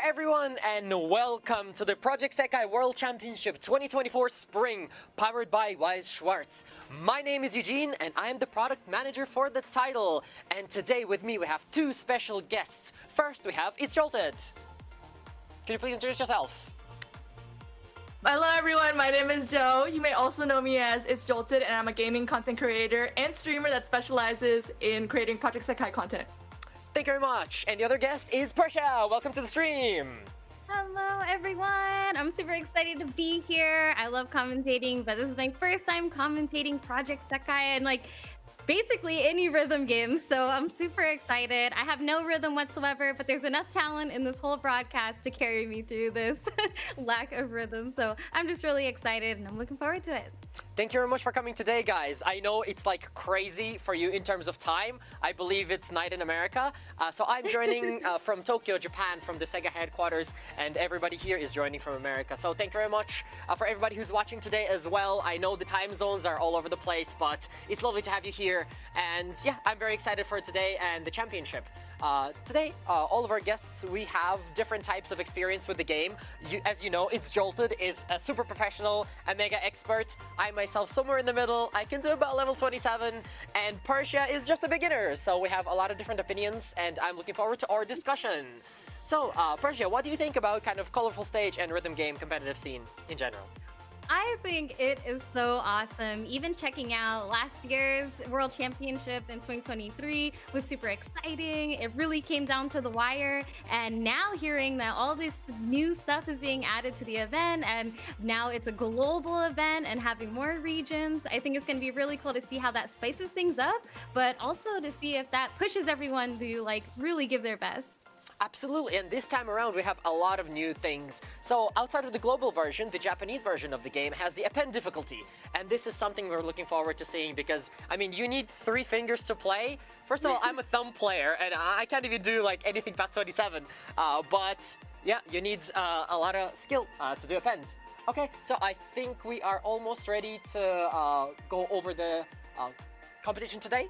everyone, and welcome to the Project Sekai World Championship 2024 Spring, powered by Schwarz. My name is Eugene, and I am the product manager for the title. And today with me we have two special guests. First we have itzjolted. Can you please introduce yourself? Hello everyone, my name is Joe. You may also know me as itzjolted, and I'm a gaming content creator and streamer that specializes in creating Project Sekai content. Thank you very much. And the other guest is Persia. Welcome to the stream. Hello everyone. I'm super excited to be here. I love commentating, but this is my first time commentating Project Sekai and basically any rhythm game, so I'm super excited. I have no rhythm whatsoever, but there's enough talent in this whole broadcast to carry me through this lack of rhythm, so I'm just really excited and I'm looking forward to it. Thank you very much for coming today, guys. I know it's crazy for you in terms of time. I believe it's night in America. So I'm joining from Tokyo, Japan, from the Sega headquarters, and everybody here is joining from America. So thank you very much for everybody who's watching today as well. I know the time zones are all over the place, but it's lovely to have you here. And yeah, I'm very excited for today and the championship. Today, all of our guests, we have different types of experience with the game. As you know, itzjolted is a super professional, a mega expert. I myself somewhere in the middle. I can do about level 27, and Persia is just a beginner. So we have a lot of different opinions, and I'm looking forward to our discussion. So, Persia, what do you think about kind of colorful stage and rhythm game competitive scene in general? I think it is so awesome. Even checking out last year's World Championship in 2023 was super exciting. It really came down to the wire. And now hearing that all this new stuff is being added to the event, and now it's a global event and having more regions, I think it's going to be really cool to see how that spices things up, but also to see if that pushes everyone to really give their best. Absolutely, and this time around we have a lot of new things. So outside of the global version, the Japanese version of the game has the append difficulty. And this is something we're looking forward to seeing because, I mean, you need 3 fingers to play. First of all, I'm a thumb player and I can't even do anything past 27. But yeah, you need a lot of skill to do append. Okay, so I think we are almost ready to go over the competition today.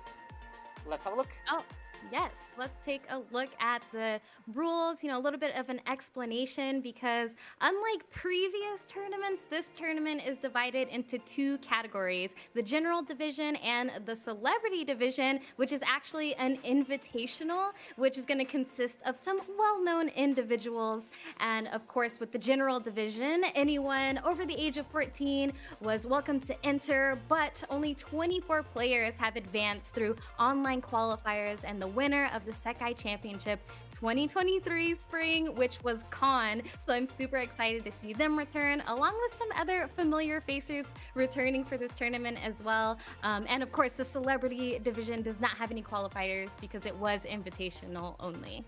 Let's have a look. Oh. Yes, let's take a look at the rules, a little bit of an explanation, because unlike previous tournaments, this tournament is divided into 2 categories, the general division and the celebrity division, which is actually an invitational, which is going to consist of some well-known individuals. And of course, with the general division, anyone over the age of 14 was welcome to enter, but only 24 players have advanced through online qualifiers, and the winner of the Sekai Championship 2023 Spring, which was Khan. So I'm super excited to see them return, along with some other familiar faces returning for this tournament as well. And of course, the celebrity division does not have any qualifiers because it was invitational only.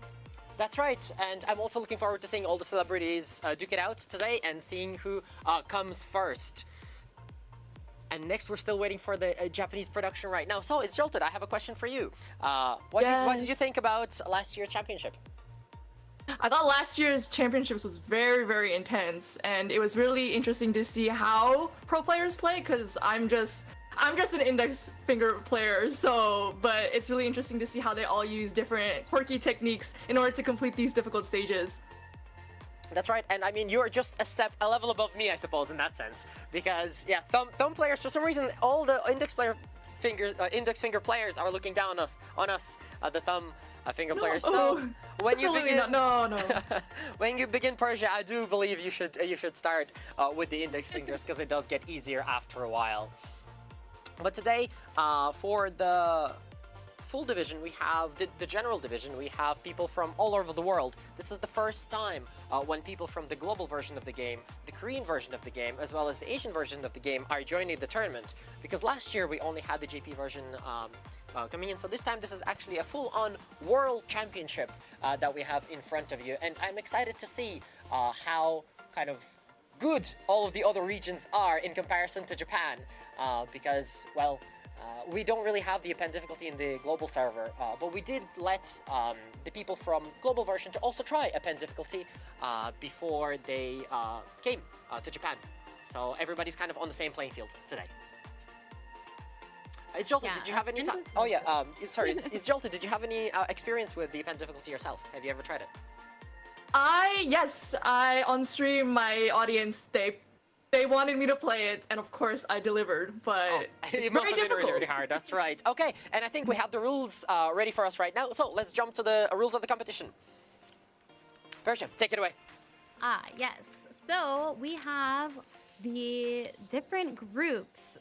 That's right, and I'm also looking forward to seeing all the celebrities duke it out today and seeing who comes first. And next, we're still waiting for the Japanese production right now. So, itzjolted, I have a question for you. What did you think about last year's championship? I thought last year's championships was very, very intense, and it was really interesting to see how pro players play, because I'm just an index finger player, but it's really interesting to see how they all use different quirky techniques in order to complete these difficult stages. That's right, and I mean, you're just a level above me, I suppose, in that sense. Because, yeah, thumb players, for some reason, all the index finger players are looking down on us, the thumb finger players. So when you begin, when you begin Persia, I do believe you should start with the index fingers, because it does get easier after a while. But today, for the full division, we have the general division, we have people from all over the world. This is the first time when people from the global version of the game, the Korean version of the game, as well as the Asian version of the game are joining the tournament. Because last year we only had the JP version coming in, so this time this is actually a full-on world championship that we have in front of you. And I'm excited to see how kind of good all of the other regions are in comparison to Japan, because, well, we don't really have the append difficulty in the global server, but we did let the people from global version to also try append difficulty before they came to Japan. So everybody's kind of on the same playing field today. itzjolted, did you have any time? Oh yeah, sorry, itzjolted, did you have any experience with the append difficulty yourself? Have you ever tried it? I Yes, on stream, my audience, they wanted me to play it, and of course I delivered, but it's it must very have been difficult. really, really hard. That's right. Okay, and I think we have the rules ready for us right now. So let's jump to the rules of the competition. Persia, take it away. Yes. So we have the different groups.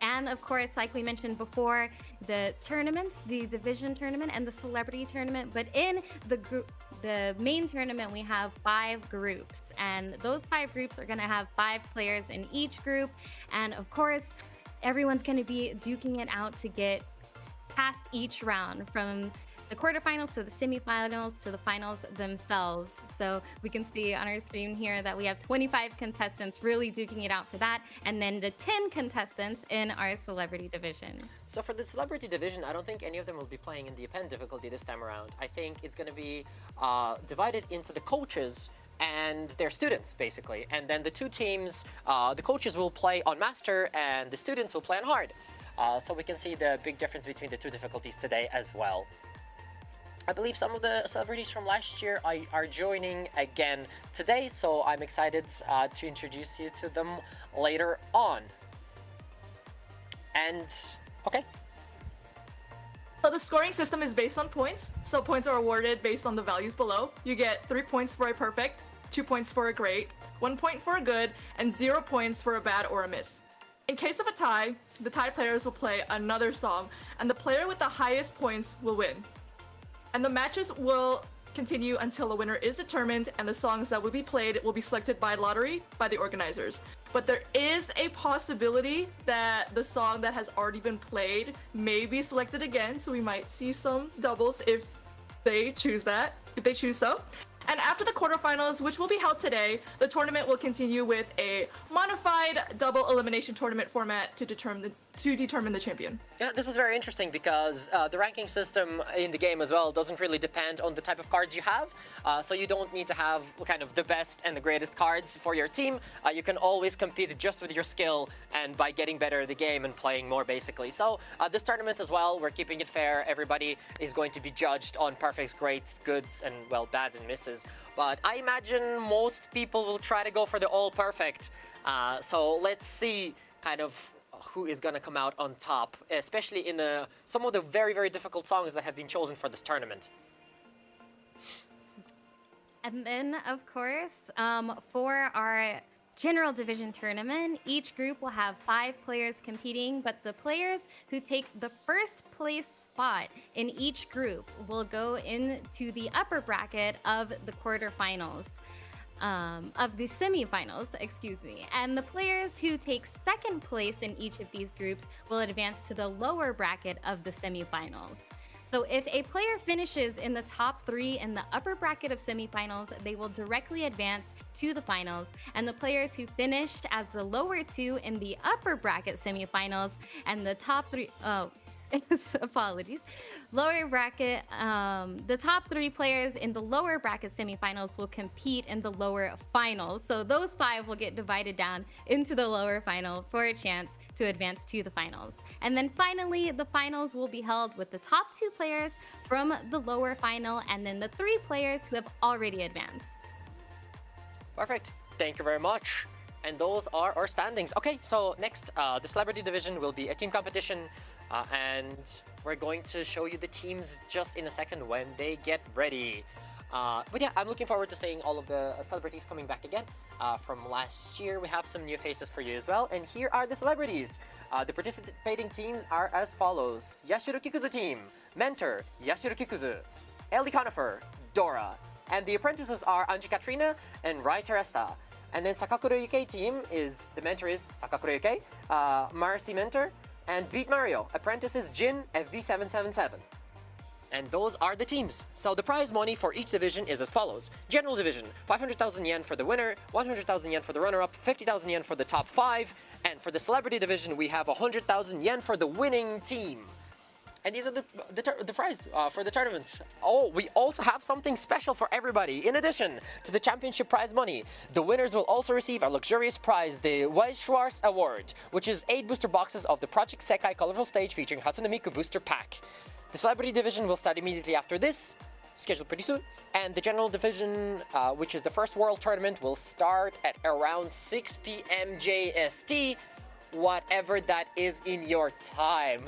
And of course, like we mentioned before, the tournaments, the division tournament and the celebrity tournament. But in the main tournament, we have 5 groups. And those 5 groups are going to have 5 players in each group. And of course, everyone's going to be duking it out to get past each round, from the quarterfinals to the semifinals to the finals themselves. So we can see on our screen here that we have 25 contestants really duking it out for that, and then the 10 contestants in our celebrity division. So for the celebrity division, I don't think any of them will be playing in the pen difficulty this time around. I think it's going to be divided into the coaches and their students, basically. And then the 2 teams, the coaches will play on master and the students will play on hard. So we can see the big difference between the 2 difficulties today as well. I believe some of the celebrities from last year are joining again today, so I'm excited to introduce you to them later on. And, okay. So the scoring system is based on points. So points are awarded based on the values below. You get 3 points for a perfect, 2 points for a great, 1 point for a good, and 0 points for a bad or a miss. In case of a tie, the tied players will play another song, and the player with the highest points will win. And the matches will continue until a winner is determined, and the songs that will be played will be selected by lottery by the organizers. But there is a possibility that the song that has already been played may be selected again, so we might see some doubles if they choose so. And after the quarterfinals, which will be held today, the tournament will continue with a modified double elimination tournament format to determine the champion. Yeah, this is very interesting because the ranking system in the game as well doesn't really depend on the type of cards you have. So you don't need to have kind of the best and the greatest cards for your team. You can always compete just with your skill and by getting better at the game and playing more, basically. So this tournament as well, we're keeping it fair. Everybody is going to be judged on perfects, greats, goods, and, well, bads and misses. But I imagine most people will try to go for the all perfect. So let's see kind of who is going to come out on top, especially in some of the very, very difficult songs that have been chosen for this tournament. And then, of course, for our general division tournament, each group will have 5 players competing, but the players who take the first place spot in each group will go into the upper bracket of the quarterfinals. Of the semifinals, excuse me. And the players who take second place in each of these groups will advance to the lower bracket of the semifinals. So if a player finishes in the top 3 in the upper bracket of semifinals, they will directly advance to the finals. And the players who finished as the lower 2 in the upper bracket semifinals and the top 3, apologies. Lower bracket, the top 3 players in the lower bracket semifinals will compete in the lower finals. So those 5 will get divided down into the lower final for a chance to advance to the finals. And then finally, the finals will be held with the top 2 players from the lower final and then the 3 players who have already advanced. Perfect. Thank you very much. And those are our standings. Okay, so next, the celebrity division will be a team competition. And we're going to show you the teams just in a second when they get ready. But yeah, I'm looking forward to seeing all of the celebrities coming back again from last year. We have some new faces for you as well. And here are the celebrities. The participating teams are as follows. Yashiro Kikuzu team, Mentor, Yashiro Kikuzu, Ellie Conifer, Dora. And the apprentices are Anji Katrina and Rai Teresta. And then Sakakura Yuke team is, the mentor is Sakakura Yuke, Marcy Mentor, and Beat Mario, apprentices Jin, FB777. And those are the teams. So the prize money for each division is as follows. General division, 500,000 yen for the winner, 100,000 yen for the runner-up, 50,000 yen for the top 5. And for the celebrity division, we have 100,000 yen for the winning team. And these are the prize for the tournaments. Oh, we also have something special for everybody. In addition to the championship prize money, the winners will also receive a luxurious prize, the Schwarz Award, which is 8 booster boxes of the Project Sekai Colorful Stage featuring HATSUNE MIKU booster pack. The celebrity division will start immediately after this, scheduled pretty soon. And the general division, which is the first world tournament, will start at around 6 p.m. JST, whatever that is in your time.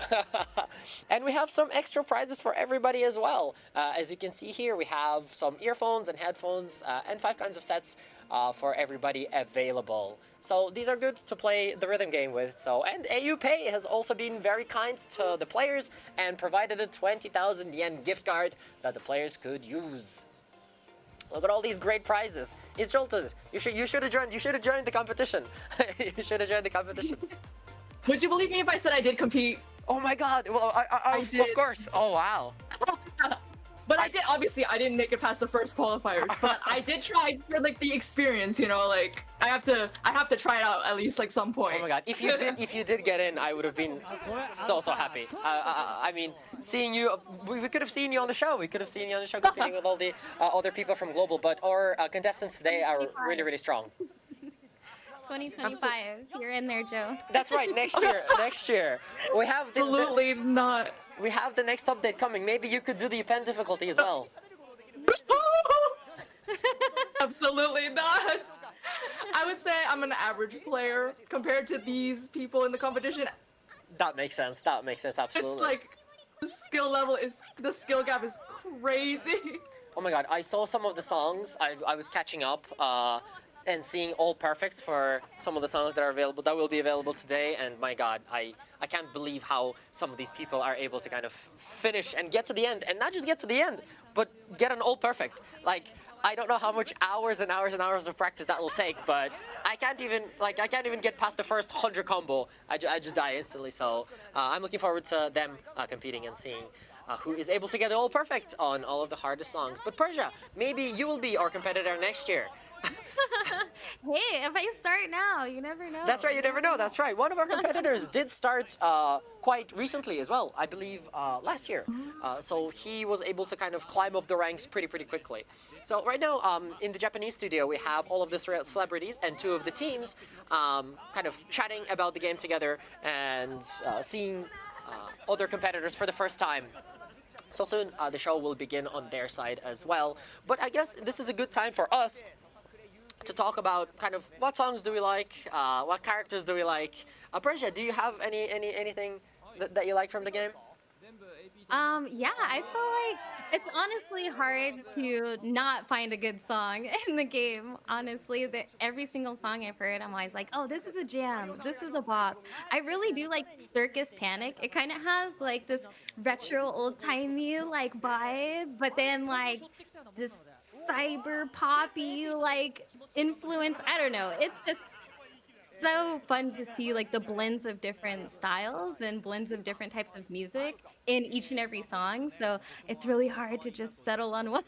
And we have some extra prizes for everybody as well. As you can see here, we have some earphones and headphones and 5 kinds of sets for everybody available. So these are good to play the rhythm game with. So, and AU Pay has also been very kind to the players and provided a 20,000 yen gift card that the players could use. Look at all these great prizes. itzjolted. You should have joined. You should have joined the competition. You should have joined the competition. Would you believe me if I said I did compete? Oh my God! Well, I did. Of course. Oh wow. But I did. Obviously, I didn't make it past the first qualifiers. But I did try for like the experience. You know, like I have to try it out at least like some point. Oh my God! If you did get in, I would have been so happy. I mean, seeing you, we could have seen you on the show. We could have seen you on the show competing with all the other people from Global. But our contestants today are really strong. 2025. You're in there, Joe. That's right. Next year. Next year. We have Absolutely not. We have the next update coming. Maybe you could do the pen difficulty as well. Absolutely not. I would say I'm an average player compared to these people in the competition. That makes sense. That makes sense. Absolutely. It's like the skill gap is crazy. Oh my God! I saw some of the songs. I was catching up. And seeing all perfects for some of the songs that are available, that will be available today, and my God, I can't believe how some of these people are able to kind of finish and get to the end, and not just get to the end, but get an all perfect. Like, I don't know how much hours and hours and hours of practice that will take, but I can't even get past the first 100 combo. I just die instantly. So I'm looking forward to them competing and seeing who is able to get it all perfect on all of the hardest songs. But Persia, maybe you will be our competitor next year. Hey, if I start now, you never know. That's right, you never know. That's right. One of our competitors did start quite recently as well, I believe last year. So he was able to kind of climb up the ranks pretty quickly. So right now in the Japanese studio, we have all of the celebrities and 2 of the teams kind of chatting about the game together and seeing other competitors for the first time. So soon the show will begin on their side as well. But I guess this is a good time for us to talk about kind of what songs do we like, what characters do we like. Persia, do you have anything that you like from the game? Yeah, I feel like it's honestly hard to not find a good song in the game. Honestly, every single song I've heard, I'm always like, oh, this is a jam, this is a bop. I really do like Circus Panic. It kind of has like this retro old-timey like vibe, but then like this cyber poppy like influence. I don't know. It's just so fun to see like the blends of different styles and blends of different types of music in each and every song. So it's really hard to just settle on one.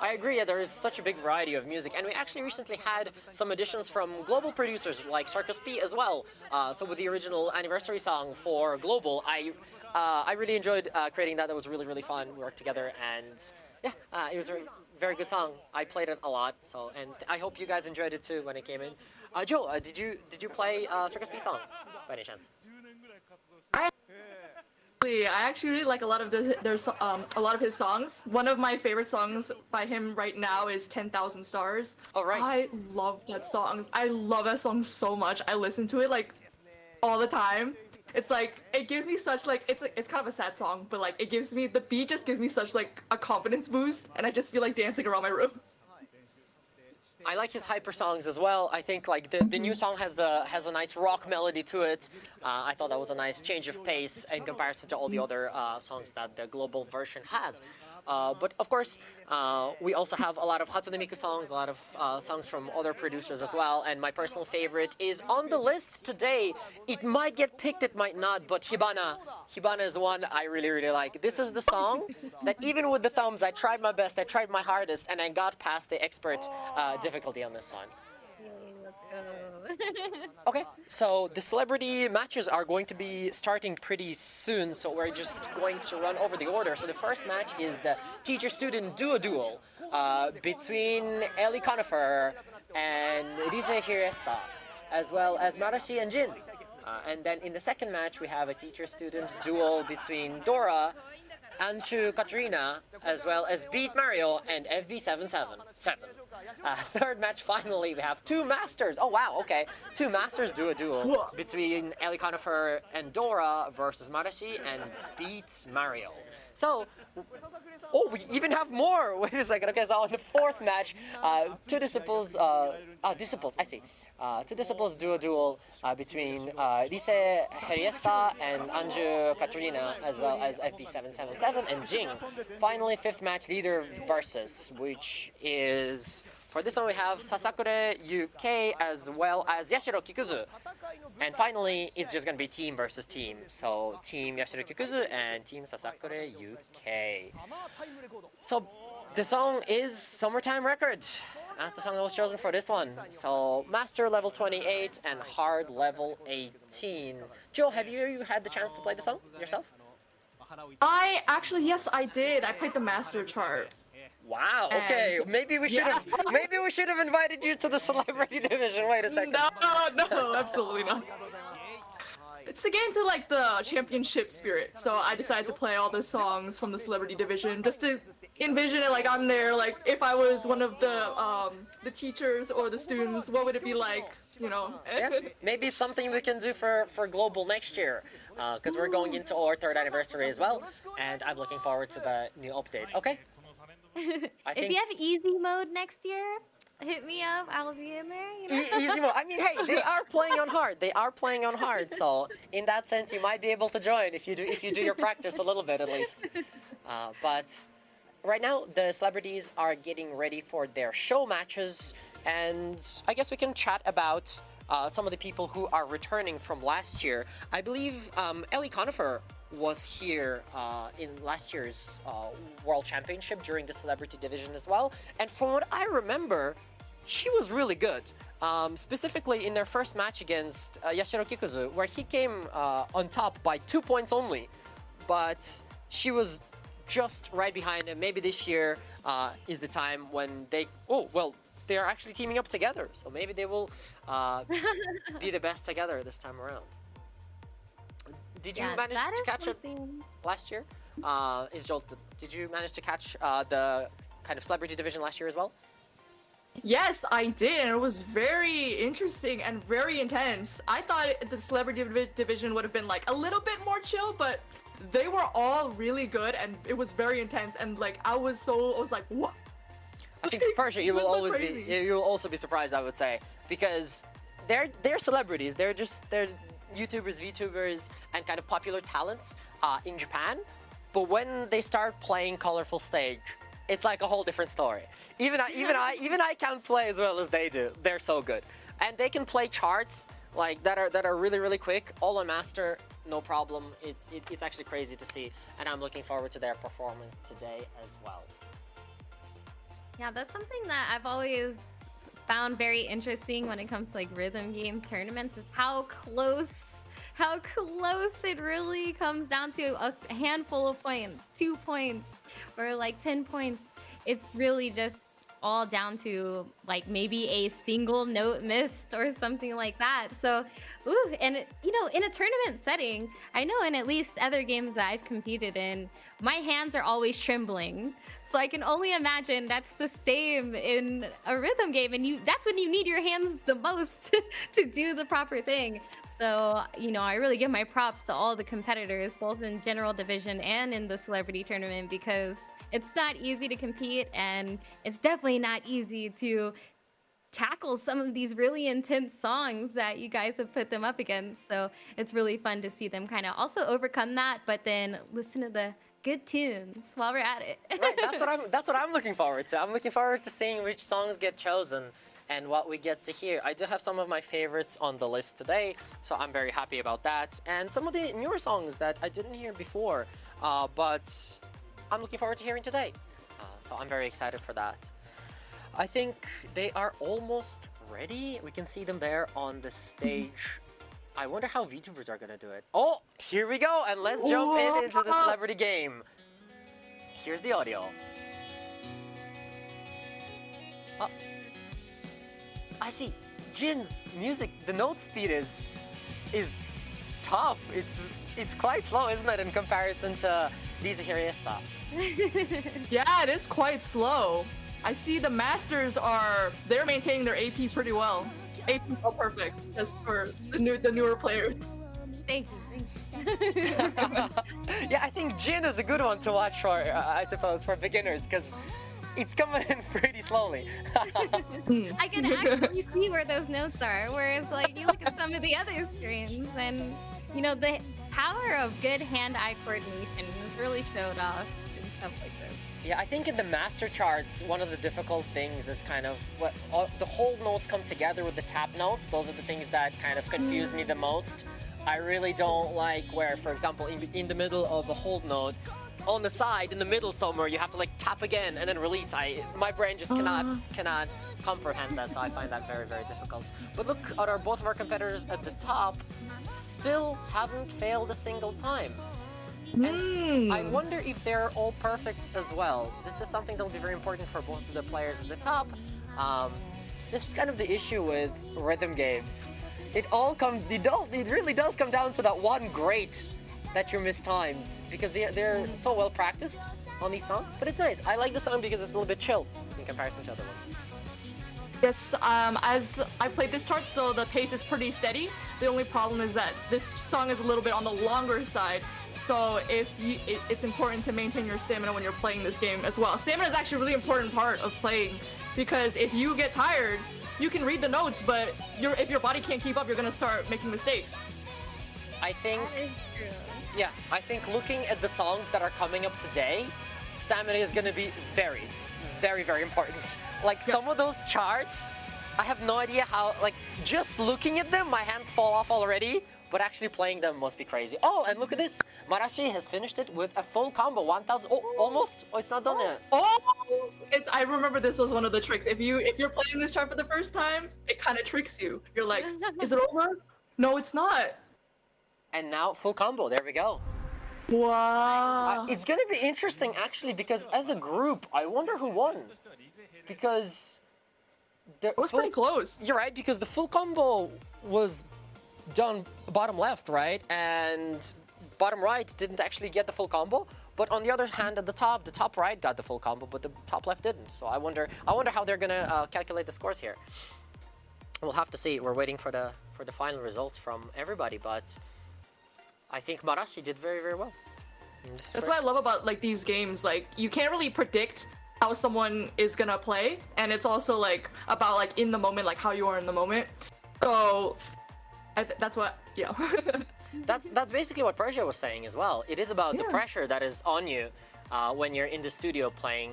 I agree, yeah, there is such a big variety of music, and we actually recently had some additions from global producers like Circus P as well. So with the original anniversary song for Global, I really enjoyed creating that. That was really fun. We worked together, and yeah, it was a very good song. I played it a lot, so, and I hope you guys enjoyed it too when it came in. Joe, did you play Circus P song by any chance? I actually really like a lot of a lot of his songs. One of my favorite songs by him right now is 10,000 Stars. Oh, right. I love that song. I love that song so much. I listen to it like all the time. It's like, it gives me such like, it's kind of a sad song, but like it gives me, the beat just gives me such like a confidence boost, and I just feel like dancing around my room. I like his hyper songs as well. I think like the new song has a nice rock melody to it. I thought that was a nice change of pace in comparison to all the other songs that the global version has. But of course, we also have a lot of HATSUNE MIKU songs, a lot of songs from other producers as well. And my personal favorite is on the list today. It might get picked, it might not, but Hibana. Hibana is one I really like. This is the song that even with the thumbs, I tried my best, I tried my hardest, and I got past the expert difficulty on this one. Okay, so the celebrity matches are going to be starting pretty soon, so we're just going to run over the order. So the first match is the teacher-student duo between Ellie Conifer and Rise Hiresta, as well as Marashi and Jin. And then in the second match, we have a teacher-student duel between Dora Anshu Katrina, as well as Beat Mario and FB777. Third match, finally, we have two Masters. Oh wow, okay. Two Masters do a duel between Ellie Conifer and Dora versus Marashi and Beat Mario. So, oh, we even have more! Wait a second, okay, so in the fourth match, two Disciples, I see. Two Disciples do a duel between Lise Heriesta and Anju Katrina, as well as FB777 and Jing. Finally, fifth match, Leader versus, which is... For this one, we have Sasakure UK as well as Yashiro Kikuzu. And finally, it's just going to be team versus team. So, Team Yashiro Kikuzu and Team Sasakure UK. So, the song is Summertime Record. That's the song that was chosen for this one. So, Master level 28 and Hard level 18. Joe, have you had the chance to play the song yourself? Yes, I did. I played the Master chart. Wow. Okay. And maybe we should have invited you to the celebrity division. Wait a second. No, absolutely not. It's to get into like the championship spirit, so I decided to play all the songs from the celebrity division just to envision it like I'm there. Like if I was one of the teachers or the students, what would it be like? You know. Yeah, maybe it's something we can do for global next year, because we're going into our 3rd anniversary as well, and I'm looking forward to the new update. Okay. If you have easy mode next year, hit me up. I'll be in there. You know? Easy mode. I mean, hey, they are playing on hard. So in that sense, you might be able to join if you do your practice a little bit at least. But right now, the celebrities are getting ready for their show matches, and I guess we can chat about some of the people who are returning from last year. I believe Ellie Conifer was here in last year's World Championship during the Celebrity Division as well. And from what I remember, she was really good. Specifically in their first match against Yashiro Kikuzu, where he came on top by 2 points only. But she was just right behind him. Maybe this year is the time when they... Oh, well, they are actually teaming up together. So maybe they will be the best together this time around. Did you manage to catch it last year? Did you manage to catch the kind of celebrity division last year as well? Yes, I did, and it was very interesting and very intense. I thought the celebrity division would have been like a little bit more chill, but they were all really good, and it was very intense. And like I was like, what? I think Persia, you will also be surprised, I would say, because they're celebrities. They're YouTubers, VTubers, and kind of popular talents in Japan. But when they start playing colorful stage, it's like a whole different story. Even I can't play as well as they do. They're so good, and they can play charts like that are really quick, all on Master, no problem. It's actually crazy to see, and I'm looking forward to their performance today as well. Yeah, that's something that I've always found very interesting when it comes to like rhythm game tournaments, is how close it really comes down to a handful of points, 2 points, or like 10 points. It's really just all down to like maybe a single note missed or something like that. So, and in a tournament setting, I know in at least other games that I've competed in, my hands are always trembling. So I can only imagine that's the same in a rhythm game, and that's when you need your hands the most to do the proper thing. So, I really give my props to all the competitors, both in general division and in the celebrity tournament, because it's not easy to compete, and it's definitely not easy to tackle some of these really intense songs that you guys have put them up against. So it's really fun to see them kind of also overcome that, but then listen to the good tunes while we're at it. Right, that's what I'm looking forward to. I'm looking forward to seeing which songs get chosen and what we get to hear. I do have some of my favorites on the list today, so I'm very happy about that. And some of the newer songs that I didn't hear before, but I'm looking forward to hearing today. So I'm very excited for that. I think they are almost ready. We can see them there on the stage. I wonder how VTubers are gonna do it. Oh, here we go, and let's jump into the celebrity game. Here's the audio. Oh, I see. Jin's music, the note speed is tough. It's quite slow, isn't it, in comparison to these Hiriesta? Yeah, it is quite slow. I see the Masters they're maintaining their AP pretty well. AP so perfect, just for the newer players. Thank you. Yeah, I think Jin is a good one to watch for, I suppose, for beginners, because it's coming in pretty slowly. I can actually see where those notes are, whereas like you look at some of the other screens and you know the power of good hand-eye coordination is really showed off and stuff like this. Yeah, I think in the master charts, one of the difficult things is kind of what the hold notes come together with the tap notes. Those are the things that kind of confuse me the most. I really don't like where, for example, in the middle of a hold note, on the side, in the middle somewhere, you have to like tap again and then release. My brain just cannot comprehend that, so I find that very, very difficult. But look at both of our competitors at the top, still haven't failed a single time. And I wonder if they're all perfects as well. This is something that will be very important for both of the players at the top. This is kind of the issue with rhythm games. It really does come down to that one great that you're mistimed, because they're so well practiced on these songs. But it's nice. I like the song because it's a little bit chill in comparison to other ones. Yes, as I played this chart, so the pace is pretty steady. The only problem is that this song is a little bit on the longer side. So it's important to maintain your stamina when you're playing this game as well. Stamina is actually a really important part of playing, because if you get tired, you can read the notes, but if your body can't keep up, you're gonna start making mistakes. I think, That is true. yeah, I think looking at the songs that are coming up today, stamina is gonna be very, very, very important. Like some of those charts, I have no idea how, like just looking at them, my hands fall off already, but actually playing them must be crazy. Oh, and look at this. Marashi has finished it with a full combo, 1000, almost. Oh, it's not done yet. Oh, I remember this was one of the tricks. If you're playing this chart for the first time, it kind of tricks you. You're like, is it over? No, it's not. And now full combo, there we go. Wow. It's gonna be interesting actually, because as a group, I wonder who won. Because It was pretty close. You're right, because the full combo was done bottom left, right? And bottom right didn't actually get the full combo. But on the other hand, at the top right got the full combo, but the top left didn't. So I wonder how they're gonna calculate the scores here. We'll have to see. We're waiting for the final results from everybody, but I think Marashi did very, very well. That's what I love about like these games. Like you can't really predict how someone is gonna play, and it's also like about like in the moment, like how you are in the moment. So that's what, yeah. That's basically what Persia was saying as well. It is about the pressure that is on you when you're in the studio playing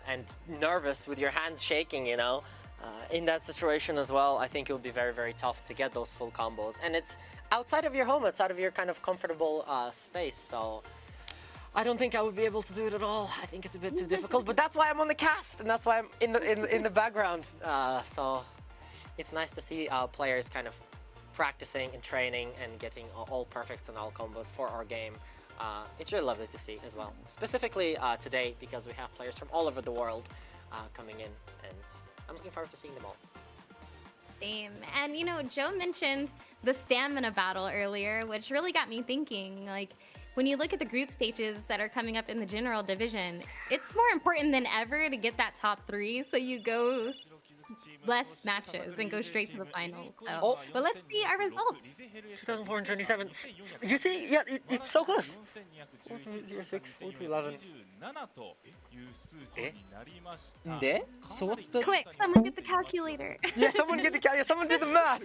and nervous with your hands shaking, you know. In that situation as well, I think it would be very, very tough to get those full combos. And it's outside of your home, outside of your kind of comfortable space. So I don't think I would be able to do it at all. I think it's a bit too difficult, but that's why I'm on the cast and that's why I'm in the background. So it's nice to see players kind of practicing and training and getting all perfects and all combos for our game. It's really lovely to see as well, specifically today, because we have players from all over the world coming in, and I'm looking forward to seeing them all. Same. And you know, Joe mentioned the stamina battle earlier, which really got me thinking. Like, when you look at the group stages that are coming up in the general division, it's more important than ever to get that top 3, so you go less matches and go straight to the finals. So, but let's see our results. 2,427. You see, yeah, it's so close. 4,06, 4,11. De? So what's the... Quick, someone get the calculator. Yeah, someone get the calculator. Someone do the math.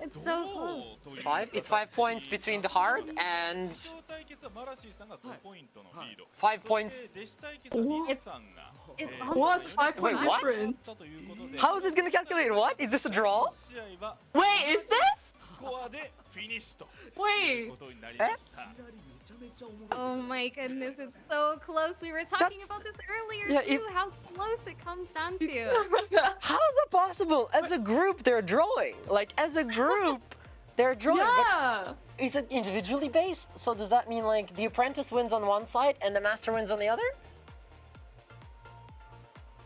It's so close. 5? It's 5 points between the hard and 5 points. It's What's 5-point Wait, what? difference? How is this gonna calculate? What? Is this a draw? Wait, is this? Wait. Eh? Oh my goodness, it's so close. We were talking about this earlier too, how close it comes down to. How is that possible? As a group, they're drawing. Like, as a group, they're drawing. Yeah. But is it individually based? So does that mean, like, the apprentice wins on one side and the master wins on the other?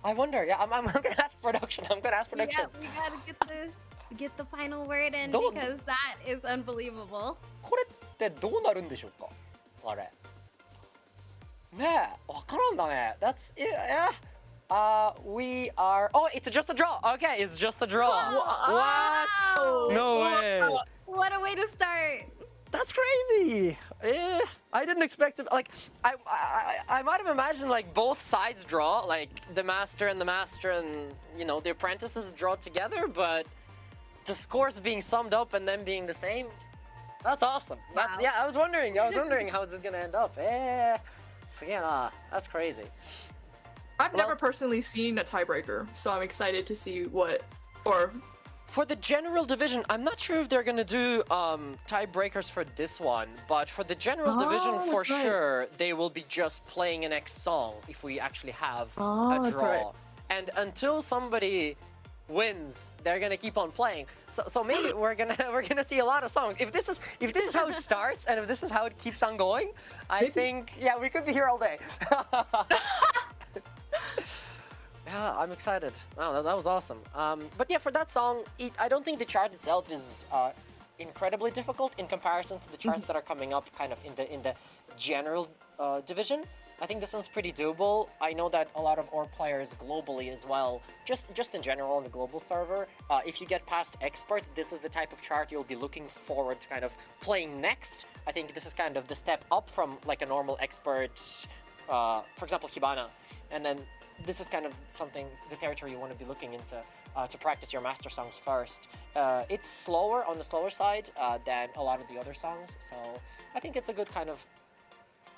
I wonder. Yeah, I'm gonna ask production. I'm gonna ask production. Yeah, we gotta get get the final word in どう because that is unbelievable. これってどうなるんでしょうかあれねえわからんだね That's yeah we are oh it's just a draw okay it's just a draw what no way What a way to start. That's crazy I didn't expect to like I might have imagined like both sides draw like the master and you know the apprentices draw together but the scores being summed up and then being the same That's awesome. That's, Wow. yeah, I was wondering how is this gonna end up. Yeah, that's crazy. I've never personally seen a tiebreaker, so I'm excited to see what or For the general division, I'm not sure if they're gonna do tiebreakers for this one, but for the general division, for that's right. sure, they will be just playing an next song if we actually have a that's draw. right. And until somebody wins, they're gonna keep on playing. So maybe we're gonna see a lot of songs. If this is how it starts and if this is how it keeps on going, I think yeah we could be here all day. Yeah, I'm excited. Wow, that was awesome. But yeah, for that song, I don't think the chart itself is incredibly difficult in comparison to the charts that are coming up kind of in the general division. I think this one's pretty doable. I know that a lot of OR players globally as well, just in general on the global server, if you get past expert, this is the type of chart you'll be looking forward to kind of playing next. I think this is kind of the step up from like a normal expert, for example, Hibana, and then this is kind of something, the territory you want to be looking into to practice your master songs first. It's slower, on the slower side than a lot of the other songs, so I think it's a good kind of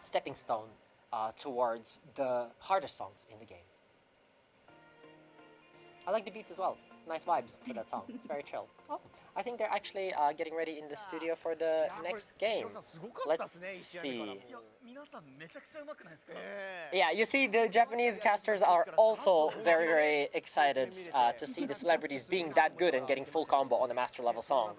stepping stone towards the hardest songs in the game. I like the beats as well. Nice vibes for that song. It's very chill. Oh, I think they're actually getting ready in the studio for the next game. Let's see. Yeah, you see, the Japanese casters are also very, very excited to see the celebrities being that good and getting full combo on a master level song.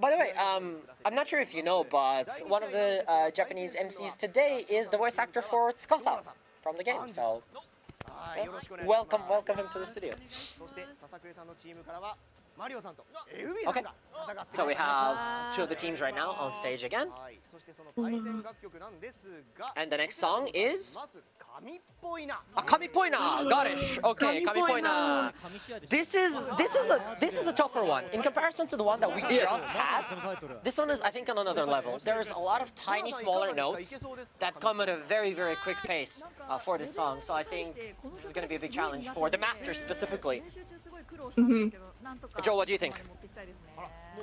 By the way, I'm not sure if you know, but one of the Japanese MCs today is the voice actor for Tsukasa from the game. So, yeah, welcome him to the studio. Okay, so we have two of the teams right now on stage again. And the next song is... Kamipoina, Garish. Okay, Kamipoina. This is a tougher one in comparison to the one that we just had. This one is, I think, on another level. There's a lot of tiny, smaller notes that come at a very, very quick pace for this song. So I think this is going to be a big challenge for the masters specifically. Joe, what do you think?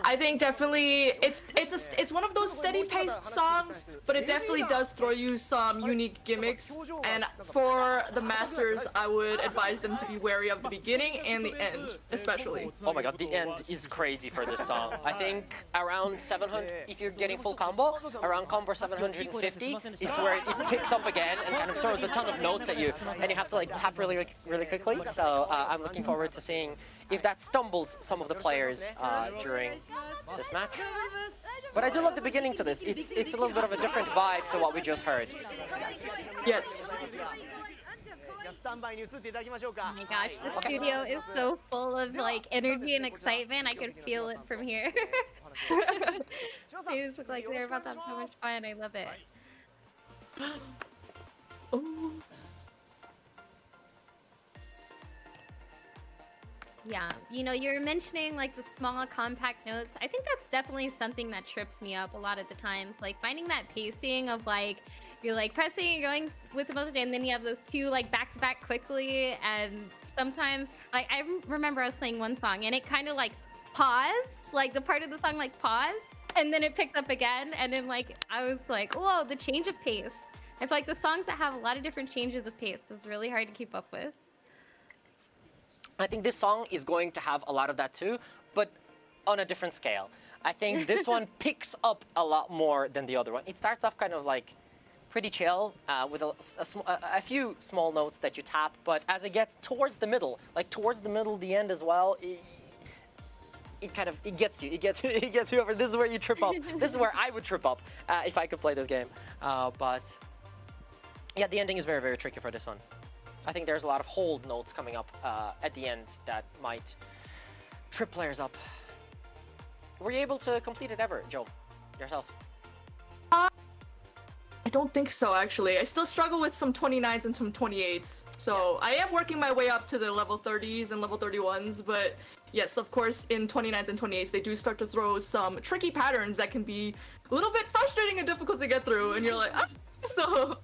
I think definitely it's one of those steady paced songs, but it definitely does throw you some unique gimmicks. And for the masters, I would advise them to be wary of the beginning and the end, especially. Oh my god, the end is crazy for this song. I think around 700, if you're getting full combo, around combo 750, it's where it picks up again and kind of throws a ton of notes at you, and you have to like tap really quickly. So I'm looking forward to seeing if that stumbles some of the players during this match. But I do love the beginning to this. It's a little bit of a different vibe to what we just heard. Yes. Oh my gosh, the studio is so full of like energy and excitement. I can feel it from here. They just look like they're about to have so much fun. I love it. Oh. Yeah, you know, you're mentioning like the small compact notes. I think that's definitely something that trips me up a lot of the times. Like finding that pacing of like, you're like pressing and going with the most, and then you have those two like back to back quickly. And sometimes, like I remember I was playing one song and it kind of like paused, like the part of the song like paused, and then it picked up again. And then like, I was like, whoa, the change of pace. I feel like the songs that have a lot of different changes of pace is really hard to keep up with. I think this song is going to have a lot of that too, but on a different scale. I think this one picks up a lot more than the other one. It starts off kind of like pretty chill with a few small notes that you tap, but as it gets towards the middle, the end as well, it gets you. It gets you over. This is where you trip up. This is where I would trip up if I could play this game. But yeah, the ending is very, very tricky for this one. I think there's a lot of hold notes coming up at the end that might trip players up. Were you able to complete it ever, Joe? Yourself? I don't think so, actually. I still struggle with some 29s and some 28s. So I am working my way up to the level 30s and level 31s, but yes, of course, in 29s and 28s, they do start to throw some tricky patterns that can be a little bit frustrating and difficult to get through, and you're like, ah! So...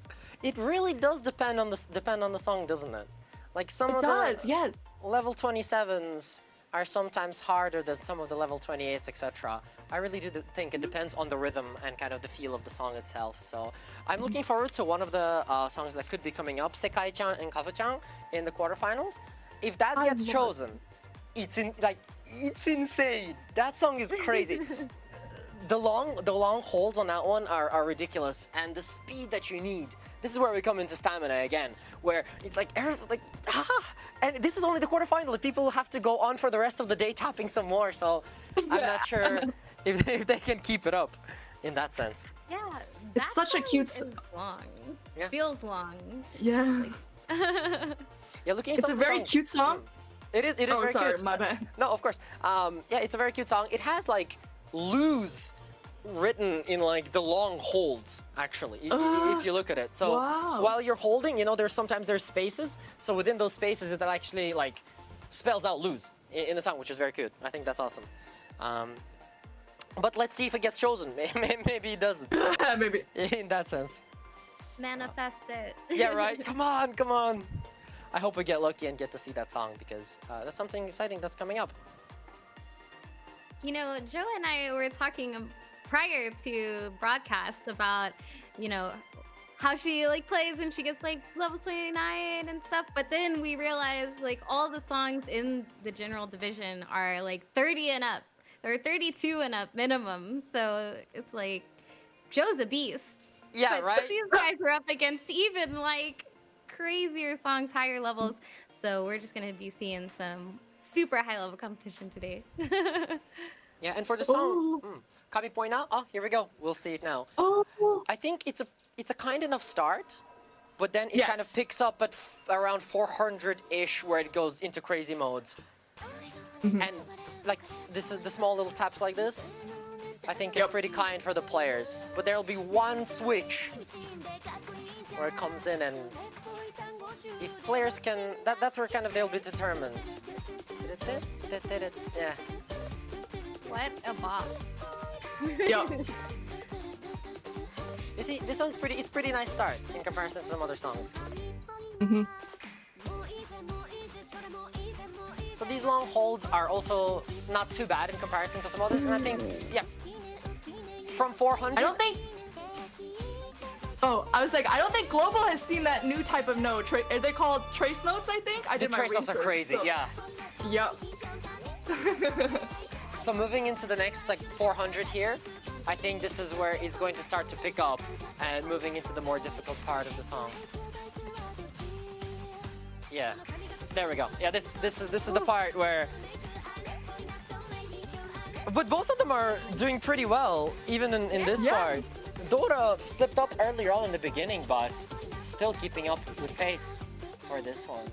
It really does depend on the song, doesn't it? Like some of the yes. level 27s are sometimes harder than some of the level 28s, etc. I really do think it depends on the rhythm and kind of the feel of the song itself. So I'm looking forward to one of the songs that could be coming up, Sekai-chan and Kafu-chan in the quarterfinals. If that gets chosen, it's insane. That song is crazy. The long holds on that one are ridiculous, and the speed that you need. This is where we come into stamina again, where it's like and this is only the quarterfinal. People have to go on for the rest of the day tapping some more. So I'm not sure if they can keep it up in that sense. Yeah, it's such a cute. Is long. Yeah. Feels long. Yeah. Yeah, looking at it's a very cute song. It is. It is very sorry, cute. My bad. No, of course. Yeah, it's a very cute song. It has like lose written in like the long holds, actually, if you look at it. So while you're holding, you know, there's spaces. So within those spaces, it actually like spells out lose in the song, which is very cute. I think that's awesome. But let's see if it gets chosen. Maybe it doesn't. Maybe. In that sense. Manifest it. Yeah, right. Come on, come on. I hope we get lucky and get to see that song, because that's something exciting that's coming up. You know, Joe and I were talking prior to broadcast about, you know, how she like plays and she gets like level 29 and stuff, but then we realized like all the songs in the general division are like 30 and up or 32 and up minimum. So it's like Joe's a beast. Yeah, but right? These guys are up against even like crazier songs, higher levels. So we're just gonna be seeing some super high level competition today. Yeah, and for the song, Kami point out. Oh, here we go. We'll see it now. I think it's a kind enough start, but then it kind of picks up at around 400-ish, where it goes into crazy modes. And like this is the small little taps like this. I think it's pretty kind for the players. But there'll be one switch where it comes in, and if players can, that's where kind of they'll be determined. Yeah. What a bop. Yeah. You see, this one's it's pretty nice start in comparison to some other songs. So these long holds are also not too bad in comparison to some others, and I think, yeah, from 400. I don't think. Oh, I was like, I don't think Global has seen that new type of note. Are they called trace notes? I think I did my trace notes research, are crazy. so. Yeah. Yep. So moving into the next like 400 here, I think this is where it's going to start to pick up, and moving into the more difficult part of the song. Yeah, there we go. Yeah, this is the part where. But both of them are doing pretty well, even in this part. Dora slipped up earlier on in the beginning, but still keeping up with pace for this one.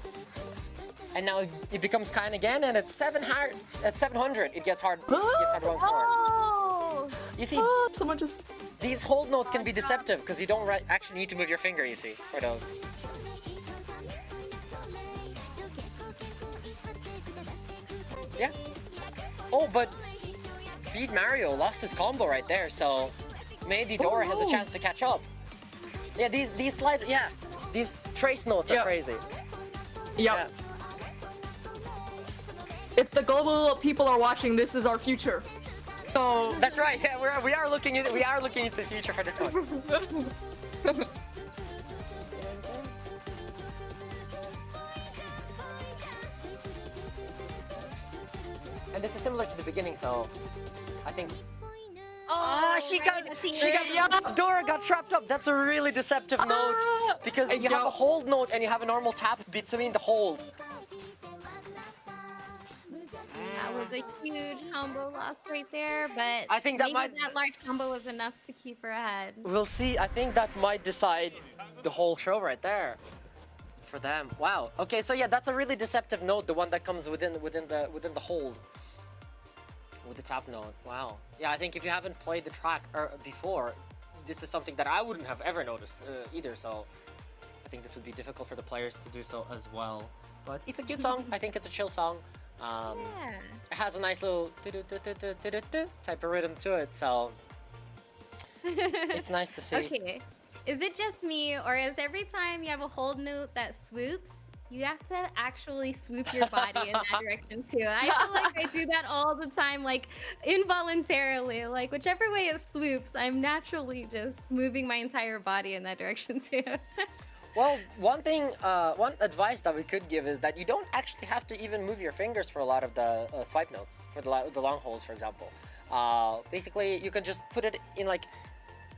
And now it becomes kind again, and at 700, it gets hard. It gets hard once more. Oh! You see, someone just. These hold notes can be deceptive because you don't actually need to move your finger. You see, for those. Yeah. Oh, but Beat Mario lost his combo right there, so maybe Dora has a chance to catch up. Yeah, these trace notes are crazy. Yep. If the global people are watching, this is our future. So that's right. Yeah, we are looking into the future for this one. And this is similar to the beginning, so I think. Dora got trapped up. That's a really deceptive note, because you have a hold note and you have a normal tap between the hold. That was a huge combo loss right there, but I think that that large combo was enough to keep her ahead. We'll see. I think that might decide the whole show right there for them. Wow. Okay, so yeah, that's a really deceptive note, the one that comes within the hold. With the tap note, wow. Yeah, I think if you haven't played the track before, this is something that I wouldn't have ever noticed either, so I think this would be difficult for the players to do so as well. But it's a good song. I think it's a chill song. It has a nice little type of rhythm to it, so it's nice to see. Okay, is it just me, or is every time you have a hold note that swoops, you have to actually swoop your body in that direction too? I feel like I do that all the time, like involuntarily. Like whichever way it swoops, I'm naturally just moving my entire body in that direction too. Well, one advice that we could give is that you don't actually have to even move your fingers for a lot of the swipe notes, for the long holds, for example. Basically, you can just put it in like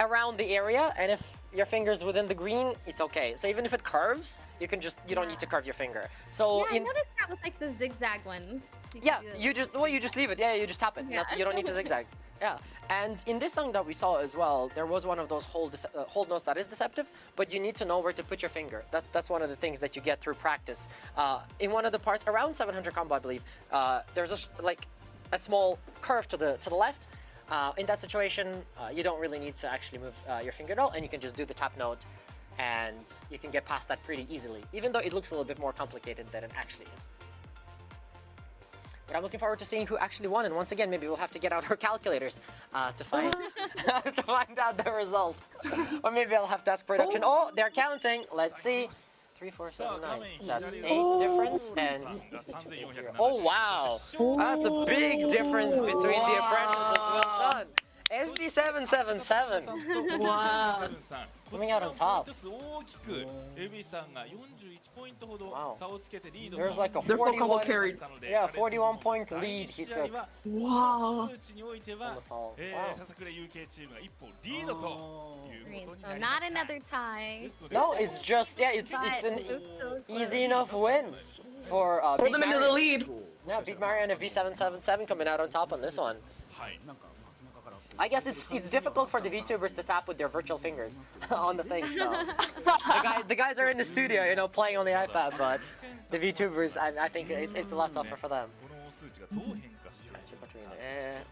around the area, and if your finger's within the green, it's okay. So even if it curves, you don't need to curve your finger. So I noticed that with like the zigzag ones. You just leave it. Yeah, you just tap it. Yeah. You don't need to zigzag. Yeah, and in this song that we saw as well, there was one of those hold notes that is deceptive, but you need to know where to put your finger. That's one of the things that you get through practice. In one of the parts around 700 combo, I believe, there's a small curve to the left. In that situation, you don't really need to actually move your finger at all, and you can just do the tap note, and you can get past that pretty easily, even though it looks a little bit more complicated than it actually is. But I'm looking forward to seeing who actually won, and once again, maybe we'll have to get out our calculators to find to find out the result. Or maybe I'll have to ask production. Oh, they're counting. Let's see. 3, 4, 7, 9. That's 8 difference, and 0. Oh wow, that's a big difference between the apprentices. Well done. SD777. Wow. Coming out on top. Wow. There's like a Their full combo 41, carried. yeah, 41-point lead he took. Wow. Almost all. Wow. So not another tie. No, it's just, yeah, it's an easy enough win for Hold Big them into the Mario. lead. Yeah, Big Mario and a V777 coming out on top on this one. I guess it's difficult for the VTubers to tap with their virtual fingers on the thing. So the guys are in the studio, you know, playing on the iPad, but the VTubers, I think it's a lot tougher for them.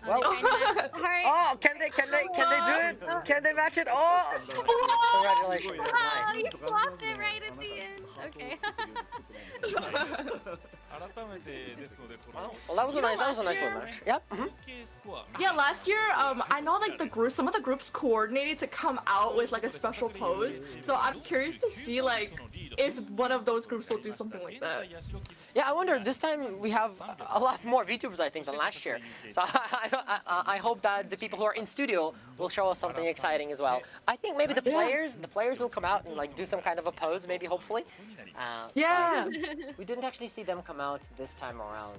Well, oh, can they do it? Can they match it? Oh, congratulations! Oh, Nice. you swapped it right at the end. Okay. Well, that was a nice little match. Yep. Yeah, last year, I know like some of the groups coordinated to come out with like a special pose. So I'm curious to see like if one of those groups will do something like that. Yeah, I wonder, this time we have a lot more VTubers, I think, than last year. So I hope that the people who are in studio will show us something exciting as well. I think maybe the players will come out and like do some kind of a pose, maybe, hopefully. Yeah. We didn't actually see them come out this time around.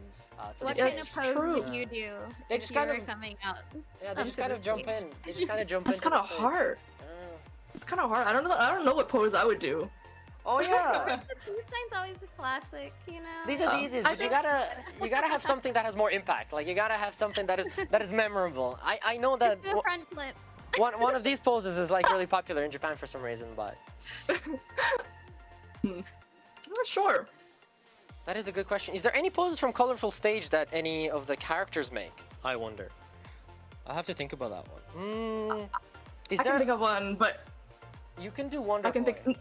What kind of pose would you do They if just you kind were of coming out? Yeah, they just kind of jump in. They just kind of jump in. That's kind of hard. It's kind of hard. I don't know what pose I would do. Oh yeah. The peace sign's always a classic, you know. These are the easiest, but you gotta have something that has more impact. Like you gotta have something that is memorable. I know that Just do a front flip. one of these poses is like really popular in Japan for some reason, but Not sure. that is a good question. Is there any poses from Colorful Stage that any of the characters make? I wonder. I'll have to think about that one. Is I there? can think of one, but You can do Wonder I can Boy. think.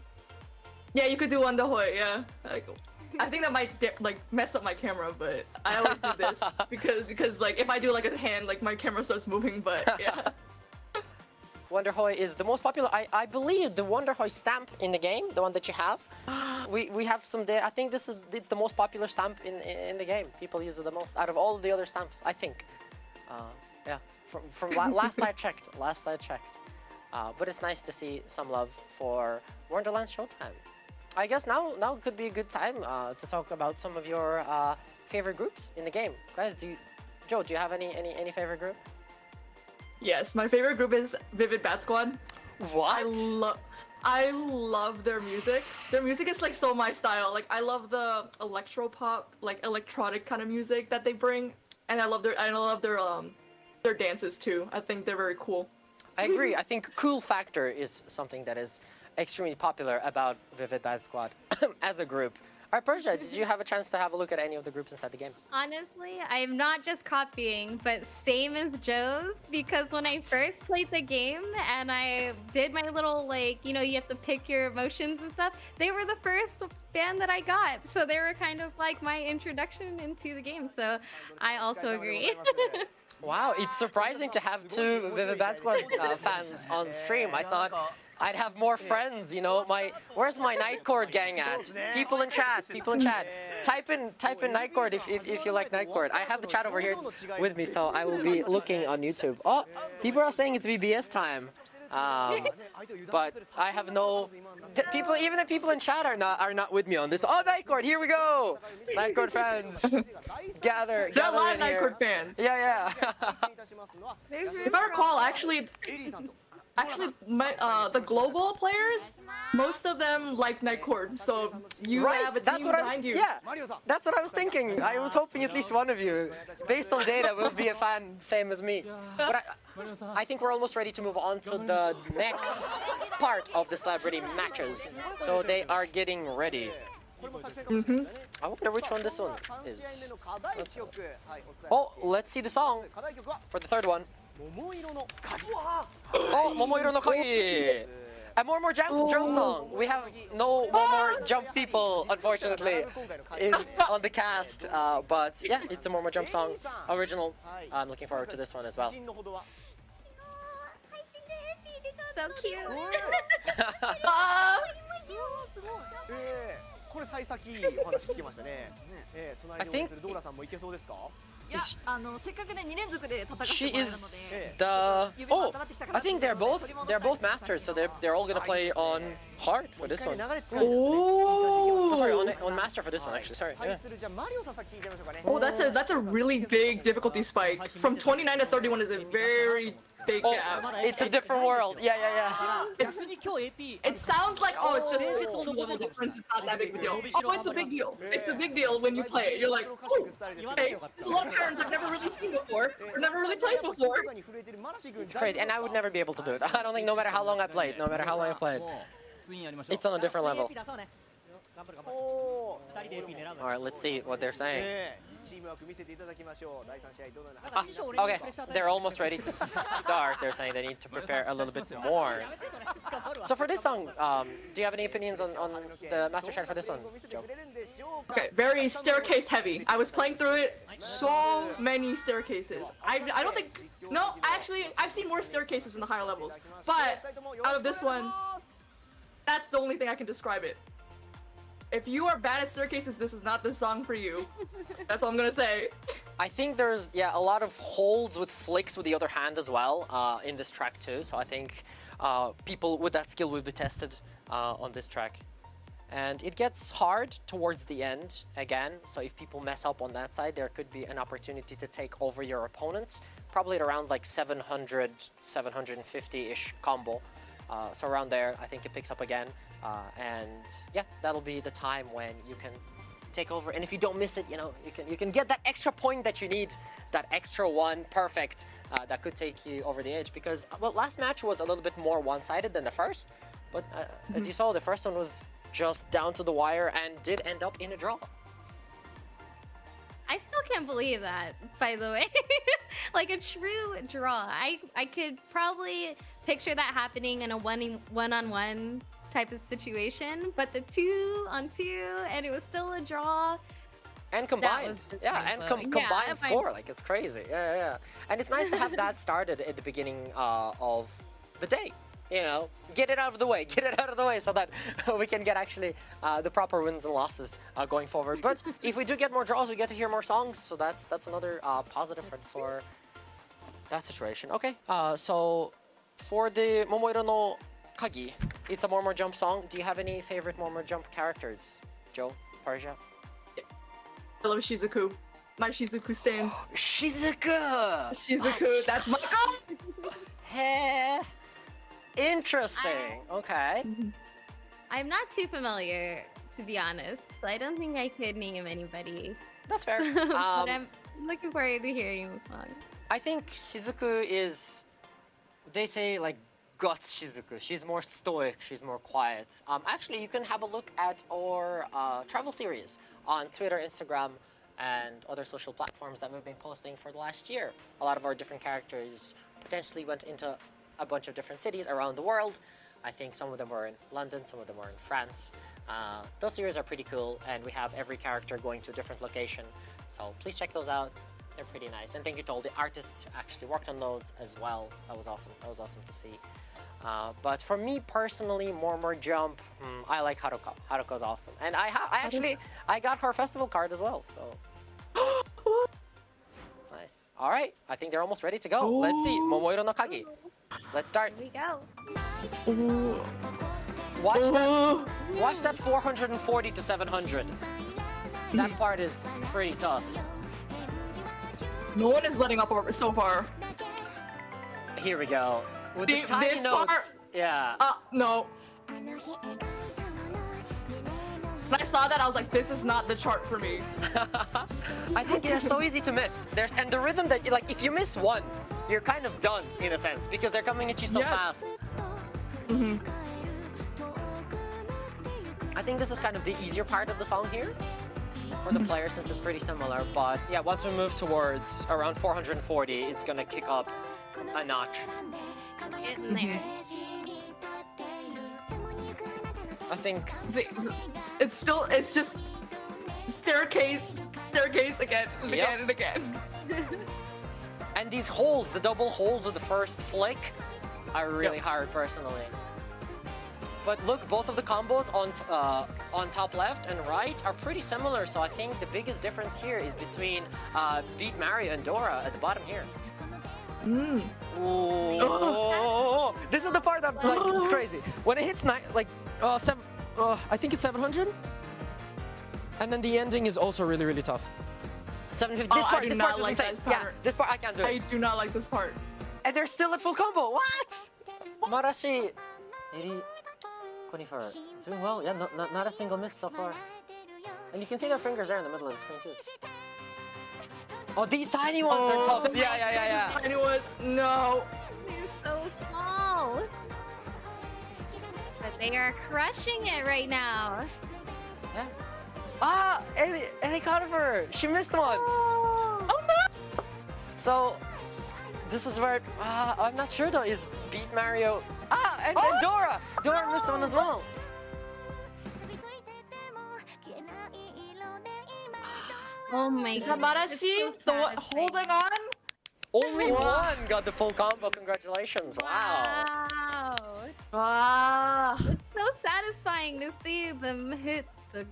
Yeah, you could do Wonder Boy. Yeah. Like, I think that might like mess up my camera, but I always do this because like if I do like a hand, like my camera starts moving. But yeah. Wonderhoy is the most popular. I believe the Wonderhoy stamp in the game, the one that you have. We have some data. I think it's the most popular stamp in the game. People use it the most out of all the other stamps, I think. Yeah, from last I checked. But it's nice to see some love for Wonderland Showtime. I guess now could be a good time to talk about some of your favorite groups in the game. Guys, Joe, do you have any favorite group? Yes, my favorite group is Vivid Bat Squad. What? I love their music. Their music is like so my style. Like I love the electro pop, like electronic kind of music that they bring, and I love their dances too. I think they're very cool. I agree. I think cool factor is something that is extremely popular about Vivid Bad Squad as a group. All right, Persia, did you have a chance to have a look at any of the groups inside the game? Honestly, I'm not just copying, but same as Joe's, because when I first played the game and I did my little, like, you know, you have to pick your emotions and stuff, they were the first band that I got. So they were kind of like my introduction into the game. So I also agree. Wow, it's surprising to have two Vivid Bad Squad fans on stream. I thought I'd have more friends, you know. Where's my Nightcord gang at? People in chat, people in chat. Type in Nightcord if you like Nightcord. I have the chat over here with me, so I will be looking on YouTube. Oh, people are saying it's VBS time. But I have no people. Even the people in chat are not with me on this. Oh, Nightcord, here we go. Nightcord fans, gather. There are a lot of in here. Nightcord fans. Yeah. If I recall, actually, the global players, most of them like Nightcord, so you have a team behind you. Yeah, that's what I was thinking. I was hoping at least one of you, based on data, will be a fan same as me. But I think we're almost ready to move on to the next part of the celebrity matches. So they are getting ready. I wonder which one this one is. Let's see the song for the third one. Oh, Momoiro no Kagi! A more jump song. We have no more jump people, unfortunately, on the cast. But yeah, it's a more jump song, original. I'm looking forward to this one as well. So cute. I think she is the. Oh, I think they're both masters, so they're all gonna play on hard for this one. Oh, sorry, on master for this one actually. Sorry. Yeah. Oh, that's a really big difficulty spike. From 29 to 31 is a very big gap. It's a different world. Yeah. It sounds like, oh, it's just a level difference. It's not that big of a deal. Oh, it's a big deal. It's a big deal when you play it. You're like, oh, okay, there's a lot of patterns I've never really seen before, or never really played before. It's crazy, and I would never be able to do it. I don't think, no matter how long I played, it's on a different level. Alright, let's see what they're saying. Okay, they're almost ready to start. They're saying they need to prepare a little bit more. So for this song, do you have any opinions on the master chart for this one, Joe? Okay, very staircase heavy. I was playing through it, so many staircases. I don't think, no, actually, I've seen more staircases in the higher levels. But out of this one, that's the only thing I can describe it. If you are bad at staircases, this is not the song for you. That's all I'm gonna say. I think there's, a lot of holds with flicks with the other hand as well in this track too. So I think people with that skill will be tested on this track. And it gets hard towards the end again. So if people mess up on that side, there could be an opportunity to take over your opponents. Probably at around like 700, 750-ish combo. So around there, I think it picks up again. And yeah, that'll be the time when you can take over. And if you don't miss it, you can get that extra point that you need, that extra one perfect that could take you over the edge. Because well, last match was a little bit more one-sided than the first, but as you saw, the first one was just down to the wire and did end up in a draw. I still can't believe that, by the way. Like a true draw. I could probably picture that happening in a one-on-one type of situation, but the 2-on-2 and it was still a draw. And combined, combined score, like it's crazy. Yeah. And it's nice to have that started at the beginning of the day. Get it out of the way, so that we can get actually the proper wins and losses going forward. But if we do get more draws, we get to hear more songs, so that's another positive for that situation. Okay, so for the Momoiro no Kagi, it's a more jump song. Do you have any favorite more jump characters, Joe, Persia? I love Shizuku. My Shizuku stands. Shizuku, that's my Heh. Interesting. Okay. I'm not too familiar, to be honest, so I don't think I could name anybody. That's fair. But I'm looking forward to hearing the song. I think Shizuku is, they say, like Guts Shizuku. She's more stoic, she's more quiet. Actually, you can have a look at our travel series on Twitter, Instagram, and other social platforms that we've been posting for the last year. A lot of our different characters potentially went into a bunch of different cities around the world. I think some of them were in London, some of them were in France. Those series are pretty cool, and we have every character going to a different location. So please check those out. They're pretty nice. And thank you to all the artists who actually worked on those as well. That was awesome. That was awesome to see. But for me personally, more Jump, I like Haruka. Haruka's awesome. And I got her festival card as well, so nice. All right, I think they're almost ready to go. Let's see, Momoiro no Kagi. Let's start. Here we go. Ooh. Watch that 440 to 700. That part is pretty tough. No one is letting up over so far. Here we go. With the tiny this notes. part, Yeah. no. When I saw that, I was like, this is not the chart for me. I think they're so easy to miss. And the rhythm that, like, if you miss one, you're kind of done in a sense because they're coming at you so fast. I think this is kind of the easier part of the song here for the player since it's pretty similar. But yeah, once we move towards around 440, it's gonna kick up a notch. Getting there. I think It's just staircase again and again and again. And these holds, the double holds of the first flick, are really hard personally. But look, both of the combos on top left and right are pretty similar. So I think the biggest difference here is between Beat Mario and Dora at the bottom here. Oh, this is the part that like it's crazy. When it hits I think it's 700, and then the ending is also really tough. 750. This part is insane. Yeah, this part I can't do it. I do not like this part. And they're still at full combo. What? Marashi, 24. Doing well. Yeah, not a single miss so far. And you can see their fingers there in the middle of the screen too. Oh, these tiny ones are tough. Yeah. These tiny ones, no. They're so small. But they are crushing it right now. Yeah. Ah, Ellie Conifer. She missed one. Oh no. So, this is where I'm not sure though. Is Beat Mario? And Dora. Dora missed one as well. Oh my god. Is that Marashi the one holding on? Only one got the full combo. Congratulations. Wow. Wow. It's so satisfying to see them hit the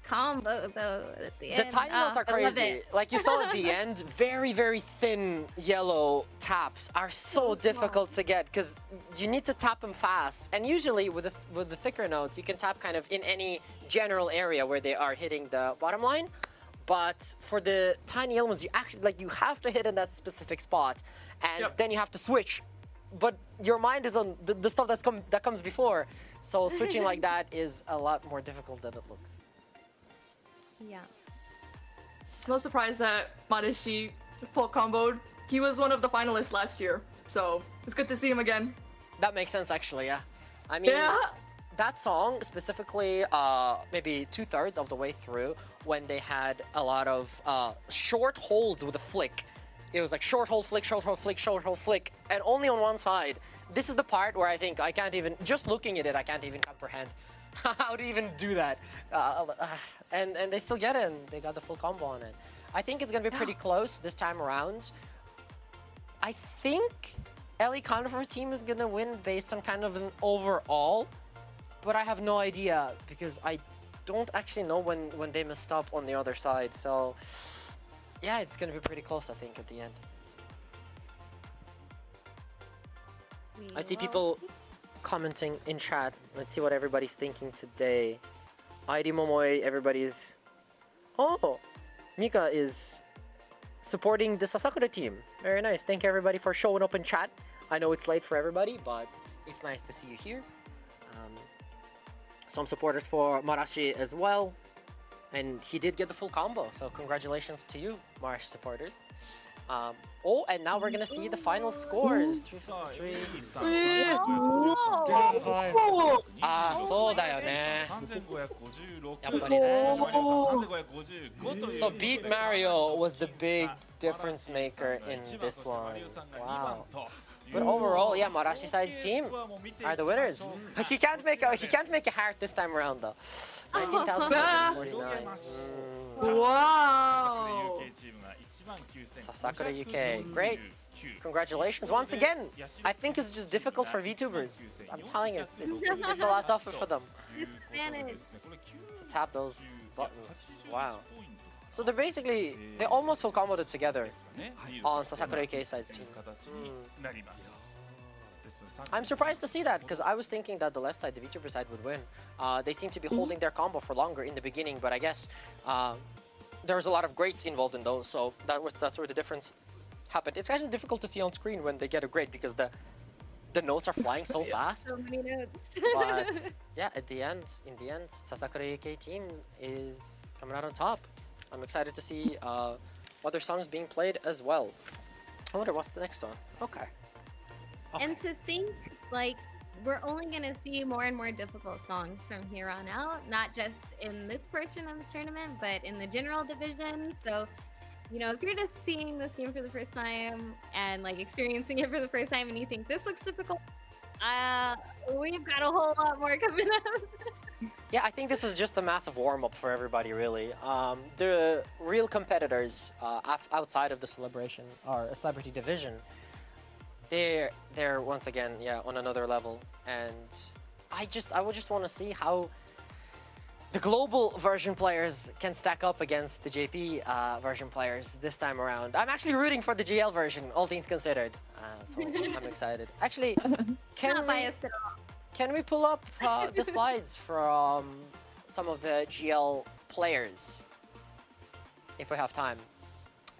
combo though at the end. The tiny notes are crazy. Like you saw at the end, very thin yellow taps are so difficult to get because you need to tap them fast. And usually with the thicker notes, you can tap kind of in any general area where they are hitting the bottom line. But for the tiny elements, you actually you have to hit in that specific spot, and then you have to switch. But your mind is on the stuff that comes before, so switching like that is a lot more difficult than it looks. Yeah. It's no surprise that Marashi full comboed. He was one of the finalists last year, so it's good to see him again. That makes sense, actually. Yeah. I mean. Yeah. That song specifically, maybe 2/3 of the way through, when they had a lot of short holds with a flick. It was like short hold, flick, short hold, flick, short hold, flick, and only on one side. This is the part where I think I can't even, just looking at it, I can't even comprehend how to even do that. And they still get it, and they got the full combo on it. I think it's gonna be pretty close this time around. I think Ellie Conifer's team is gonna win based on kind of an overall. But I have no idea because I don't actually know when they messed up on the other side. So yeah, it's gonna be pretty close, I think, at the end. I see people commenting in chat. Let's see what everybody's thinking today. ID Momoy, everybody's... Oh! Mika is supporting the Sasakura team. Very nice. Thank you everybody for showing up in chat. I know it's late for everybody, but it's nice to see you here. Some supporters for Marashi as well. And he did get the full combo, so congratulations to you, Marashi supporters. Oh, and now we're gonna see the final scores. 3 ああ、そうだよね。やっぱりね。So Beat Mario was the big difference maker in this one. Wow. But overall, yeah, Marashi side's team are the winners. He can't make a heart this time around though. 19,049. Wow. Sasakura UK, great. Congratulations once again. I think it's just difficult for VTubers. I'm telling you, it's a lot tougher for them Disadvantage. to tap those buttons. Wow. So they almost full comboed together on Sasakura UK side's team. I'm surprised to see that because I was thinking that the left side, the VTuber side, would win. They seem to be holding their combo for longer in the beginning, but I guess there was a lot of greats involved in those, so that's where the difference happened. It's kind of difficult to see on screen when they get a grade because the notes are flying so fast. So many notes. But yeah, in the end, Sasakura UK team is coming out on top. I'm excited to see other songs being played as well. I wonder what's the next one. Okay. And to think, like, we're only gonna see more and more difficult songs from here on out, not just in this portion of the tournament, but in the general division. So, you know, if you're just seeing this game for the first time and like experiencing it for the first time and you think this looks difficult, we've got a whole lot more coming up. Yeah, I think this is just a massive warm-up for everybody, really. The real competitors outside of the celebration or celebrity division, they're once again, yeah, on another level, and I would just want to see how the global version players can stack up against the JP version players this time around. I'm actually rooting for the GL version, all things considered, so I'm excited. Actually, Not biased at all. can we pull up the slides from some of the GL players if we have time?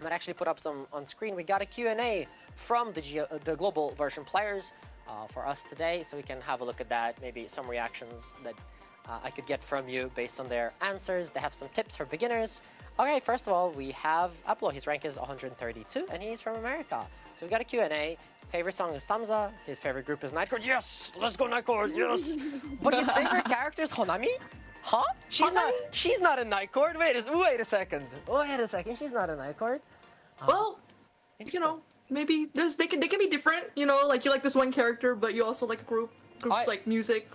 I might actually put up some on screen. We got a Q&A from the global version players for us today, so we can have a look at that, maybe some reactions that I could get from you based on their answers. They have some tips for beginners. Okay, first of all, we have Aplo. His rank is 132, and he's from America. So we got a Q&A. Favorite song is Samza. His favorite group is Nightcore. Yes! Let's go Nightcore! Yes! But his favorite character is Honami? Huh? She's not a Nightcore. Wait a second. She's not a Nightcore. Well, you know, maybe they can be different. You know, like you like this one character, but you also like a groups like music.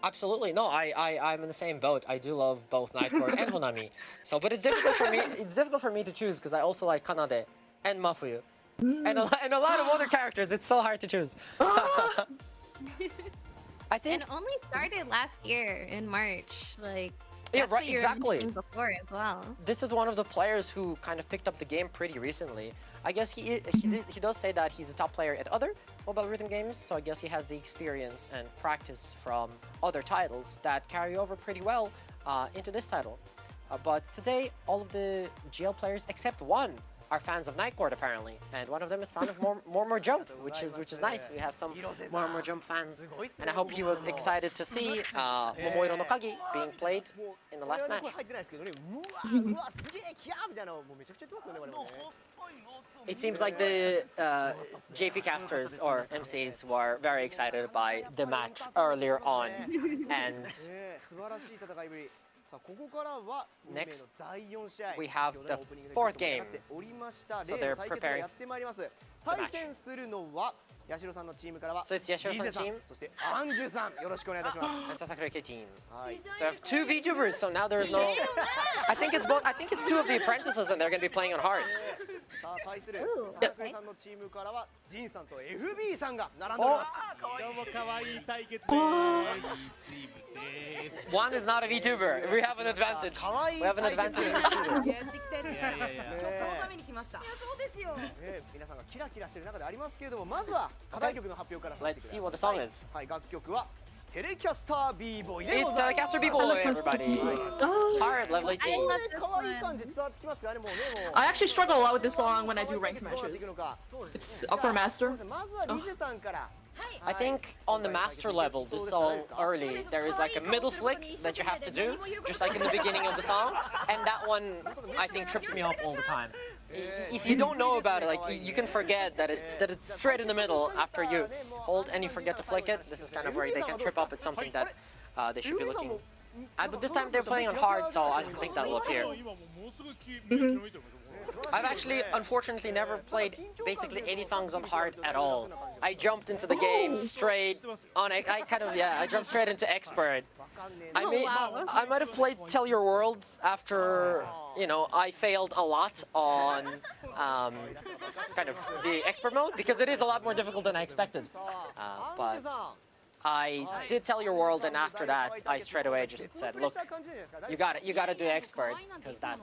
Absolutely, no. I'm in the same boat. I do love both Nightcore and Honami. So, but it's difficult for me. It's difficult for me to choose because I also like Kanade and Mafuyu, and a lot of other characters. It's so hard to choose. I think And only started last year in March. Like, Yeah, that's right, what you were exactly. mentioning before as well. this is one of the players who kind of picked up the game pretty recently. I guess he does say that he's a top player at other mobile rhythm games, so I guess he has the experience and practice from other titles that carry over pretty well into this title. But today, all of the GL players except one are fans of Nightcore apparently, and one of them is fan of more Jump, which is nice. We have some more Jump fans, and I hope he was excited to see Momoiro no Kagi being played in the last match. It seems like the JP casters or MCs were very excited by the match earlier on, and next we have the fourth game, so they're preparing the match. So it's Yashiro-san's team and Sasakura UK team. So I have two VTubers, so now there's no... I think it's two of the apprentices and they're going to be playing on hard. One is not a VTuber. We have an advantage. We have an advantage in VTuber. Let's see what the song is. It's Telecaster B-Boy, everybody. Hard, lovely team. I actually struggle a lot with this song when I do ranked matches. It's up for master. I think on the master level, the song early, there is like a middle flick that you have to do, just like in the beginning of the song, and that one I think trips me up all the time. If you don't know about it, like you can forget that it's straight in the middle after you hold and you forget to flick it. This is kind of where they can trip up. It's something that they should be looking. But this time they're playing on hard, so I don't think that'll appear. I've actually, unfortunately, never played basically any songs on hard at all. I jumped into the game straight on. I jumped straight into expert. I might have played Tell Your World after, you know, I failed a lot on kind of the expert mode because it is a lot more difficult than I expected. But I did Tell Your World, and after that, I straight away just said, look, you gotta do expert, because that's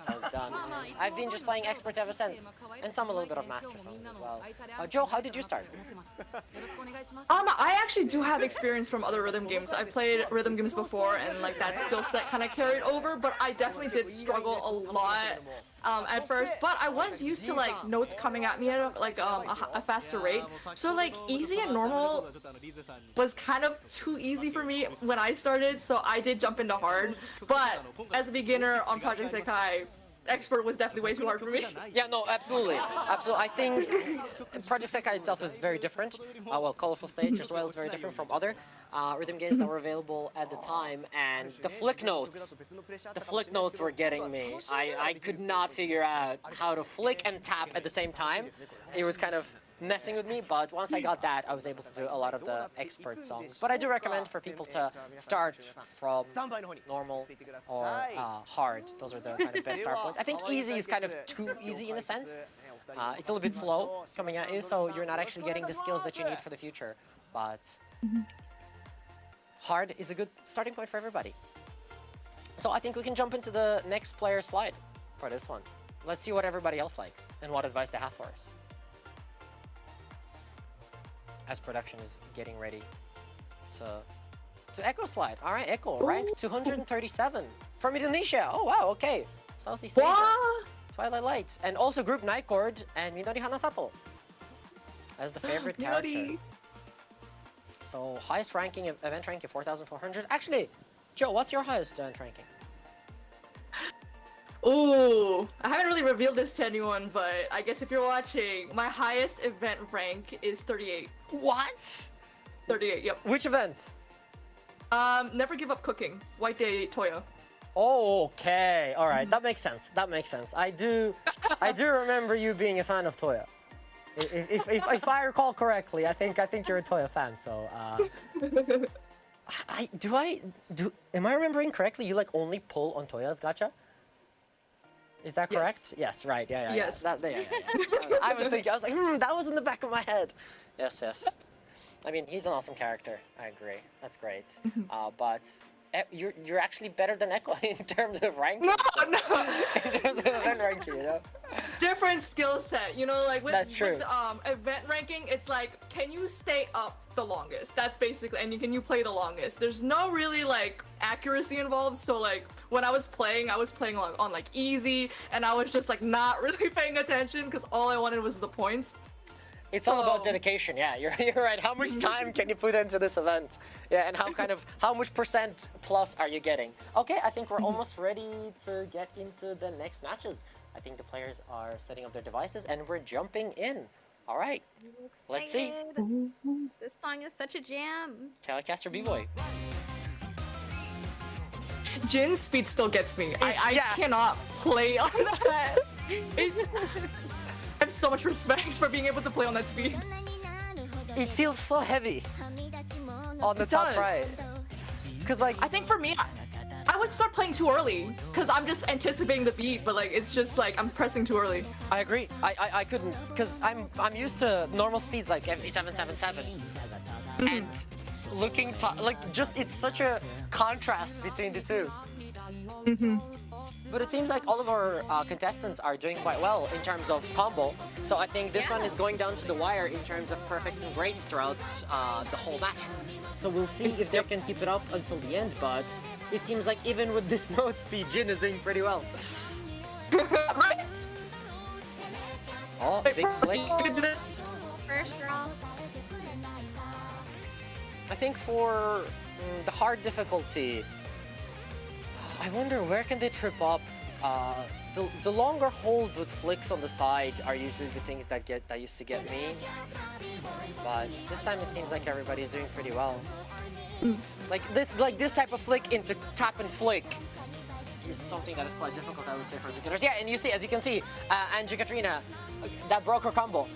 how it's done. I've been just playing expert ever since, and a little bit of master songs as well. Joe, how did you start? I actually do have experience from other rhythm games. I've played rhythm games before, and like that skill set kind of carried over, but I definitely did struggle a lot at first, but I was used to like notes coming at me at like a faster rate. So like easy and normal was kind of too easy for me when I started, so I did jump into hard. But as a beginner on Project Sekai, expert was definitely way too hard for me. Yeah, no, absolutely. Absolutely. I think Project Sekai itself is very different. Well, Colorful Stage as well is very different from other rhythm games that were available at the time. And the flick notes were getting me. I could not figure out how to flick and tap at the same time. It was kind of messing with me, but once I got that, I was able to do a lot of the expert songs. But I do recommend for people to start from normal or hard. Those are the kind of best start points. I think easy is kind of too easy in a sense. It's a little bit slow coming at you, so you're not actually getting the skills that you need for the future. But hard is a good starting point for everybody. So I think we can jump into the next player slide for this one. Let's see what everybody else likes and what advice they have for us, as production is getting ready to Echo slide. All right, Echo, rank 237 from Indonesia. Oh wow, okay. Southeast Asia. Twilight Lights, and also Group Nightcord and Minori Hanasato as the favorite character. So highest ranking, event ranking 4,400. Actually, Joe, what's your highest event ranking? Ooh, I haven't really revealed this to anyone, but I guess if you're watching, my highest event rank is 38. What? 38, yep. Which event? Never Give Up Cooking, White Day Toyo. Okay, all right, that makes sense. That makes sense. I do remember you being a fan of Toya. If I recall correctly, I think you're a Toya fan. So, am I remembering correctly? You like only pull on Toya's gacha? Is that correct? Yes, right. Yeah. Yes. Yeah. I was thinking. I was like, that was in the back of my head. Yes. I mean, he's an awesome character. I agree. That's great. But you're actually better than Echo in terms of ranking. No. In terms of event ranking, you know. It's different skill set, you know, like with event ranking, it's like, can you stay up the longest? That's basically, and can you play the longest? There's no really like accuracy involved, so like when I was playing on like easy, and I was just like not really paying attention because all I wanted was the points. It's all about dedication, yeah, you're right. How much time can you put into this event? Yeah, and how much percent plus are you getting? Okay, I think we're almost ready to get into the next matches. I think the players are setting up their devices and we're jumping in. All right, let's see. This song is such a jam. Telecaster B-Boy. Jin's speed still gets me. I cannot play on that. I have so much respect for being able to play on that speed. It feels so heavy on the top right. Because like, I think for me, I would start playing too early because I'm just anticipating the beat, but like it's just like I'm pressing too early. I agree. I couldn't, because I'm used to normal speeds like FV777 and looking like just it's such a contrast between the two. But it seems like all of our contestants are doing quite well in terms of combo. So I think this one is going down to the wire in terms of perfects and greats throughout the whole match. So we'll see if they can keep it up until the end, but it seems like even with this note speed, Jin is doing pretty well. Right? Oh, big flick. First draw. I think for the hard difficulty, I wonder where can they trip up. The longer holds with flicks on the side are usually the things that used to get me. But this time it seems like everybody's doing pretty well. Like this type of flick into tap and flick is something that is quite difficult, I would say, for beginners. Yeah, and you see, as you can see, Andrew Katrina, that broke her combo.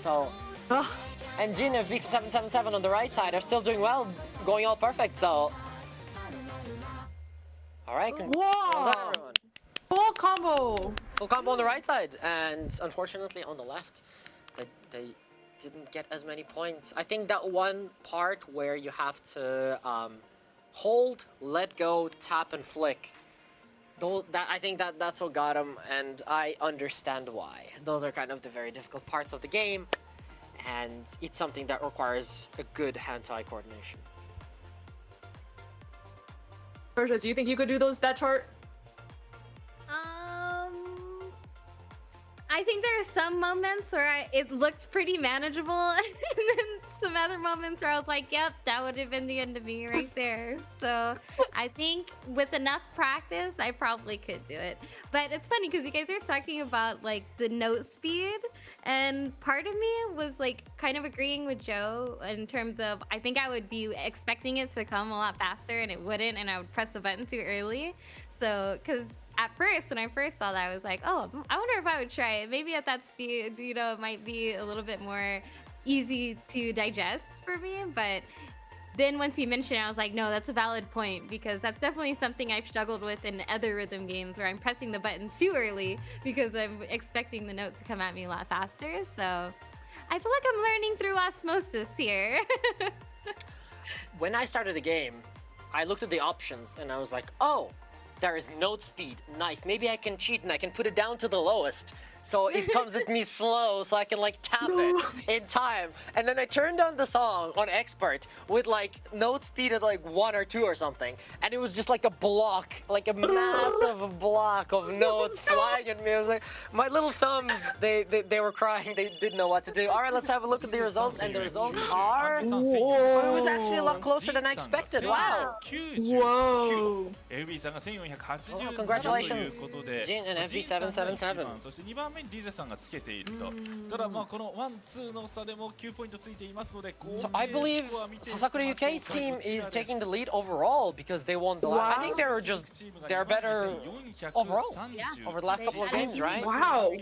So, and Jin of B777 on the right side are still doing well, going all perfect. So, all right, well done, everyone. Full combo! Full combo on the right side, and unfortunately on the left, they didn't get as many points. I think that one part where you have to hold, let go, tap, and flick. I think that's what got him, and I understand why. Those are kind of the very difficult parts of the game, and it's something that requires a good hand-to-eye coordination. Persia, do you think you could do that chart? I think there are some moments where it looked pretty manageable, and then some other moments where I was like, yep, that would have been the end of me right there. So I think with enough practice, I probably could do it. But it's funny because you guys are talking about like the note speed, and part of me was like kind of agreeing with Joe in terms of I think I would be expecting it to come a lot faster and it wouldn't, and I would press the button too early. So, because at first, when I first saw that, I was like, oh, I wonder if I would try it. Maybe at that speed, you know, it might be a little bit more easy to digest for me. But then once you mentioned it, I was like, no, that's a valid point, because that's definitely something I've struggled with in other rhythm games where I'm pressing the button too early because I'm expecting the notes to come at me a lot faster. So I feel like I'm learning through osmosis here. When I started the game, I looked at the options and I was like, oh, there is note speed. Nice. Maybe I can cheat and I can put it down to the lowest. So it comes at me slow so I can like tap it in time. And then I turned on the song on expert with like note speed at like 1 or 2 or something. And it was just like a block, like a massive block of notes flying at me. I was like, my little thumbs, they were crying. They didn't know what to do. All right, let's have a look at the results. And the results are... Whoa. It was actually a lot closer than I expected. Wow. Whoa. Oh, congratulations, Jin and FB777. リゼさんがつけていると。ただまあこのワンツーの差でも9ポイントついていますので。So I believe Sasakura UK's team is taking the lead overall because they won the last. I think they're better overall over the last couple of games, right? Wow.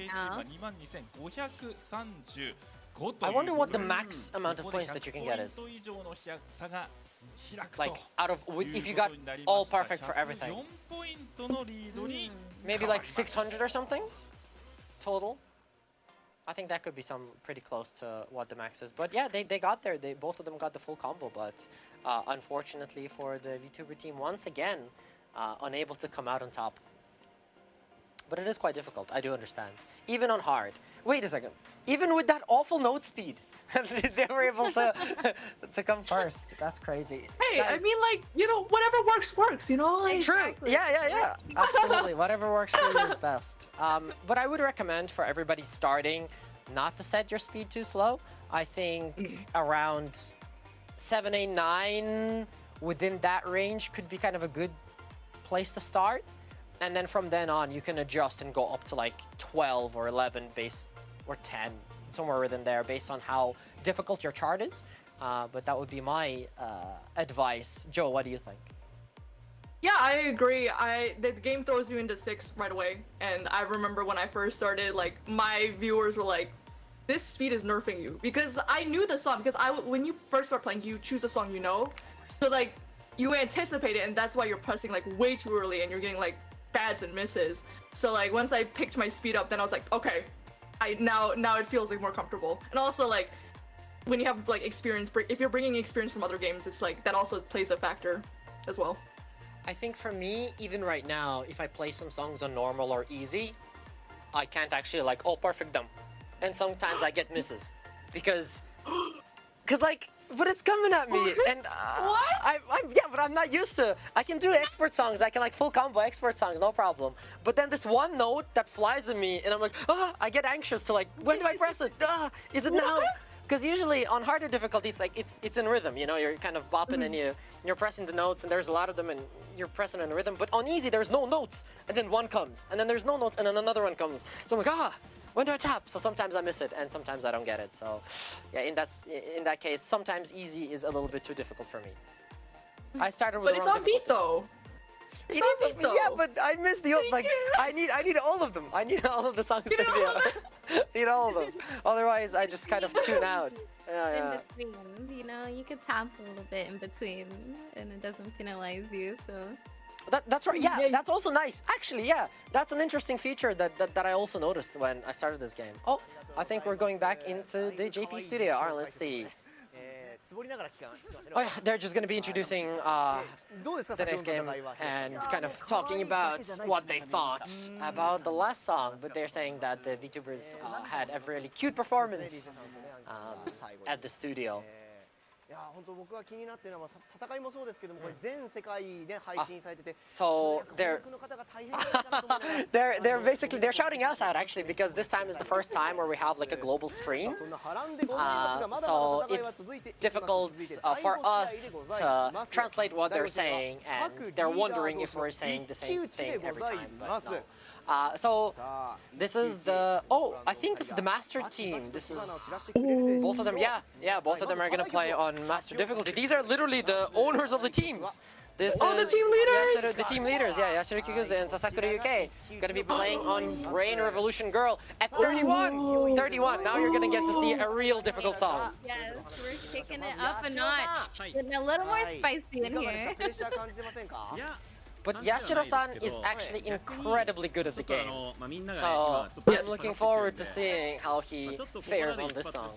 I wonder what the max amount of points that you can get is. Like out of if you got all perfect for everything. Maybe like 600 or something total. I think that could be some pretty close to what the max is. But yeah, they got there. Both of them got the full combo, but unfortunately for the VTuber team, once again, unable to come out on top. But it is quite difficult, I do understand. Even on hard. Wait a second. Even with that awful note speed, they were able to come first. That's crazy. Hey, guys, I mean, like, you know, whatever works, you know? Like, true. Exactly. Yeah. Absolutely. Whatever works for you is best. But I would recommend for everybody starting not to set your speed too slow. I think around 7, 8, 9, within that range could be kind of a good place to start. And then from then on, you can adjust and go up to like 12 or 11 base, or 10, somewhere within there, based on how difficult your chart is. But that would be my advice. Joe, what do you think? Yeah, I agree. The game throws you into 6 right away. And I remember when I first started, like, my viewers were like, this speed is nerfing you. Because I knew the song, because when you first start playing, you choose a song you know. So, like, you anticipate it, and that's why you're pressing, like, way too early, and you're getting, like, bads and misses. So, like, once I picked my speed up, then I was like, okay, now it feels like more comfortable. And also, like, when you have like experience, if you're bringing experience from other games, it's like that also plays a factor as well. I think for me, even right now, if I play some songs on normal or easy, I can't actually like perfect them, and sometimes I get misses because like, but it's coming at me, and but I'm not used to. I can do expert songs, I can like full combo expert songs, no problem. But then this one note that flies at me, and I'm like, I get anxious to like, when do I press it? Is it now? Because usually on harder difficulty, it's like it's in rhythm. You know, you're kind of bopping and you're pressing the notes, and there's a lot of them, and you're pressing in rhythm. But on easy, there's no notes, and then one comes, and then there's no notes, and then another one comes. So I'm like, when do I tap? So sometimes I miss it, and sometimes I don't get it. So yeah, in that case, sometimes easy is a little bit too difficult for me. I started with. But it's on beat though. It is, yeah, but I miss the old, like, I need all of them. I need all of the songs to be need all of them. Otherwise, I just kind of tune out. Yeah. In between, you know, you could tap a little bit in between, and it doesn't penalize you. So That's right. Yeah, that's also nice. Actually, yeah, that's an interesting feature that I also noticed when I started this game. Oh, I think we're going back into the JP studio. All right, let's see. Oh yeah, they're just going to be introducing the next game and kind of talking about what they thought about the last song. But they're saying that the VTubers had a really cute performance at the studio. いや本当僕が気になってるのは戦いもそうですけどもこれ全世界で配信されてて So they're they're shouting us out actually because this time is the first time where we have like a global stream. So it's difficult for us to translate what they're saying, and they're wondering if we're saying the same thing every time. But no. So this is the I think this is the master team. This is both of them. Yeah, both of them are gonna play on master difficulty. These are literally the owners of the teams. This is the team leaders. The team leaders. Yeah, Yashiro Kikuze and Sasakura UK gonna be playing on Brain Revolution Girl at 31. 31. Now you're gonna get to see a real difficult song. yes, we're taking it up a notch, getting a little more spicy in here. But Yashiro-san is actually incredibly good at the game. So I'm looking forward to seeing how he fares on this song.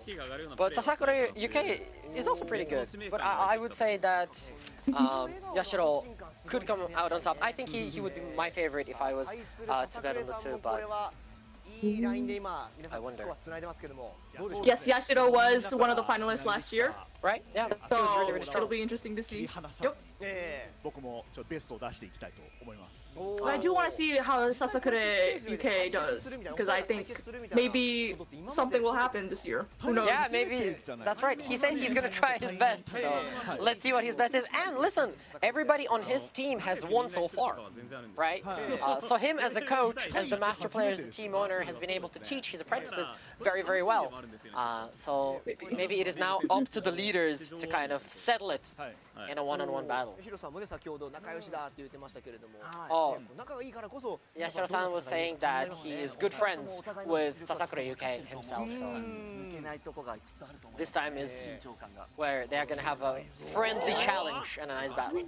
But Sasakura UK is also pretty good. But I would say that Yashiro could come out on top. I think he would be my favorite if I was to bet on the two, but I wonder. Yes, Yashiro was one of the finalists last year. Right? Yeah, he was really, really strong. It'll be interesting to see. Yep. 僕もちょっとベストを出していきたいと思います。 I do want to see how Sasakura UK does, because I think maybe something will happen this year. Who knows? Yeah, maybe. That's right. He says he's gonna try his best. So let's see what his best is. And listen, everybody on his team has won so far, right? So him as a coach, as the master player, as the team owner, has been able to teach his apprentices very, very well. So maybe it is now up to the leaders to kind of settle it in a one-on-one battle. ヒロさんもね先ほど仲良しだって言ってましたけれども、 Oh, 仲がいいからこそ Yashiro-san was saying that he is good friends with Sasakura UK himself. So this time is where they are going to have a friendly challenge and a nice battle.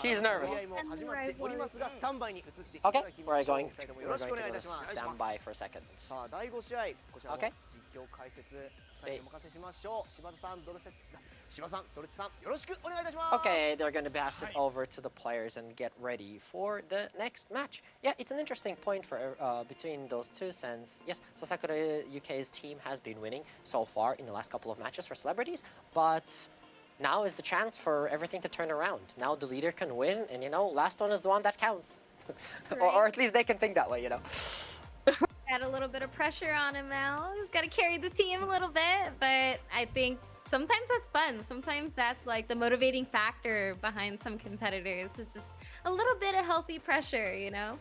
He's nervous. 試合も始まっておりますがスタンバイに移ってい Okay, ただきましょう。 we're going to stand by for a second. さあ第5試合こちらも Okay. 実況解説2人にお任せしましょう。柴田さん、ドルセ柴さん、ドルチさんよろしくお願いいたします。 Okay, they're going to pass it over to the players and get ready for the next match. Yeah, it's an interesting point for between those two since, yes, Sasakura UK's team has been winning so far in the last couple of matches for celebrities, but now is the chance for everything to turn around. Now the leader can win, and you know, last one is the one that counts. or at least they can think that way, you know. Got a little bit of pressure on him now. He's got to carry the team a little bit, but I think sometimes that's fun. Sometimes that's like the motivating factor behind some competitors. It's just a little bit of healthy pressure, you know?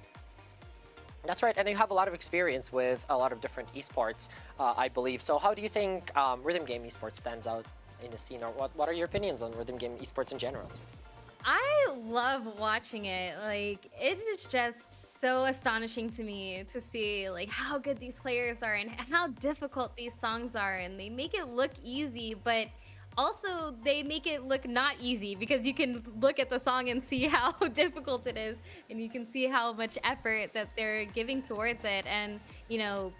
That's right, and you have a lot of experience with a lot of different esports, I believe. So how do you think rhythm game esports stands out in the scene, or what are your opinions on rhythm game esports in general? I love watching it. Like, it is just so astonishing to me to see like how good these players are and how difficult these songs are, and they make it look easy, but also they make it look not easy because you can look at the song and see how difficult it is, and you can see how much effort that they're giving towards it, and you know,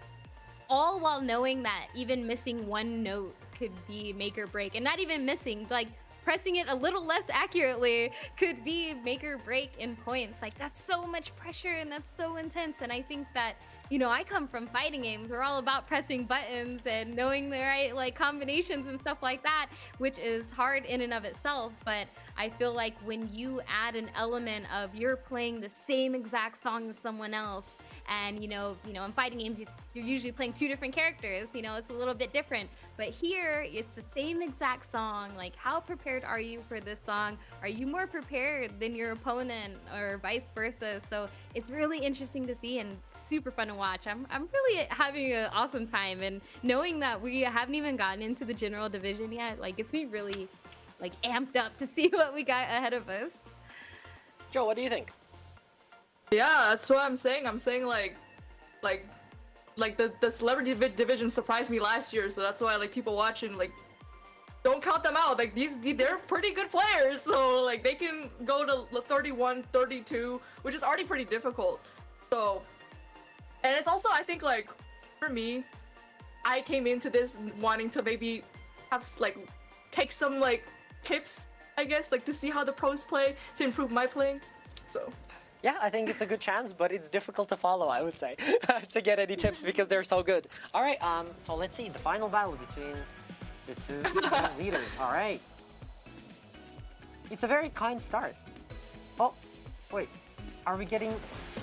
all while knowing that even missing one note could be make or break, and not even missing, like pressing it a little less accurately could be make or break in points. Like, that's so much pressure and that's so intense. And I think that, you know, I come from fighting games. We're all about pressing buttons and knowing the right like combinations and stuff like that, which is hard in and of itself. But I feel like when you add an element of you're playing the same exact song as someone else, And in fighting games, you're usually playing two different characters. It's a little bit different. But here, it's the same exact song. Like, how prepared are you for this song? Are you more prepared than your opponent, or vice versa? So it's really interesting to see and super fun to watch. I'm really having an awesome time, and knowing that we haven't even gotten into the general division yet, like, gets me really amped up to see what we got ahead of us. Joe, what do you think? Yeah, that's what I'm saying. I'm saying like the celebrity division surprised me last year, so that's why people watching don't count them out. They're pretty good players, so they can go to 31, 32, which is already pretty difficult. So, and it's also, I think, for me, I came into this wanting to maybe have take some tips, I guess, to see how the pros play to improve my playing. So Yeah, I think it's a good chance, but it's difficult to follow, I would say, to get any tips because they're so good. All right, so let's see the final battle between the two leaders. All right, it's a very kind start. Oh, wait, are we getting?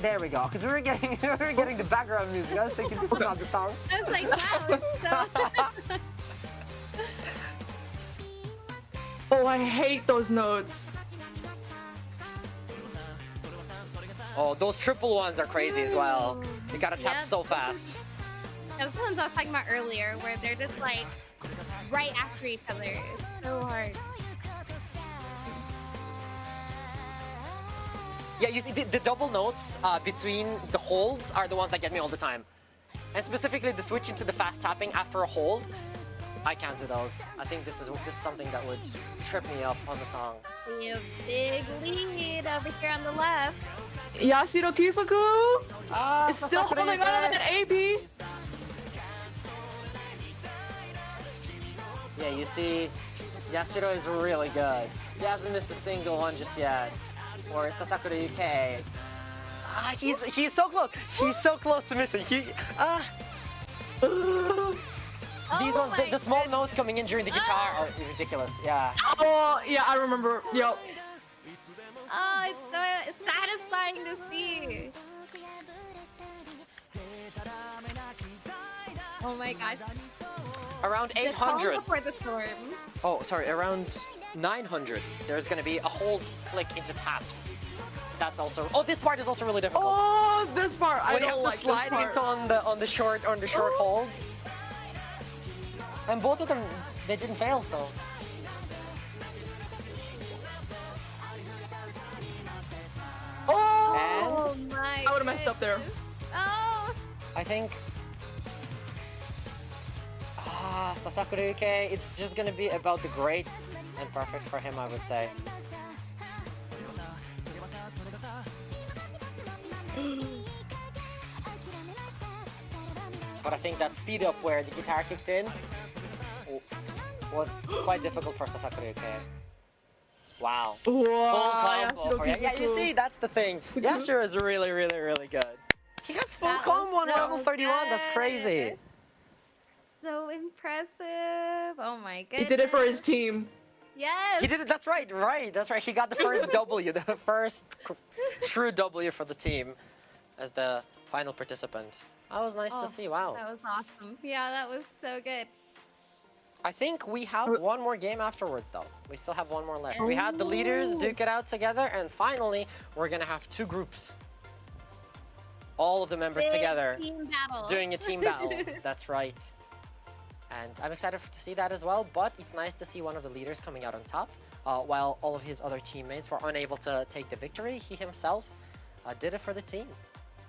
There we go. Because we were getting the background music. I was thinking this is not the song. I was like, wow, so. oh, I hate those notes. Oh, those triple ones are crazy as well. You gotta tap so fast. Those ones I was talking about earlier, where they're just right after each other. It's so hard. Yeah, you see, the double notes between the holds are the ones that get me all the time. And specifically the switch into the fast tapping after a hold, I can't do those. I think this is something that would trip me up on the song. We have big lead over here on the left. Yashiro Kisoku is still holding on to that AP. Yeah, you see, Yashiro is really good. He hasn't missed a single one just yet. Or Sasakura UK. He's so close. He's so close to missing. These ones, the small notes coming in during the guitar are ridiculous. Yeah. Oh, yeah, I remember. Yo. Oh, it's so satisfying to see. Oh my gosh. Around 800. Before the storm. Oh, sorry, around 900. There's gonna be a hold flick into taps. That's also. Oh, this part is also really difficult. Oh, this part. I when you don't have to slide into on the short holds. And both of them, they didn't fail, so. Oh! And My I would have messed up there. Oh! I think Sasakura UK, it's just gonna be about the greats and perfect for him, I would say. But I think that speed up where the guitar kicked in was quite difficult for Sasakura UK. Wow. Wow. Full combo. Yeah, you see, that's the thing. Yashiro is really, really, really good. He got full combo on level 31. That's crazy. So impressive. Oh my goodness. He did it for his team. Yes. He did it. That's right. That's right. He got the first W, the first true W for the team as the final participant. That was nice to see. Wow. That was awesome. Yeah, that was so good. I think we have one more game afterwards, though. We still have one more left. We had the leaders duke it out together, and finally, we're gonna have two groups. All of the members together Team battle. doing a team battle. That's right. And I'm excited to see that as well, but it's nice to see one of the leaders coming out on top, while all of his other teammates were unable to take the victory. He himself did it for the team.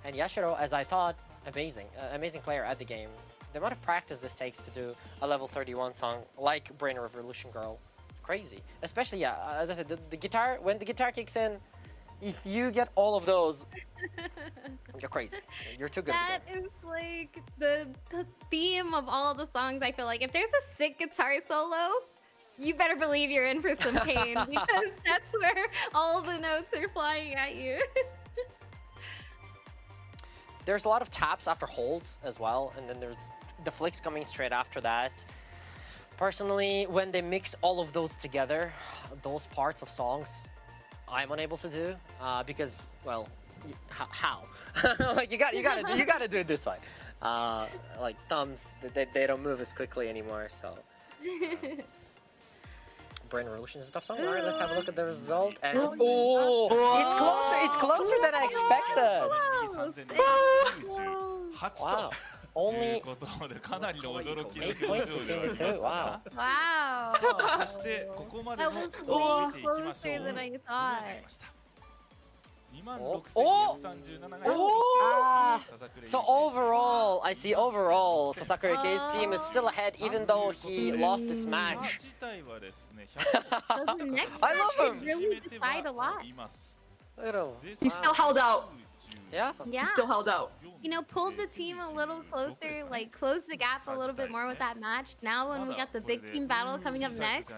And Yashiro, as I thought, amazing player at the game. The amount of practice this takes to do a level 31 song like Brain Revolution Girl, crazy. Especially, yeah, as I said, the guitar, when the guitar kicks in, if you get all of those, you're crazy. You're too good at the game. That is like the theme of all of the songs. I feel like if there's a sick guitar solo, you better believe you're in for some pain because that's where all the notes are flying at you. There's a lot of taps after holds as well, and then there's the flicks coming straight after that. Personally, when they mix all of those together, those parts of songs, I'm unable to do because, well, how? Like you gotta do it this way. Like thumbs, they don't move as quickly anymore. So. Brain Revolution is a tough song. All right, let's have a look at the result. And it's it's closer than I expected. Wow. Only 8 points between the two. Wow. Wow. そしてここまで That の was スコアを見ていきま way しょ closer う。 than I thought. 26,237が So overall, I see overall, Sasakura Kei's team is still ahead even though he lost this match. 自体はですね So the next I match love could him. really decide a lot. He still held out. Yeah. Yeah. He still held out. You know, pulled the team a little closer, like closed the gap a little bit more with that match. Now when we got the big team battle coming up next,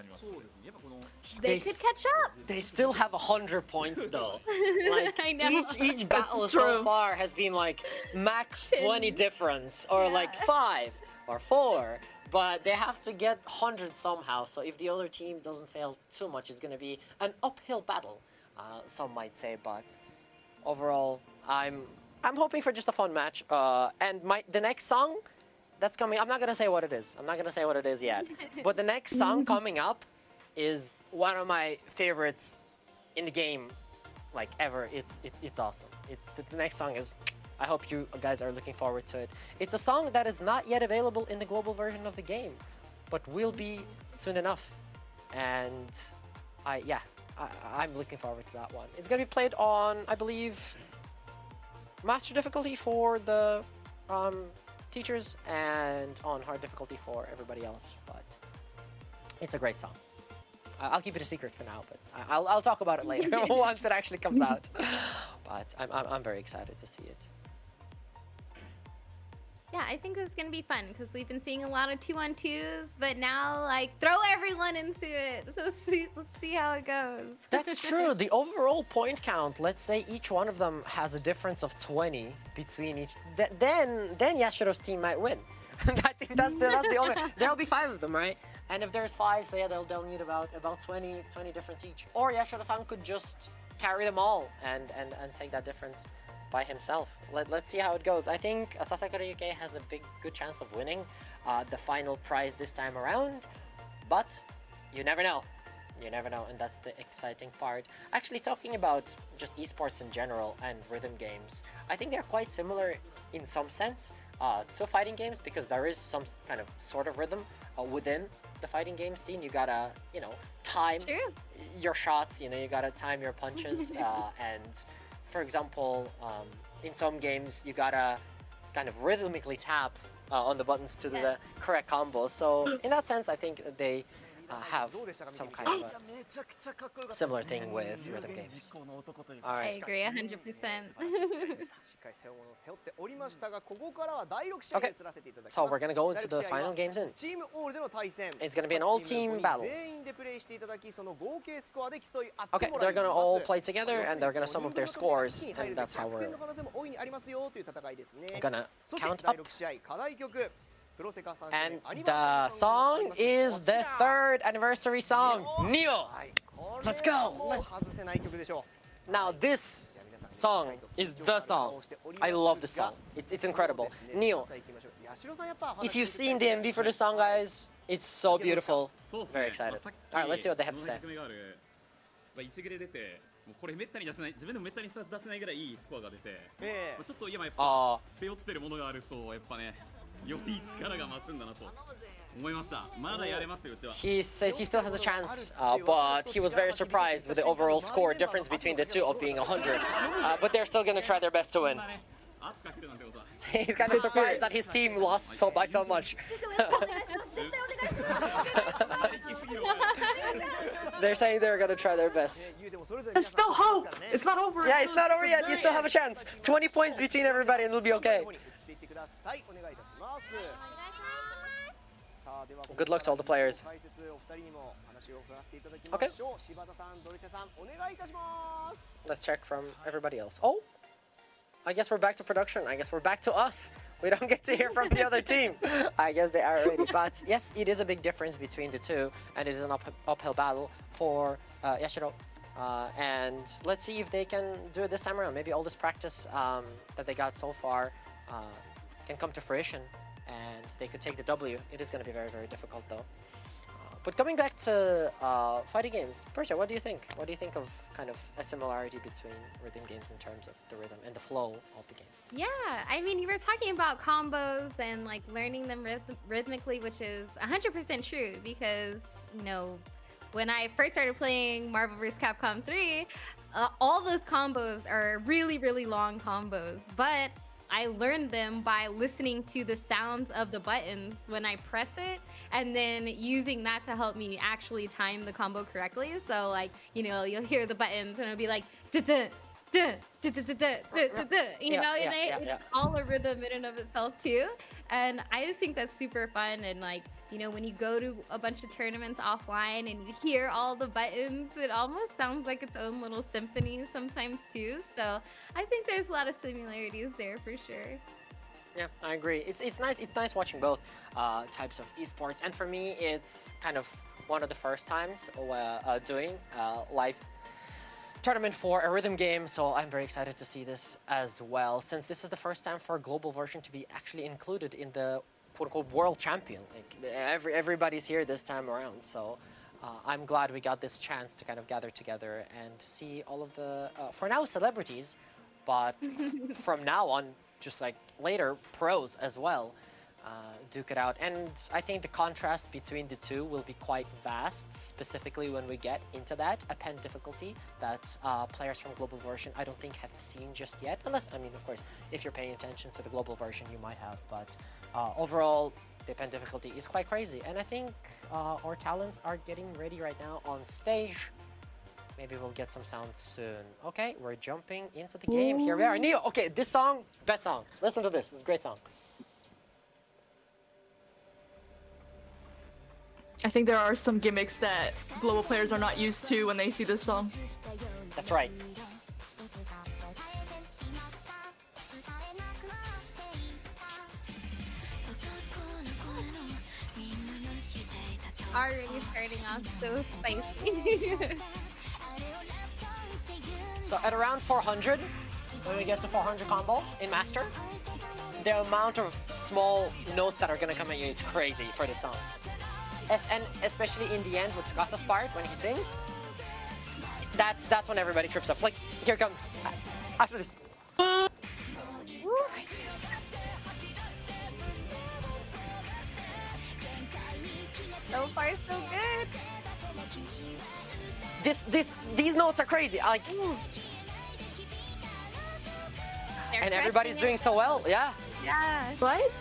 they could catch up. They still have 100 points though. Like I know. each battle That's so true. far has been like max 20 difference or Yeah. like 5 or 4. But they have to get 100 somehow. So if the other team doesn't fail too much, it's gonna be an uphill battle. Some might say, but overall, I'm hoping for just a fun match. And the next song that's coming, I'm not gonna say what it is. I'm not gonna say what it is yet. But the next song coming up is one of my favorites in the game, like ever. It's awesome. The next song is. I hope you guys are looking forward to it. It's a song that is not yet available in the global version of the game, but will be soon enough. And I'm looking forward to that one. It's gonna be played on, I believe, master difficulty for the teachers and on hard difficulty for everybody else. But it's a great song. I'll keep it a secret for now, but I'll talk about it later once it actually comes out. But I'm very excited to see it. Yeah, I think this is gonna be fun because we've been seeing a lot of 2-on-2s, but now like throw everyone into it. So let's see how it goes. That's true. The overall point count, let's say each one of them has a difference of 20 between each. Then Yashiro's team might win. I think that's the only. There'll be 5 of them, right? And if there's 5, so yeah, they'll need about 20 difference each. Or Yashiro-san could just carry them all and take that difference by himself. Let's see how it goes. I think Sasakura Yuke has a good chance of winning the final prize this time around, but you never know. You never know, and that's the exciting part. Actually, talking about just esports in general and rhythm games, I think they're quite similar in some sense to fighting games because there is some kind of sort of rhythm within the fighting game scene. You gotta, time your shots, you gotta time your punches, and for example, in some games, you gotta kind of rhythmically tap on the buttons to do the correct combos. So in that sense, I think they have some kind of a similar thing with rhythm games. All I right. agree 100%. Okay. So we're gonna go into the final games in. It's gonna be an all-team battle. Okay, they're gonna all play together and they're gonna sum up their scores, and that's how we're gonna count up. And the song is the 3rd anniversary song, Neo. Let's go. Now this song is the song. I love this song. It's incredible. Neo. If you've seen the MV for this song, guys, it's so beautiful. Very excited. All right, let's see what they have to say. 1グレ出て、もうこれめったに出せない、自分でもめったに出せないぐらいいいスコアが出て、ちょっと今やっぱ背負ってるものがあるとやっぱね、より力が増すんだなと思いました。まだやれますようちは。He says he still has a chance, but he was very surprised with the overall score difference between the two of being 100. But they're still gonna try their best to win. He's kind of surprised that his team lost by so much. They're saying they're gonna try their best. There's still hope. It's not over. Yeah, it's not over yet. You still have a chance. 20 points between everybody, and it'll be okay. Good luck to all the players. Okay. Let's check from everybody else. Oh, I guess we're back to production. I guess we're back to us. We don't get to hear from the other team. I guess they are ready. But yes, it is a big difference between the two, and it is an uphill battle for Yashiro. And let's see if they can do it this time around. Maybe all this practice that they got so far can come to fruition, and they could take the W. It is going to be very, very difficult though. But coming back to fighting games, Persia, what do you think? What do you think of kind of a similarity between rhythm games in terms of the rhythm and the flow of the game? Yeah, I mean, you were talking about combos and like learning them rhythmically, which is 100% true because, you know, when I first started playing Marvel vs. Capcom 3, all those combos are really, really long combos, but I learned them by listening to the sounds of the buttons when I press it and then using that to help me actually time the combo correctly. So like, you know, you'll hear the buttons and it'll be like, it's all a rhythm in and of itself too. And I just think that's super fun. And like, you know, when you go to a bunch of tournaments offline and you hear all the buttons, it almost sounds like its own little symphony sometimes too. So I think there's a lot of similarities there for sure. Yeah, I agree. It's nice watching both types of esports, and for me, it's kind of one of the first times doing live tournament for a rhythm game, so I'm very excited to see this as well, since this is the first time for a global version to be actually included in the quote-unquote world champion. Like everybody's here this time around, so I'm glad we got this chance to kind of gather together and see all of the for now celebrities, but from now on, just like later, pros as well duke it out. And I think the contrast between the two will be quite vast, specifically when we get into that a pen difficulty that players from global version I don't think have seen just yet, unless, I mean, of course, if you're paying attention to the global version you might have, but overall the pen difficulty is quite crazy, and I think our talents are getting ready right now on stage. Maybe we'll get some sound soon. Okay, we're jumping into the game. Here we are. Neo, okay, this song, best song. Listen to this. This is a great song. I think there are some gimmicks that global players are not used to when they see this song. That's right. Already starting off so spicy. So at around 400, when we get to 400 combo in Master, the amount of small notes that are gonna come at you is crazy for this song. And especially in the end with Tsukasa's part, when he sings, that's when everybody trips up. Like, here it comes, after this. So far, so good. These notes are crazy. Like, and everybody's doing so well. Yeah. Yeah. What?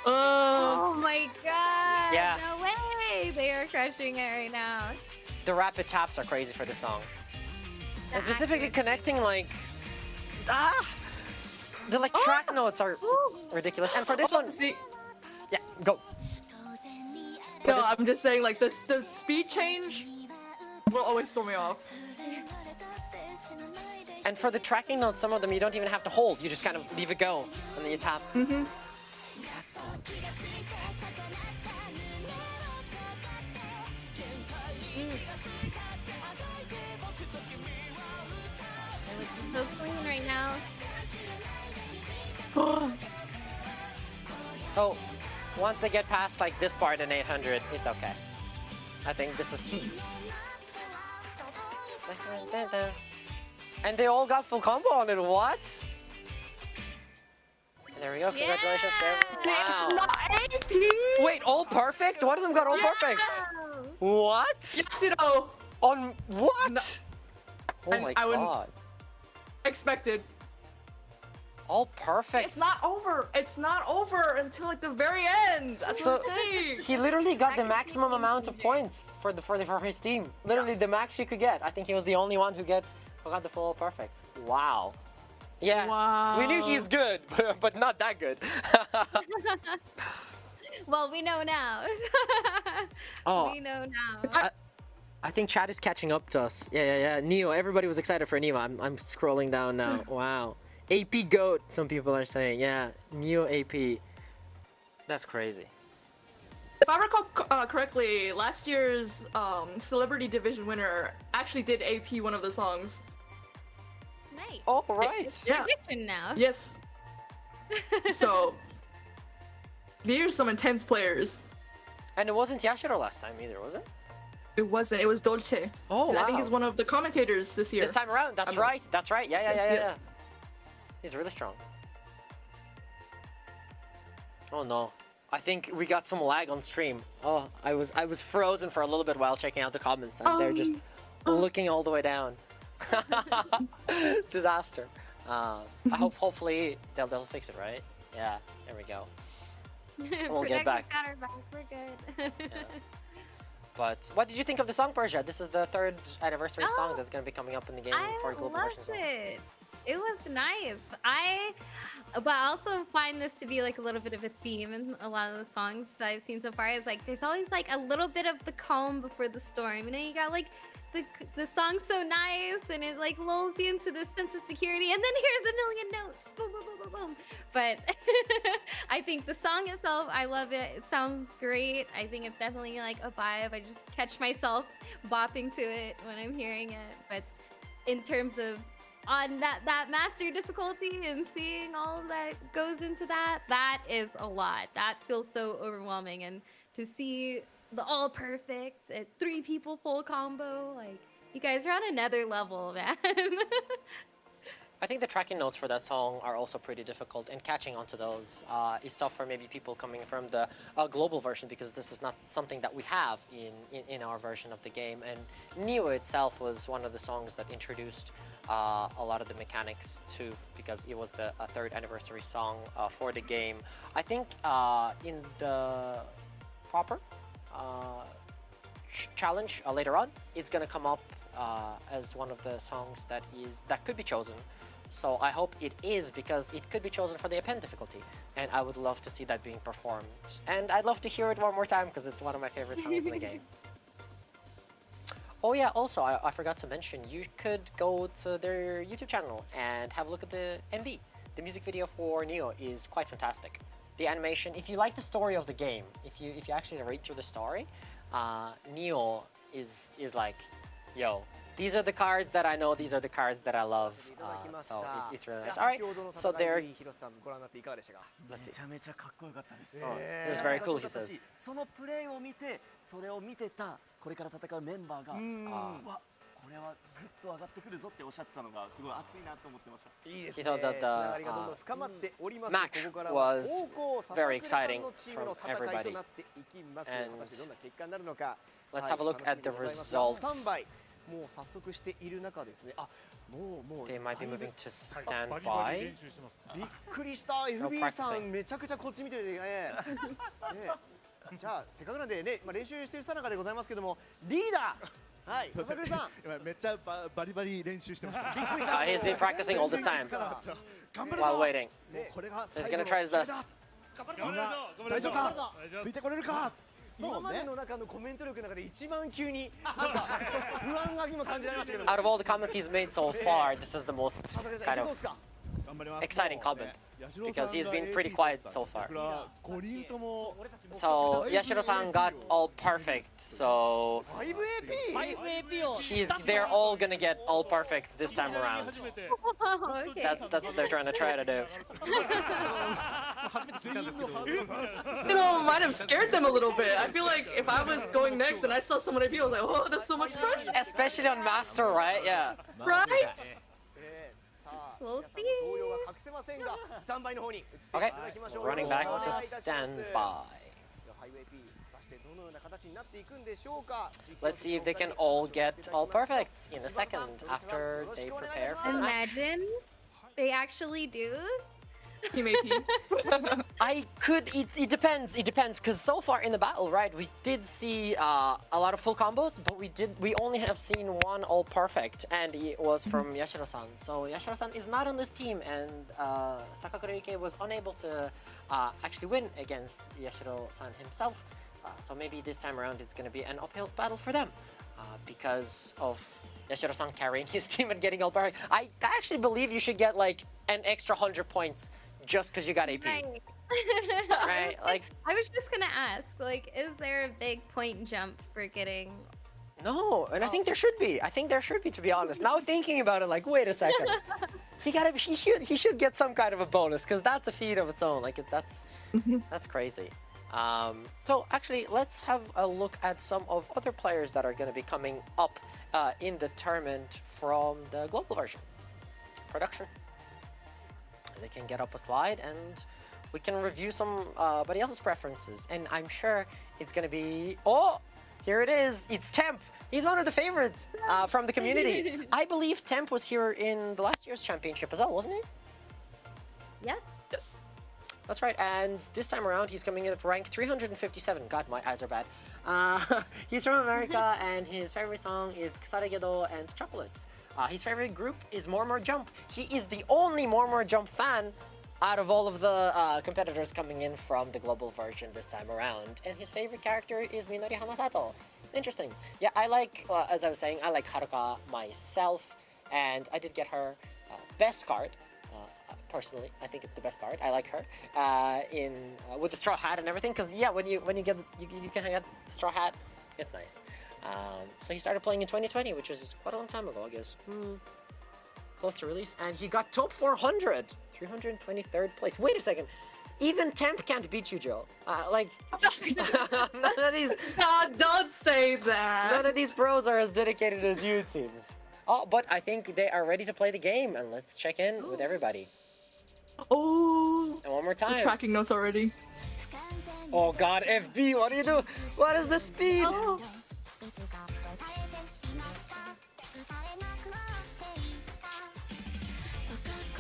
Oh my god. Yeah. No way. They are crushing it right now. The rapid taps are crazy for this song. And specifically connecting like the like track notes are ridiculous. And for this one, yeah, go. No, I'm just saying, like, the speed change will always throw me off. And for the tracking notes, some of them you don't even have to hold. You just kind of leave it go, and then you tap. Mm-hmm. So clean right now. So, once they get past like this part in 800, it's okay. I think this is... And they all got full combo on it, what? And there we go, congratulations to everyone. Wow. It's not AP! Wait, all perfect? One of them got all perfect? What? Yes, you know. On what? No. Oh my god. Expected. All perfect. It's not over. It's not over until like the very end. That's So what I'm saying. he literally got the maximum amount of points for his team. Literally the max you could get. I think he was the only one who got the full perfect. Wow. Yeah. Wow. We knew he's good, but not that good. Well, we know now. Oh. We know now. I think chat is catching up to us. Yeah. Neo, everybody was excited for Neo. I'm scrolling down now. Wow. AP GOAT, some people are saying. Yeah, Neo AP. That's crazy. If I recall correctly, last year's Celebrity Division winner actually did AP one of the songs. Nice. Oh, right. It's Yeah. tradition now. Yes. So, these are some intense players. And it wasn't Yashiro last time either, was it? It wasn't. It was Dolce. Oh, I think wow. he's one of the commentators this year. This time around, that's right. That's right. Yeah, yeah, Yes, yeah, yes. yeah. He's really strong. Oh no. I think we got some lag on stream. Oh, I was frozen for a little bit while checking out the comments, and they're just looking all the way down. Disaster. Hopefully they'll fix it, right? Yeah, there we go. We'll get back. Got our back. We're good. Yeah. But what did you think of the song, Persia? This is the 3rd anniversary song that's going to be coming up in the game for I global loved version. So. it. It was nice. But I also find this to be like a little bit of a theme in a lot of the songs that I've seen so far. Is like there's always like a little bit of the calm before the storm. You know, you got like the song's so nice and it like lulls you into this sense of security, and then here's a million notes. Boom, boom, boom, boom, boom. But I think the song itself, I love it. It sounds great. I think it's definitely like a vibe. I just catch myself bopping to it when I'm hearing it. But in terms of on that master difficulty and seeing all that goes into that is a lot. That feels so overwhelming, and to see the all perfects at 3 people full combo, like you guys are on another level, man. I think the tracking notes for that song are also pretty difficult, and catching onto those is tough for maybe people coming from the global version, because this is not something that we have in our version of the game. And Neo itself was one of the songs that introduced a lot of the mechanics too, because it was the 3rd anniversary song for the game. I think in the proper challenge later on, it's gonna come up as one of the songs that could be chosen. So I hope it is, because it could be chosen for the Append difficulty, and I would love to see that being performed. And I'd love to hear it one more time, because it's one of my favorite songs in the game. Oh yeah, also I forgot to mention, you could go to their YouTube channel and have a look at the MV. The music video for Neo is quite fantastic. The animation, if you like the story of the game, if you actually read through the story, Neo is like, yo, these are the cards that I know, these are the cards that I love. So it's really nice. Alright, so there. Let's see. Oh, it was very cool, he says. そのプレーを見て、それを見てたこれから戦うメンバーが、わ、これはグッと上がってくるぞっておっしゃってたのがすごい熱いなと思ってました。いいですね。He thought that the match was very exciting from everybody. And let's have a look at the results. They might be moving to standby. びっくりした。FB さんめちゃくちゃこっち見てるね。じゃあせっかくなんでね、練習しているさなかでございますけども、リーダー、はい、笹栗さん。めっちゃバリバリ練習してました。 He's been practicing all this time while waiting. He's gonna try his best. 大丈夫か？ついてこれるか？今までの中のコメント力の中で一番急になんか不安が今感じられましたけど。 Out of all the comments he's made so far, this is the most kind of exciting comment, because he's been pretty quiet so far. So Yashiro-san got all perfect, so they're all gonna get all perfects this time around. Okay. That's what they're trying to do. You know, might have scared them a little bit. I feel like if I was going next and I saw someone AP, I was like, oh, that's so much pressure. Especially on Master, right? Yeah. Right? We'll see. Okay, running back to standby. Let's see if they can all get all perfects in a second after they prepare for the match. Imagine they actually do. Team AP. It depends, because so far in the battle, right, we did see a lot of full combos, but we only have seen one all perfect, and it was from Yashiro-san. So Yashiro-san is not on this team, and Sakakura Ike was unable to actually win against Yashiro-san himself. So maybe this time around it's going to be an uphill battle for them, because of Yashiro-san carrying his team and getting all perfect. I actually believe you should get like an extra 100 points just because you got AP. Right. right? Like, I was just gonna ask, like, is there a big point jump for getting? no, and I think there should be. I think there should be, to be honest. Now thinking about it, like, wait a second. He should get some kind of a bonus, because that's a feat of its own. Like, that's crazy. So actually, let's have a look at some of other players that are going to be coming up in the tournament from the global version. Production. They can get up a slide and we can review somebody else's preferences. And I'm sure it's going to be... Oh, here it is. It's Temp. He's one of the favorites from the community. I believe Temp was here in the last year's championship as well, wasn't he? Yeah. Yes. That's right, and this time around he's coming in at rank 357. God, my eyes are bad. He's from America, and his favorite song is Kasaregedo and Chocolates. His favorite group is More Jump. He is the only More Jump fan out of all of the competitors coming in from the global version this time around. And his favorite character is Minori Hanasato. Interesting. Yeah, I like, as I was saying, I like Haruka myself, and I did get her best card. Personally, I think it's the best card. I like her with the straw hat and everything. Because yeah, when you get you can get the straw hat, it's nice. So he started playing in 2020, which was quite a long time ago, I guess. Close to release, and he got top 400, 323rd place. Wait a second, even Temp can't beat you, Joe. Like none of these. God, don't say that. None of these pros are as dedicated as you, it seems. Oh, but I think they are ready to play the game, and let's check in with everybody. Oh, and one more time. The tracking notes already. Oh God, FB, what do you do? What is the speed? Oh.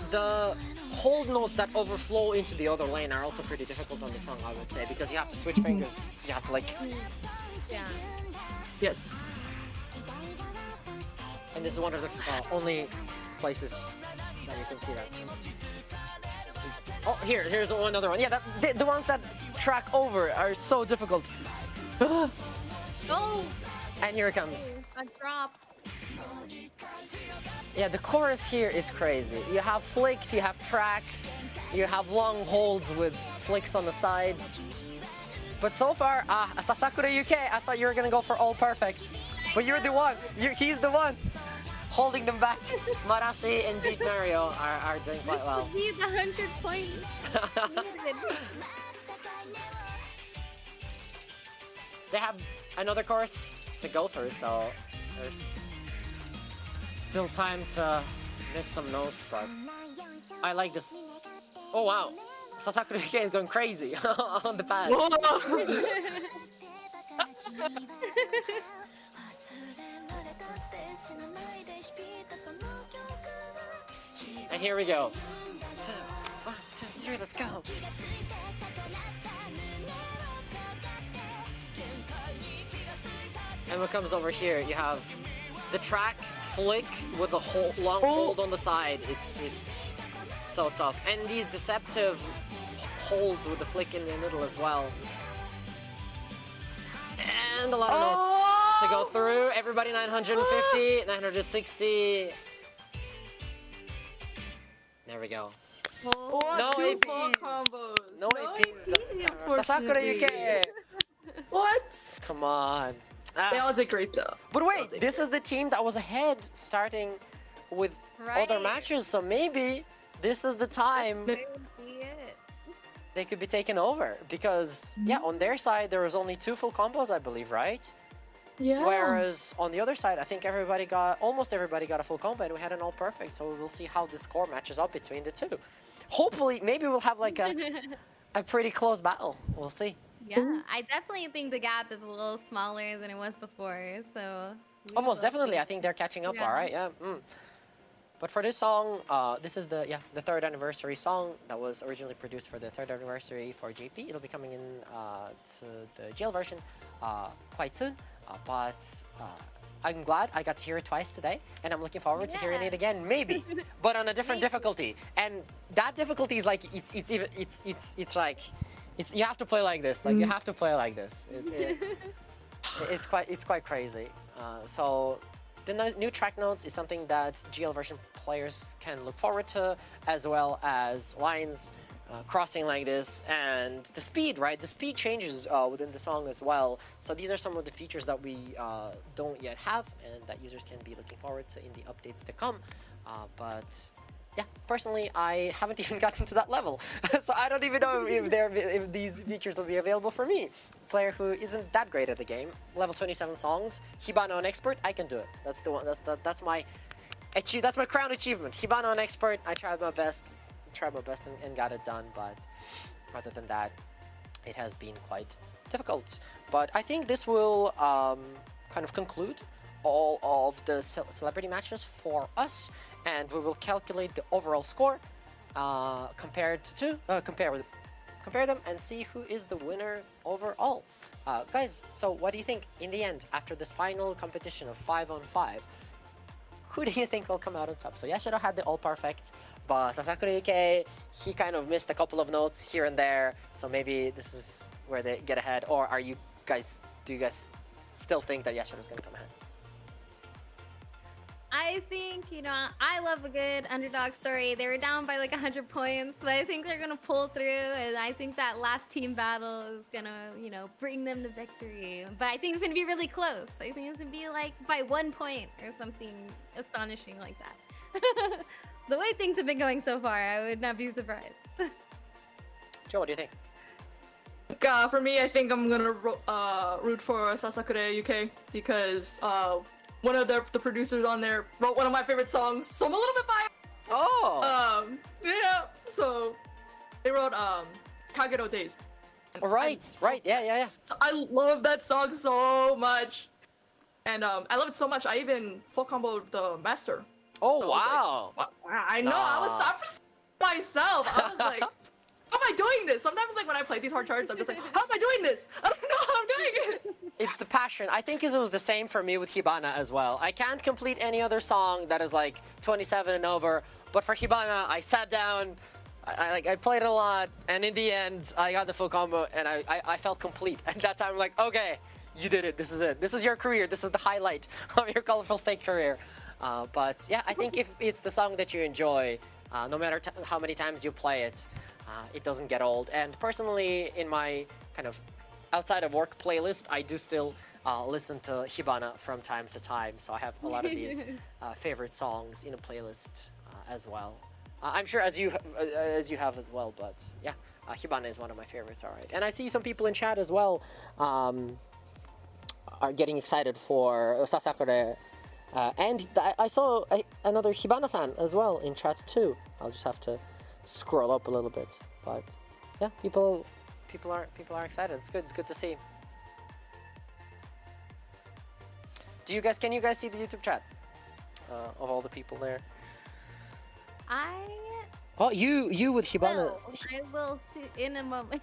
The hold notes that overflow into the other lane are also pretty difficult on the song, I would say, because you have to switch fingers. You have to like... Yeah. Yes. And this is one of the only places that you can see that. Oh, here's another one. Yeah, the ones that track over are so difficult. Oh! And here it comes. A drop. Yeah, the chorus here is crazy. You have flicks, you have tracks, you have long holds with flicks on the sides. But so far, Sasakura UK, I thought you were gonna go for all perfect. But you're the one. He's the one holding them back. Marashi and Beat Mario are doing quite well. He's 100 points. They have another course to go through, so there's still time to miss some notes, but I like this. Oh wow, Sasakura UK is going crazy on the pad. And here we go. 1, 2, 3, let's go. And what comes over here, you have the track flick with a long hold on the side. It's so tough. And these deceptive holds with the flick in the middle as well. And a lot of notes to go through. Everybody 950, 960. There we go. Oh, no two APs. full combos. No APs. Sasakura UK. What? Come on. They all did great though. But wait, this is the team that was ahead starting with other matches, so maybe this is the time they could be taken over. Because, yeah, on their side, there was only 2 full combos, I believe, right? Yeah. Whereas on the other side, I think almost everybody got a full combo, and we had an all perfect. So we'll see how the score matches up between the two. Hopefully, maybe we'll have like a pretty close battle. We'll see. Yeah, I definitely think the gap is a little smaller than it was before. So almost definitely, I think they're catching up. Yeah. All right, yeah. But for this song, this is the 3rd anniversary song that was originally produced for the 3rd anniversary for JP. It'll be coming in to the jail version quite soon. But I'm glad I got to hear it twice today, and I'm looking forward to hearing it again, maybe, but on a different difficulty. And that difficulty is like it's like you have to play like this. Like you have to play like this. It's quite crazy. So the new track notes is something that GL version players can look forward to, as well as lines crossing like this, and the speed, right? The speed changes within the song as well. So these are some of the features that we don't yet have, and that users can be looking forward to in the updates to come. But yeah, personally, I haven't even gotten to that level, so I don't even know if these features will be available for me, player who isn't that great at the game. Level 27 songs, Hibana on expert, I can do it. That's the one. That's my crown achievement. Hibana on expert. I tried my best and got it done, but other than that, it has been quite difficult. But I think this will kind of conclude all of the celebrity matches for us, and we will calculate the overall score, compare them and see who is the winner overall. Guys, so what do you think in the end after this final competition of 5-on-5? Who do you think will come out on top? So Yashiro had the all perfect, but Sasakura Yuke, he kind of missed a couple of notes here and there, so maybe this is where they get ahead. Or do you guys still think that Yashiro's gonna come ahead? I think, I love a good underdog story. They were down by like 100 points, but I think they're going to pull through, and I think that last team battle is going to, bring them to victory. But I think it's going to be really close. I think it's going to be like by 1 point or something astonishing like that. The way things have been going so far, I would not be surprised. Joe, what do you think? For me, I think I'm going to root for Sasakura UK because one of the producers on there wrote one of my favorite songs, so I'm a little bit biased. Oh! Yeah, so they wrote Kagero Days. Right, yeah. I love that song so much. And I love it so much, I even full comboed the master. Oh, so wow! I know, I was myself. I was like, how am I doing this? Sometimes like when I play these hard charts, I'm just like, how am I doing this? I don't know how I'm doing it. It's the passion. I think it was the same for me with Hibana as well. I can't complete any other song that is like 27 and over, but for Hibana, I sat down, I played a lot, and in the end, I got the full combo, and I felt complete. And that time, I'm like, okay, you did it. This is it. This is your career. This is the highlight of your Colorful State career. But yeah, I think if it's the song that you enjoy, no matter how many times you play it, it doesn't get old. And personally, in my kind of outside of work playlist, I do still listen to Hibana from time to time. So I have a lot of these favorite songs in a playlist as well. I'm sure as you have as well, but yeah, Hibana is one of my favorites. All right, and I see some people in chat as well are getting excited for Sasakura, and I saw another Hibana fan as well in chat too. I'll just have to scroll up a little bit, but yeah, people are excited. It's good. It's good to see. Can you guys see the YouTube chat of all the people there? Oh, you with Hibana. No, I will in a moment.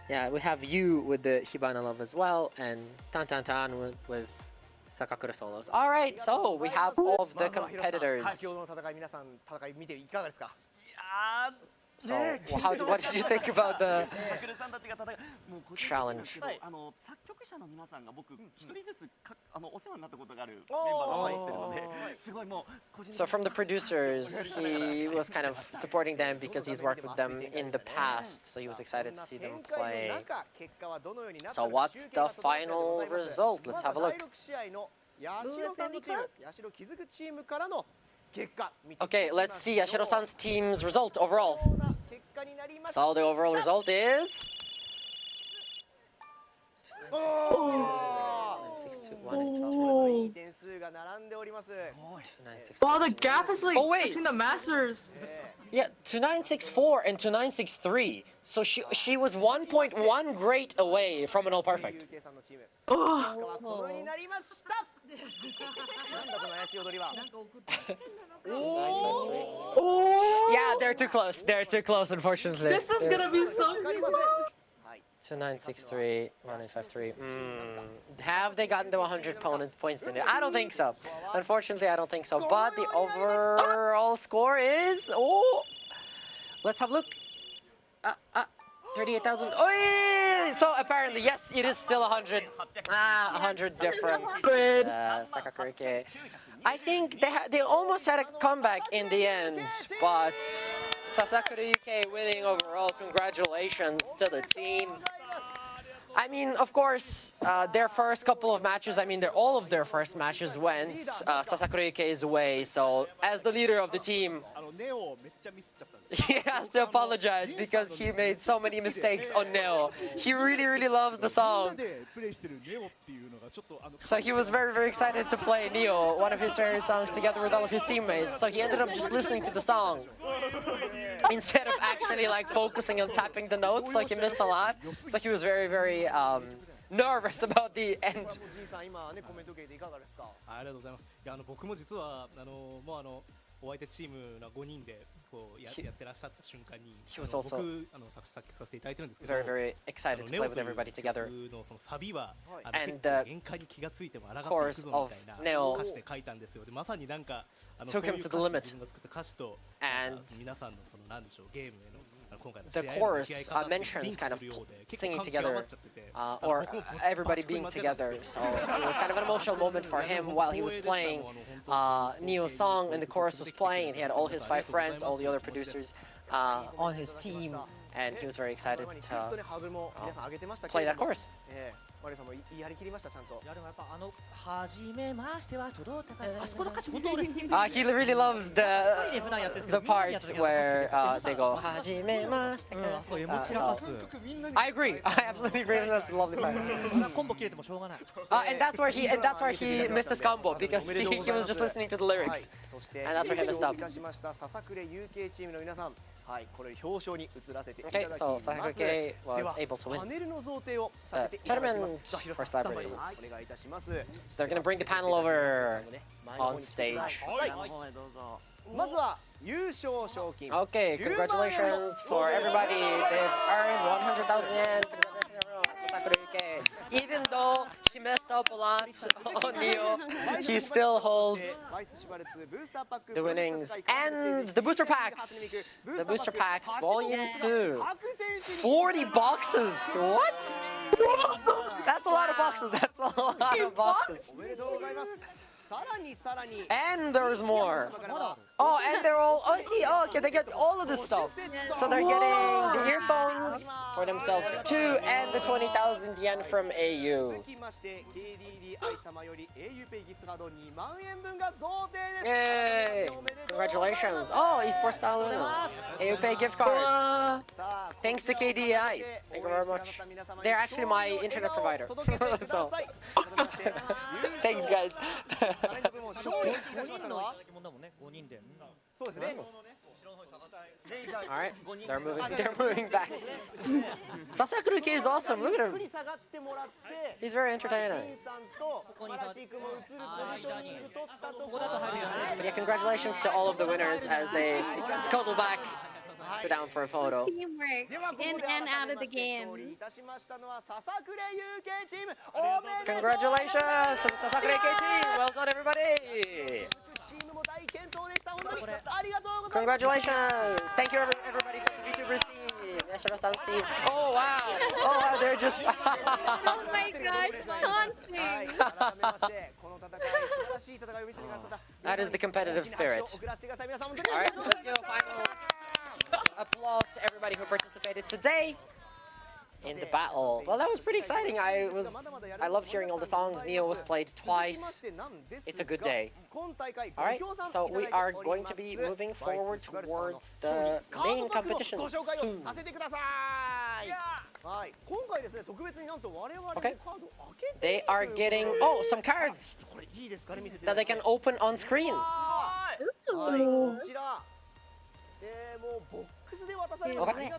Yeah, we have you with the Hibana love as well, and Tan with Sakakura solos. All right, so we have all of the competitors. So, what did you think about the challenge? So from the producers, he was kind of supporting them because he's worked with them in the past, so he was excited to see them play. So what's the final result? Let's have a look. Okay, let's see Yashiro-san's team's result overall. So the overall result is... Oh, the gap is like between the masters. Yeah, 2964 and 2963. So she was 1.1 grade away from an all perfect. Yeah, they're too close. They're too close, unfortunately. This is gonna be so good. 2963, 1953. Have they gotten the 100 points in there? I don't think so. Unfortunately, I don't think so. But the overall score is... Oh! Let's have a look. 38,000. Oh, so apparently, yes, it is still 100. 100 difference. Sakakurike. I think they almost had a comeback in the end, but Sasakurike winning overall. Congratulations to the team. I mean, of course, their first couple of matches, I mean, all of their first matches went Sasakurike's way. So, as the leader of the team, he has to apologize because he made so many mistakes on Neo. He really, really loves the song. So he was very, very excited to play Neo, one of his favorite songs, together with all of his teammates. So he ended up just listening to the song instead of actually like focusing on tapping the notes. So he missed a lot. So he was very, very nervous about the end. お相手チームの5人でこうやってらっしゃった瞬間に、僕作詞させていただいてるんですけど、very very excited to play with everybody together. のそのサビはand限界に気がついても抗っていくぞみたいな歌詞で書いたんですよ。でまさになんかそういう歌詞自分が作った歌詞と皆さんのそのなんでしょうゲームへの The chorus mentions kind of singing together or everybody being together. So it was kind of an emotional moment for him while he was playing Neo's song and the chorus was playing. And he had all his 5 friends, all the other producers on his team, and he was very excited to play that chorus. マリさんも言い張り切りましたちゃんと。いやでもやっぱ初めましては届いたかあそこの歌詞本当俺好き。He really loves the parts where they go 初めましてか。I agree. I absolutely agree. That's a lovely part. コンボ切れてもしょうがない。And that's where he missed his combo because he was just listening to the lyrics. And that's where he messed up. 笹倉 UK チームの皆さん。はいこれ表彰に移らせていただきます。So Sasakurike was able to win. パネルの贈呈をさせていただきます。For celebrities. お願いいたします。 So they're gonna bring the panel over on stage. まずは優勝賞金。Okay, congratulations for everybody. They've earned 100,000 yen. Congratulations everyone. Sasakurike. Even though he messed up a lot on Neo, he still holds the winnings and the booster packs. The booster packs, volume 2. 40 boxes. What? That's a lot of boxes. That's a lot of boxes. And there's more. Oh, and they're all. Oh, see. Oh, okay, they get all of this stuff. So they're getting the earphones for themselves too, and the 20,000 yen from AU. Yay! Congratulations. Oh, esports style AU Pay gift cards. Thanks to KDI. Thank you very much. They're actually my internet provider. So, thanks, guys. Alright, they're moving back. Sasakurike is awesome, look at him. He's very entertaining. But yeah, congratulations to all of the winners as they scuttle back. Sit down for a photo. Teamwork in and out of the game. Congratulations to the Sasakurike team. Well done, everybody. Congratulations. Thank you, everybody from the VTubers team. Yashiro-san's team. Oh, wow. Oh, wow, they're just... Oh, my gosh, taunting. That is the competitive spirit. All right, let's give a final applause to everybody who participated today in the battle. Well, that was pretty exciting. I loved hearing all the songs. Neo was played twice. It's a good day. All right, so we are going to be moving forward towards the main competition soon. Okay. They are getting some cards that they can open on screen. Ooh. Okay.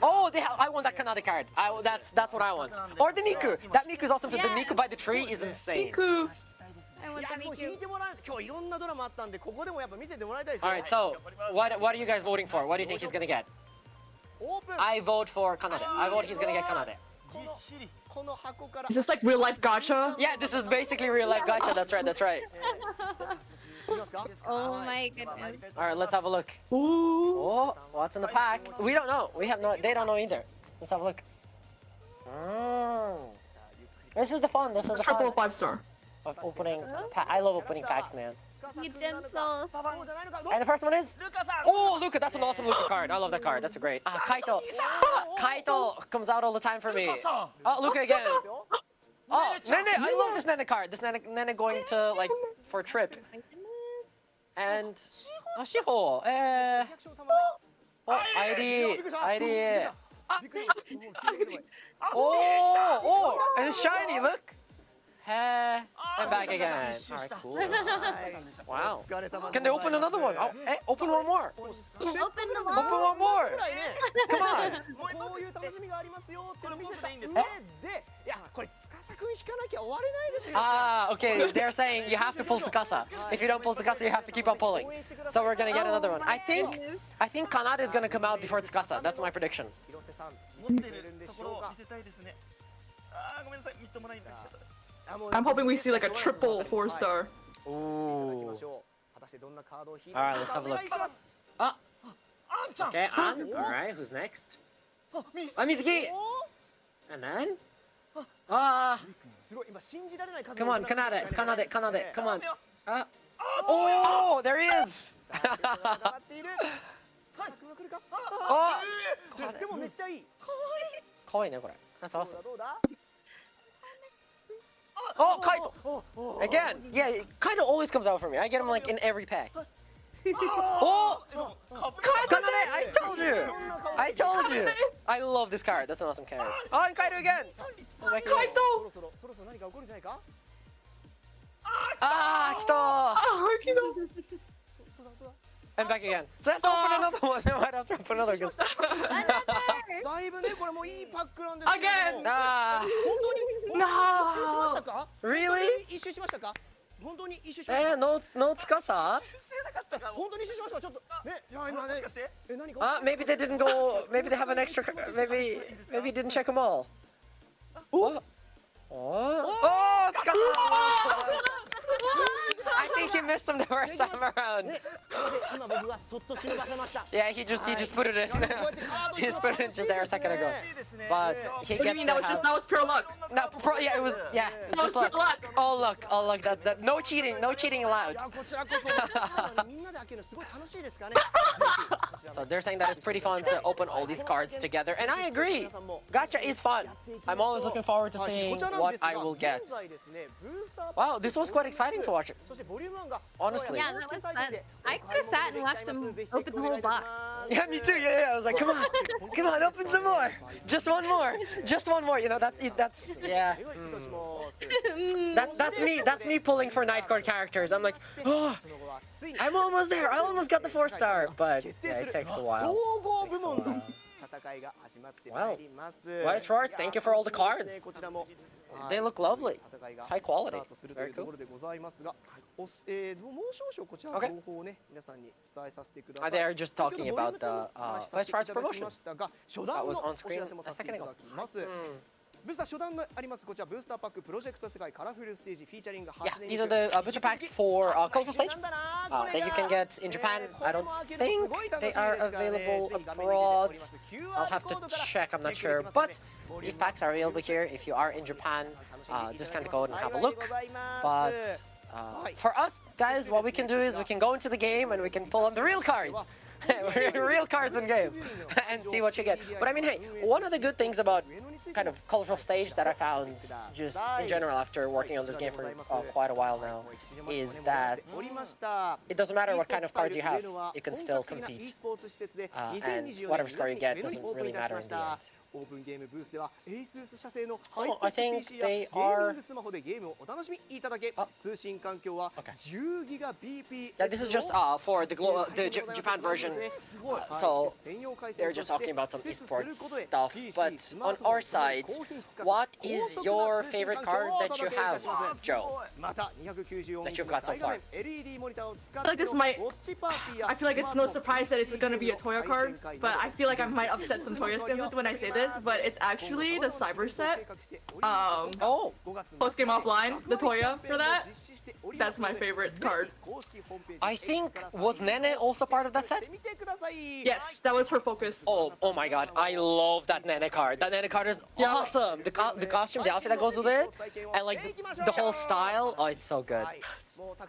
Oh, I want that Kanade card. That's what I want. Or the Miku. That Miku is awesome too. The Miku by the tree is insane. I want the Miku. Alright, so what are you guys voting for? What do you think he's gonna get? I vote for Kanade. I vote he's gonna get Kanade. Is this like real life gacha? Yeah, this is basically real life gacha. That's right. That's right. Oh my goodness. All right, let's have a look. Ooh. Oh, what's in the pack? We don't know. We have no. They don't know either. Let's have a look. This is the fun. This is the fun. Triple 5-star. Of opening. I love opening packs, man. Be gentle. And the first one is. Oh, Luca! That's an awesome Luca card. I love that card. That's a great. Kaito. Kaito comes out all the time for me. Oh, Luca again. Oh, Nene! I love this Nene card. This Nene going to like for a trip. And Shiho. Oh, ID. Oh, and it's shiny. Look. And back again. Alright, cool. Wow. Can they open another one? Oh, hey, open one more. Open the wall. Open one more. Come on. Okay. They're saying you have to pull Tsukasa. If you don't pull Tsukasa, you have to keep on pulling. So we're gonna get another one. I think Kanade is gonna come out before Tsukasa. That's my prediction. I'm hoping we see like a triple 4-star. Ooh. Alright, let's have a look. Okay, An. Alright, who's next? Mizuki! And then? Come on, Kanade, come on. Oh, there he is! Oh! Kawaii, that's awesome. Oh, Kaito! Again! Yeah, Kaito always comes out for me. I get him like in every pack. Oh! Kanade! I told you! I love this card. That's an awesome card. Oh, and Kaito again! Kaito! Kito! And back again. So let's open another one. I might have to open another one. Again! No! Really? No Tsukasa? Maybe they didn't go. Maybe they have an extra. Maybe didn't check them all. Oh! Oh! Tsukasa! I think he missed him the first time around. Yeah, he just put it in. He just put it in just there a second ago. But he gets. That was pure luck. No, yeah, it was. Yeah, that was pure luck. All luck. That no cheating allowed. So they're saying that it's pretty fun to open all these cards together, and I agree. Gacha is fun. I'm always looking forward to seeing what I will get. Wow, this was quite exciting to watch it. Honestly. Yeah, that was fun. I could have sat and watched them open the whole box. Yeah, me too. Yeah. I was like, come on, open some more. Just one more. You know that's yeah. That's me pulling for night card characters. I'm like, oh, I'm almost there. I almost got the 4-star, but yeah, it takes a while. Wow. Well, Schwarz, thank you for all the cards. They look lovely. High quality. Very cool. Okay. They are just talking about the Schwarz promotion. That was on screen a second ago. ブースター初段があります。こちらブースターパックプロジェクト世界カラフルステージフィーチャリング Yeah, these are the booster packs for Colorful Stage that you can get in Japan. I don't think they are available abroad. I'll have to check, I'm not sure. But these packs are available here if you are in Japan. Just kind of go and have a look. But for us, guys, what we can do is we can go into the game and we can pull on the real cards. Real cards in game and see what you get. But I mean, hey, one of the good things about kind of Colorful Stage that I found just in general after working on this game for quite a while now is that it doesn't matter what kind of cards you have, you can still compete. And whatever score you get doesn't really matter in the end. Oh, I think they are... Yeah, this is just for the Japan version, so they're just talking about some esports stuff. But on our side, what is your favorite card that you have, Joe? That you've got so far? I feel like this might... I feel like it's no surprise that it's going to be a Toya card, but I feel like I might upset some Toya stands when I say this. this, but it's actually the Cyber set. Oh, Post Game Offline, the Toya for that. That's my favorite card. I think, was Nene also part of that set? Yes, that was her focus. Oh my god, I love that Nene card. That Nene card is awesome. The costume, the outfit that goes with it, and like the whole style. Oh, it's so good.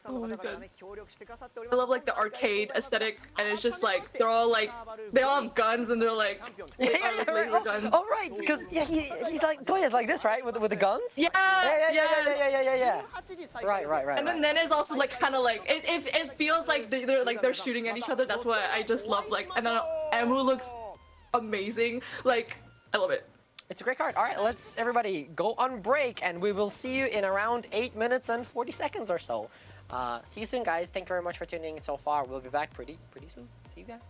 Oh my God. I love like the arcade aesthetic, and it's just like they all have guns and they're like laser guns. Oh right, because he's like Toya's like this, right, with the guns. Yeah. Right. And then Nene's also like kind of like it feels like they're shooting at each other. That's why I just love like, and then Emu looks amazing. Like I love it. It's a great card. All right, let's everybody go on break, and we will see you in around 8 minutes and 40 seconds or so. See you soon, guys. Thank you very much for tuning in so far. We'll be back pretty soon. See you guys.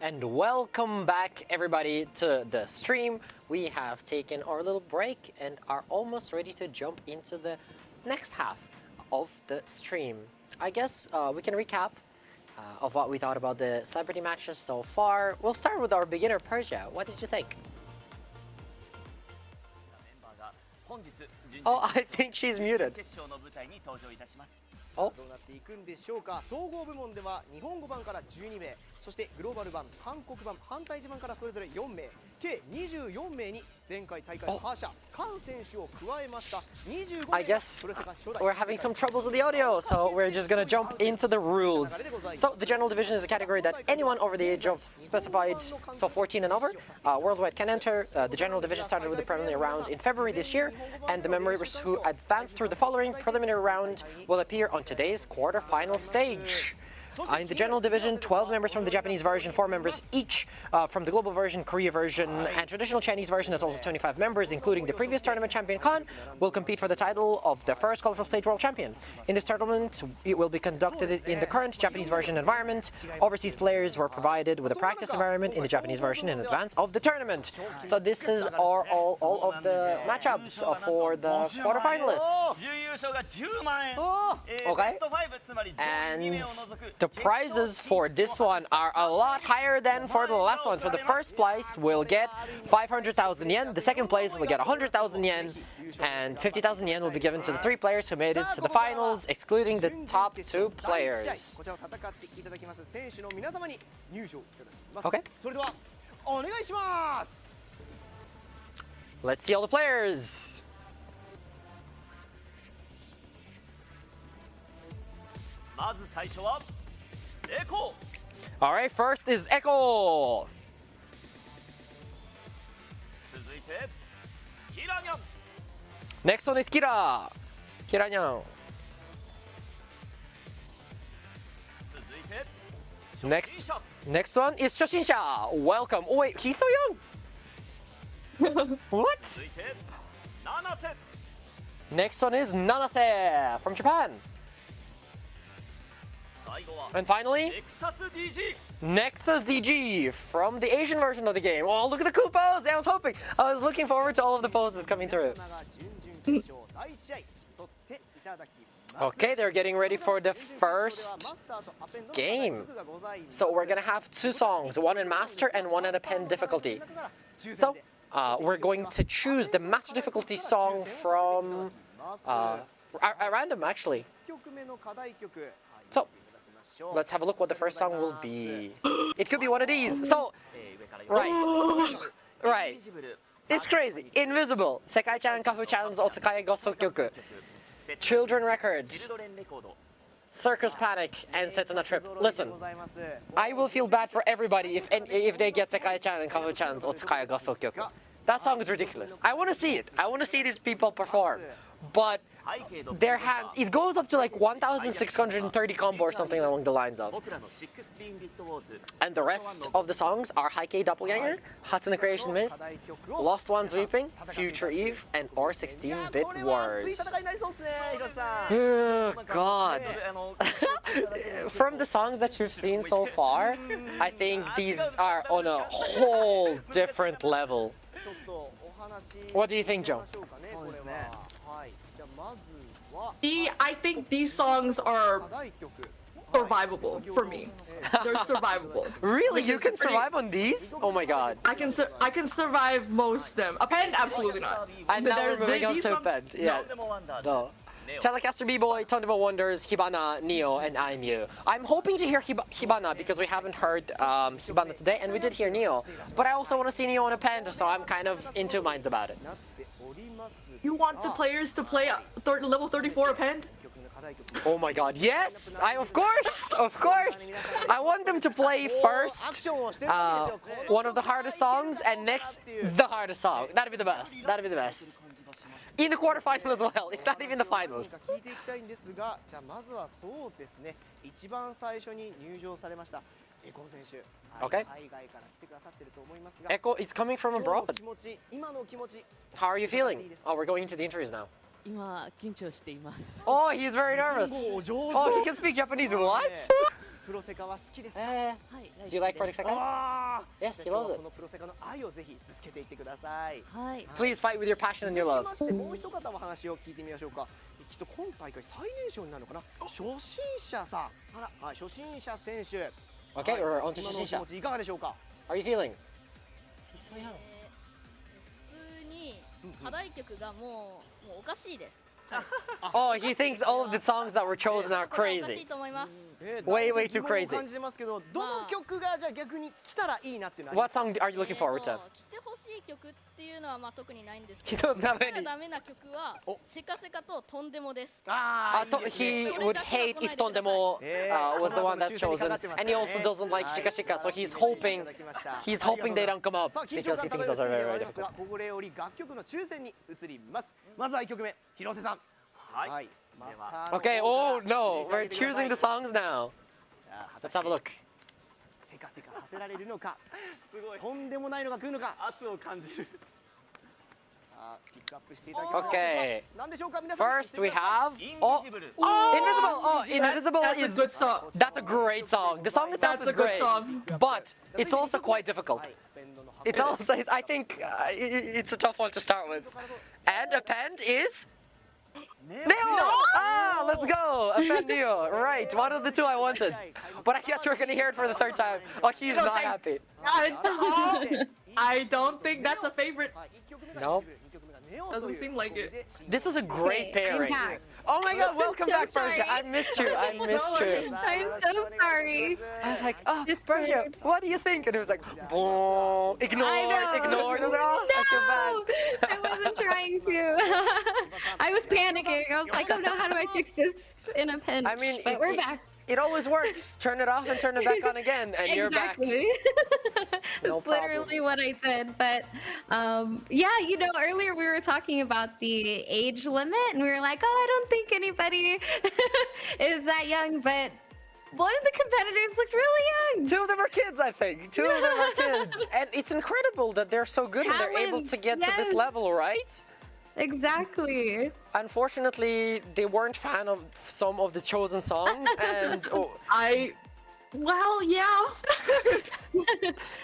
And welcome back everybody to the stream. We have taken our little break and are almost ready to jump into the next half of the stream. I guess we can recap of what we thought about the celebrity matches so far. We'll start with our beginner Persia. What did you think? Oh, I think she's muted. Oh. どうなっていくんでしょうか。総合部門では日本語版から12名、そしてグローバル版、韓国版、反対地版からそれぞれ4名、計24名に前回大会覇者カン選手を加えました25名。I guess we're having some troubles with the audio, so we're just gonna jump into the rules. So the general division is a category that anyone over the age of specified, so 14 and over, worldwide can enter. The general division started with the preliminary round in February this year, and the members who advanced through the following preliminary round will appear on today's quarterfinal stage. In the general division, 12 members from the Japanese version, 4 members each from the global version, Korea version, and traditional Chinese version, a total of 25 members, including the previous tournament champion Khan, will compete for the title of the first colorful stage world champion. In this tournament, it will be conducted in the current Japanese version environment. Overseas players were provided with a practice environment in the Japanese version in advance of the tournament. So this is all of the matchups for the quarterfinalists. Okay. And the prizes for this one are a lot higher than for the last one. For the first place, we'll get 500,000 yen. The second place will get 100,000 yen. And 50,000 yen will be given to the 3 players who made it to the finals, excluding the top 2 players. Okay. Let's see all the players. Alright, first is Echo. Next one is Kira. Kira-nyan. Next one is Shoshinsha. Welcome. Oh wait, he's so young. What? Next one is Nanase from Japan. And finally, Nexus DG from the Asian version of the game. Oh, look at the cool pose! I was looking forward to all of the poses coming through. Okay, they're getting ready for the first game. So we're gonna have 2 songs, one in Master and one in a Pen difficulty. So we're going to choose the Master difficulty song from at random, actually. So let's have a look what the first song will be. It could be one of these. So, right. It's crazy. Invisible. Sekai-chan Kafu-chan's Otsukai Gosso Kyoku. Children Records. Circus Panic and Setsuna Trip. Listen, I will feel bad for everybody if they get Sekai-chan and Kafu-chan's Otsukai Gosso Kyoku. That song is ridiculous. I want to see it. I want to see these people perform. But it goes up to like 1,630 combo or something along the lines of. And the rest of the songs are Heike Doppelganger, Hatsune Creation Myth, Lost Ones Weeping, Future Eve, and or 16-bit Wars. Oh, God. From the songs that you've seen so far, I think these are on a whole different level. What do you think, Joe? I think these songs are survivable for me. They're survivable. Really? You can survive on these? Oh my god. I can survive most of them. Append, absolutely not. And now we're moving on to Append. Yeah. No. Telecaster B-Boy, Thunderbolt Wonders, Hibana, Neo, and I'm You. I'm hoping to hear Hibana because we haven't heard Hibana today, and we did hear Neo. But I also want to see Neo on Append, so I'm kind of in 2 minds about it. You want the players to play level 34 Append? Oh my god, yes! Of course! I want them to play first one of the hardest songs, and next, the hardest song. That'd be the best. That'd be the best. In the quarterfinal as well. It's not even the finals. Okay. Echo is coming from abroad. How are you feeling? Oh, we're going into the interviews now. Oh, he's very nervous. Oh, he can speak Japanese. What? プロセカは好きですか？ Do you like Project Sekai? Yes, he loves it. このプロセカの愛をぜひぶつけていってください。はい。 Please fight with your passion and your 続 love. きましてもう一方お話を聞いてみましょうか。きっと今大会最年少になるのかな。初心者さん。はい、初心者選手。 Okay, we're on to 今のお気 Shishisha. 持ちいかがでしょうか。 How are you feeling? He's so young. 普通に課題曲がもうおかしいです。 Oh, he thinks all of the songs that were chosen are これおかし crazy. いと思います。 Way, way too 疑問を crazy. 感じてますけど、どの曲がじゃあ逆に来たらいいなっていうのは。 What song are you looking forward to? 来てほしい曲っていうのはまあ特にないんですけ He ど、 doesn't have 来たら any. ダメな曲はセカセカととんでもです。 He would hate if Tondemo was the one that's chosen, and he also doesn't like Shika Shika, so he's hoping they don't come up さあ緊 because 張 he 感 thinks 高 those are い very, ス very ピーチですが difficult. ここでより楽曲の抽選に移ります。まずは1曲目、広瀬さん。はい。マスターの Okay, 方 oh から no, 振 we're りかけてください choosing the songs now. さあ Let's have a look. せかせかさせられるのか、すごいとんでもないのが来るのか。圧を感じる。さあピックアップしていただきます。 Okay. 何でしょうか皆さん。 First, we have Oh, Invisible. Oh, Invisible That's a is good song. that's a great song. The song itself That's is a good great, song. but it's also quite difficult. はいペンドの箱 It's also, I think, it's a tough one to start with. And append is Neo. Ah, let's go. Append Neo. Right, one of the two I wanted. But I guess we're gonna hear it for the third time. Oh, he's not happy. I don't think that's a favorite. はい1曲目が Nope. 2曲目がネオンという Doesn't seem like it. This is a great Okay, I'm pairing. back. Oh my God, welcome So back, Persia. sorry. I missed you. I missed you. I'm so sorry. I was like, oh, Discord. Persia, what do you think? And it was like, boom, ignored, I know. ignored. I was like, oh, I feel bad. I wasn't trying to. I was panicking. I was like, oh no, how do I fix this in a pinch? I mean, but we're back. It always works. Turn it off and turn it back on again, and you're back. Exactly. No That's literally what I did. But yeah, you know, earlier we were talking about the age limit, and we were like, oh, I don't think anybody is that young. But one of the competitors looked really young. Two of them are kids, I think. Two of them are kids. And it's incredible that they're so good and they're able to get to this yes. level, right? Exactly. Unfortunately, they weren't fan of some of the chosen songs, and Well, yeah.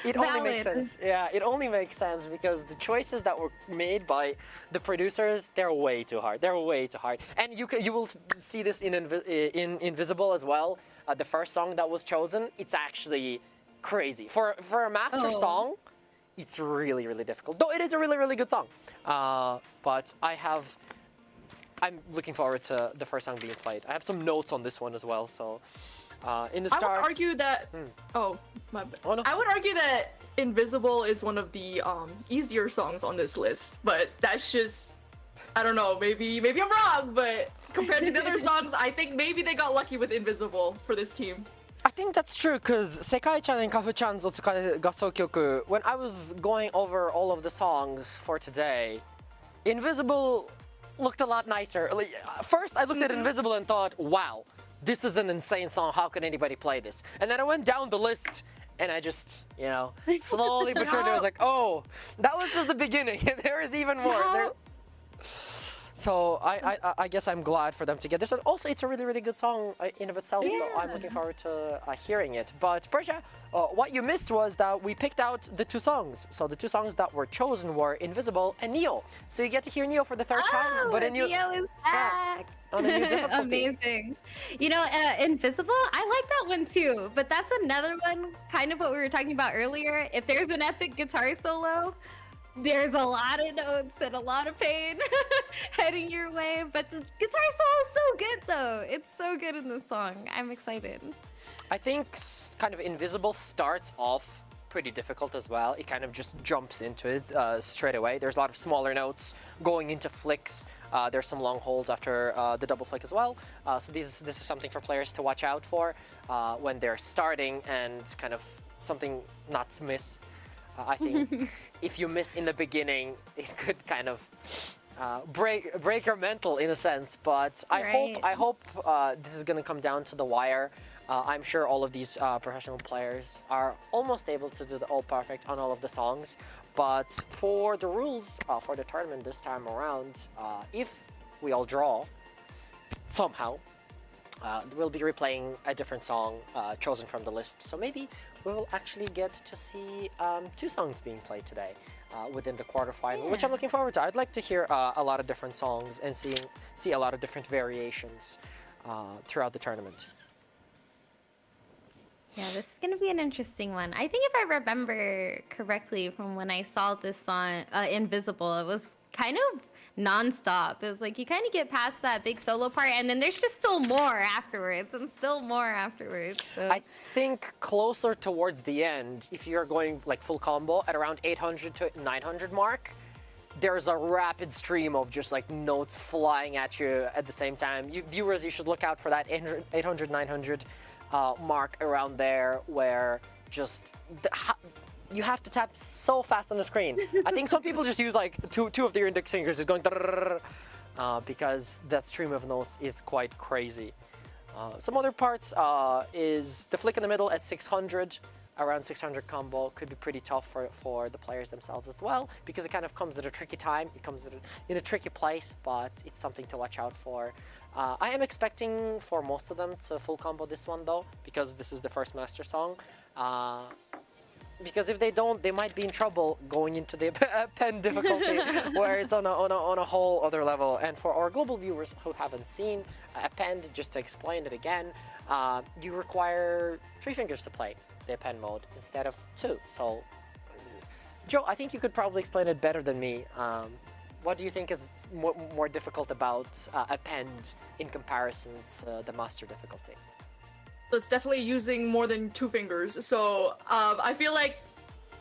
it only makes Valid. sense. Yeah, it only makes sense because the choices that were made by the producers, they're way too hard. They're way too hard. And you will see this in Invisible as well. The first song that was chosen, it's actually crazy. For a master song, it's really, really difficult. Though it is a really, really good song. But I'm looking forward to the first song being played. I have some notes on this one as well, so in the start... I would argue that... Oh, my bad. Oh, no. I would argue that Invisible is one of the easier songs on this list, but that's just... I don't know, maybe I'm wrong, but compared to the other songs, I think maybe they got lucky with Invisible for this team. I think that's true, because Sekai-chan and Kafu-chan's Otsukare Gasokyoku, when I was going over all of the songs for today, Invisible looked a lot nicer. Like, first, I looked at Invisible and thought, wow, this is an insane song, how can anybody play this? And then I went down the list, and I just, you know, slowly but surely I was like, oh, that was just the beginning, and there is even more. So I guess I'm glad for them to get this. And also, it's a really, really good song in of itself, so I'm looking forward to hearing it. But Persia, what you missed was that we picked out the two songs. So the two songs that were chosen were Invisible and Neo. So you get to hear Neo for the third time, but Neo is back. On a new difficulty. Amazing. You know, Invisible, I like that one too, but that's another one, kind of what we were talking about earlier. If there's an epic guitar solo, there's a lot of notes and a lot of pain heading your way, but the guitar solo is so good though. It's so good in the song. I'm excited. I think kind of Invisible starts off pretty difficult as well. It kind of just jumps into it straight away. There's a lot of smaller notes going into flicks. There's some long holds after the double flick as well. So this is something for players to watch out for when they're starting, and kind of something not to miss. I think if you miss in the beginning, it could kind of break your mental in a sense. But I hope this is going to come down to the wire. I'm sure all of these professional players are almost able to do the all perfect on all of the songs. But for the rules for the tournament this time around, if we all draw somehow, we'll be replaying a different song chosen from the list. So maybe we will actually get to see 2 songs being played today within the quarterfinal, which I'm looking forward to. I'd like to hear a lot of different songs and see a lot of different variations throughout the tournament. Yeah, this is going to be an interesting one. I think if I remember correctly from when I saw this song, Invisible, it was kind of non-stop. It was like you kind of get past that big solo part and then there's just still more afterwards and still more afterwards. So. I think closer towards the end, if you're going like full combo at around 800 to 900 mark, there's a rapid stream of just like notes flying at you at the same time. Viewers, you should look out for that 800, 900 mark around there where just you have to tap so fast on the screen. I think some people just use like two of their index fingers is going because that stream of notes is quite crazy. Some other parts is the flick in the middle at 600. Around 600 combo could be pretty tough for the players themselves as well, because it kind of comes at a tricky time. It comes in a tricky place, but it's something to watch out for. I am expecting for most of them to full combo this one though, because this is the first master song. Because if they don't, they might be in trouble going into the pen difficulty, where it's on a whole other level. And for our global viewers who haven't seen Append, just to explain it again, you require 3 fingers to play the Append mode instead of 2. So, Joe, I think you could probably explain it better than me. What do you think is more difficult about Append in comparison to the master difficulty? It's definitely using more than 2 fingers. So I feel like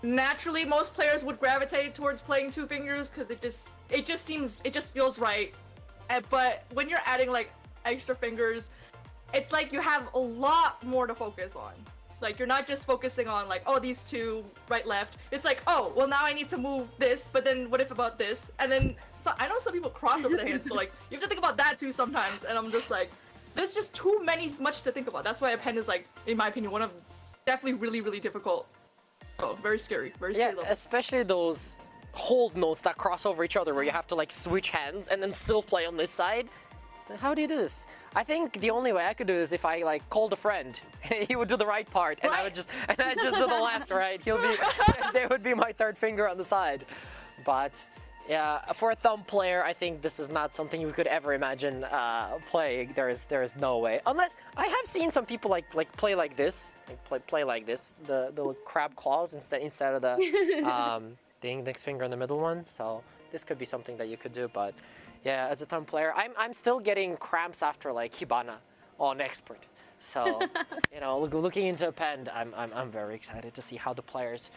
naturally most players would gravitate towards playing 2 fingers because it just feels right. But when you're adding like extra fingers, it's like you have a lot more to focus on. Like you're not just focusing on like, oh, these 2 right left. It's like, oh, well now I need to move this, but then what if about this? And then so I know some people cross over their hands, so like you have to think about that too sometimes. And I'm just like, there's just too much to think about. That's why Append is like, in my opinion, one of definitely really difficult. Oh, very scary. Very scary. Yeah, especially those hold notes that cross over each other where you have to like switch hands and then still play on this side. How do you do this? I think the only way I could do is if I like called a friend. He would do the right part and I'd just do the left, right? They would be my 3rd finger on the side. But yeah, for a thumb player, I think this is not something you could ever imagine playing. There is no way. Unless I have seen some people like play like this, play like this, the little crab claws instead of the index finger in the middle one. So this could be something that you could do. But yeah, as a thumb player, I'm still getting cramps after like Hibana on expert. So you know, looking into Append, I'm very excited to see how the players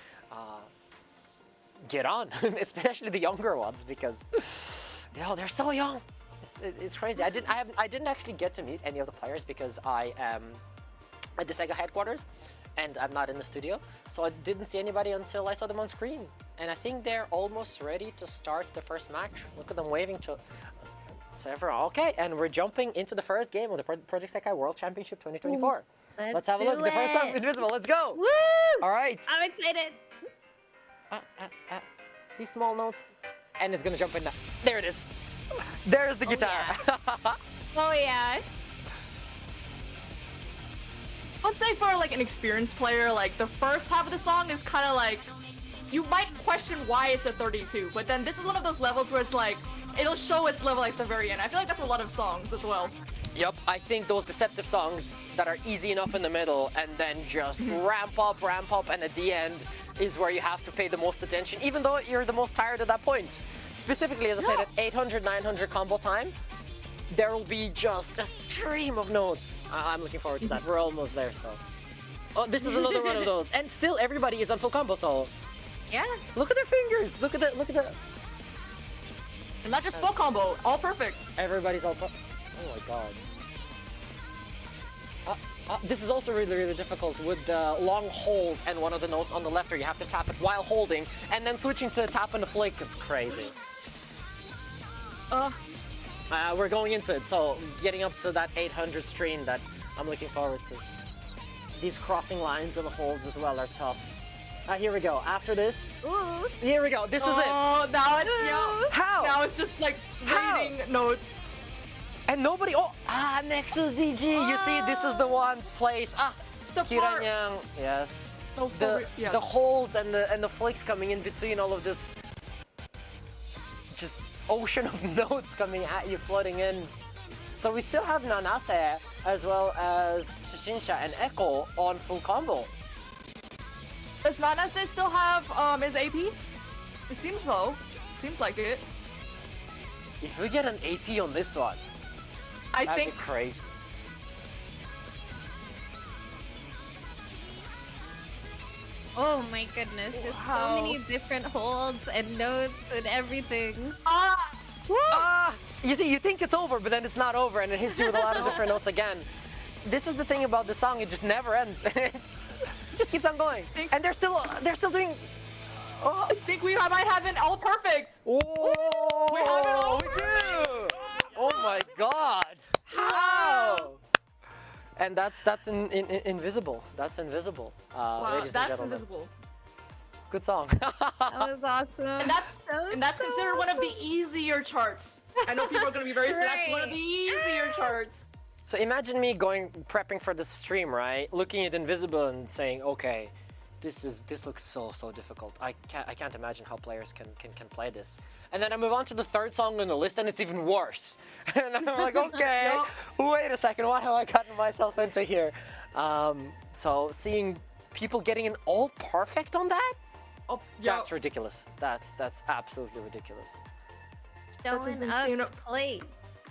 get on, especially the younger ones, because they're so young. It's crazy. I didn't actually get to meet any of the players because I am at the Sega headquarters and I'm not in the studio, so I didn't see anybody until I saw them on screen. And I think they're almost ready to start the first match. Look at them waving to everyone. Okay, and we're jumping into the first game of the Project Sekai World Championship 2024. Let's have a look. The first time Invisible. Let's go. Woo! All right. I'm excited. These small notes, and it's gonna jump in now. There it is. There's the guitar. Yeah. Oh yeah. Let's say for like an experienced player, like the first half of the song is kind of like, you might question why it's a 32, but then this is one of those levels where it's like, it'll show its level at the very end. I feel like that's a lot of songs as well. Yep, I think those deceptive songs that are easy enough in the middle and then just ramp up, and at the end is where you have to pay the most attention, even though you're the most tired at that point. Specifically, as I said, at 800, 900 combo time, there will be just a stream of notes. I'm looking forward to that. We're almost there, so. Oh, this is another one of those. And still, everybody is on full combo, so. Yeah. Look at their fingers. Look at the. And not just full combo, all perfect. Everybody's all. Oh my god. This is also really difficult with the long hold and one of the notes on the left where you have to tap it while holding, and then switching to tap and a flick is crazy. We're going into it, so getting up to that 800 stream that I'm looking forward to. These crossing lines and the holds as well are tough. Here we go. After this, here we go. This is it. Oh, now it's How? Now it's just like reading notes. And nobody, Nexus DG, you see, this is the one place, Kiranyang, yes. The holds and the flicks coming in between all of this just ocean of notes coming at you, flooding in. So we still have Nanase as well as Shishinsha and Echo on full combo. Does Nanase still have his AP? It seems so. Seems like it. If we get an AP on this one, that'd be crazy. Oh my goodness, there's so many different holds and notes and everything. You see, you think it's over, but then it's not over, and it hits you with a lot of different notes again. This is the thing about the song; it just never ends. It just keeps on going, and they're still doing. I think we might have an all perfect. Oh, we have it all perfect. Oh my God! How? And that's invisible. That's invisible. Wow, ladies and that's gentlemen. invisible. Good song. That was awesome. And that's considered one of the easier charts. I know people are gonna be very sad. That's one of the easier charts. So imagine me prepping for this stream, right? Looking at Invisible and saying, okay, this looks so difficult. I can't imagine how players can play this. And then I move on to the third song on the list, and it's even worse. And I'm like, okay, wait a second, what have I gotten myself into here? So seeing people getting an all perfect on that, that's ridiculous. That's absolutely ridiculous. Showing up to play.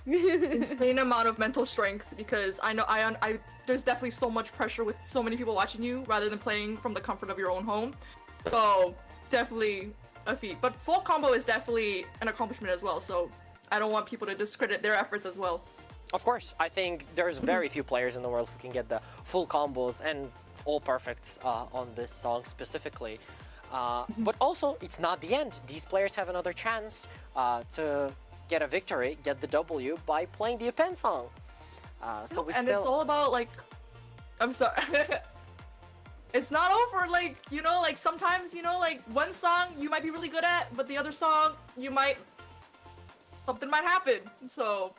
Insane amount of mental strength, because I know there's definitely so much pressure with so many people watching you rather than playing from the comfort of your own home. So definitely a feat. But full combo is definitely an accomplishment as well. So I don't want people to discredit their efforts as well. Of course, I think there's very few players in the world who can get the full combos and all perfects on this song specifically. But also, it's not the end. These players have another chance to get a victory, get the W by playing the Append song. It's all about, like, I'm sorry. It's not over, like, like sometimes, like one song you might be really good at, but the other song something might happen. So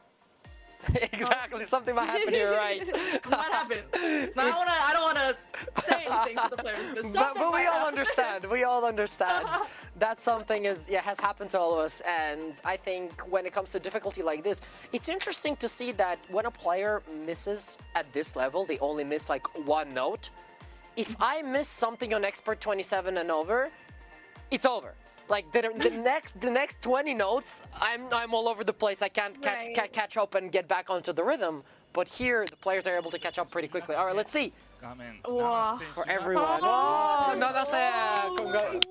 exactly, something might happen. You're right. Might happen. I don't want to say anything to the players, but we all understand. We all understand that something has happened to all of us. And I think when it comes to difficulty like this, it's interesting to see that when a player misses at this level, they only miss like one note. If I miss something on Expert 27 and over, it's over. Like the next 20 notes, I'm all over the place. I can't catch up and get back onto the rhythm. But here, the players are able to catch up pretty quickly. All right, let's see. Wow. For everyone. Oh, Nanase!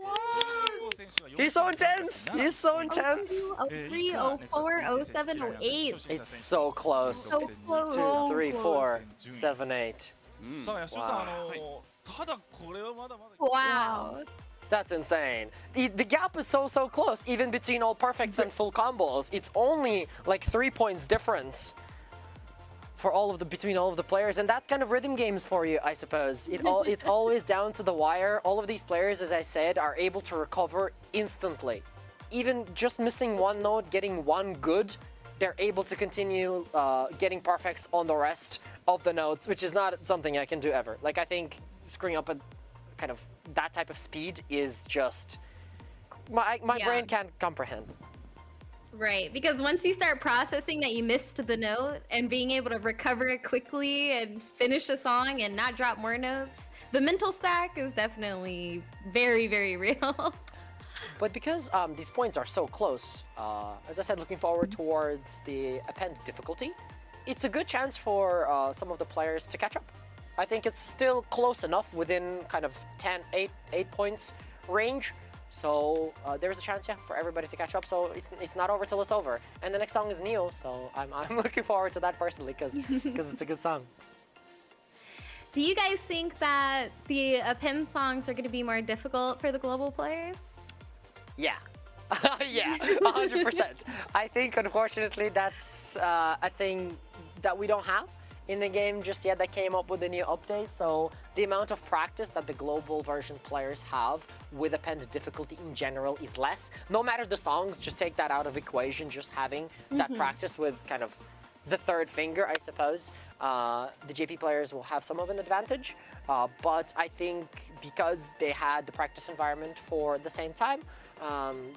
He's so intense. He's so intense. 03, 04, 07, 08. It's so close. So close. 2, 3, 4, 7, 8. Wow. That's insane. The gap is so close, even between all perfects and full combos. It's only like 3 points difference for between all of the players, and that's kind of rhythm games for you, I suppose. It's always down to the wire. All of these players, as I said, are able to recover instantly. Even just missing one note, getting one good, they're able to continue getting perfects on the rest of the notes, which is not something I can do ever. Like, I think screwing up at kind of that type of speed is just my brain can't comprehend. Right, because once you start processing that you missed the note and being able to recover it quickly and finish a song and not drop more notes, the mental stack is definitely very, very real. But because these points are so close, as I said, looking forward towards the Append difficulty, it's a good chance for some of the players to catch up. I think it's still close enough within kind of 8 points range. So there's a chance, for everybody to catch up. So it's not over till it's over. And the next song is Neo, so I'm looking forward to that personally because it's a good song. Do you guys think that the Append songs are going to be more difficult for the global players? Yeah. Yeah, 100%. I think, unfortunately, that's a thing that we don't have in the game just yet that came up with the new update. So the amount of practice that the global version players have with Append difficulty in general is less. No matter the songs, just take that out of equation, just having that practice with kind of the third finger, I suppose, the JP players will have some of an advantage. But I think because they had the practice environment for the same time,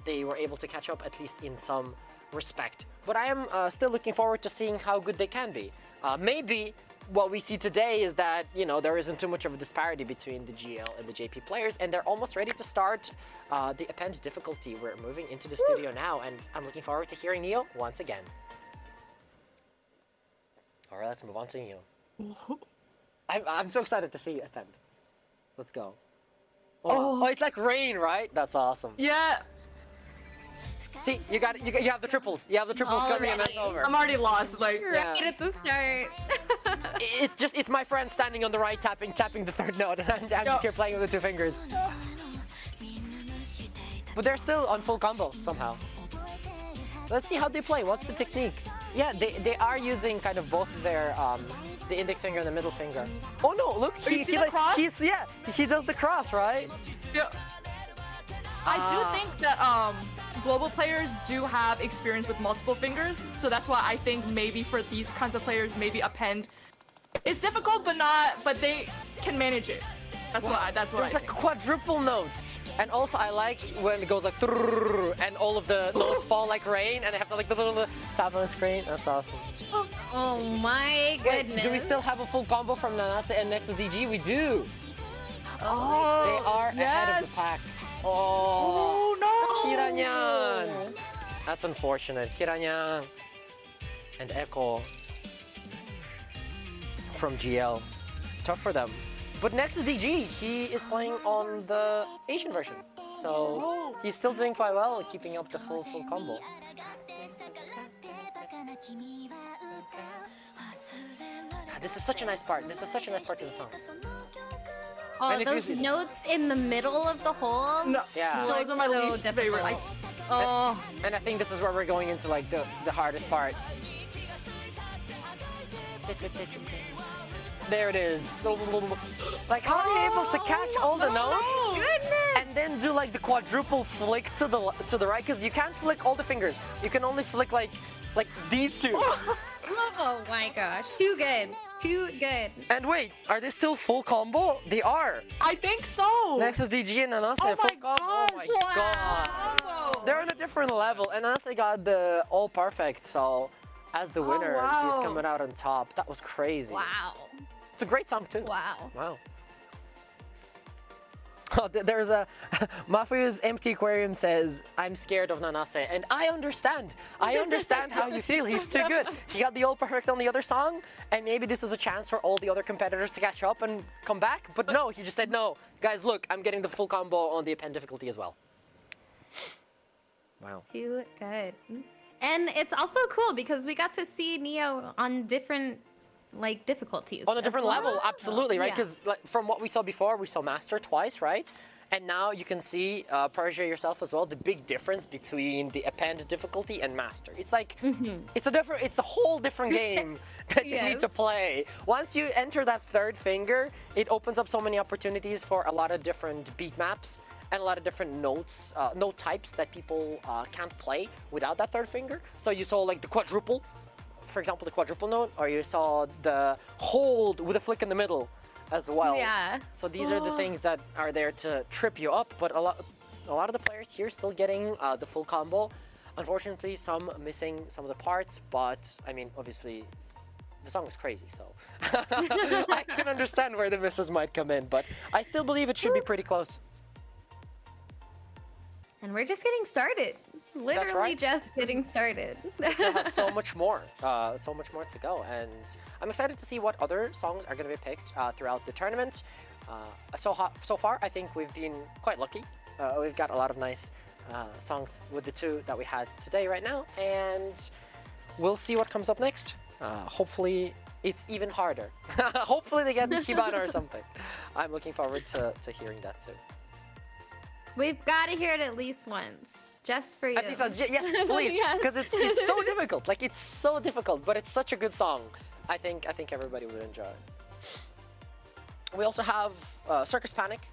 they were able to catch up at least in some respect. But I am still looking forward to seeing how good they can be. Maybe what we see today is that, you know, there isn't too much of a disparity between the GL and the JP players, and they're almost ready to start the append difficulty. We're moving into the studio now, and I'm looking forward to hearing Neo once again. All right, let's move on to Neo. I'm so excited to see append. Let's go. Oh, it's like rain, right? That's awesome. Yeah. See, you have the triples. You have the triples coming and that's over. I'm already lost. Like, right at the start. it's my friend standing on the right, tapping the third note, and I'm just here playing with the two fingers. But they're still on full combo somehow. Let's see how they play. What's the technique? Yeah, they are using kind of both their the index finger and the middle finger. Oh no! Look, he does the cross, right? Yeah. I do think that global players do have experience with multiple fingers, so that's why I think maybe for these kinds of players, maybe append is difficult, but they can manage it. That's what There's I like think. a quadruple note. And also I like when it goes like and all of the notes fall like rain and I have to like tap on the screen. That's awesome. Oh my goodness. Wait, do we still have a full combo from Nanase and Nexus DG? We do. Oh, they are ahead of the pack. Oh, no. Kiranyan. That's unfortunate. Kiranyan and Echo from GL. It's tough for them. But Nexus DG, he is playing on the Asian version. So he's still doing quite well, keeping up the full combo. This is such a nice part. This is such a nice part to the song. Oh, those notes in the middle of the hole. No, yeah, those are my least favorite. And I think this is where we're going into like the hardest part. There it is. Like, how are you able to catch all the notes and then do like the quadruple flick to the right? Because you can't flick all the fingers. You can only flick like these two. Oh my gosh, too good. Too good. And wait, are they still full combo? They are. I think so. Nexus DG and Nanase full combo. Oh my god. They're on a different level. And Nanase got the all perfect, so as the winner, he's coming out on top. That was crazy. Wow. It's a great song too. Wow. Wow. Oh, there's a Mafuyu's empty aquarium says, "I'm scared of Nanase," and I understand. I understand how you feel. He's too good. He got the all perfect on the other song, and maybe this was a chance for all the other competitors to catch up and come back. But no, he just said, "No, guys, look, I'm getting the full combo on the append difficulty as well." Wow. Too good. And it's also cool because we got to see Neo on different difficulties. On a different level, absolutely, right? Because from what we saw before, we saw Master twice, right? And now you can see, Persia yourself as well, the big difference between the append difficulty and Master. It's like, it's a whole different game that you need to play. Once you enter that third finger, it opens up so many opportunities for a lot of different beat maps and a lot of different notes, note types that people can't play without that third finger. So you saw like the quadruple, for example, the quadruple note, or you saw the hold with a flick in the middle as well. Yeah. So these are the things that are there to trip you up, but a lot of the players here still getting the full combo. Unfortunately, some missing some of the parts, but I mean, obviously, the song is crazy, so I can understand where the misses might come in, but I still believe it should be pretty close. And we're just getting started. Literally just getting started. We still have so much more to go, and I'm excited to see what other songs are going to be picked throughout the tournament. So far, I think we've been quite lucky. We've got a lot of nice songs with the two that we had today right now, and we'll see what comes up next. Hopefully, it's even harder. Hopefully, they get Hibana or something. I'm looking forward to hearing that too. We've got to hear it at least once. Just for you. At least, yes, please, because it's so difficult. Like, it's so difficult, but it's such a good song. I think everybody would enjoy it. We also have Circus Panic.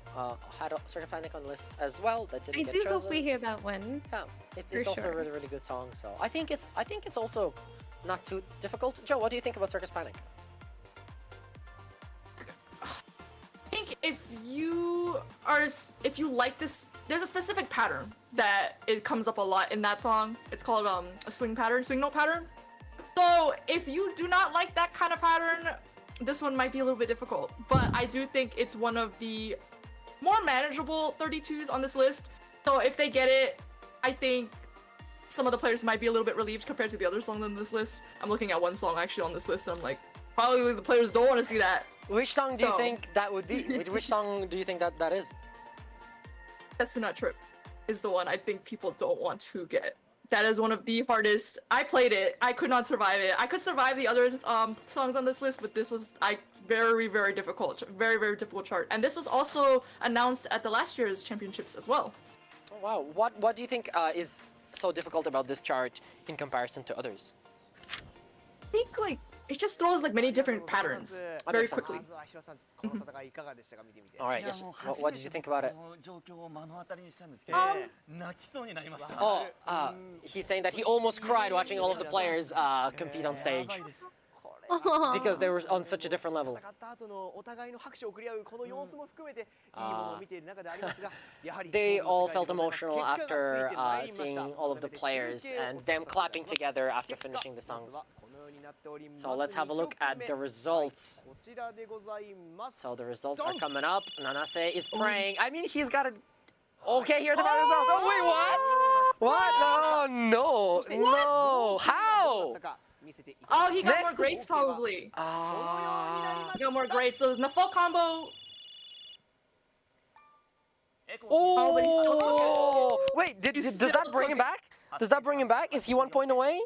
Had Circus Panic on the list as well. That didn't get chosen. I do hope we hear that one. Yeah, it's also a really, really good song. So I think it's also not too difficult. Joe, what do you think about Circus Panic? I think if you like this, there's a specific pattern that it comes up a lot in that song. It's called a swing note pattern. So if you do not like that kind of pattern, this one might be a little bit difficult. But I do think it's one of the more manageable 32s on this list. So if they get it, I think some of the players might be a little bit relieved compared to the other songs on this list. I'm looking at one song actually on this list and I'm like, probably the players don't want to see that. Which song do you think that would be? Which song do you think that is? That's Not Trip is the one I think people don't want to get. That is one of the hardest. I played it. I could not survive it. I could survive the other songs on this list, but this was very, very difficult. Very, very difficult chart. And this was also announced at the last year's championships as well. Oh, wow. What do you think is so difficult about this chart in comparison to others? I think like it just throws like many different patterns very quickly. All right, yes. What did you think about it? He's saying that he almost cried watching all of the players compete on stage. Because they were on such a different level. They all felt emotional after seeing all of the players and them clapping together after finishing the songs. So let's have a look at the results. So the results are coming up. Nanase is praying. I mean, he's got a... Okay, here are the results. Oh, wait, what? What? Oh, no. No. How? Oh, he got more grades probably. He got more grades. So the full combo. Oh, wait, does that bring him back? Does that bring him back? Is he 1 point away?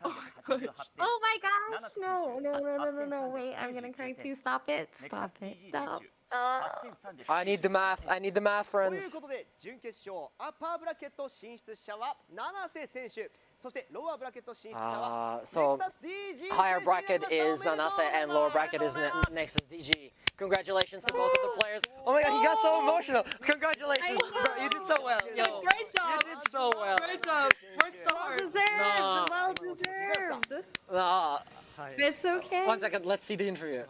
Oh my gosh! No! Wait, I'm gonna cry too. Stop it! Stop it! Stop! I need the math. I need the math, friends. So higher bracket is Nanase and lower bracket is Nexus DG. Congratulations to both of the players. Oh my god, he got so emotional. Congratulations, bro. You did so well. Yo, great job. You did so well. Great job. Worked so hard. Well deserved. It's okay. 1 second, let's see the interview.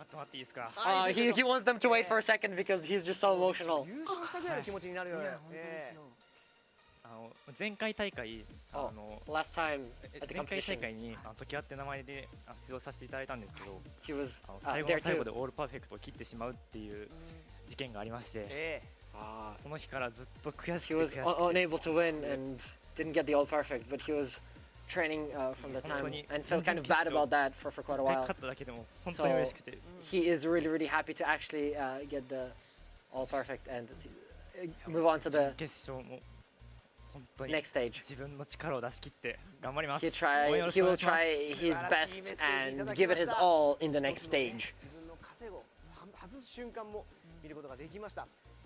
He wants them to wait for a second because he's just so emotional. 前回大会前回大会に時あって名前で出場させていただいたんですけど、 最後の最後でオールパーフェクトを切ってしまうっていう事件がありまして、その日からずっと悔しくて He was unable to win and didn't get the all perfect, but he was training from the time and felt kind of bad about that for quite a while. So he is really happy to actually get the all perfect and move on to the next stage. He will try his best and give it his all in the next stage.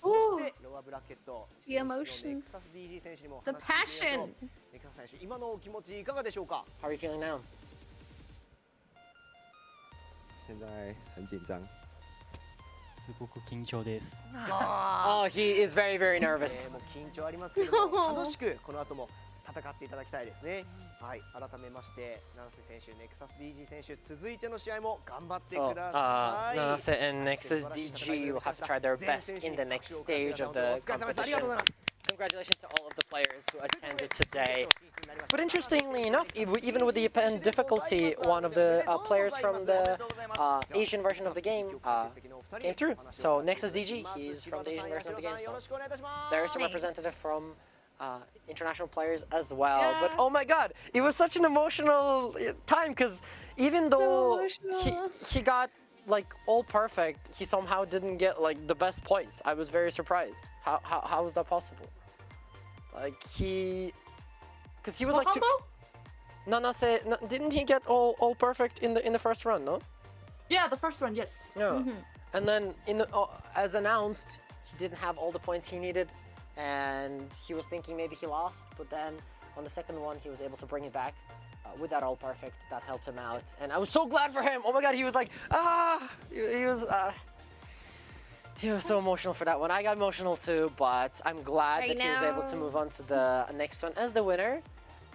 Ooh, the emotions, the passion. How are you feeling now? 现在很紧張。すごく緊張です。 Oh, he is very nervous. 緊張ありますけども、楽しくこの後も戦っていただきたいですね。はい、改めまして七瀬選手、ネクサス DG 選手、続いての試合も頑張ってください。Nanase and Nexus DG will have to try their best in the next stage of the competition. Congratulations to all of the players who attended today. But interestingly enough, even with the difficulty, one of the players from the Asian version of the game came through. So Nexus DG, he's from the Asian version of the game. So there is a representative from international players as well. Yeah. But oh my god, it was such an emotional time because even though he got like all perfect, he somehow didn't get like the best points. I was very surprised. How was that possible? Like because he was like Nanase, didn't he get all perfect in the first run? No. Yeah, the first one, yes. Yeah. And then as announced, he didn't have all the points he needed, and he was thinking maybe he lost. But then on the second one, he was able to bring it back with that all perfect. That helped him out, and I was so glad for him. Oh my god, he was like he was so emotional for that one. I got emotional too, but I'm glad that he was able to move on to the next one as the winner.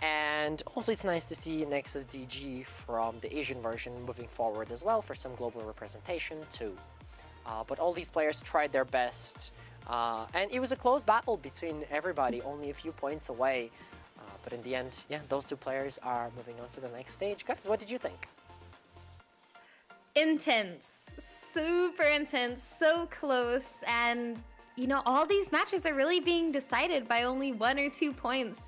And also it's nice to see Nexus DG from the Asian version moving forward as well for some global representation too. But all these players tried their best, and it was a close battle between everybody, only a few points away. But in the end, yeah, those two players are moving on to the next stage. Guys, what did you think? Intense, super intense, so close, and you know, all these matches are really being decided by only 1 or 2 points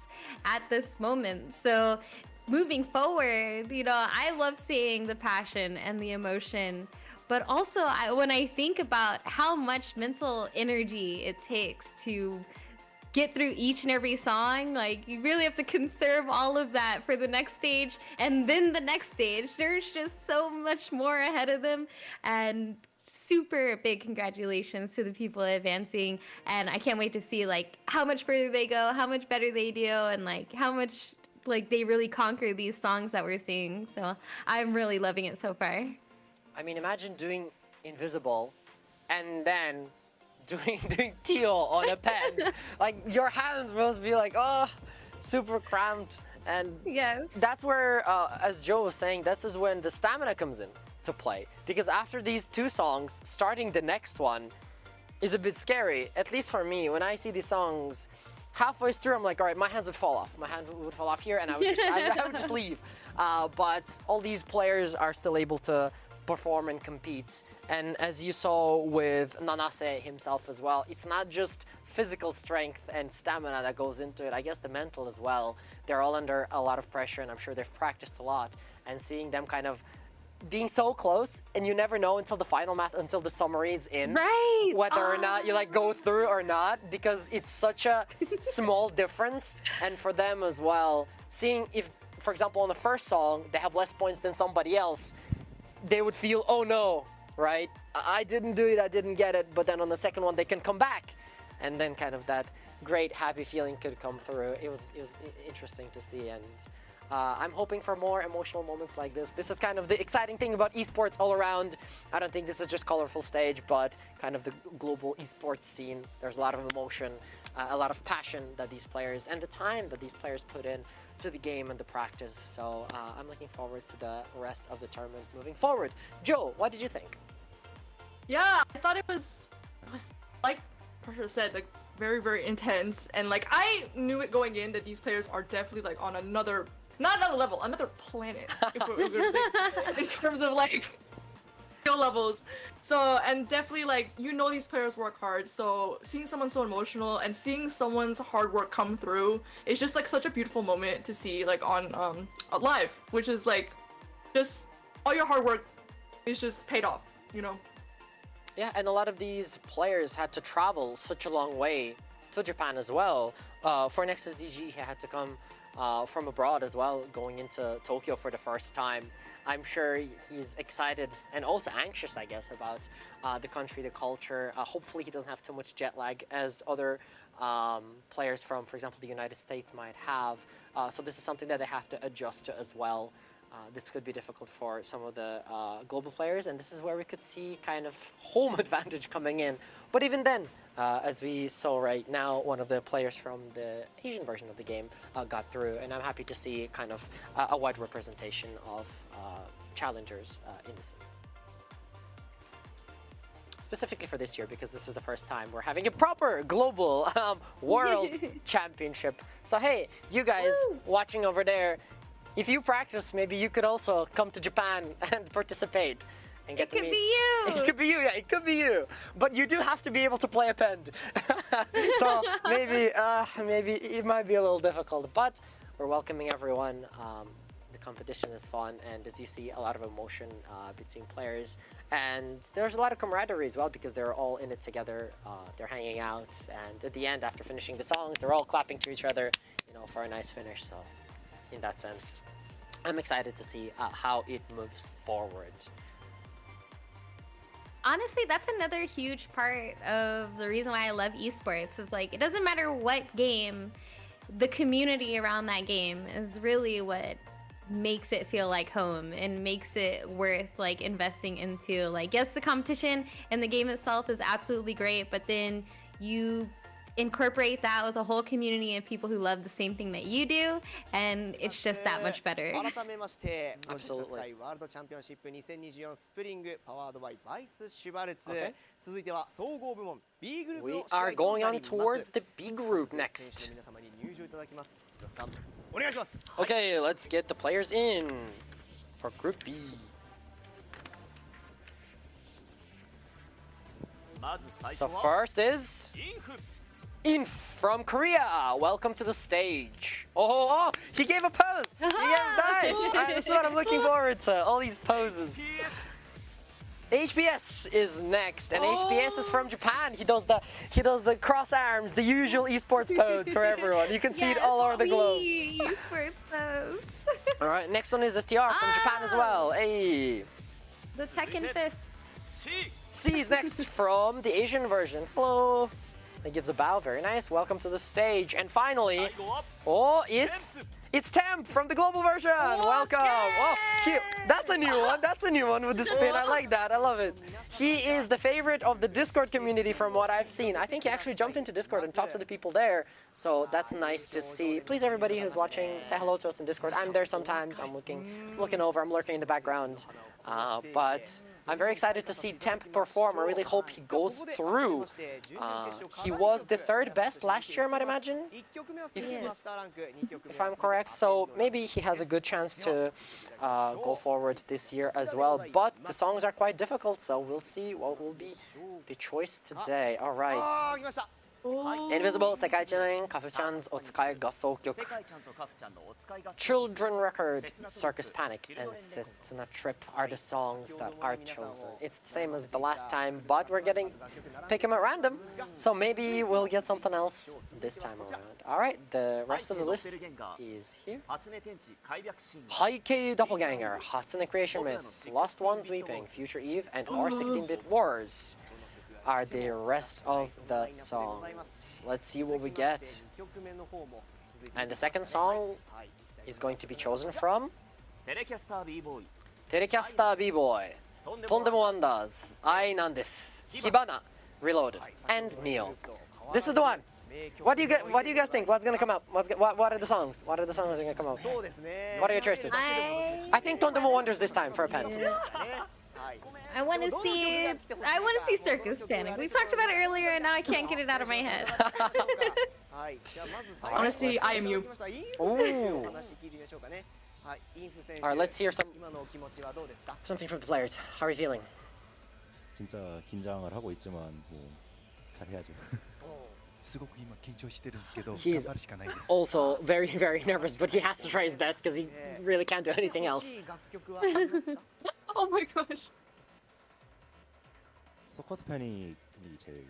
at this moment. So moving forward, you know, I love seeing the passion and the emotion, but also when I think about how much mental energy it takes to get through each and every song, like you really have to conserve all of that for the next stage and then the next stage. There's just so much more ahead of them, and super big congratulations to the people advancing, and I can't wait to see like how much further they go, how much better they do, and like how much like they really conquer these songs that we're seeing. So I'm really loving it so far. I mean, imagine doing Invisible and then doing teal on a pen. Like your hands must be like, oh, super cramped. And yes, that's where, as Joe was saying, this is when the stamina comes in to play. Because after these 2 songs, starting the next one is a bit scary. At least for me, when I see these songs, halfway through, I'm like, all right, my hands would fall off. My hand would fall off here, and I would just leave. But all these players are still able to perform and compete. And as you saw with Nanase himself as well, it's not just physical strength and stamina that goes into it, I guess the mental as well. They're all under a lot of pressure, and I'm sure they've practiced a lot. And seeing them kind of being so close, and you never know until the final math, until the summary is in, right? Whether or not you like go through or not, because it's such a small difference. And for them as well, seeing if, for example, on the first song, they have less points than somebody else, they would feel, oh no, right? I didn't do it, I didn't get it, but then on the second one, they can come back. And then kind of that great happy feeling could come through. It was interesting to see, and I'm hoping for more emotional moments like this. This is kind of the exciting thing about esports all around. I don't think this is just colorful stage, but kind of the global esports scene. There's a lot of emotion, a lot of passion that these players, and the time that these players put in to the game and the practice. So I'm looking forward to the rest of the tournament moving forward. Joe, what did you think? Yeah, I thought it was like Persia said, like very, very intense, and like I knew it going in that these players are definitely like on another, not another level, another planet if we're gonna think in terms of like skill levels. So, and definitely like, you know, these players work hard, so seeing someone so emotional and seeing someone's hard work come through, it's just like such a beautiful moment to see like on live, which is like just all your hard work is just paid off, you know. Yeah, and a lot of these players had to travel such a long way to Japan as well. For Nexus DG, he had to come from abroad as well, going into Tokyo for the first time. I'm sure he's excited and also anxious, I guess, about the country, the culture. Hopefully he doesn't have too much jet lag as other players from, for example, the United States might have. So this is something that they have to adjust to as well. This could be difficult for some of the global players, and this is where we could see kind of home advantage coming in. But even then, as we saw right now, one of the players from the Asian version of the game got through, and I'm happy to see kind of a wide representation of challengers in the scene. Specifically for this year, because this is the first time we're having a proper global world championship. So hey, you guys watching over there, if you practice, maybe you could also come to Japan and participate. And get to meet. It could be you, yeah, it could be you. But you do have to be able to play a pen. So maybe it might be a little difficult, but we're welcoming everyone. The competition is fun, and as you see, a lot of emotion between players. And there's a lot of camaraderie as well, because they're all in it together. They're hanging out, and at the end, after finishing the songs, they're all clapping to each other, you know, for a nice finish. So in that sense, I'm excited to see how it moves forward. Honestly, that's another huge part of the reason why I love esports. Is like, it doesn't matter what game, the community around that game is really what makes it feel like home and makes it worth like investing into. Like, yes, the competition and the game itself is absolutely great, but then you incorporate that with a whole community of people who love the same thing that you do, and it's just that much better. 改めまして、 Absolutely. ワールドチャンピオンシップ2024スプリングパワードバイバイス・シュバルツ。続いては総合部門 B グループの We 試合 are と going な on ります。 towards the B group next. 皆様に入場いただきます。広瀬さん、お願いします。 Okay, let's get the players in for Group B. So first is In from Korea. Welcome to the stage. Oh, he gave a pose. He gave nice. That's what I'm looking forward to. All these poses. HBS is next, and HBS is from Japan. He does the cross arms, the usual esports pose for everyone. You can see it all over the globe. Esports pose. All right, next one is STR from Japan as well. Hey. The second fist. C is next from the Asian version. Hello. He gives a bow. Very nice. Welcome to the stage. And finally, oh, it's Temp from the global version. Welcome. Oh, that's a new one. That's a new one with the spin. I like that. I love it. He is the favorite of the Discord community from what I've seen. I think he actually jumped into Discord and talked to the people there. So that's nice to see. Please, everybody who's watching, say hello to us in Discord. I'm there sometimes. I'm looking over. I'm lurking in the background. But I'm very excited to see Temp perform. I really hope he goes through. He was the third best last year, I might imagine, if I'm correct. So maybe he has a good chance to go forward this year as well. But the songs are quite difficult, so we'll see what will be the choice today. All right. Invisible, Sekai-chan, Kafu-chan's Otsukai ga Soukyoku, Children Record, Circus Panic, and Setsuna Trip are the songs that are chosen. It's the same as the last time, but we're pick them at random, so maybe we'll get something else this time around. Alright, the rest of the list is here. Haikei Doppelganger, Hatsune Creation Myth, Lost Ones Weeping, Future Eve, and Our 16-Bit Wars are the rest of the songs. Let's see what we get. And the second song is going to be chosen from Telecaster B-Boy, Tondemo Wonders, Ai Nandesu, Hibana, Reloaded, and Neo. This is the one. What do you guys think? What's gonna come up? What are the songs? What are the songs that are gonna come up? What are your choices? I think Tondemo Wonders this time for a pen. I want to see Circus Panic. We talked about it earlier, and now I can't get it out of my head. I want to see IMU. Ooh. All right, let's hear something from the players. How are you feeling? 진짜 긴장을 하고 있지만 뭐 잘해야죠. He's also very, very nervous, but he has to try his best because he really can't do anything else. Oh my gosh. 서커스 패닉이 제일.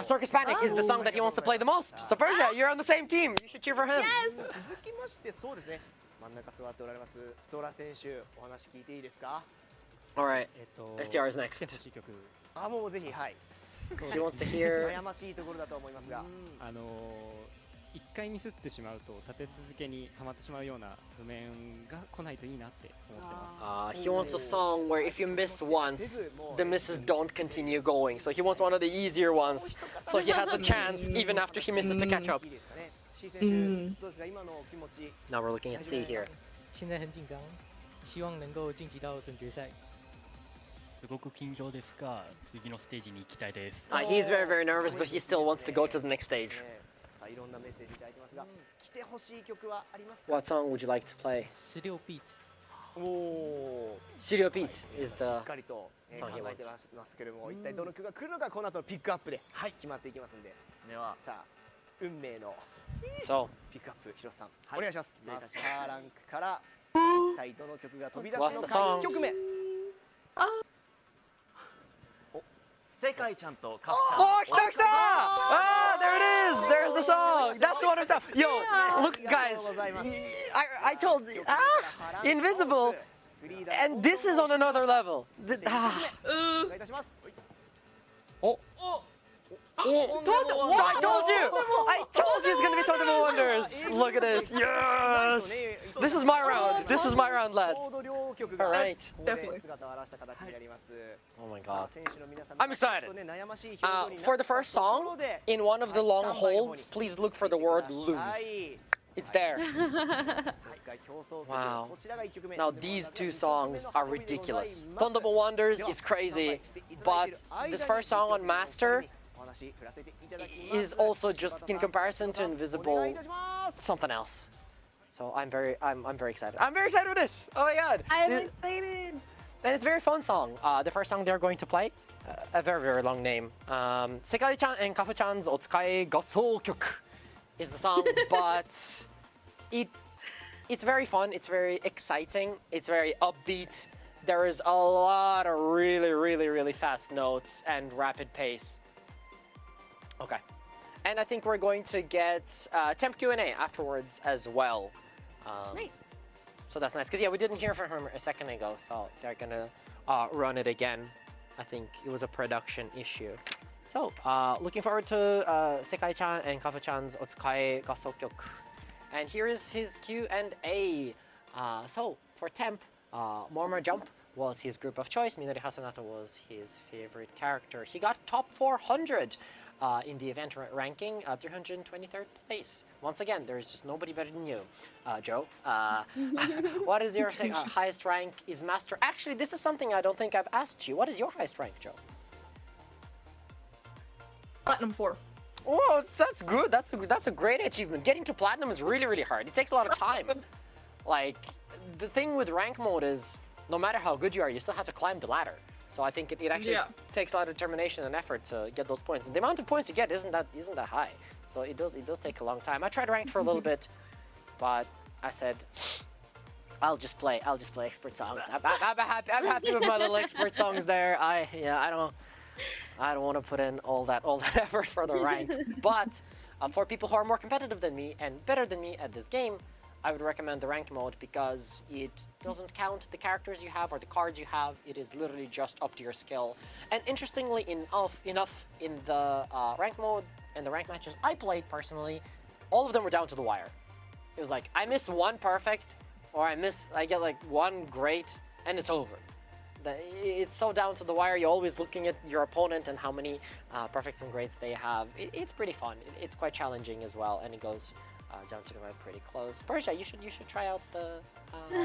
Circus Panic is the song that he wants to play the most. So Persia, you're on the same team. You should cheer for him. Yes. 続きましてそうですね。真ん中座っておられますストラ選手お話聞いていいですか？ All right. STR is next. あもうぜひはい。 He wants to hear. 悩ましいところだと思いますが。一回ミスってしまうと立て続けにハマってしまうような譜面が来ないといいなって思ってます。He wants a song where if you miss once, the misses don't continue going. So he wants one of the easier ones, so he has a chance even after he misses to catch up. Now we're looking at C here. 现在很紧张，希望能够晋级到准决赛。すごく緊張ですが、次のステージに行きたいです。He's very, very nervous, but he still wants to go to the next stage. いろんなメッセージいただいてますが、来てほしい曲はありますか？ What song would you like to play? 16 beats. 16 beats is the しっかりと考えてますけれども、一体どの曲が来るのかこの後のピックアップで決まっていきますんで。ではさあ運命のピックアップ広瀬さんお願いします。マスターランクから一体どの曲が飛び出すのか1曲目。世界ちゃんとカフちゃん。Oh, kita! Ah, there it is. There's the song. That's the one I'm talking. Yo, look, guys. I told Invisible, and this is on another level. Oh. I told you. I told you it's gonna be Alrighty, Thunderbolt Wonders. Look at this. Yes. This is my round. This is my round, lads. Alright. Definitely. Oh my god. I'm excited. For the first song, in one of the long holds, please look for the word lose. It's there. Wow. Now these two songs are ridiculous. Thunderbolt Wonders is crazy, but this first song on Master is also just, in comparison to Invisible, something else. So I'm very excited. I'm very excited with this. Oh my god. I'm excited. And it's a very fun song. The first song they're going to play, a very long name. Sekai-chan and Kafu-chan's Otsukai Gasso Kyoku is the song, but it's very fun. It's very exciting. It's very upbeat. There is a lot of really fast notes and rapid pace. Okay. And I think we're going to get temp Q&A afterwards as well. Nice. So that's nice, because yeah, we didn't hear from him a second ago, so they're gonna run it again. I think it was a production issue. So, looking forward to Sekai-chan and Kafu-chan's Otsukai Gasso Kyoku. And here is his Q&A. So, for temp, Mormor Jump was his group of choice. Minori Hasanata was his favorite character. He got top 400 in the event ranking, 323rd place. Once again, there's just nobody better than you, Joe. What is your highest rank? Is Master? Actually, this is something I don't think I've asked you. What is your highest rank, Joe? Platinum 4. Oh, that's good. That's a great achievement. Getting to Platinum is really hard. It takes a lot of time. Like, the thing with rank mode is, no matter how good you are, you still have to climb the ladder. So I think it actually takes a lot of determination and effort to get those points. And the amount of points you get isn't that high. So it does take a long time. I tried ranked for a little bit, but I said I'll just play expert songs. I'm happy with my little expert songs there. I don't want to put in all that effort for the rank. But for people who are more competitive than me and better than me at this game, I would recommend the rank mode because it doesn't count the characters you have or the cards you have. It is literally just up to your skill. And interestingly enough, in the rank mode and the rank matches I played personally, all of them were down to the wire. It was like, I miss one perfect, or I get like one great, and it's over. It's so down to the wire. You're always looking at your opponent and how many perfects and greats they have. It's pretty fun. It's quite challenging as well, and it goes down to the wire pretty close. Persia, you should try out the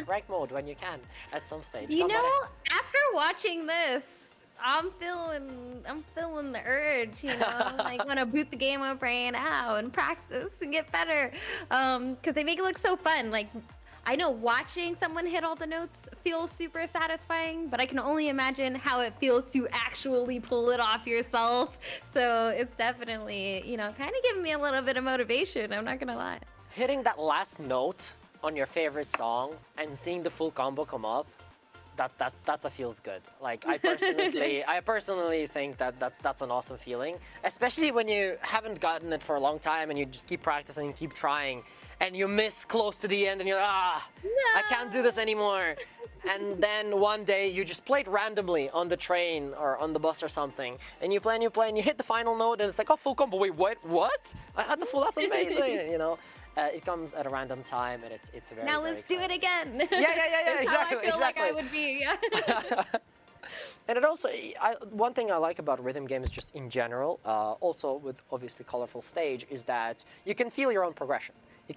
rank mode when you can at some stage. You know, after watching this, I'm feeling the urge, you know, like want to boot the game up right now and practice and get better, because they make it look so fun. Like, I know watching someone hit all the notes feels super satisfying, but I can only imagine how it feels to actually pull it off yourself. So it's definitely, you know, kind of giving me a little bit of motivation, I'm not gonna lie. Hitting that last note on your favorite song and seeing the full combo come up, that's a feels good. Like, I personally think that's an awesome feeling, especially when you haven't gotten it for a long time and you just keep practicing and keep trying. And you miss close to the end and you're I can't do this anymore. And then one day you just play it randomly on the train or on the bus or something. And you play and you hit the final note and it's like, oh, full combo. Wait, what? I had the full, that's amazing, you know? It comes at a random time and it's very, now let's do it again. Yeah, exactly. How I feel like I would be. And it also, one thing I like about rhythm games just in general, also with obviously colorful stage, is that you can feel your own progression. You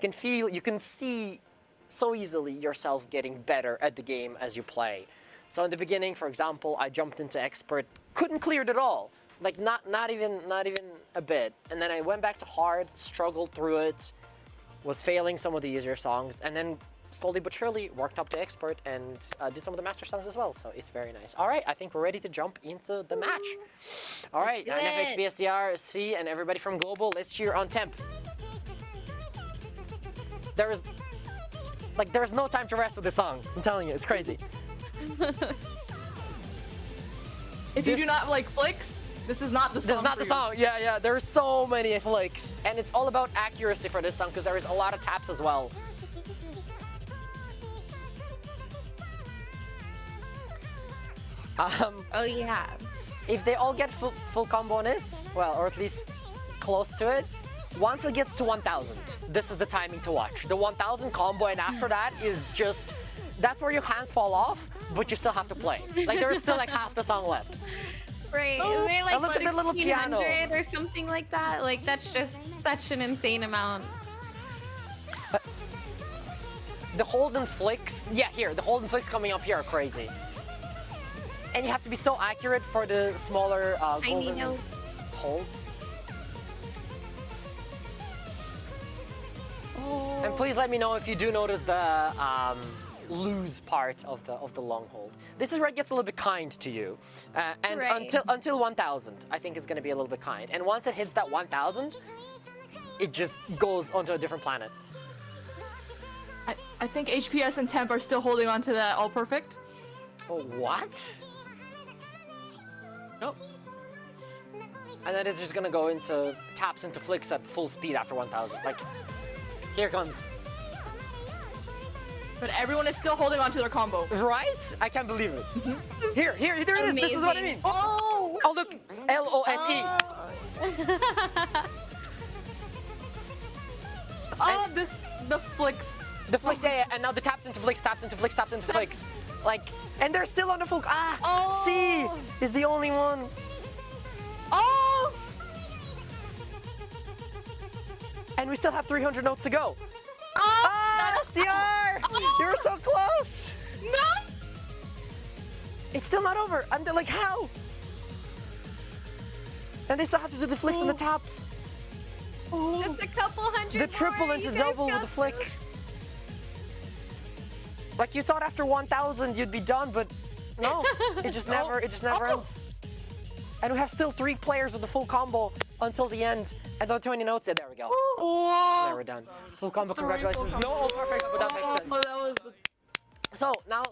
can see so easily yourself getting better at the game as you play. So in the beginning, for example, I jumped into expert, couldn't clear it at all. Like not even a bit. And then I went back to hard, struggled through it, was failing some of the easier songs, and then slowly but surely worked up to expert and did some of the master songs as well. So it's very nice. All right, I think we're ready to jump into the match. All right, NFX, BSDR, C, and everybody from Global, let's cheer on temp. There's no time to rest with this song. I'm telling you, it's crazy. If you do not like flicks, this is not the song. This is not the song. Yeah. There are so many flicks, and it's all about accuracy for this song because there is a lot of taps as well. Oh yeah. If they all get full combo on this, well, or at least close to it, once it gets to 1000, this is the timing to watch. The 1000 combo, and after that is just, that's where your hands fall off, but you still have to play. Like there is still like half the song left. Right, is it like look at the little piano 1600 or something like that? Like that's just such an insane amount. The hold and flicks, yeah, here, the hold and flicks coming up here are crazy. And you have to be so accurate for the smaller golden holds. Oh. And please let me know if you do notice the lose part of the long hold. This is where it gets a little bit kind to you. And until 1000, I think it's going to be a little bit kind. And once it hits that 1000, it just goes onto a different planet. I think HPS and Temp are still holding on to that all perfect. Oh, what? Nope. And then it's just gonna go into taps into flicks at full speed after 1000. Like, here it comes. But everyone is still holding on to their combo. Right? I can't believe it. Here it is. This is what I mean. Oh! Oh, look. LOSE. Oh, the flicks. The flicks, yeah, and now the taps into flicks, taps into flicks, taps into flicks. Like, and they're still on the full. C is the only one. Oh! And we still have 300 notes to go. SDR! You're so close! No! It's still not over. And they're like, how? And they still have to do the flicks and the taps. Just a couple hundred. The triple more. into double with the flick. Like you thought after 1000 you'd be done, but no, it just never ends. And we have still 3 players with the full combo until the end. And then 20 notes. Yeah, there we go. There we're done. Full combo, congratulations. No all perfect, but that makes sense. So now,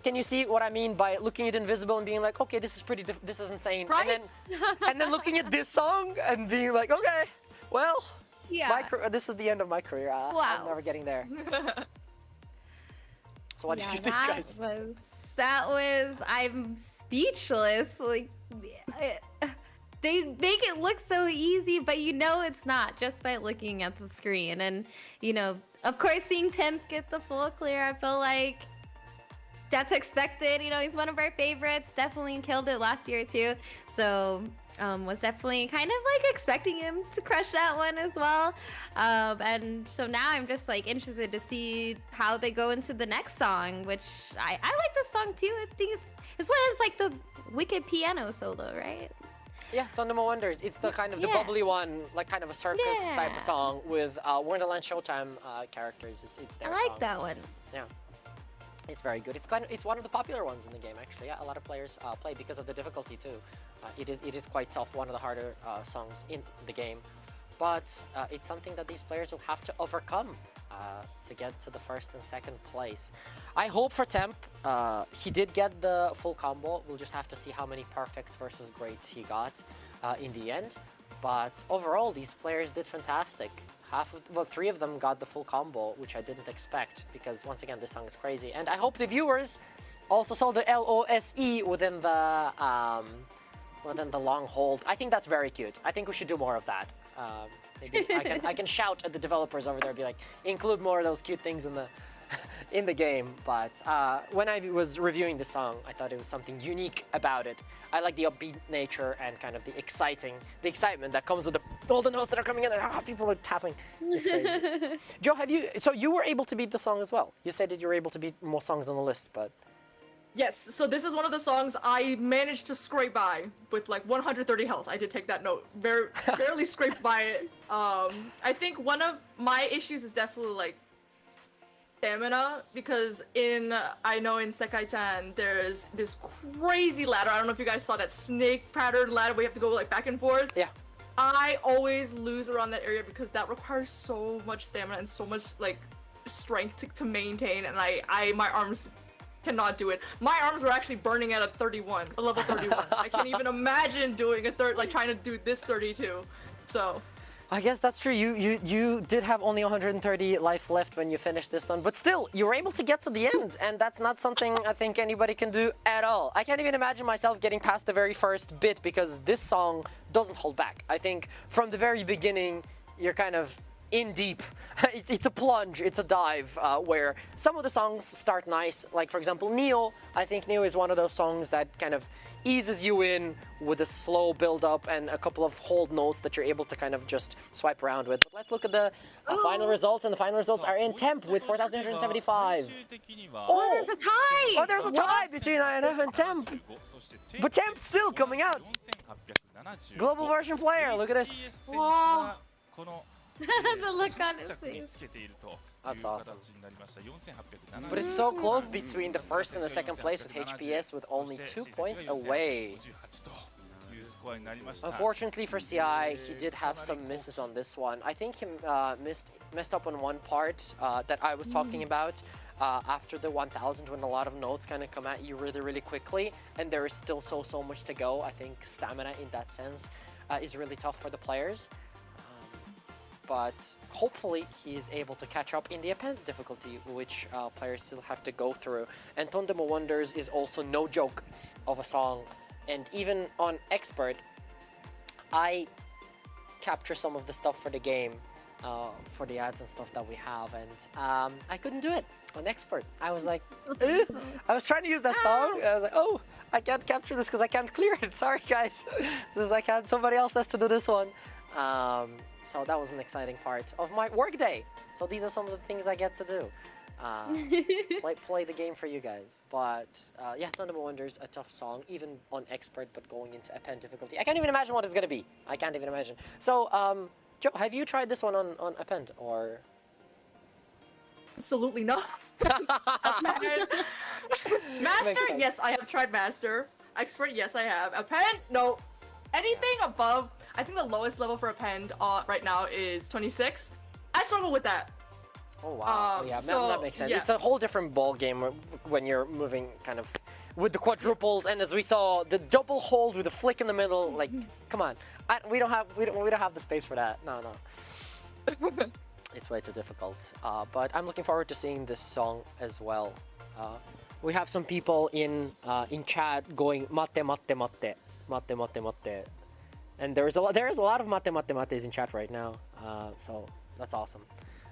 can you see what I mean by looking at Invisible and being like, okay, this is pretty, this is insane. Right? And then looking at this song and being like, okay, well, yeah, this is the end of my career. Wow. I'm never getting there. So what did you think, guys? I'm speechless. Like, they make it look so easy, but you know it's not just by looking at the screen. And, you know, of course, seeing Temp get the full clear, I feel like that's expected. You know, he's one of our favorites. Definitely killed it last year, too. So, was definitely kind of like expecting him to crush that one as well. And so now I'm just like interested to see how they go into the next song, which I like this song too. I think it's one is like the wicked piano solo, right? Yeah, Thundermo Wonders. It's the kind of the bubbly one, like kind of a circus type of song with Wonderland Showtime characters. It's their I like song. that one. Yeah. It's very good. It's one of the popular ones in the game, actually. Yeah, a lot of players play because of the difficulty too. It is quite tough. One of the harder songs in the game, but it's something that these players will have to overcome to get to the first and second place. I hope for Temp, he did get the full combo. We'll just have to see how many perfects versus greats he got in the end. But overall, these players did fantastic. 3 of them got the full combo, which I didn't expect, because once again, this song is crazy. And I hope the viewers also saw the LOSE within the long hold. I think that's very cute. I think we should do more of that. Maybe I can shout at the developers over there, and be like, include more of those cute things in the in the game. But when I was reviewing the song, I thought it was something unique about it. I like the upbeat nature and kind of the excitement that comes with all the notes that are coming in and people are tapping. It's crazy. Joe, so you were able to beat the song as well? You said that you were able to beat more songs on the list, but... Yes, so this is one of the songs I managed to scrape by with like 130 health. I did take that note. Barely scraped by it. I think one of my issues is definitely like stamina, because I know in Sekai-tan there's this crazy ladder. I don't know if you guys saw that snake pattern ladder where you have to go like back and forth. Yeah. I always lose around that area because that requires so much stamina and so much like strength to maintain, and my arms cannot do it. My arms were actually burning at a level 31. I can't even imagine doing trying to do this 32. So I guess that's true. You did have only 130 life left when you finished this one, but still, you were able to get to the end, and that's not something I think anybody can do at all. I can't even imagine myself getting past the very first bit, because this song doesn't hold back. I think from the very beginning, you're kind of in deep. It's a plunge, it's a dive, where some of the songs start nice. Like for example, Neo. I think Neo is one of those songs that kind of eases you in with a slow build up and a couple of hold notes that you're able to kind of just swipe around with. But let's look at the final results, and the final results are in Temp with 4,175. Oh, there's a tie! Oh, there's a tie between INF and Temp. But Temp still coming out. Global version player, look at this. Wow. The look on his face. That's awesome. But it's so close between the first and the second place with HPS with only 2 points away. Unfortunately for CI, he did have some misses on this one. I think he messed up on one part that I was talking about after the 1000, when a lot of notes kind of come at you really quickly, and there is still so much to go. I think stamina in that sense is really tough for the players. But hopefully he is able to catch up in the append difficulty, which players still have to go through. And Tondemo Wonders is also no joke of a song. And even on Expert, I capture some of the stuff for the game, for the ads and stuff that we have, and I couldn't do it on Expert. I was like, I was trying to use that song, and I was like, oh, I can't capture this because I can't clear it. Sorry guys, somebody else has to do this one. So that was an exciting part of my workday. So these are some of the things I get to do. Play the game for you guys. But yeah, Tondemo Wonders, a tough song, even on Expert, but going into append difficulty. I can't even imagine what it's going to be. I can't even imagine. So, Joe, have you tried this one on append, or? Absolutely not. Master, yes, I have tried Master. Expert, yes, I have. Append, no. Anything above, I think the lowest level for append right now is 26. I struggle with that. Oh wow, yeah, that makes sense. Yeah. It's a whole different ball game when you're moving kind of with the quadruples, and as we saw, the double hold with a flick in the middle. Like, come on, we don't have the space for that. No. It's way too difficult. But I'm looking forward to seeing this song as well. We have some people in chat going mate mate mate. Mate, mate, mate. And there is a lot of mate, mate, mates in chat right now, so that's awesome.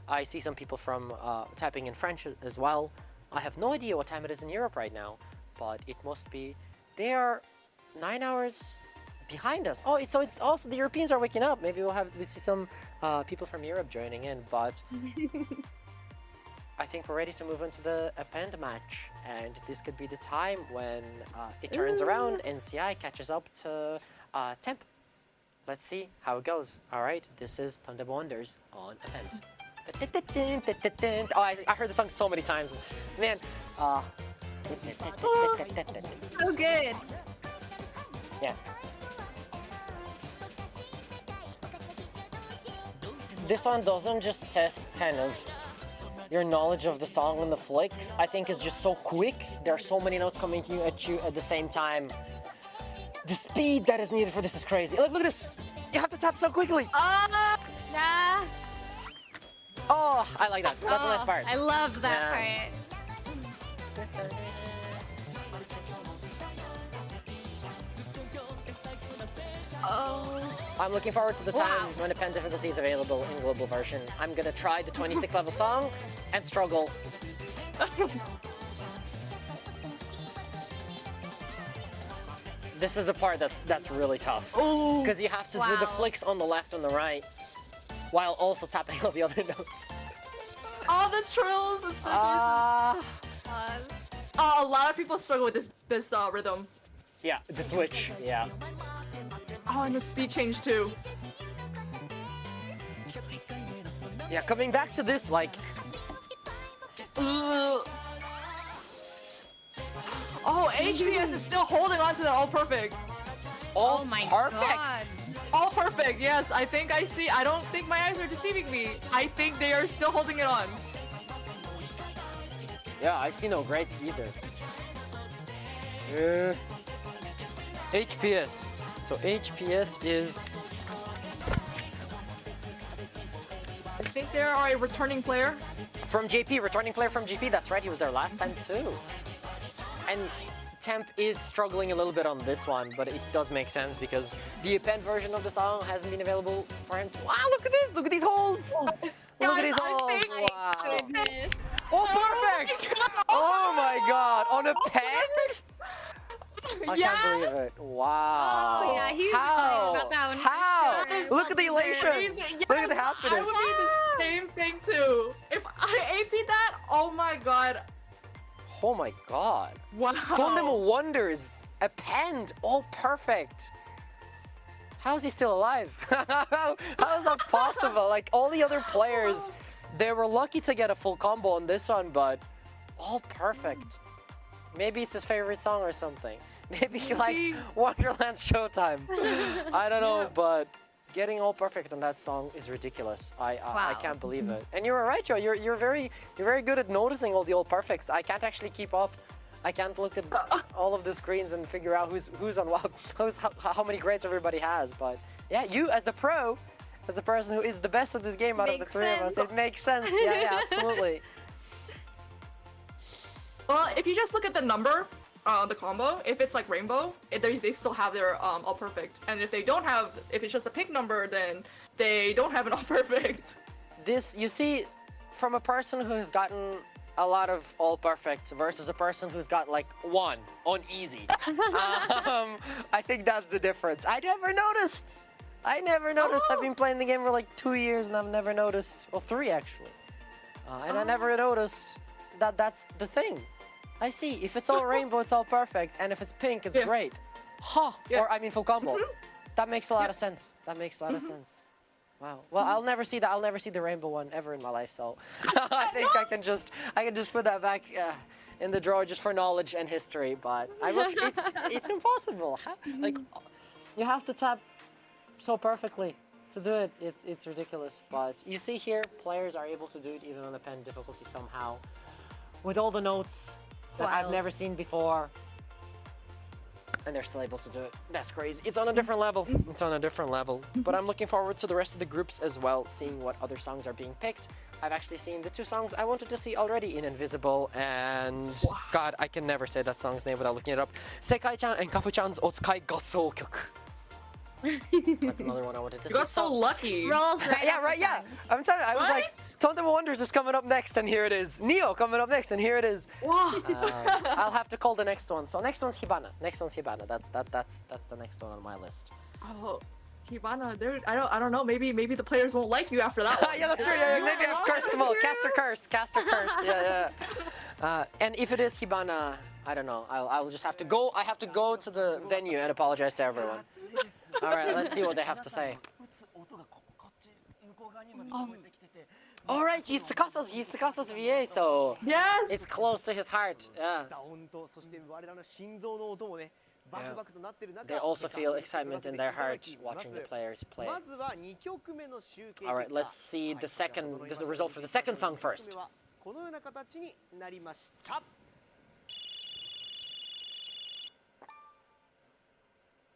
I see some people from typing in French as well. I have no idea what time it is in Europe right now, but it must be. They are 9 hours behind us. Oh, so it's also the Europeans are waking up. Maybe we'll see some people from Europe joining in, but I think we're ready to move into the append match, and this could be the time when it turns around and CI catches up to Temp. Let's see how it goes. All right, this is Tondemo Wonders on append. Oh, I heard the song so many times, man. So good. Yeah. This one doesn't just test kind of your knowledge of the song and the flicks. I think it's just so quick. There are so many notes coming at you at the same time. The speed that is needed for this is crazy. Look at this. You have to tap so quickly. Nah. Oh, I like that. That's a nice part. I love that part. I'm looking forward to the time when append difficulty is available in global version. I'm gonna try the 26th level song and struggle. This is a part that's really tough. Because you have to do the flicks on the left and the right while also tapping all the other notes. Oh, the trills! It's so a lot of people struggle with this rhythm. Yeah, the switch. Yeah. Oh, and the speed change too. Yeah, coming back to this, like. Oh, HPS is still holding on to that all perfect. All perfect. God. All perfect. Yes, I think I see. I don't think my eyes are deceiving me. I think they are still holding it on. Yeah, I see no greats either. HPS. So HPS is. I think they are a returning player. From JP, returning player from JP. That's right, he was there last time too. And Temp is struggling a little bit on this one, but it does make sense because the append version of the song hasn't been available for him. Wow, look at this! Look at these holds! Look at these holds! Wow! Oh, perfect! Oh my god! On append? I can't believe it. Wow. Oh, yeah, he's How? excited about that one. How? Sure. Look at the elation. Yes, Look at the happiness. I would be the same thing too. If I AP that, oh my god. Oh my god. Wow. Tondemo Wonders. Append. All perfect. How is he still alive? How is that possible? Like, all the other players, they were lucky to get a full combo on this one, but all perfect. Maybe it's his favorite song or something. Maybe he likes Wonderland's Showtime. I don't know, but getting all perfect on that song is ridiculous. I can't believe it. And you were right, Joe. You're very good at noticing all the all perfects. I can't actually keep up. I can't look at all of the screens and figure out who's on what, how many grades everybody has. But yeah, you as the pro, as the person who is the best at this game out of the three of us, it makes sense. Yeah, absolutely. Well, if you just look at the number, the combo, if it's like rainbow, they still have their all perfect. And if they don't have, if it's just a pink number, then they don't have an all perfect. This, you see, from a person who has gotten a lot of all perfects versus a person who's got like one on easy. I think that's the difference. I never noticed. I've been playing the game for like 2 years and I've never noticed, well 3 actually. And I never noticed that that's the thing. I see, if it's all rainbow, it's all perfect, and if it's pink, it's great. Huh, or I mean full combo. That makes a lot of sense. That makes a lot of sense. Wow. Well, I'll never see that. I'll never see the rainbow one ever in my life, so I think I can just put that back in the drawer just for knowledge and history, but I will it's impossible. Like, you have to tap so perfectly to do it. It's ridiculous, but you see here, players are able to do it even on the pen difficulty somehow. With all the notes that I've never seen before. And they're still able to do it. That's crazy. It's on a different level. It's on a different level. But I'm looking forward to the rest of the groups as well, seeing what other songs are being picked. I've actually seen the 2 songs I wanted to see already in Invisible, and God, I can never say that song's name without looking it up. Sekai-chan and Kafu-chan's Otsukai Gossou Kyoku. That's another one I wanted to see. You got so lucky. Rolls right. Yeah, right, yeah. I'm telling you, I was like, Tondemo Wonders is coming up next, and here it is. Neo coming up next, and here it is. I'll have to call the next one. So next one's Hibana. That's the next one on my list. Oh, Hibana, I don't know. Maybe the players won't like you after that one. Yeah, that's true. Yeah, maybe I've cursed them all. Caster curse. Yeah. And if it is Hibana, I don't know. I'll just have to go. I have to go to the venue and apologize to everyone. All right, let's see what they have to say. All right, he's Tsukasa's VA, so it's close to his heart. Yeah. They also feel excitement in their heart watching the players play. All right, let's see the second. This is the result for the second song first.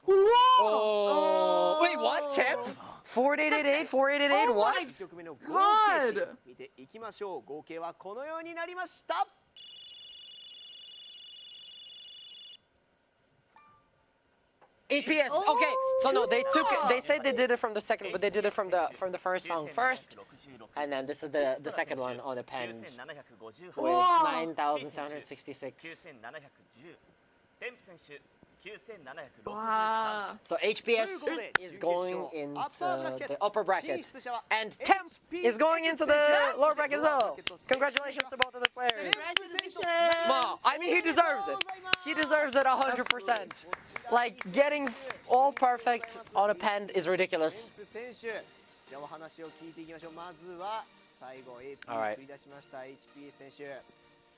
Oh! Wait, what? Temp? 4888? 4888? Oh what? God! HPS. Okay, so no, they said they did it from the second, but they did it from the first song first, and then this is the second one on append with 9,766. Wow. So HPS is going into the upper bracket, and Temp is going into the lower bracket as well. Congratulations to both of the players. Congratulations. Well, I mean, he deserves it. He deserves it 100%. Like, getting all perfect on append is ridiculous. All right.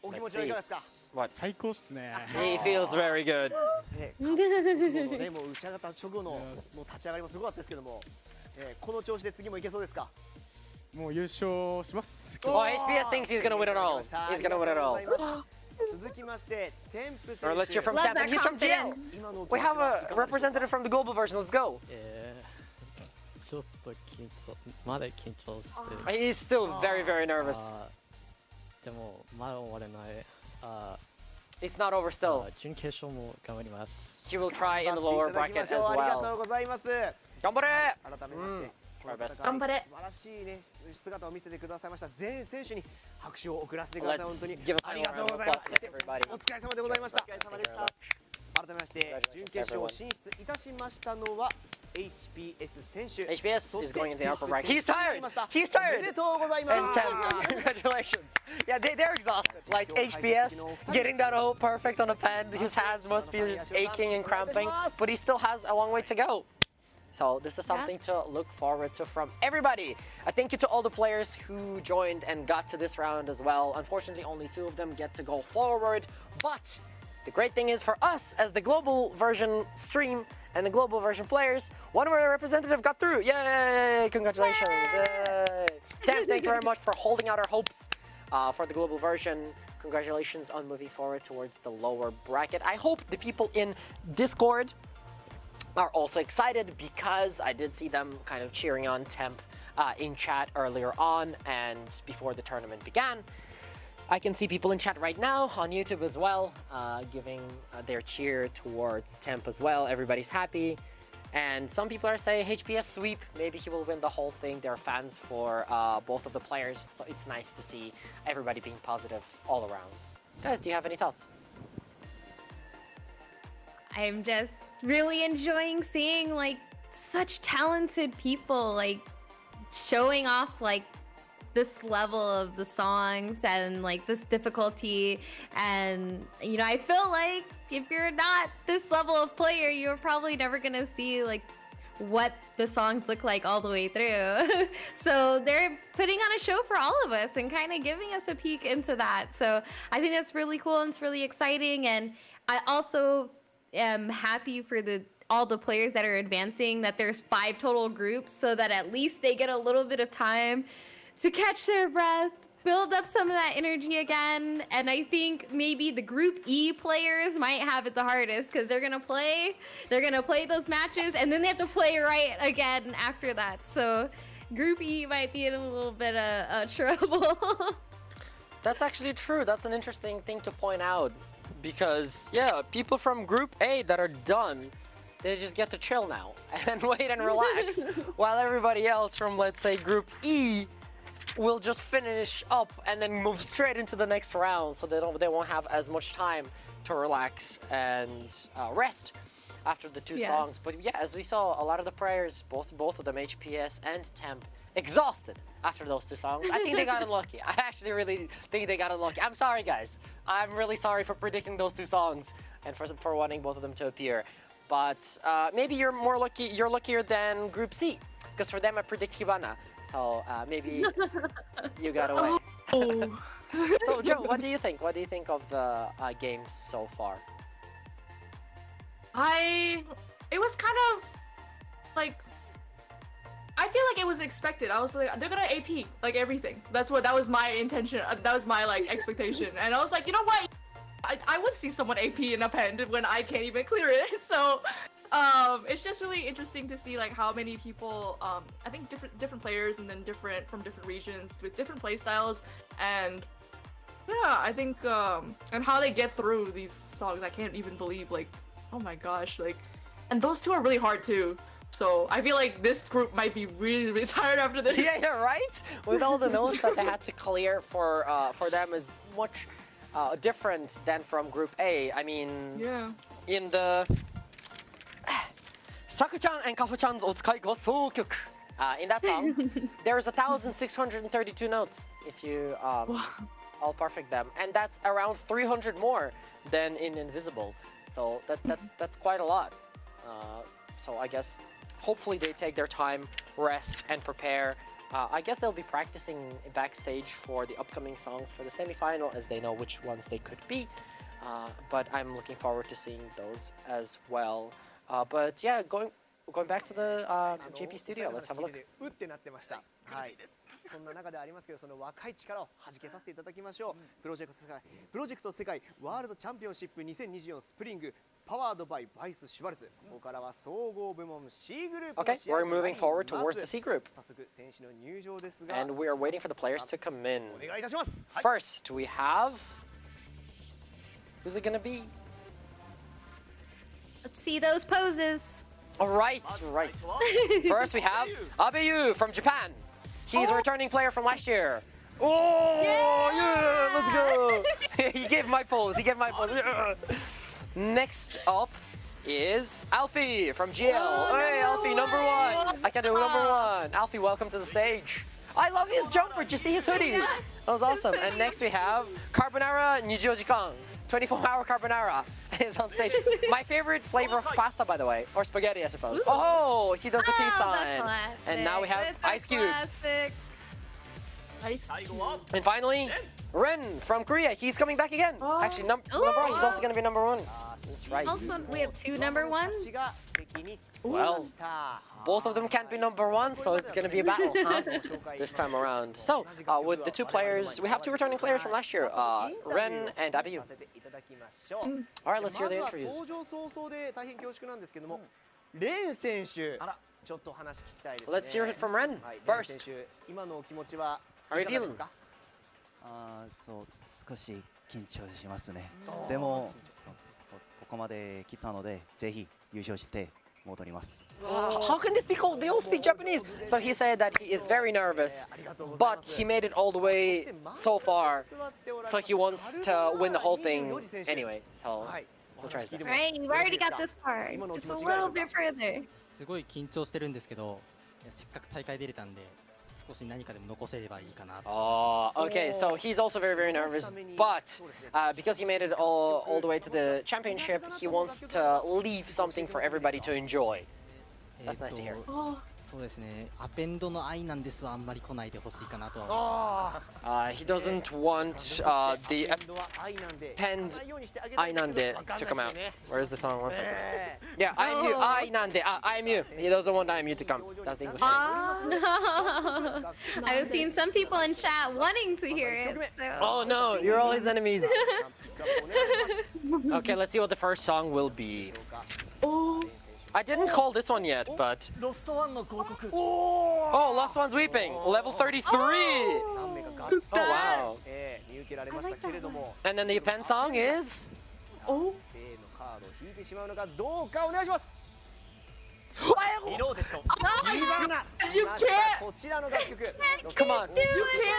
Let's see. What? He feels very good. Oh, HPS thinks he's gonna win it all. He's gonna win it all. Alright, let's hear from Temp. And he's from GL. We have a representative from the global version. Let's go. He's still very, very nervous. It's not over still. He will try in the lower bracket as well. ありがとうございます。頑張れ。改めまして、頑張れ。素晴らしいね姿を見せてくださいました全選手に拍手を送らせてください。本当にありがとうございます。お疲れ様でございました。お疲れ様でした。改めまして準決勝進出いたしましたのは HPS 選手。HPS is going in the upper bracket. He's tired. He's お tired. めでとうございます。 And 10. Congratulations. Yeah, they're exhausted. Like HPS, getting that all perfect on a pen, his hands must be just aching and cramping, but he still has a long way to go. So this is something to look forward to from everybody. A thank you to all the players who joined and got to this round as well. Unfortunately, only 2 of them get to go forward, but the great thing is for us as the global version stream and the global version players, one of our representatives got through. Yay! Congratulations! Yay! Dan, thank you very much for holding out our hopes for the global version. Congratulations on moving forward towards the lower bracket. I hope the people in Discord are also excited because I did see them kind of cheering on Temp in chat earlier on and before the tournament began. I can see people in chat right now on YouTube as well, giving their cheer towards Temp as well. Everybody's happy. And some people are saying HPS sweep, maybe he will win the whole thing. They're fans for both of the players, so it's nice to see everybody being positive all around. Guys, do you have any thoughts? I'm just really enjoying seeing like such talented people like showing off like this level of the songs and like this difficulty. And you know, I feel like if you're not this level of player, you're probably never gonna see like what the songs look like all the way through. So they're putting on a show for all of us and kind of giving us a peek into that. So I think that's really cool and it's really exciting. And I also am happy for all the players that are advancing, that there's 5 total groups so that at least they get a little bit of time to catch their breath, build up some of that energy again. And I think maybe the Group E players might have it the hardest because they're gonna play those matches and then they have to play right again after that. So Group E might be in a little bit of trouble. That's actually true. That's an interesting thing to point out because, yeah, people from Group A that are done, they just get to chill now and wait and relax while everybody else from, let's say, Group E will just finish up and then move straight into the next round, so they won't have as much time to relax and rest after the 2 songs. But yeah, as we saw, a lot of the players, both of them, HPS and Temp, exhausted after those 2 songs. I think they got unlucky. I actually really think they got unlucky. I'm sorry, guys. I'm really sorry for predicting those 2 songs and for wanting both of them to appear. But maybe you're more lucky. You're luckier than Group C, because for them I predict Hibana. So maybe you got away. Oh. So Joe, what do you think? What do you think of the games so far? It was kind of like, I feel like it was expected. I was like, they're gonna AP like everything. That was my intention. That was my like expectation. And I was like, you know what? I would see someone AP in a pen when I can't even clear it. So it's just really interesting to see like how many people, I think different players and then from different regions with different play styles. And yeah, I think and how they get through these songs, I can't even believe, like, oh my gosh, like, and those 2 are really hard too. So I feel like this group might be really, really tired after this. Yeah, right? With all the notes that they had to clear for them is much different than from Group A. I mean, yeah. In the Saku-chan and Kafu-chan's Otsukai ga Soukyoku, in that song, there's 1,632 notes if you all perfect them, and that's around 300 more than in Invisible. So that's quite a lot. So I guess hopefully they take their time, rest, and prepare. I guess they'll be practicing backstage for the upcoming songs for the semifinal, as they know which ones they could be. But I'm looking forward to seeing those as well. But yeah, going back to the JP studio, let's have a look. そんな中でありますけど、その若い力を弾けさせていただきましょう。プロジェクト世界ワールドチャンピオンシップ2024スプリングパワードバイバイス・シュワルツ。ここからは総合部門 C グループ。Okay, we're moving forward towards the C group. 早速選手の入場ですが。And we are waiting for the players to come in. お願いいたします。 First, we have Who's it gonna be? Let's see those poses. All right, right. First we have Abeyu from Japan. He's a returning player from last year. Oh, yeah, let's go. He gave my pose. He gave my pose. Yeah. Next up is Alfie from GL. Hey, Alfie, number one. I can do number one. Alfie, welcome to the stage. I love his jumper. Did you see his hoodie? That was awesome. And next we have Carbonara Nijiojikan. 24-hour carbonara is on stage. My favorite flavor of pasta, by the way, or spaghetti, I suppose. Oh, he does the peace sign. And now we have ice cubes. Nice. And finally, Ren from Korea. He's coming back again. Actually, number one. He's also going to be number one. That's right. Also, we have two number ones. Well, both of them can't be number one, so it's going to be a battle, huh? This time around. So, with the two players, we have two returning players from last year, Ren and Abeyu. All right, let's hear the interviews. Let's hear it from Ren first. How are you feeling? そう少し緊張しますね。でもここまで来たのでぜひ優勝して戻ります。 How can this be called? They all speak Japanese. So he said that he is very nervous, but he made it all the way so far. So he wants to win the whole thing anyway. So we'll try his best. Right, you've already got this part. Just a little bit further. すごい緊張してるんですけど、せっかく大会出れたんで。 Oh, okay. So he's also very, very nervous, but because he made it all the way to the championship, he wants to leave something for everybody to enjoy. That's nice to hear. そうですね。アペンドの愛なんですはあんまり来ないでほしいかなとは。He doesn't want the append I nande to come out. Where's the song? One second. Yeah, I'm you. I nande. I'm you. He doesn't want I'm you to come. That's the English. No. I've seen some people in chat wanting to hear it. So. Oh no, you're all his enemies. Okay, let's see what the first song will be. I didn't call this one yet, but... Oh, Lost One's Weeping, level 33! Oh, wow. And then the append song is... Oh. You can't! Come on.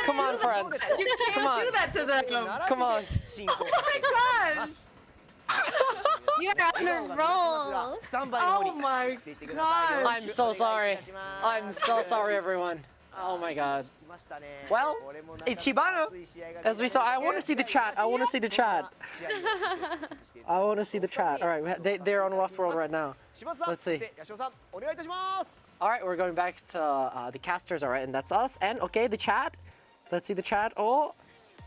Come on, friends. You can't Come on. do that to them. Come on. Oh my god! You're on a roll. Oh my god! I'm so sorry. I'm so sorry, everyone. Oh my god. Well, it's Hibana. As we saw, I want to see the chat. I want to see the chat. I want to see the chat. All right, they're on Lost World right now. Let's see. All right, we're going back to the casters. All right, and that's us. And okay, the chat. Let's see the chat.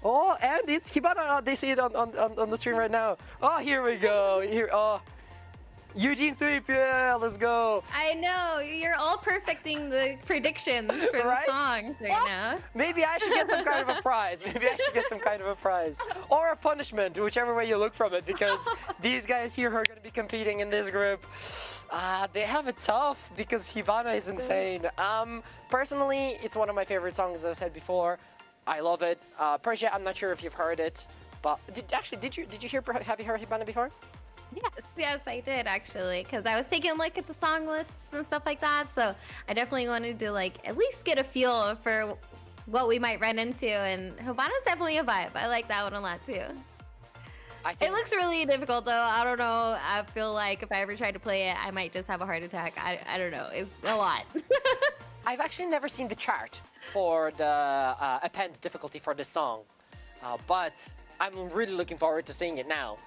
Oh, and it's Hibana. They see it on the stream right now. Oh, here we go. Here. Oh, Eugene Sweep. Yeah, let's go. I know you're all perfecting the predictions for the songs right now. Maybe I should get some kind of a prize. Maybe I should get some kind of a prize or a punishment, whichever way you look from it, because these guys here who are going to be competing in this group, they have it tough because Hibana is insane. Personally, it's one of my favorite songs, as I said before. I love it. Persia, I'm not sure if you've heard it, but did you hear? Have you heard Hibana before? Yes, I did actually, because I was taking a look at the song lists and stuff like that. So I definitely wanted to at least get a feel for what we might run into, and Hibana's definitely a vibe. I like that one a lot too. It looks really difficult though. I don't know. I feel like if I ever tried to play it, I might just have a heart attack. I don't know. It's a lot. I've actually never seen the chart for the append difficulty for this song, but I'm really looking forward to seeing it now.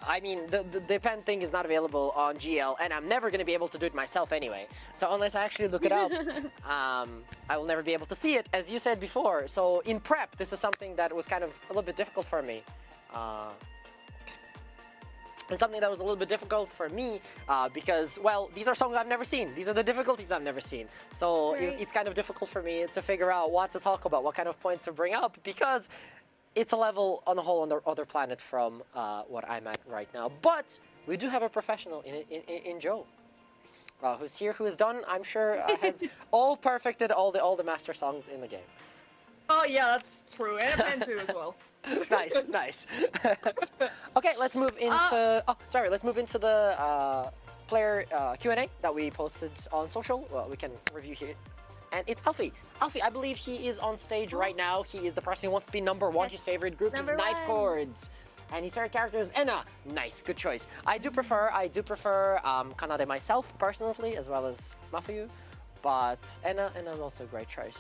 I mean, the append thing is not available on GL, and I'm never going to be able to do it myself anyway. So unless I actually look it up, I will never be able to see it, as you said before. So in prep, this is something that was kind of a little bit difficult for me. And something that was a little bit difficult for me because, well, these are songs I've never seen. These are the difficulties I've never seen. So it's kind of difficult for me to figure out what to talk about, what kind of points to bring up, because it's a level on a whole other planet from what I'm at right now. But we do have a professional in Joe, who's here, who has done, I'm sure, has all perfected all the master songs in the game. Oh Oh yeah, that's true, and a pen too as well. Nice, nice. Okay, let's move into. Let's move into the player Q&A that we posted on social. Well, we can review here. And it's Alfie. Alfie, I believe he is on stage right now. He is the person who wants to be number one. His favorite group is Night Chords. And his favorite character is Enna. Nice, good choice. I do prefer Kanade myself, personally, as well as Mafuyu. But Enna is also a great choice.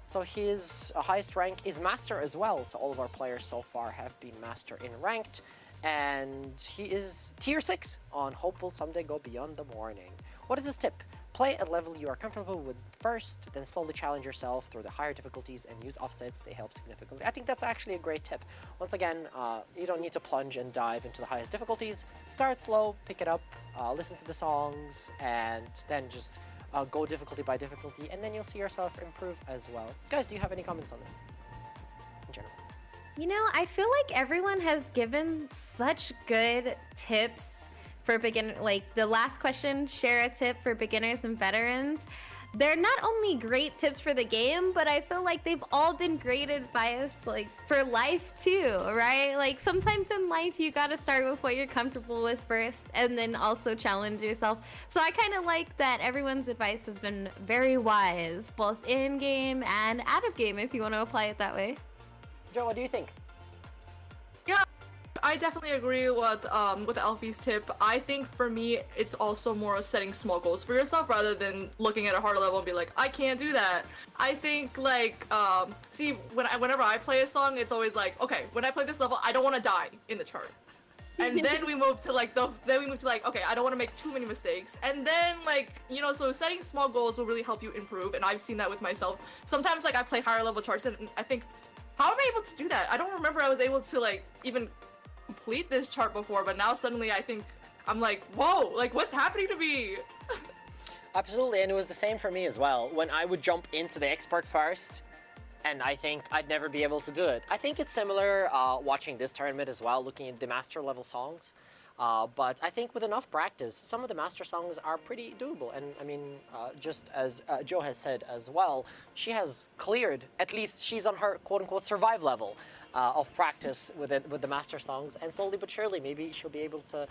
So his highest rank is Master as well. So all of our players so far have been Master in Ranked. And he is Tier 6 on Hope Will Someday Go Beyond the Morning. What is his tip? Play at a level you are comfortable with first, then slowly challenge yourself through the higher difficulties and use offsets. They help significantly. I think that's actually a great tip. Once again, you don't need to plunge and dive into the highest difficulties. Start slow, pick it up, listen to the songs, and then just go difficulty by difficulty, and then you'll see yourself improve as well. Guys, do you have any comments on this in general? You know, I feel like everyone has given such good tips for beginner, like the last question, share a tip for beginners and veterans. They're not only great tips for the game, but I feel like they've all been great advice like for life too, right? Like sometimes in life you gotta start with what you're comfortable with first and then also challenge yourself. So I kind of like that everyone's advice has been very wise, both in game and out of game if you want to apply it that way. Joe, what do you think? Yeah, I definitely agree with Alfie's tip. I think for me, it's also more setting small goals for yourself rather than looking at a harder level and be like, I can't do that. I think like, see, whenever I play a song, it's always like, okay, when I play this level, I don't want to die in the chart. And then we move to like, okay, I don't want to make too many mistakes. And then like, you know, so setting small goals will really help you improve. And I've seen that with myself. Sometimes like I play higher level charts and I think, how am I able to do that? I don't remember I was able to like even complete this chart before, but now suddenly I think I'm like, whoa, like what's happening to me? Absolutely, and it was the same for me as well. When I would jump into the expert first, and I think I'd never be able to do it. I think it's similar watching this tournament as well, looking at the master level songs. But I think with enough practice, some of the master songs are pretty doable. And I mean, just as Joe has said as well, she has cleared, at least she's on her quote-unquote survive level of practice with the master songs. And slowly but surely, maybe she'll be able to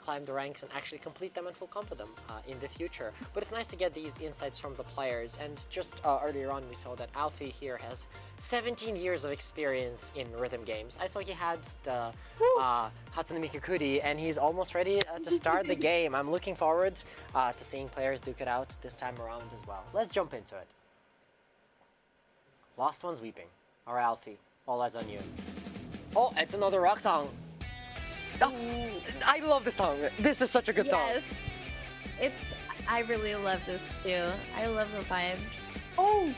climb the ranks and actually complete them and full comp them in the future. But it's nice to get these insights from the players. And just earlier on, we saw that Alfie here has 17 years of experience in rhythm games. I saw he had the HATSUNE MIKU, and he's almost ready to start the game. I'm looking forward to seeing players duke it out this time around as well. Let's jump into it. Lost One's Weeping. All right, Alfie, all eyes on you. Oh, it's another rock song. Oh, I love this song. This is such a good song. Yes, I really love this too. I love the vibe. Oh,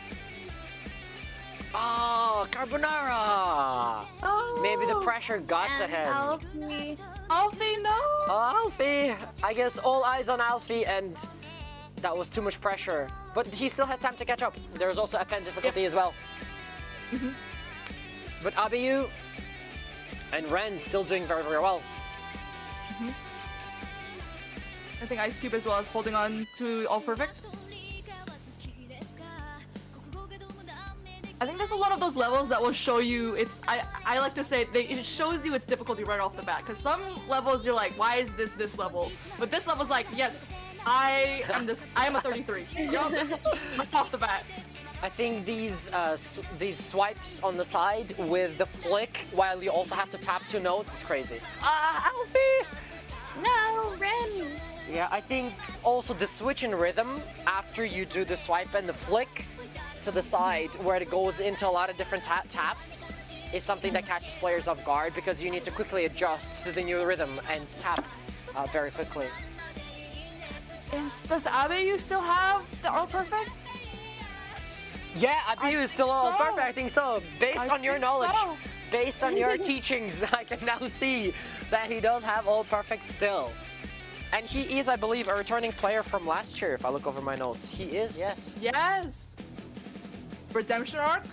Carbonara! Oh, maybe the pressure got to him. Alfie. Alfie, no! Oh, Alfie! I guess all eyes on Alfie, and that was too much pressure. But he still has time to catch up. There's also a pen difficulty as well. But Abiyu and Ren still doing very, very well. I think Ice Cube as well is holding on to All Perfect. I think this is one of those levels that will show you I like to say it shows you its difficulty right off the bat, because some levels you're like, why is this level? But this level's like, yes, I am a 33. Right off the bat. I think these swipes on the side with the flick while you also have to tap 2 notes is crazy. Alfie! No, Ren! Yeah, I think also the switch in rhythm after you do the swipe and the flick to the side where it goes into a lot of different taps is something that catches players off guard, because you need to quickly adjust to the new rhythm and tap very quickly. Does Abiyu still have the All Perfect? Yeah, Abiyu is still all perfect. I think so. Based on your knowledge, based on your teachings, I can now see that he does have all perfect still. And he is, I believe, a returning player from last year, if I look over my notes. He is, yes. Yes! Redemption arc?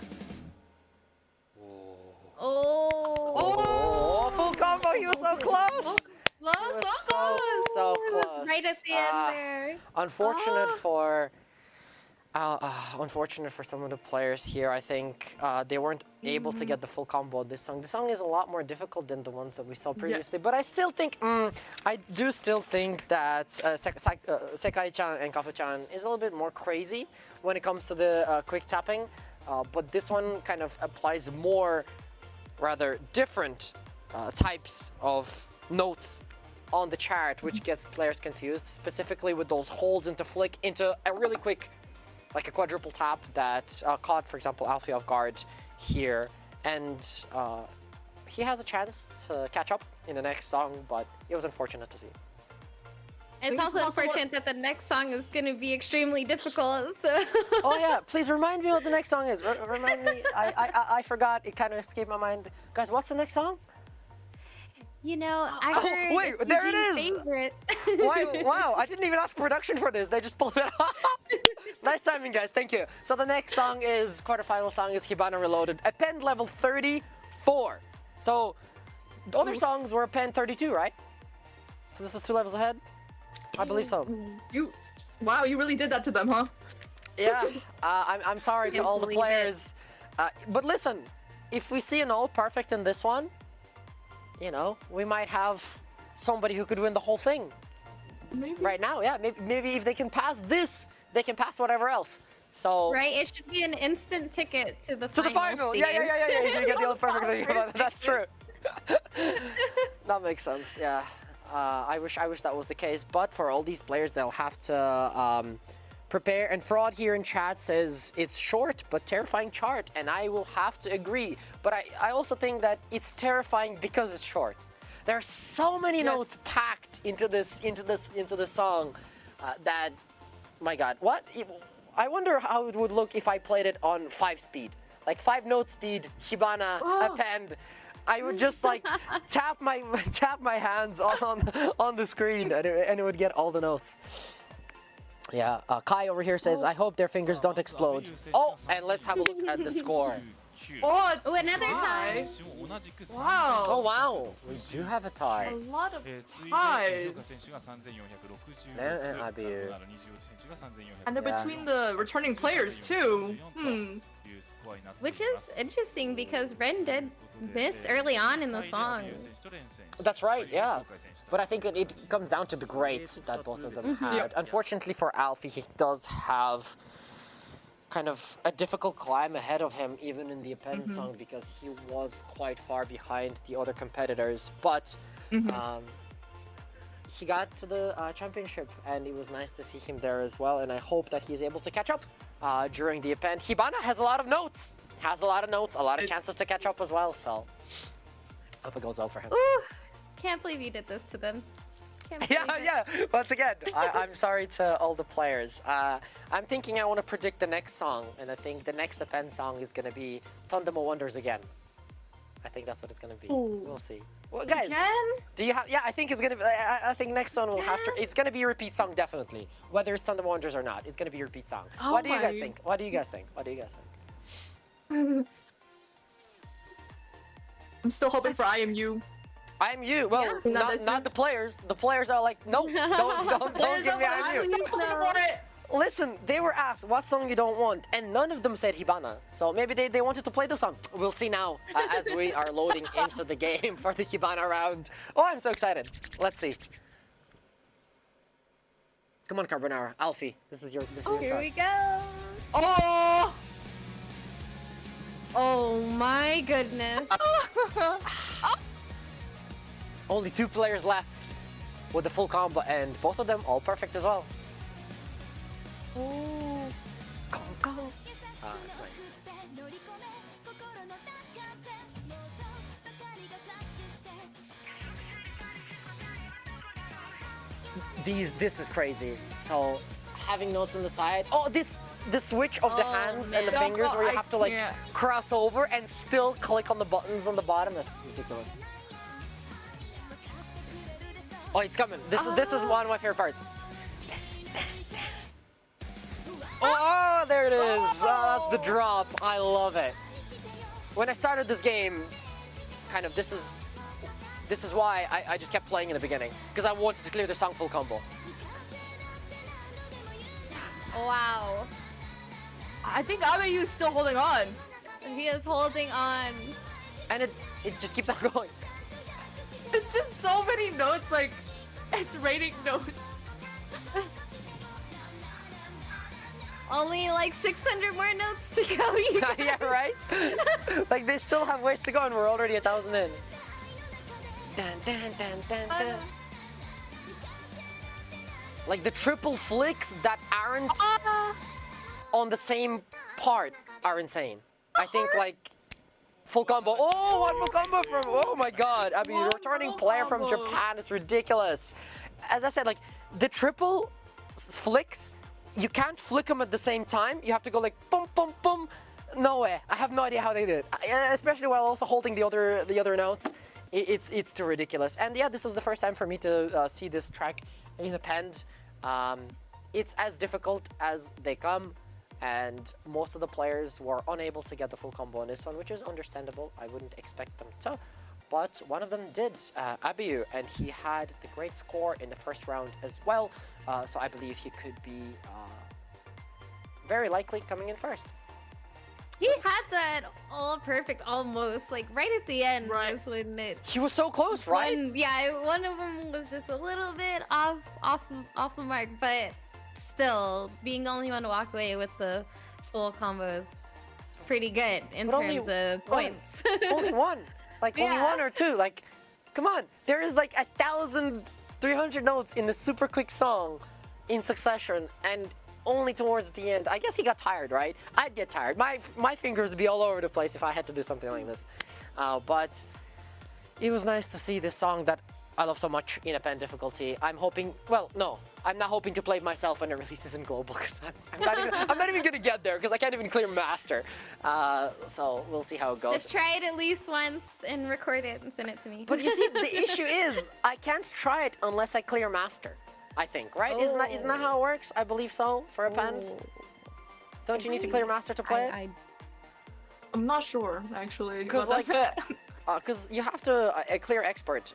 Oh, full combo, he was so close! So close! So close. It was right at the end there. Unfortunate for Unfortunate for some of the players here. I think they weren't able to get the full combo of this song. The song is a lot more difficult than the ones that we saw previously, but I still think, I do still think that Sekai-chan and Kafu-chan is a little bit more crazy when it comes to the quick tapping, but this one kind of applies more, rather different types of notes on the chart, which gets players confused, specifically with those holds into flick into a really quick, like a quadruple tap that caught, for example, Alfie off guard here. And he has a chance to catch up in the next song, but it was unfortunate to see. It's also unfortunate that the next song is going to be extremely difficult. So. Oh yeah, please remind me what the next song is. Remind me. I forgot. It kind of escaped my mind. Guys, what's the next song? You know, I heard wait, there it is! Favorite. Wow, I didn't even ask production for this. They just pulled it off. Nice timing, guys. Thank you. So the next song is, quarterfinal song is Hibana Reloaded. Append level 34. So the other songs were Append 32, right? So this is 2 levels ahead? I believe so. Wow, you really did that to them, huh? Yeah, I'm sorry to all the players. But listen, if we see an all perfect in this one, you know, we might have somebody who could win the whole thing. Maybe. Right now, yeah. Maybe if they can pass this, they can pass whatever else. So right, it should be an instant ticket to the final. To the final, yeah. You get the all perfect. That's true. That makes sense. Yeah. I wish that was the case. But for all these players, they'll have to prepare. And Fraud here in chat says it's short but terrifying chart, and I will have to agree. But I also think that it's terrifying because it's short. There are so many notes packed into this song that, my God, what? I wonder how it would look if I played it on 5 speed, like 5 note speed, Hibana, append. I would just like tap my hands on the screen, and it would get all the notes. Yeah, Kai over here says, I hope their fingers don't explode. Oh, and let's have a look at the score. Oh, another tie. Wow. Oh, wow. We do have a tie. A lot of ties. And they're between the returning players, too. Which is interesting because Ren did miss early on in the song. That's right, yeah. But I think it comes down to the grades that both of them had. Unfortunately for Alfie, he does have kind of a difficult climb ahead of him, even in the append song, because he was quite far behind the other competitors. But he got to the championship, and it was nice to see him there as well. And I hope that he's able to catch up during the append. Hibana has a lot of notes. A lot of chances to catch up as well. So hope it goes well for him. Ooh, can't believe you did this to them. Yeah. Once again, I'm sorry to all the players. I'm thinking I want to predict the next song, and I think the next append song is gonna be Tondemo Wonders again. I think that's what it's gonna be. Ooh. We'll see. Well, guys, again? Do you have? Yeah, I think it's gonna be. I think next one will have to. It's gonna be a repeat song definitely, whether it's Tondemo Wonders or not. It's gonna be a repeat song. Oh what do you guys think? What do you guys think? I'm still hoping for IMU. IMU, well, not the players. The players are like, no, don't give me IMU. Listen, they were asked what song you don't want, and none of them said Hibana. So maybe they wanted to play the song. We'll see now as we are loading into the game for the Hibana round. Oh, I'm so excited. Let's see. Come on, Carbonara. Alfie, this is your shot. Here we go. Oh! Oh my goodness. Only 2 players left with the full combo, and both of them all perfect as well. Oh. Go. That's nice. This is crazy. So having notes on the side. Oh, the switch of the hands and the fingers where you have to like cross over and still click on the buttons on the bottom. That's ridiculous. Oh, it's coming. This is one of my favorite parts. Oh, there it is. Oh, that's the drop. I love it. When I started this game, kind of this is why I just kept playing in the beginning, because I wanted to clear the song full combo. Wow. I think Abeyu is still holding on. He is holding on. And it just keeps on going. It's just so many notes, like, it's rating notes. Only like 600 more notes to go. Yeah, right? Like, they still have ways to go and we're already 1,000 in. Dun, dun, dun, dun, dun. Like, the triple flicks that aren't on the same part are insane. I think, like, full combo. Oh, one full combo from, oh my god. I mean, returning player from Japan is ridiculous. As I said, like, the triple flicks, you can't flick them at the same time. You have to go like, boom, boom, boom. No way. I have no idea how they did it. Especially while also holding the other notes. It's too ridiculous. And yeah, this was the first time for me to see this track in append. It's as difficult as they come. And most of the players were unable to get the full combo on this one, which is understandable. I wouldn't expect them to. But one of them did, Abeyu, and he had the great score in the first round as well. So I believe he could be very likely coming in first. He had that all perfect almost, like right at the end. Right. When it, he was so close, right? One of them was just a little bit off the mark, but still, being the only one to walk away with the full combos is pretty good in terms of points. Only one. Like, only one or two. Like, come on. There is like 1,300 notes in the super quick song in succession, and only towards the end. I guess he got tired, right? I'd get tired. My fingers would be all over the place if I had to do something like this. But it was nice to see this song that I love so much in append difficulty. I'm hoping, well, no, I'm not hoping to play it myself when it releases in global, because I'm not even gonna get there because I can't even clear master. So we'll see how it goes. Just try it at least once and record it and send it to me. But you see, the issue is I can't try it unless I clear master. I think, right? Isn't that how it works? I believe so for append. Don't you need to clear master to play it? I'm not sure actually. Because like, because you have to clear expert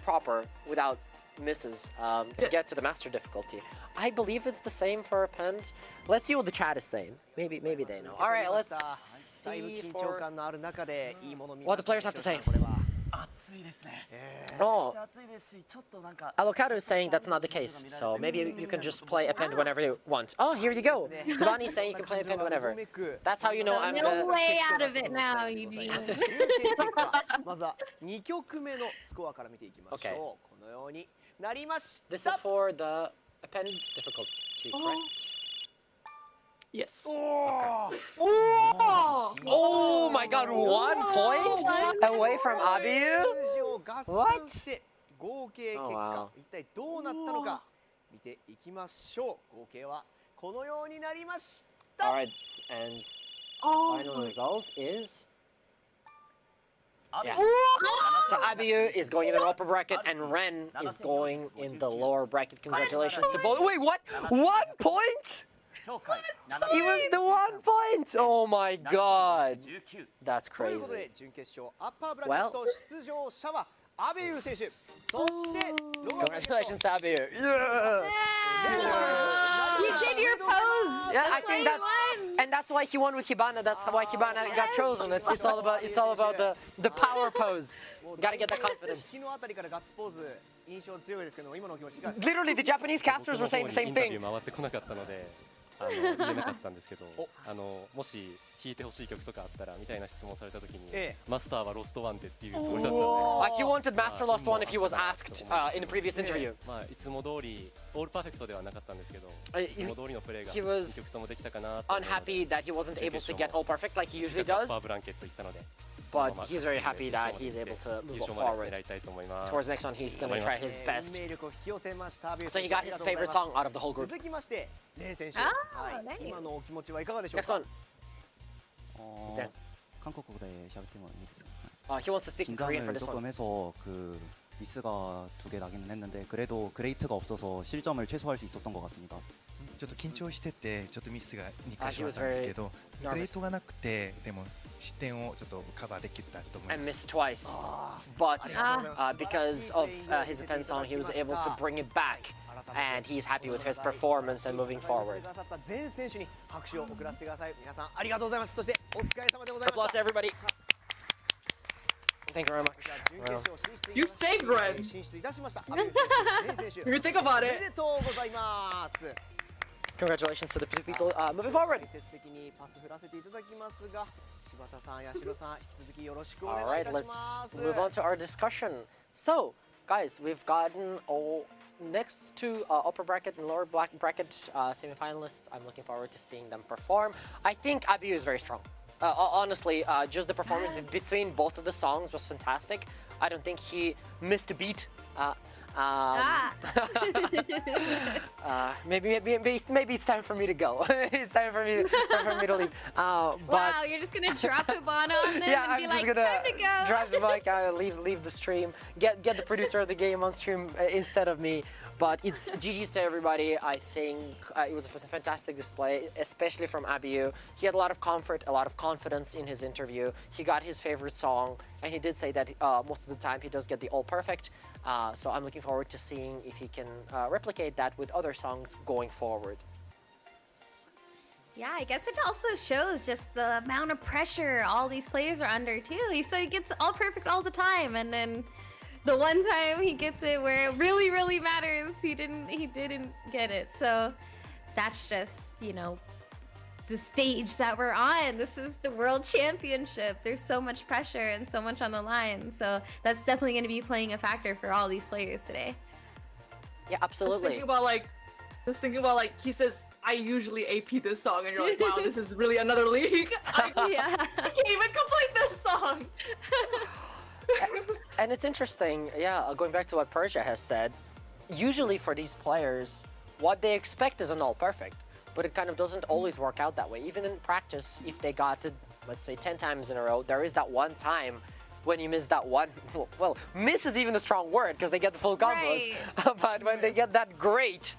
proper without misses to get to the master difficulty. I believe it's the same for append. Let's see what the chat is saying. Maybe they know. All right, let's see for what the players have to say. Oh, Alocato is saying that's not the case, so maybe you can just play append whenever you want. Oh, here you go. Subani is saying you can play append whenever. That's how you know I'm no way out of it now, Eugene. まずは2曲目のスコアから見ていきましょう。このようになりました。 This is for the append difficulty, correct? Yes. Okay. Oh my god, 1 point away from Abeyu? What? 合計結果、一体どうなったのか見ていきましょう。合計はこのようになりました。 Alright, and final result is... Yeah. So Abeyu is going in the upper bracket and Ren is going in the lower bracket. Congratulations to both. Wait, what? 1 point? He was the 1 point! Oh my god. That's crazy. Well, congratulations to Abeyu. Yeah. You did your pose. Yeah, I think that's why he won with Hibana. That's why Hibana got chosen. It's all about the power pose. Gotta get that confidence. Literally, the Japanese casters were saying the same thing. 言えなかったんですけど、もし弾いてほしい曲とかあったらみたいな質問されたときに、マスターはロストワンでっていうつもりだったので、He wanted Master Lost One if he was asked in the previous interview. まあいつも通りオールパーフェクトではなかったんですけど、いつも通りのプレーが2曲ともできたかなと。Unhappy that he wasn't able to get all perfect like he usually does. パーブランケット行ったので。 But he's very happy that he's able to move forward. Towards next one, he's going to try his best. So he got his favorite song out of the whole group. Next one. He wants to speak in Korean for this one. 미스가 2개 나기는 했는데 그래도 그레이트가 없어서 실점을 최소화할 수 있었던 것 같습니다. ちょっと緊張しててちょっとミスが2回しまったんですけど、グレートがなくてでも失点をちょっとカバーできたと思います。 And missed twice, but because of his append song, he was able to bring it back and he's happy with his performance and moving forward. 全選手に拍手を送らせてください。皆さんありがとうございます。そしてお疲れ様でございました。 Applause to everybody. Thank you very much. You saved Red. You think about it. おめでとうございます。 Congratulations to the people moving forward. Alright, let's move on to our discussion. So, guys, we've gotten next two upper bracket and lower bracket semifinalists. I'm looking forward to seeing them perform. I think Abiyu is very strong. Honestly, just the performance between both of the songs was fantastic. I don't think he missed a beat. Maybe it's time for me to go. It's time for me to leave. Wow, you're just gonna drop the ball on them yeah, and be I'm like, just gonna time to go. drive the mic out, leave the stream, get the producer of the game on stream instead of me. But it's GG's to everybody. I think it was a fantastic display, especially from Abiyu. He had a lot of comfort, a lot of confidence in his interview. He got his favorite song, and he did say that most of the time he does get the all perfect. So I'm looking forward to seeing if he can replicate that with other songs going forward. Yeah, I guess it also shows just the amount of pressure all these players are under too. He gets all perfect all the time, and then the one time he gets it where it really, really matters, he didn't get it. So that's just, you know, the stage that we're on. This is the World Championship. There's so much pressure and so much on the line. So that's definitely going to be playing a factor for all these players today. Yeah, absolutely. Just thinking about like he says, I usually AP this song, and you're like, wow, this is really another league. I can't even complete this song. And it's interesting, yeah, going back to what Persia has said, usually for these players, what they expect is an all perfect, but it kind of doesn't always work out that way. Even in practice, if they got to, let's say, 10 times in a row, there is that one time when you miss that one, well, miss is even a strong word because they get the full combos, right. But when they get that great,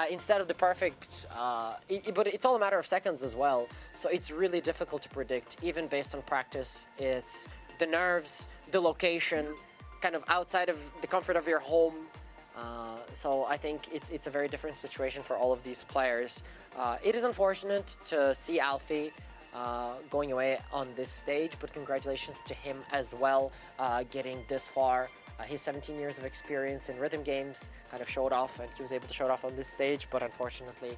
instead of the perfect, but it's all a matter of seconds as well, so it's really difficult to predict, even based on practice. It's the nerves, the location, kind of outside of the comfort of your home. So I think it's a very different situation for all of these players. It is unfortunate to see Alfie going away on this stage, but congratulations to him as well, getting this far. His 17 years of experience in rhythm games kind of showed off, and he was able to show it off on this stage, but unfortunately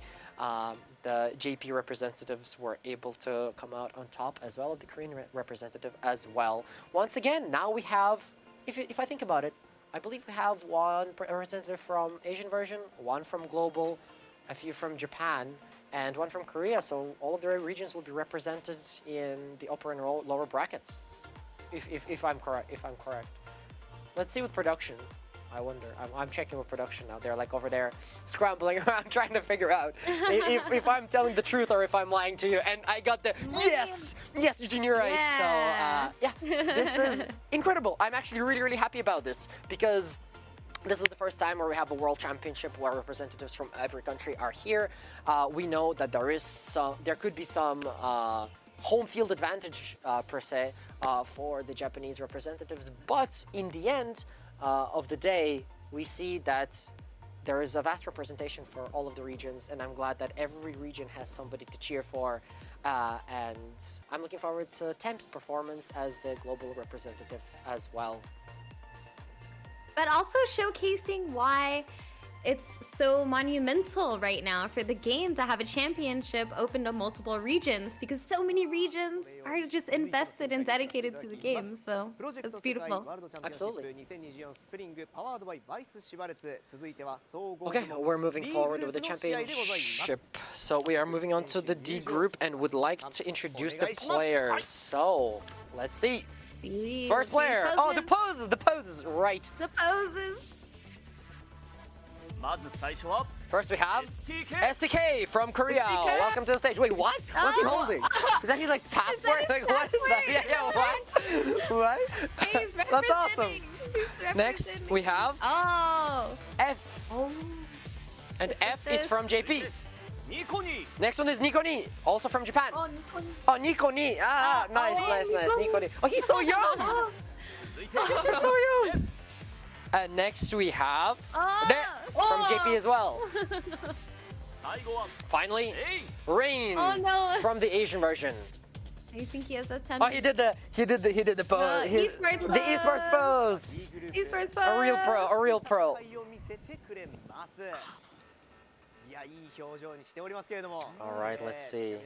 the JP representatives were able to come out on top as well, of the Korean representative as well. Once again, now we have, if I think about it, I believe we have one representative from Asian version, one from Global, a few from Japan, and one from Korea, so all of the regions will be represented in the upper and lower brackets, if I'm correct. Let's see with production. I wonder. I'm checking with production now. They're like over there scrambling around trying to figure out if I'm telling the truth or if I'm lying to you. And I got the yes, Eugene, you're right. Yeah. So yeah, this is incredible. I'm actually really happy about this because this is the first time where we have a World Championship where representatives from every country are here. We know that there could be some home field advantage per se for the Japanese representatives, but in the end of the day, we see that there is a vast representation for all of the regions, and I'm glad that every region has somebody to cheer for, and I'm looking forward to Temp's performance as the global representative as well. But also showcasing why it's so monumental right now for the game to have a championship open to multiple regions, because so many regions are just invested and dedicated to the game, so it's beautiful. Absolutely. Okay, we're moving forward with the championship. So we are moving on to the D group and would like to introduce the players. So let's see. First player. Oh, the poses, right. The poses. First we have STK from Korea. Welcome to the stage. Wait, what? What's he holding? Is that his like passport? Like what is that? Yeah, what? What? That's awesome. Next we have F. And F is from JP. Next one is Nikoni, also from Japan. Oh, Nikoni. Nice. Nikoni. Oh, he's so young. You're so young. And next we have from JP as well. Finally, Rain from the Asian version. I think he has a 10. Oh, he did the pose. The esports pose. Esports pose. A real pro. A real pro. All right, let's see.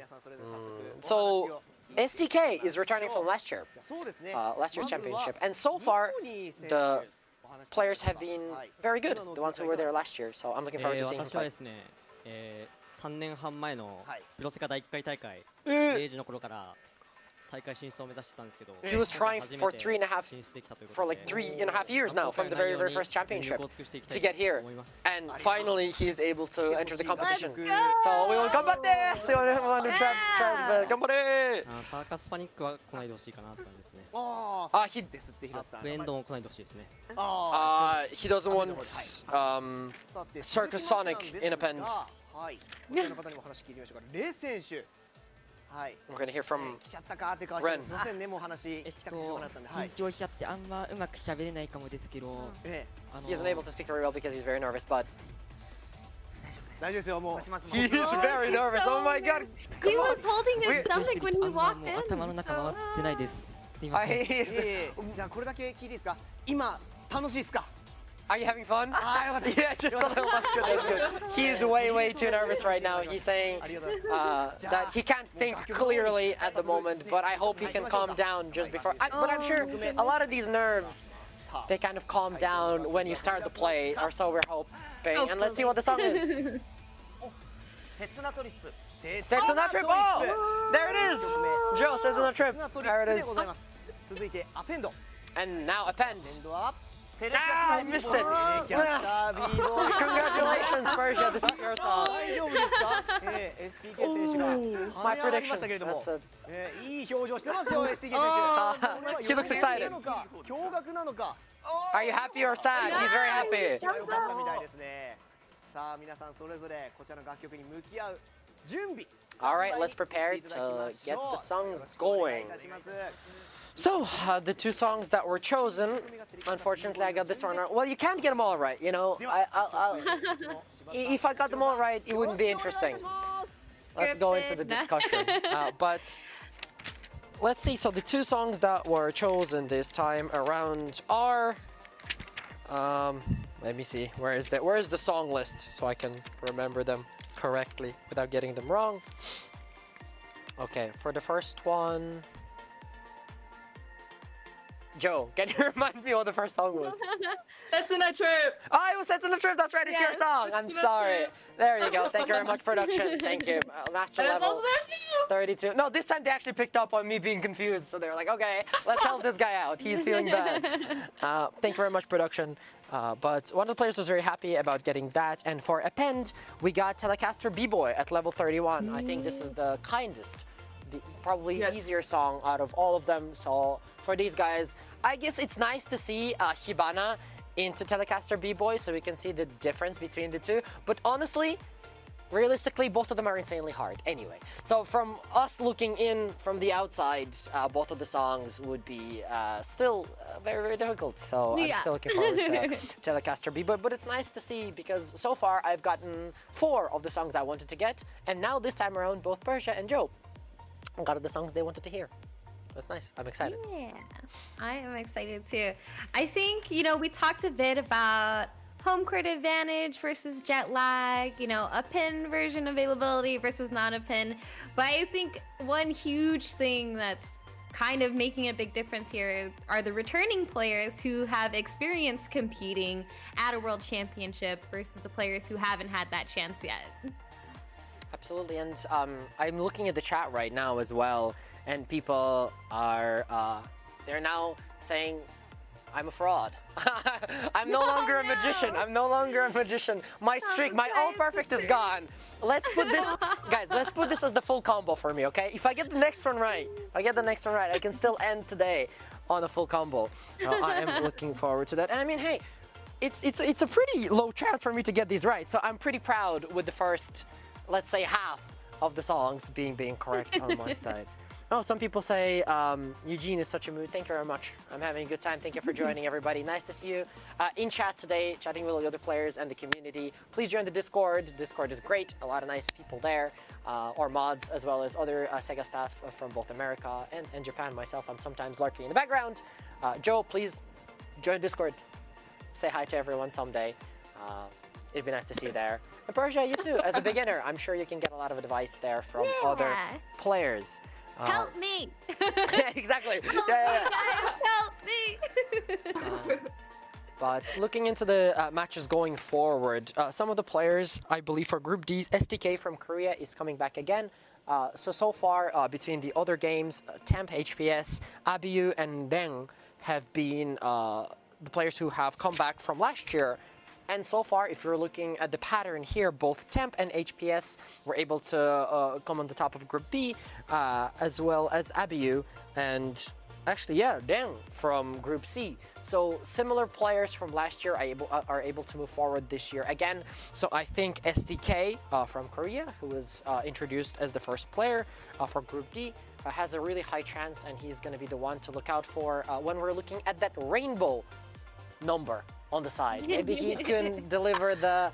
So STK is returning from last year, last year's championship, and so far the players have been very good. The ones who were there last year. So I'm looking forward to seeing him play. 3年半前のプロセカ第1回大会、0時の頃から大会進出を目指してたんですけど、 He was trying for 3.5 years now from the very first championship to get here, and finally he is able to enter the competition. So we will 頑張って。So everyone who tries, 頑張れ。サーカスパニックは来ないでほしいかなって感じですね。He ですって広瀬さん。アップエンドも来ないでほしいですね。He doesn't want Circus Sonic in a pen. はい、こちらの方にも話聞いてみましょうか。レイ選手。はい。We're gonna hear from 来ちゃったかって顔してすみませんね、もう話聞きたくてしょうがなかったんで。緊張しちゃってあんまうまく喋れないかもですけど。He isn't able to speak very well because he's very nervous, but 大丈夫ですよ、もう。He is very nervous. Oh my god. He was holding his stomach when he walked in. 頭の中回ってないです。すみません。じゃあこれだけ聞いていいですか。今楽しいですか。Are you having fun? Yeah, just a little. That's good. That's good. He is way too nervous right now. He's saying that he can't think clearly at the moment, but I hope he can calm down just before. But I'm sure a lot of these nerves, they kind of calm down when you start the play, or so we're hoping. And let's see what the song is. Setsuna Trip. Oh, there it is. Joe, Setsuna Trip. There it is. And now Append. Ah, I missed it. Congratulations, Persia. This is your song. My predictions. That's it. He looks excited. Are you happy or sad? He's very happy. All right, let's prepare to get the songs going. So, the two songs that were chosen, unfortunately I got this one wrong. Well, you can't get them all right, you know. If I got them all right, it wouldn't be interesting. Let's go into the discussion. But let's see, so the two songs that were chosen this time around are... let me see, where is the song list so I can remember them correctly without getting them wrong. Okay, for the first one... Joe, can you remind me what the first song was? Setsuna Trip. Oh, it was Setsuna Trip. That's right. It's your song. I'm sorry. There you go. Thank you very much, production. Thank you. Master level 32. No, this time they actually picked up on me being confused. So they're like, okay, let's help this guy out. He's feeling bad. Thank you very much, production. But one of the players was very happy about getting that. And for Append, we got Telecaster B-Boy at level 31. I think this is the kindest, probably easier song out of all of them. So for these guys, I guess it's nice to see Hibana into Telecaster B-Boy so we can see the difference between the two. But honestly, realistically, both of them are insanely hard anyway. So from us looking in from the outside, both of the songs would be still very difficult. So I'm still looking forward to Telecaster B-Boy. But it's nice to see because so far I've gotten 4 of the songs I wanted to get. And now this time around, both Persia and Joe got the songs they wanted to hear. That's nice. I'm excited. Yeah, I am excited too. I think, you know, we talked a bit about home court advantage versus jet lag, you know, a pin version availability versus not a pin. But I think one huge thing that's kind of making a big difference here are the returning players who have experience competing at a world championship versus the players who haven't had that chance yet. Absolutely, and I'm looking at the chat right now as well, and people are, they're now saying, I'm a fraud. I'm no longer a magician. I'm no longer a magician. My streak, my all perfect is gone. Let's put this, guys, let's put this as the full combo for me, okay? If I get the next one right, I can still end today on a full combo. I am looking forward to that. And I mean, hey, it's a pretty low chance for me to get these right, so I'm pretty proud with the first, let's say, half of the songs being correct on my side. Oh, some people say Eugene is such a mood. Thank you very much. I'm having a good time. Thank you for joining, everybody. Nice to see you in chat today, chatting with all the other players and the community. Please join the Discord. Discord is great. A lot of nice people there, or mods, as well as other Sega staff from both America and Japan. Myself, I'm sometimes lurking in the background. Joe, please join Discord. Say hi to everyone someday. It'd be nice to see you there. And Persia, you too. As a beginner, I'm sure you can get a lot of advice there from other players. Help me! Exactly. Help me, help me! But looking into the matches going forward, some of the players, I believe for Group D, STK from Korea is coming back again. So far, between the other games, Temp, HPS, Abiyu, and Deng have been the players who have come back from last year. And so far, if you're looking at the pattern here, both Temp and HPS were able to come on the top of Group B, as well as Abiyu, and actually, yeah, Deng from Group C. So similar players from last year are able to move forward this year again. So I think STK from Korea, who was introduced as the first player for Group D, has a really high chance, and he's going to be the one to look out for when we're looking at that rainbow number on the side. Maybe he can deliver the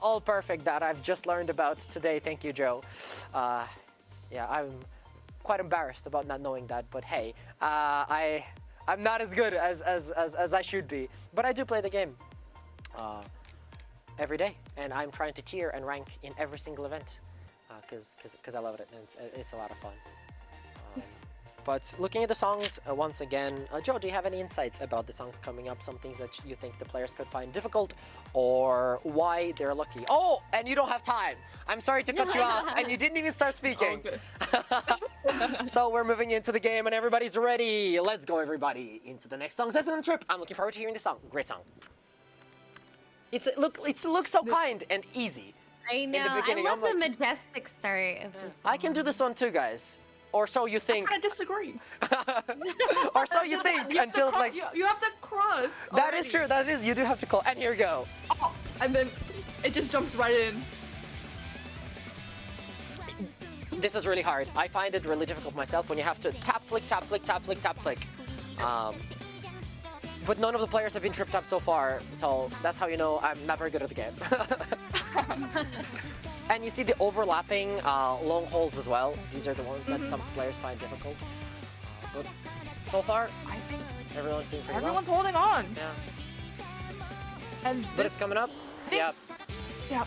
all perfect that I've just learned about today. Thank you, Joe. Yeah, I'm quite embarrassed about not knowing that, but hey, I'm not as good as I should be. But I do play the game every day, and I'm trying to tier and rank in every single event because I love it, and it's a lot of fun. But looking at the songs, once again, Joe, do you have any insights about the songs coming up? Some things that you think the players could find difficult, or why they're lucky? Oh, and you don't have time. I'm sorry to cut you off, and you didn't even start speaking. Okay. So we're moving into the game, and everybody's ready. Let's go, everybody, into the next song. HATSUNE Trip. I'm looking forward to hearing the song. Great song. It looks so kind and easy. I know. I love the majestic start of this song. I can do this one too, guys. Or so you think. I disagree. Or so you think until like you have to cross. That is true. That is. You do have to call. And here you go. Oh, and then it just jumps right in. This is really hard. I find it really difficult myself when you have to tap flick, tap flick, tap flick, tap flick. But none of the players have been tripped up so far, so that's how you know I'm not very good at the game. And you see the overlapping long holds as well. These are the ones that some players find difficult. But so far, I think everyone's doing pretty Everyone's well. holding on. Yeah. And but it's coming up. Yep. Yep.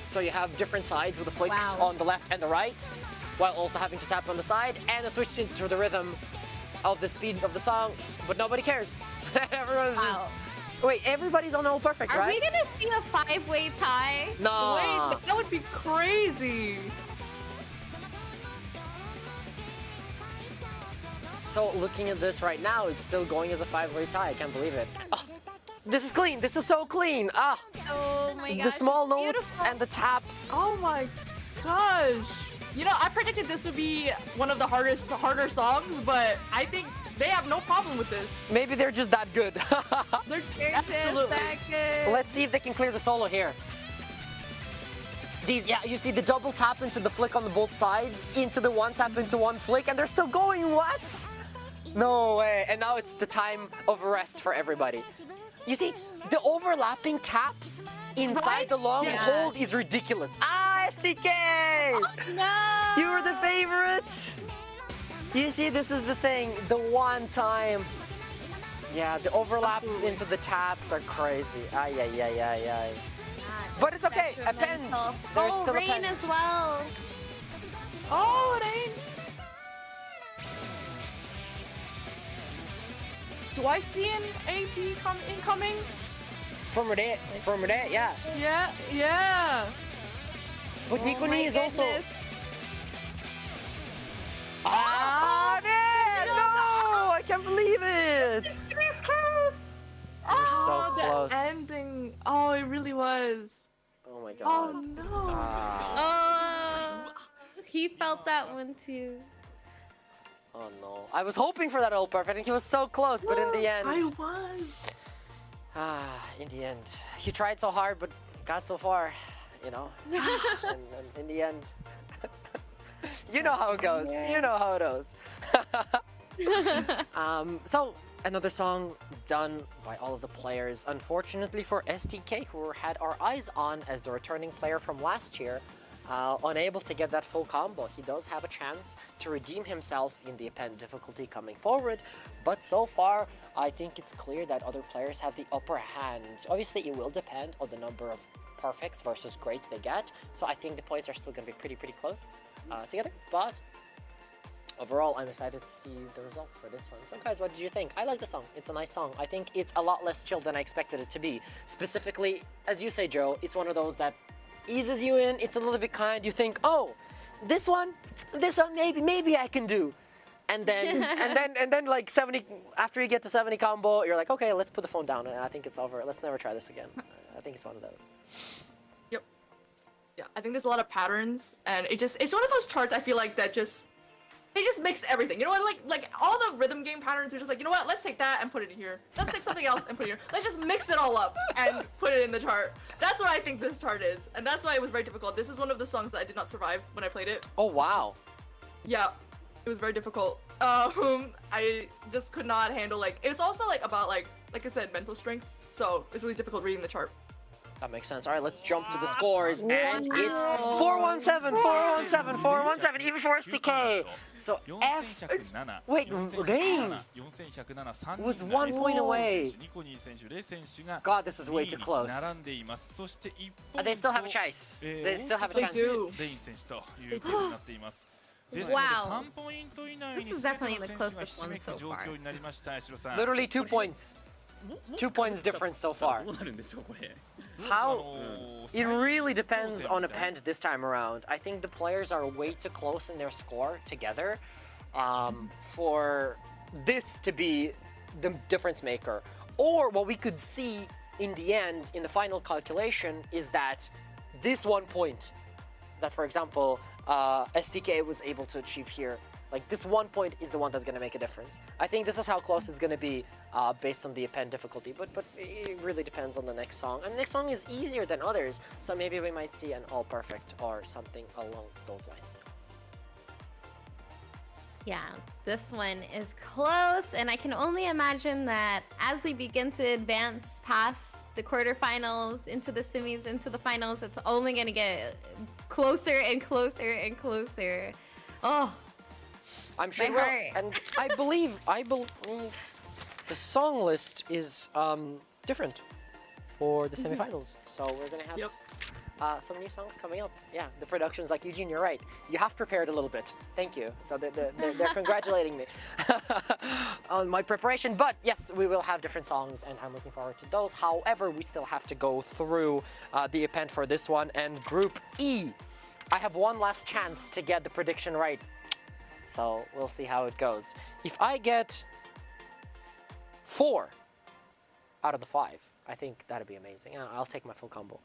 So you have different sides with the flicks on the left and the right, while also having to tap on the side and switch into the rhythm of the speed of the song. But nobody cares. Everyone's just... Wait, everybody's on all perfect, right? Are we gonna see a 5-way tie? No. Wait, that would be crazy. So looking at this right now, it's still going as a 5-way tie. I can't believe it. Oh, this is clean. This is so clean. Ah. Oh my gosh. The small notes and the taps. Oh my gosh. You know, I predicted this would be one of the harder songs, but I think they have no problem with this. Maybe they're just that good. They're absolutely that good. Let's see if they can clear the solo here. These, yeah, you see the double tap into the flick on the both sides, into the one tap into one flick, and they're still going. What? No way. And now it's the time of rest for everybody. You see, the overlapping taps inside the long hold is ridiculous. Ah, STK! Oh, no! You were the favorite! You see, this is the thing, the one time. Yeah, the overlaps into the taps are crazy. Ay, ay, ay, ay, ay. But it's okay, a pend. There's still a Rain pend. as well. Oh, Rain. Do I see an AP incoming? From Reddit, yeah. Yeah, yeah. But Oh Nikoni is also... goodness. Ah, no! I can't believe it! We're so close. The ending. Oh, it really was. Oh my god. Oh no. Ah. Oh, he felt that one too. Oh no. I was hoping for that all perfect. I think he was so close, but in the end... I was. In the end. He tried so hard, but got so far, you know. and in the end... You know how it goes. You know how it goes. So another song done by all of the players. Unfortunately for STK, who had our eyes on as the returning player from last year, unable to get that full combo. He does have a chance to redeem himself in the append difficulty coming forward, but so far I think it's clear that other players have the upper hand. Obviously it will depend on the number of perfects versus greats they get, so I think the points are still going to be pretty close together, but overall I'm excited to see the result for this one. So guys, what did you think? I like the song. It's a nice song. I think it's a lot less chill than I expected it to be. Specifically, as you say, Joe, it's one of those that eases you in. It's a little bit kind. You think, oh, this one maybe I can do, and then and then like 70, after you get to 70 combo, you're like, okay, let's put the phone down. I think it's over. Let's never try this again. I think it's one of those. Yep. Yeah, I think there's a lot of patterns, and it's one of those charts I feel like that they just mix everything. You know what? Like all the rhythm game patterns are just like, you know what? Let's take that and put it in here. Let's take something else and put it here. Let's just mix it all up and put it in the chart. That's what I think this chart is, and that's why it was very difficult. This is one of the songs that I did not survive when I played it. Oh wow. Yeah, it was very difficult. I just could not handle, like, it was also like about like I said, mental strength. So it's really difficult reading the chart. That makes sense. All right, let's jump to the scores, and it's 417, 417, 417, even for STK. So F, wait, Rain was 1 point away. God, this is way too close. They still have a chance. They still have a chance. They do. Wow. This is definitely the closest one so far. Literally 2 points. 2 points difference so far. How? It really depends on append this time around. I think the players are way too close in their score together for this to be the difference maker. Or what we could see in the end, in the final calculation, is that this 1 point that, for example, STK was able to achieve here, like this 1 point is the one that's going to make a difference. I think this is how close it's going to be based on the append difficulty, but it really depends on the next song. And the next song is easier than others, so maybe we might see an all perfect or something along those lines. Yeah, this one is close, and I can only imagine that as we begin to advance past the quarterfinals, into the semis, into the finals, it's only going to get closer and closer and closer. Oh, I'm sure it will. And I believe the song list is different for the semifinals. So we're gonna have some new songs coming up. Yeah, the production's like, Eugene, you're right. You have prepared a little bit. Thank you. So they're congratulating me on my preparation. But yes, we will have different songs, and I'm looking forward to those. However, we still have to go through the append for this one. And Group E, I have one last chance to get the prediction right. So we'll see how it goes. If I get 4 out of the 5, I think that'd be amazing. I'll take my full combo.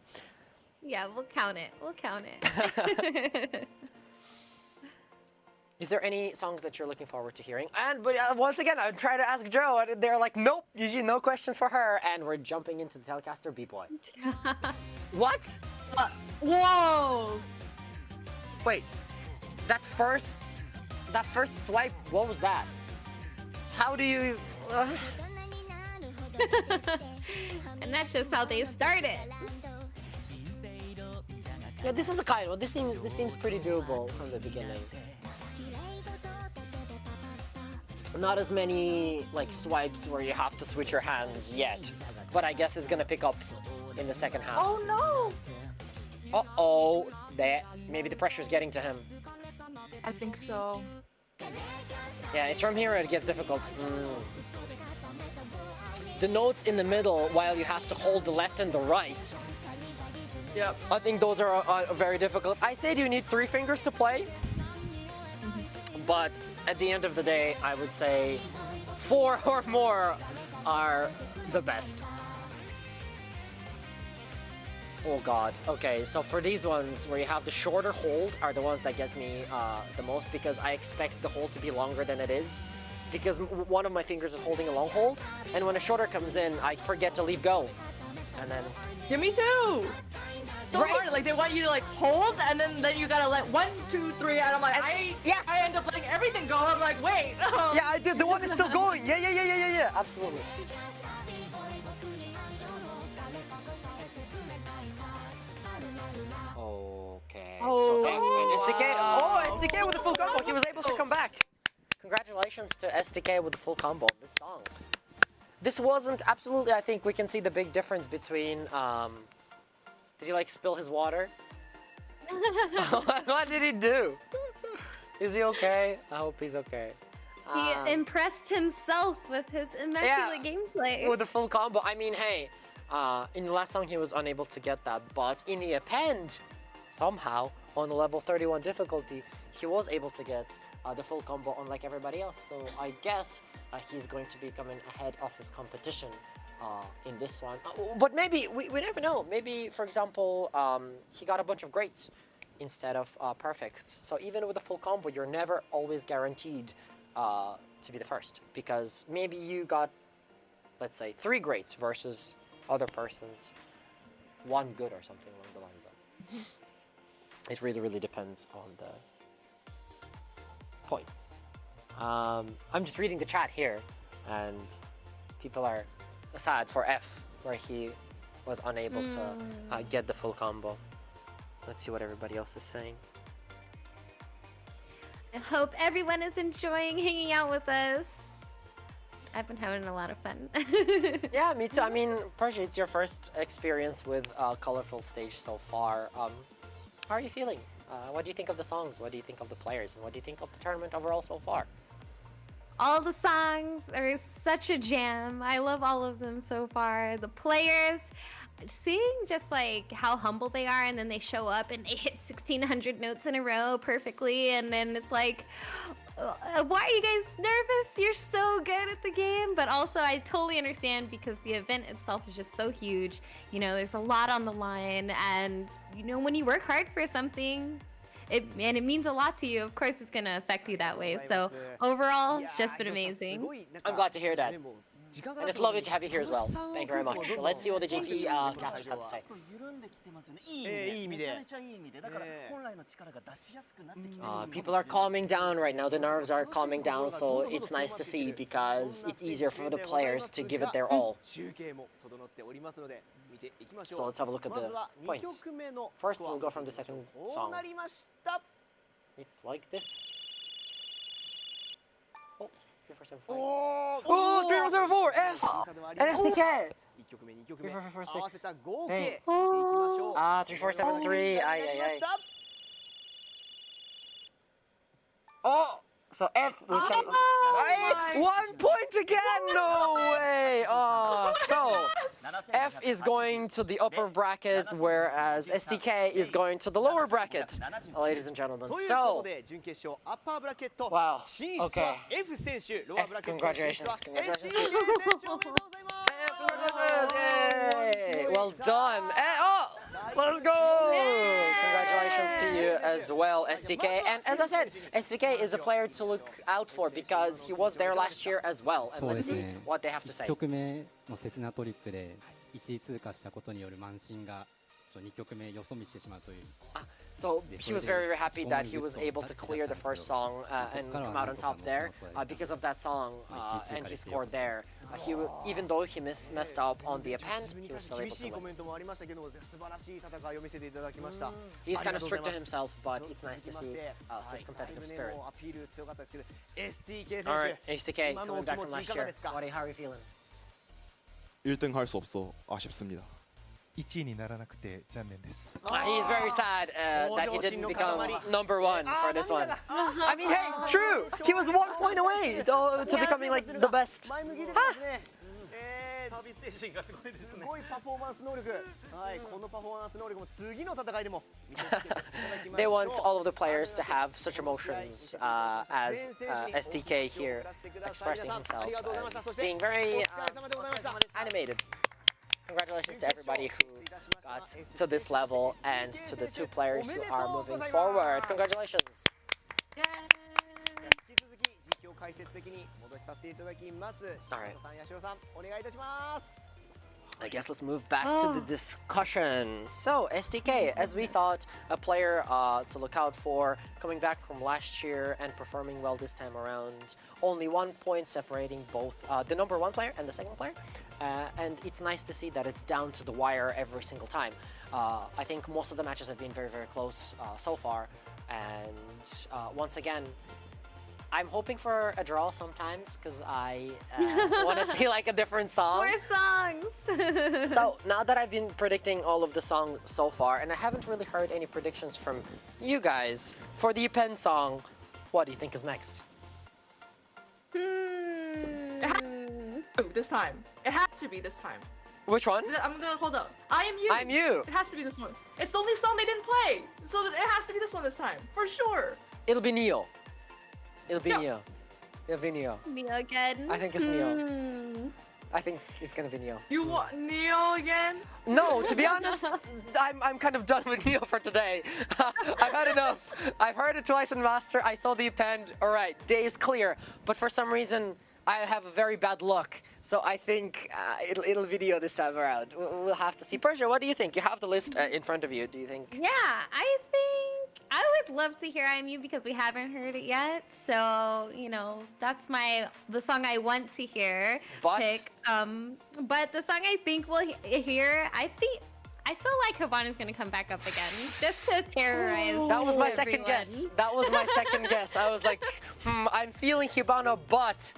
yeah, we'll count it. We'll count it. Is there any songs that you're looking forward to hearing? But once again, I try to ask Joe, and they're like, nope, usually no questions for her, and we're jumping into the Telecaster B-Boy. What? Whoa! Wait, that first swipe, what was that? How do you... And that's just how they started. Yeah, this is a kind one. This seems pretty doable from the beginning. Not as many like swipes where you have to switch your hands yet, but I guess it's gonna pick up in the second half. Oh no! Uh-oh, maybe the pressure's getting to him. I think so. Yeah, it's from here it gets difficult. The notes in the middle, while you have to hold the left and the right. Yep. I think those are very difficult. I said you need 3 fingers to play, but at the end of the day, I would say 4 or more are the best. Oh god. Okay, so for these ones where you have the shorter hold are the ones that get me the most, because I expect the hold to be longer than it is, because one of my fingers is holding a long hold, and when a shorter comes in, I forget to leave go. And then... Yeah, me too! so hard. Like they want you to like hold, and then you gotta let 1, 2, 3, and I'm like, I end up letting everything go. I'm like, wait. Yeah, I did. The one is still going. Yeah. Absolutely. Okay. Oh. So SDK. Oh, SDK with the full combo. He was able to come back. Congratulations to SDK with the full combo on this song. This wasn't absolutely. I think we can see the big difference between. Did he like spill his water? What did he do? Is he okay? I hope he's okay. He impressed himself with his immaculate gameplay. With the full combo. I mean, hey, in the last song he was unable to get that, but in the append, somehow, on the level 31 difficulty, he was able to get the full combo unlike everybody else. So I guess he's going to be coming ahead of his competition in this one. But maybe, we never know. Maybe, for example, he got a bunch of greats instead of perfect. So even with a full combo, you're never always guaranteed to be the first. Because maybe you got, let's say, 3 greats versus other person's 1 good or something along the lines of. It really depends on the points. I'm just reading the chat here, and people are sad for F, where he was unable to get the full combo. Let's see what everybody else is saying. I hope everyone is enjoying hanging out with us. I've been having a lot of fun. Yeah, me too. I mean, Persia, it's your first experience with Colorful Stage so far. How are you feeling? What do you think of the songs? What do you think of the players? And what do you think of the tournament overall so far? All the songs are such a jam. I love all of them so far. The players, seeing just like how humble they are, and then they show up and they hit 1,600 notes in a row perfectly, and then it's like, why are you guys nervous? You're so good at the game. But also I totally understand, because the event itself is just so huge. You know, there's a lot on the line, and you know, when you work hard for something, it means a lot to you, of course it's gonna affect you that way. So overall, it's just been amazing. I'm glad to hear that. And it's lovely to have you here as well. Thank you very much. So let's see what the GT casters have to say. People are calming down right now. The nerves are calming down, so it's nice to see, because it's easier for the players to give it their all. So let's have a look at the points. First, we'll go from the second song. It's like this. Oh, 3474. Oh, 3474! F! And SDK! 3446. Hey. 3473. Ay. Oh! So F will say, 1 point again! No way! Oh, so F is going to the upper bracket, whereas SDK is going to the lower bracket, ladies and gentlemen. So, wow, okay. F, congratulations. Yay! Well done. Oh, let's go! Congratulations to you as well, SDK. And as I said, SDK is a player to look out for, because he was there last year as well. And let's see what they have to say. 1曲目の切なトリップで1位通過したことによる慢心が2曲目よそ見してしまうという。 So he was very happy that he was able to clear the first song and come out on top there because of that song, and he scored there. Even though he messed up on the append, he was still able to win. He's kind of strict to himself, but it's nice to see such competitive spirit. Alright, SDK, coming back from last year. How are you feeling? 1등 할 수 없어 아쉽습니다. 1位にならなくて残念です。 He's very sad that he didn't become number 1 for this one. I mean, hey, true! He was 1 point away to becoming like the best. They want all of the players to have such emotions as SDK here, expressing himself, being very animated. Congratulations to everybody who got to this level, and to the 2 players who are moving forward. Congratulations! I guess let's move back to the discussion. So, STK, as we thought, a player to look out for, coming back from last year and performing well this time around. Only 1 point separating both the number 1 player and the second player. And it's nice to see that it's down to the wire every single time. I think most of the matches have been very, very close so far. And once again, I'm hoping for a draw sometimes because I want to see like a different song. More songs! So now that I've been predicting all of the songs so far, and I haven't really heard any predictions from you guys, for the Pen song, what do you think is next? This time. It has to be this time. Which one? I'm gonna hold up. I Am You. I Am You. It has to be this one. It's the only song they didn't play, so it has to be this one this time, for sure. It'll be Neo. It'll be Neo. It'll be Neo. Neo again? I think it's Neo. I think it's gonna be Neo. You want Neo again? No, to be honest, I'm kind of done with Neo for today. I've had enough. I've heard it twice in Master. I saw the append. All right, day is clear. But for some reason, I have a very bad luck. So I think it'll be Neo this time around. We'll have to see. Persia, what do you think? You have the list in front of you. Do you think? Yeah, I think I would love to hear I Am You because we haven't heard it yet. So, you know, that's the song I want to hear. But the song I think we'll hear, I feel like Hibana's gonna come back up again just to terrorize. That was my everyone. second guess. That was my second guess. I was like, I'm feeling Hibana, but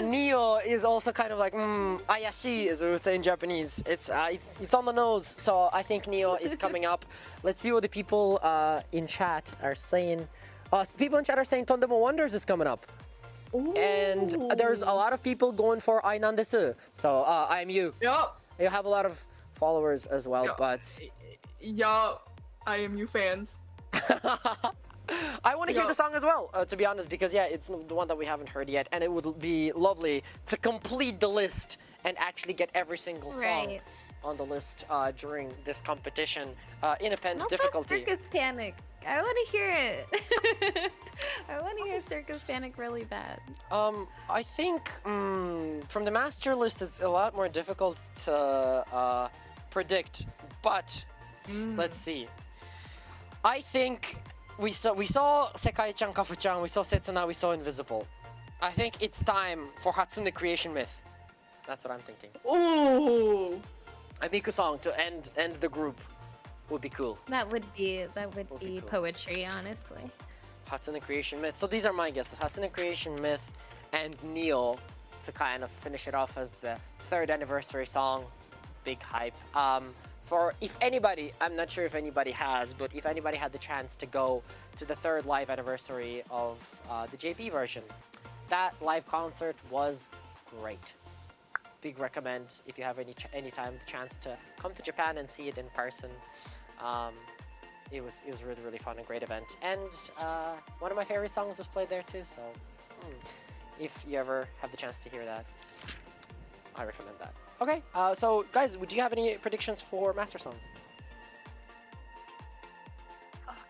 Neo is also kind of like, Ayashi is what we would say in Japanese. It's on the nose. So I think Neo is coming up. Let's see what the people in chat are saying. People in chat are saying Tondemo Wonders is coming up. Ooh. And there's a lot of people going for Ai Nan Desu. So I Am You. Yup. You have a lot of followers as well, but I Am You fans. I want to hear the song as well, to be honest, because yeah, it's the one that we haven't heard yet, and it would be lovely to complete the list and actually get every single song on the list during this competition in a Pen's difficulty. Circus Panic. I want to hear it. I want to hear Circus Panic really bad. I think from the master list, it's a lot more difficult to predict, but let's see. I think we saw Sekai-chan, Kafu-chan, we saw Setsuna, we saw Invisible. I think it's time for Hatsune Creation Myth. That's what I'm thinking. Ooh! A Miku song to end the group would be cool. That would be cool. Poetry, honestly. Hatsune Creation Myth. So these are my guesses. Hatsune Creation Myth and Neo to kind of finish it off as the 3rd anniversary song. Big hype. For if anybody, I'm not sure if anybody has, but if anybody had the chance to go to the 3rd live anniversary of the JP version, that live concert was great. Big recommend if you have any time the chance to come to Japan and see it in person. It was really fun and great event, and one of my favorite songs was played there too. So if you ever have the chance to hear that, I recommend that. Okay, so guys, do you have any predictions for master songs?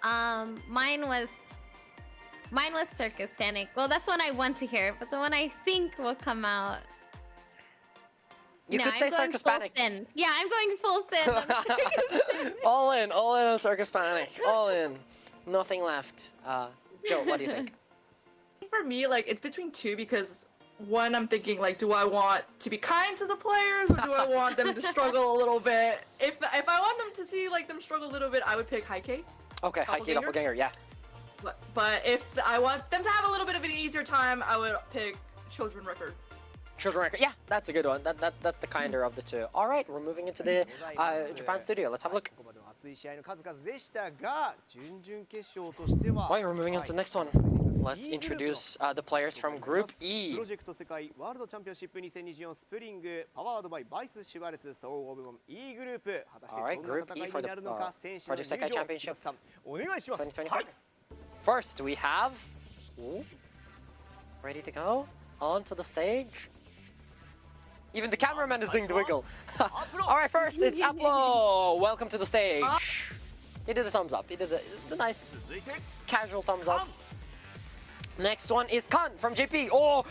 Mine was Circus Panic. Well, that's one I want to hear, but the one I think will come out. You could say Circus Panic. Sin. Yeah, I'm going full sin on Circus Panic. all in on Circus Panic. All in. Nothing left. Joe, what do you think? For me, like, it's between two because one, I'm thinking, like, do I want to be kind to the players or do I want them to struggle a little bit? If I want them to see, like, them struggle a little bit, I would pick Heike. Okay, Heike Doppelganger, yeah. But if I want them to have a little bit of an easier time, I would pick Children Record. Children Record, yeah, that's a good one. That's the kinder of the two. All right, we're moving into the Japan studio. Let's have a look. Right, we're moving on to the next one. Let's introduce the players from Group E. Alright, Group E for the Project Sekai Championship 2025. First, we have... Ooh, ready to go? Onto the stage. Even the cameraman is doing the wiggle. Alright, first, it's Aplo. Welcome to the stage. He did a thumbs up. He did the nice, casual thumbs up. Next one is Khan from JP. Oh!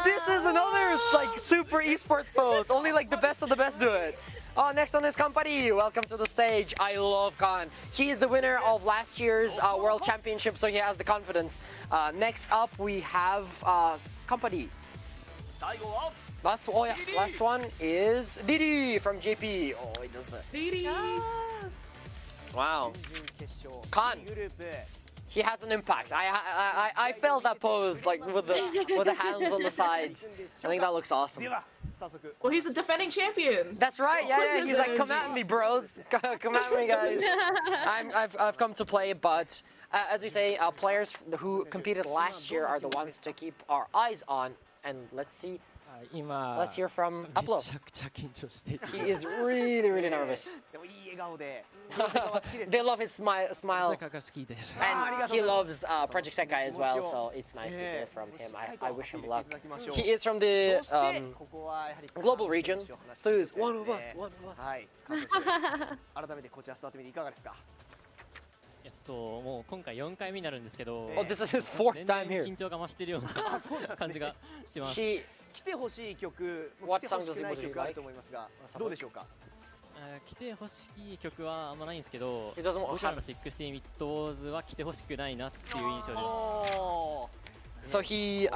This is another like super esports pose. Only like the best of the best do it. Oh, next one is Kampari. Welcome to the stage. I love Khan. He is the winner of last year's World Championship, so he has the confidence. Next up, we have Kampari. Last one is Didi from JP. Oh, he does that. Didi. Wow. Khan. He has an impact. I felt that pose like with the hands on the sides. I think that looks awesome. Well, he's a defending champion. That's right. Yeah. He's like, come at me, bros. Come at me, guys. I've come to play, but as we say, players who competed last year are the ones to keep our eyes on. And let's see. Let's hear from Uplo. He is really nervous. They love his smile. And he loves Project Sekai as well, so it's nice to hear from him. I wish him luck. He is from the global region, so he's one of us. もう今回4回目になるんですけど、 This is his fourth time here. 緊張が増してるような感じがします。来てほしい曲、来てほしくない曲あると思いますが、どうでしょうか。来てほしい曲はあんまないんですけど、僕らの16ビットズは来てほしくないなっていう印象です。 So he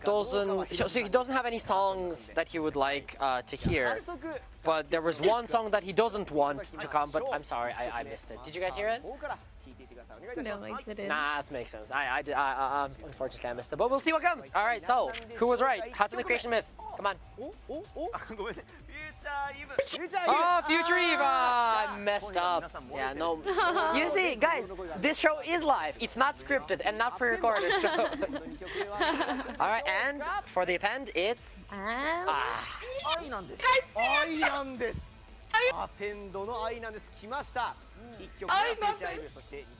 doesn't have any songs that he would like to hear, but there was one song that he doesn't want to come. But I'm sorry, I missed it. Did you guys hear it? No, I didn't. Nah, that makes sense. Unfortunately, I missed it. But we'll see what comes. All right, so who was right? HATSUNE Creation Myth. Come on. Oh, Future Eve! I messed up. Yeah, no. You see, guys, this show is live. It's not scripted and not pre-recorded. So. All right, and for the append, it's.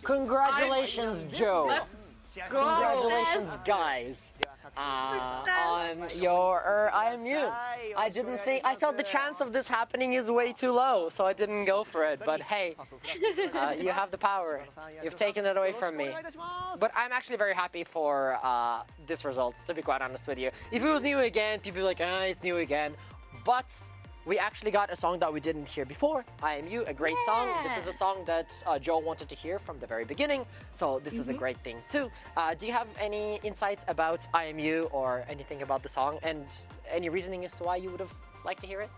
Congratulations, Joe. Congratulations, guys, on your IMU. I thought the chance of this happening is way too low, so I didn't go for it. But hey, you have the power. You've taken it away from me. But I'm actually very happy for this result, to be quite honest with you. If it was new again, people would be like, it's new again. But we actually got a song that we didn't hear before. IMU, a great song. This is a song that Joe wanted to hear from the very beginning, so this is a great thing too. Do you have any insights about IMU or anything about the song, and any reasoning as to why you would have liked to hear it?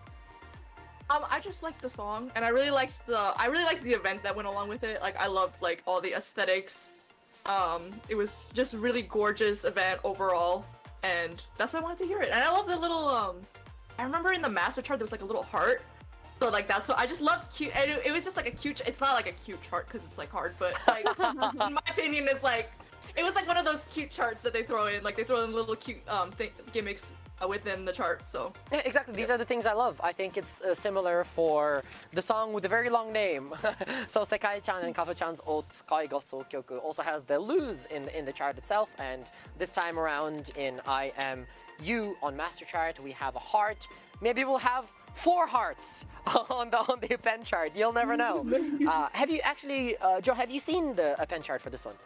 I just liked the song, and I really liked the event that went along with it. Like, I loved like all the aesthetics. It was just a really gorgeous event overall, and that's why I wanted to hear it. And I love the little I remember in the master chart there was like a little heart, so like that's what I just love. Cute. And it was just like a cute. It's not like a cute chart because it's like hard, but like in my opinion, it's like it was like one of those cute charts that they throw in. Like they throw in little cute gimmicks within the chart. So yeah, exactly. These are the things I love. I think it's similar for the song with a very long name. So Sekai-chan and Kafu-chan's Otsukai ga Soukyoku also has the lose in the chart itself, and this time around in I Am You on Master Chart, we have a heart. Maybe we'll have 4 hearts on the append chart. You'll never know. Have you actually, Joe? Have you seen the append chart for this one?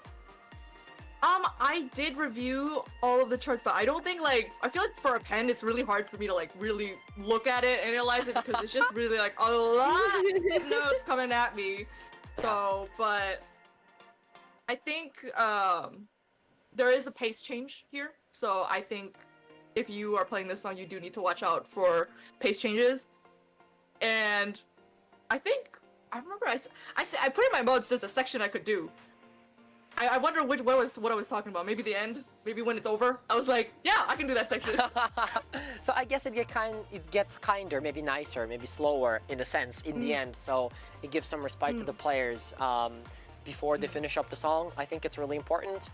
I did review all of the charts, but I don't think I feel like for append it's really hard for me to like really look at it, analyze it, because it's just really like a lot of notes coming at me. So, but I think there is a pace change here. So I think if you are playing this song, you do need to watch out for pace changes. And I think I remember I put in my modes. There's a section I could do. I wonder what I was talking about. Maybe the end. Maybe when it's over. I was like, yeah, I can do that section. So I guess it gets kinder, maybe nicer, maybe slower in a sense in the end. So it gives some respite to the players before they finish up the song. I think it's really important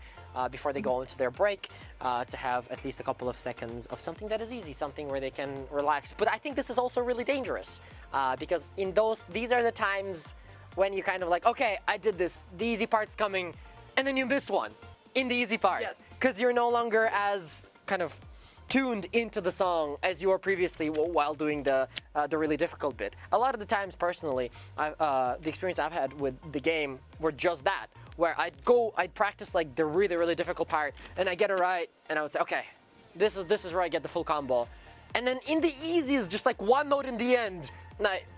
before they go into their break to have at least a couple of seconds of something that is easy, something where they can relax. But I think this is also really dangerous because these are the times when you kind of like, okay, I did this, the easy part's coming, and then you miss one in the easy part because you're no longer as kind of tuned into the song as you were previously while doing the really difficult bit. A lot of the times, personally, the experience I've had with the game were just that, where I'd practice like the really difficult part, and I get it right, and I would say, okay, this is where I get the full combo. And then in the easiest, just like one note in the end,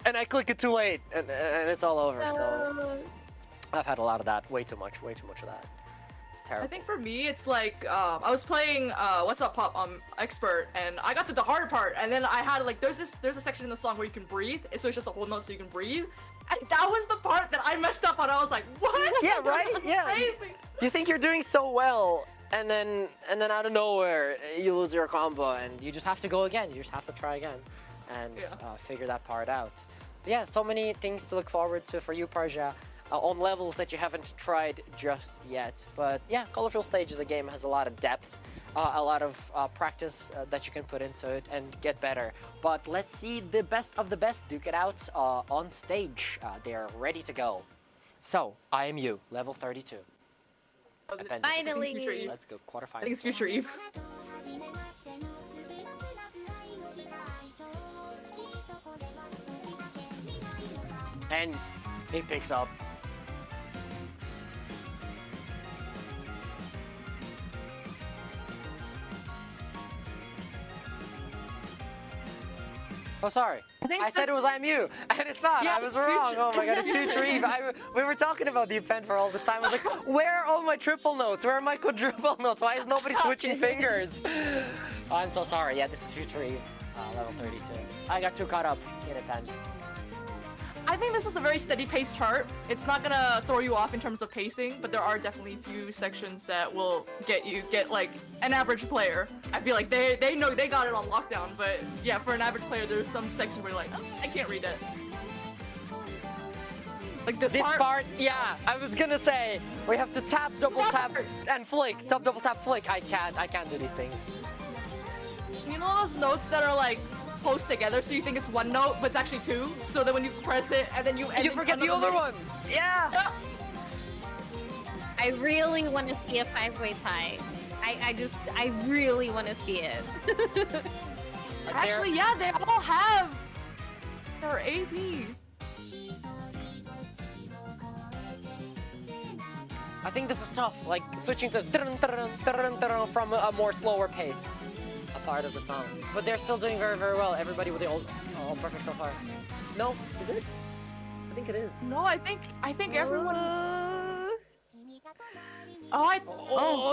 and I click it too late, and it's all over. So I've had a lot of that, way too much of that. It's terrible. I think for me, it's like I was playing What's Up Pop on Expert, and I got to the hard part, and then I had like there's a section in the song where you can breathe, so it's just a whole note so you can breathe. And that was the part that I messed up on. I was like, what? Yeah, right? Yeah. Crazy. You think you're doing so well, and then out of nowhere you lose your combo, and you just have to go again. You just have to try again, and figure that part out. But yeah, so many things to look forward to for you, Persia, on levels that you haven't tried just yet. But yeah, Colorful Stage is a game that has a lot of depth, a lot of practice that you can put into it and get better. But let's see the best of the best duke it out on stage. They're ready to go. So, I am you, level 32. Finally! Let's go, quarterfinals. I think it's Future Eve. And he picks up. Oh, sorry. I said it was I'm you, and it's not. Yeah, I was wrong. Oh my god, it's Future Future Eve. We were talking about the event for all this time. I was like, where are all my triple notes? Where are my quadruple notes? Why is nobody switching fingers? Oh, I'm so sorry. Yeah, this is Future Eve, level 32. I got too caught up. Get it, Ben. I think this is a very steady pace chart. It's not gonna throw you off in terms of pacing, but there are definitely a few sections that will get like an average player. I feel like they know they got it on lockdown, but yeah, for an average player, there's some sections where you're like, oh, I can't read it. Like this part, yeah, I was gonna say we have to tap, double tap, and flick. Tap, double tap, flick. I can't do these things. You know those notes that are like close together, so you think it's one note, but it's actually two. So that when you press it, and then you forget the other one. Yeah. I really want to see a 5-way tie. I really want to see it. Actually, yeah, they all have their AP. I think this is tough, like switching to from a more slower pace. A part of the song, but they're still doing very well. Everybody with the all perfect so far. No, is it? I think it is. No, I think everyone.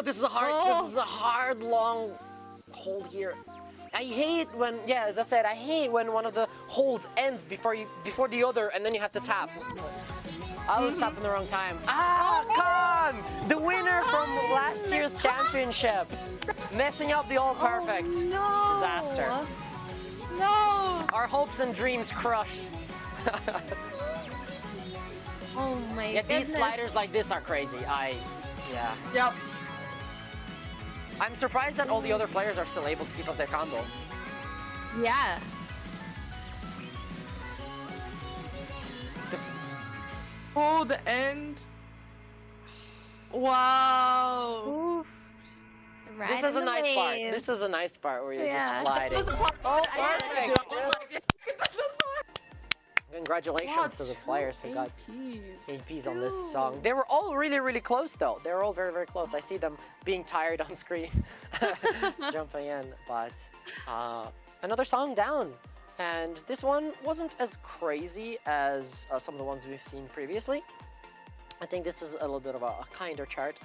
This is a hard. This is a hard long hold here. I hate when, as I said, I hate when one of the holds ends before the other, and then you have to tap. I was tapping the wrong time. Khan! The winner from last year's championship. Messing up the all-perfect. No! Disaster. No! Our hopes and dreams crushed. Oh my goodness. These sliders like this are crazy. Yep. I'm surprised that all the other players are still able to keep up their combo. Yeah. Oh, the end. Wow. Oof. Right this is a nice part. This is a nice part where you're just sliding. Oh, perfect. Congratulations to the players who got APs on this song. They were all really close though. They were all very close. I see them being tired on screen, jumping in. But another song down. And this one wasn't as crazy as some of the ones we've seen previously. I think this is a little bit of a kinder chart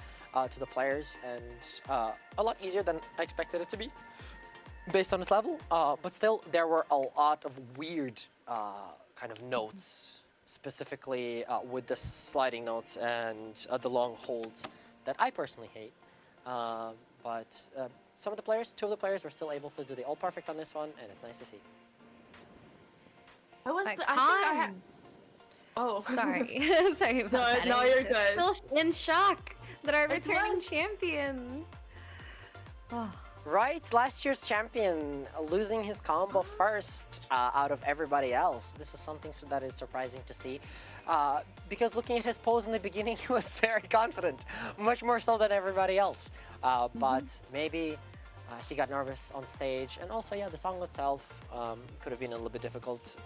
to the players, and a lot easier than I expected it to be based on its level. But still, there were a lot of weird kind of notes, specifically with the sliding notes and the long holds that I personally hate. But some of the players, two of the players, were still able to do the all perfect on this one, and it's nice to see. I think I had. Oh, sorry. Sorry about that. No, you're good. Still in shock that our returning champion. Oh. Right, last year's champion losing his combo first out of everybody else. This is something that is surprising to see. Because looking at his pose in the beginning, he was very confident, much more so than everybody else. But maybe he got nervous on stage, and also, the song itself could have been a little bit difficult.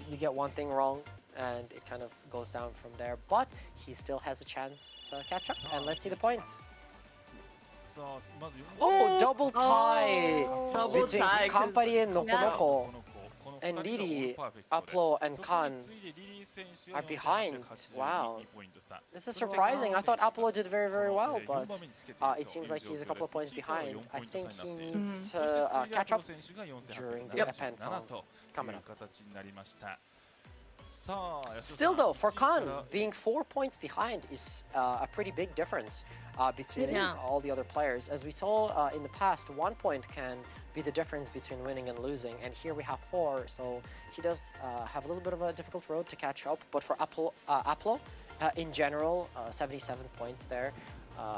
You get one thing wrong, and it kind of goes down from there. But he still has a chance to catch up, and let's see the points. Oh, double tie between Kampari and Nokonoko. And Riri, Aplo, and Kan are behind. Wow. This is surprising. I thought Aplo did very, very well, but it seems like he's a couple of points behind. I think he needs to catch up during the Append song coming up. Still though, for Kan, being 4 points behind is a pretty big difference between all the other players. As we saw in the past, 1 point can be the difference between winning and losing, and here we have 4, so he does have a little bit of a difficult road to catch up. But for Aplo, in general, 77 points there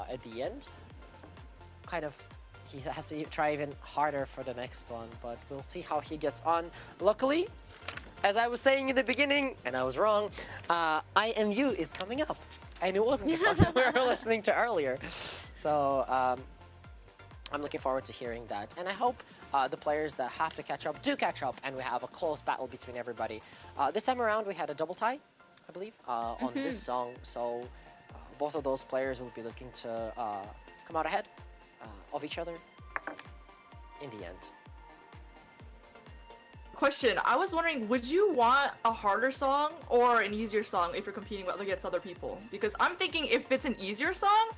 at the end. Kind of, he has to try even harder for the next one, but we'll see how he gets on. Luckily, as I was saying in the beginning, and I was wrong, IMU is coming up. And it wasn't the song we were listening to earlier. So I'm looking forward to hearing that. And I hope the players that have to catch up do catch up, and we have a close battle between everybody. This time around, we had a double tie, I believe, on this song. So both of those players will be looking to come out ahead of each other in the end. Question, I was wondering, would you want a harder song or an easier song if you're competing against other people? Because I'm thinking if it's an easier song,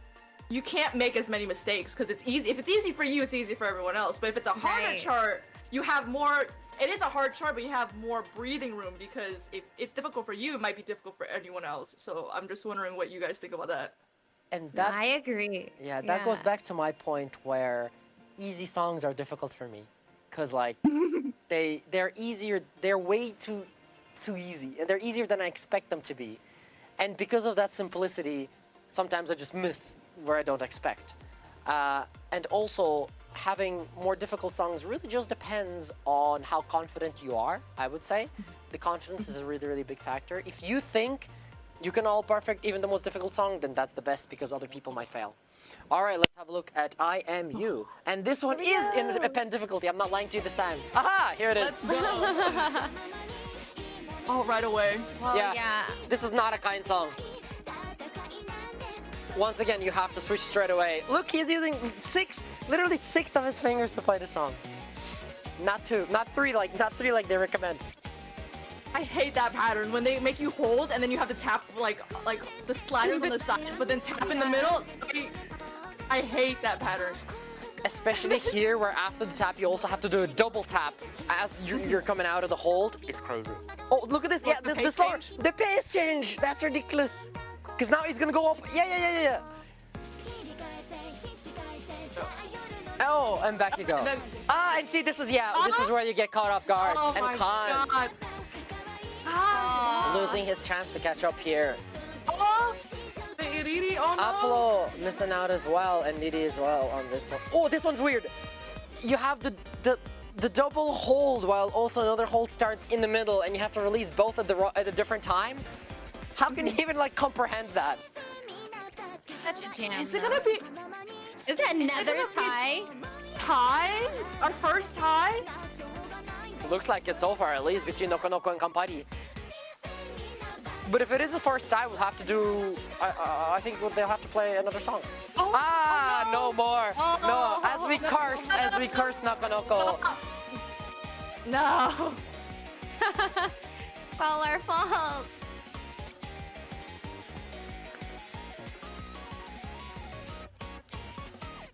you can't make as many mistakes because it's easy. If it's easy for you, it's easy for everyone else. But if it's a harder chart, you have more, it is a hard chart, but you have more breathing room because if it's difficult for you, it might be difficult for anyone else. So I'm just wondering what you guys think about that. And that, I agree. Yeah, that goes back to my point where easy songs are difficult for me. Because like they're easier, they're way too easy, and they're easier than I expect them to be. And because of that simplicity, sometimes I just miss where I don't expect. And also, having more difficult songs really just depends on how confident you are, I would say. The confidence is a really, really big factor. If you think you can all perfect even the most difficult song, then that's the best because other people might fail. All right, let's have a look at IMU. And this one is in the pen difficulty. I'm not lying to you this time. Aha, here it is. Oh, right away. Yeah, this is not a kind song. Once again, you have to switch straight away. Look, he's using literally six of his fingers to play the song. Not 2, not 3 like they recommend. I hate that pattern when they make you hold and then you have to tap like the sliders on the sides, but then tap in the middle. I hate that pattern. Especially here, where after the tap you also have to do a double tap as you're coming out of the hold. It's crazy. Oh, look at this! Yeah, the pace change. That's ridiculous. Because now he's gonna go up. Yeah. Oh, and back you go. And see, this is where you get caught off guard. Oh and Khan losing his chance to catch up here. Oh, Riri, oh no. Aplo missing out as well, and Nidhi as well on this one. Oh, this one's weird. You have the double hold while also another hold starts in the middle, and you have to release both at a different time. How can you even like comprehend that? Such a jam. Is it gonna be? Is it another tie? Tie? Our first tie? Looks like it so far, at least between Nokonoko and Kampari. But if it is the first tie, we'll have to do. I think they'll have to play another song. Oh, no more. No, as we curse Nokonoko. No. All our fault.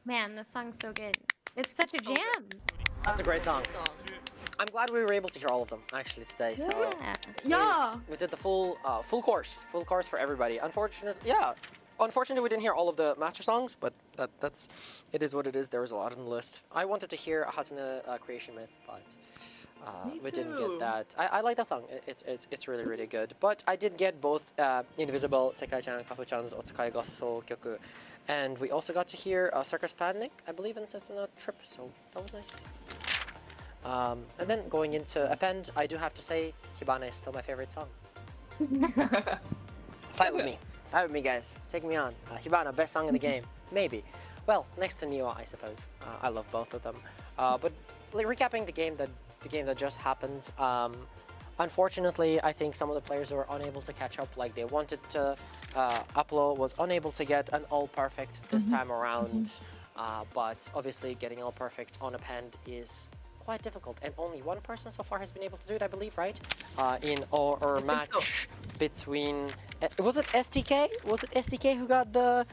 Man, this song's so good. It's such a jam. That's a great song. I'm glad we were able to hear all of them actually today. So we did the full course for everybody. Unfortunately, we didn't hear all of the master songs, but it is what it is. There was a lot on the list. I wanted to hear a Hatsune Creation Myth, but we didn't get that. I like that song. It's really, really good. But I did get both Invisible, Sekai-chan, Kafu-chan's Otsukai Gosso Kyoku, and we also got to hear Circus Panic, I believe, in Setsuna Trip, so that was nice. And then going into Append, I do have to say Hibana is still my favorite song. Fight with me, guys. Take me on. Hibana, best song in the game. Maybe. Well, next to Nioh, I suppose. I love both of them. But like, recapping the game that just happened, Unfortunately, I think some of the players were unable to catch up like they wanted to. Apollo was unable to get an all perfect this time around, but obviously getting all perfect on a pen is quite difficult, and only one person so far has been able to do it, I believe, right? In our match between, was it STK? Was it STK who got the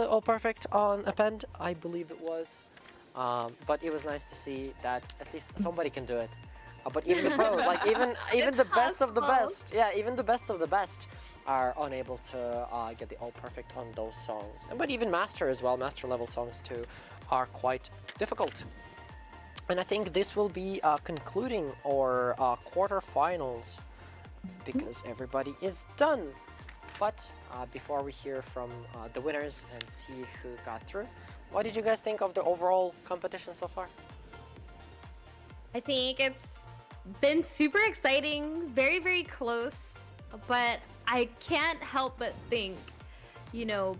all perfect on append? I believe it was. But it was nice to see that at least somebody can do it. But even the pro, like even the best of the best, yeah, even the best of the best are unable to get the all perfect on those songs. But even master as well, master level songs too, are quite difficult. And I think this will be concluding our quarterfinals because everybody is done. But before we hear from the winners and see who got through, what did you guys think of the overall competition so far? I think it's been super exciting, very, very close, but I can't help but think, you know,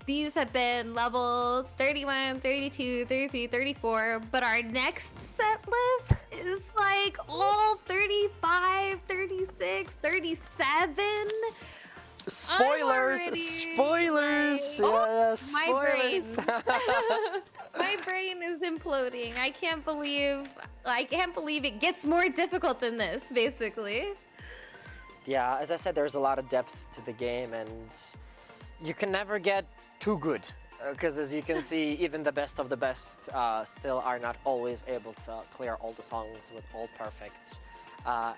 these have been level 31, 32, 33, 34, but our next set list is like all 35, 36, 37. Spoilers! Spoilers! Oh, yeah, my brain. spoilers! My brain is imploding. I can't believe it gets more difficult than this, basically. Yeah, as I said, there's a lot of depth to the game, and you can never get too good. Because as you can see, even the best of the best still are not always able to clear all the songs with all perfects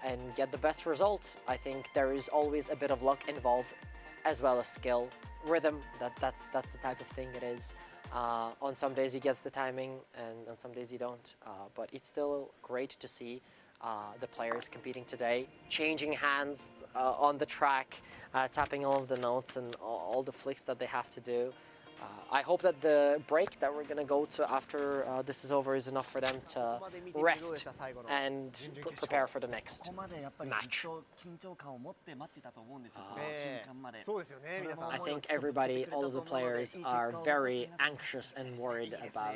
and get the best result. I think there is always a bit of luck involved, as well as skill, rhythm. That's the type of thing it is. On some days you get the timing, and on some days you don't. But it's still great to see the players competing today, changing hands on the track, tapping all of the notes and all the flicks that they have to do. I hope that the break that we're gonna go to after this is over is enough for them to rest and prepare for the next match. I think everybody, all of the players, are very anxious and worried about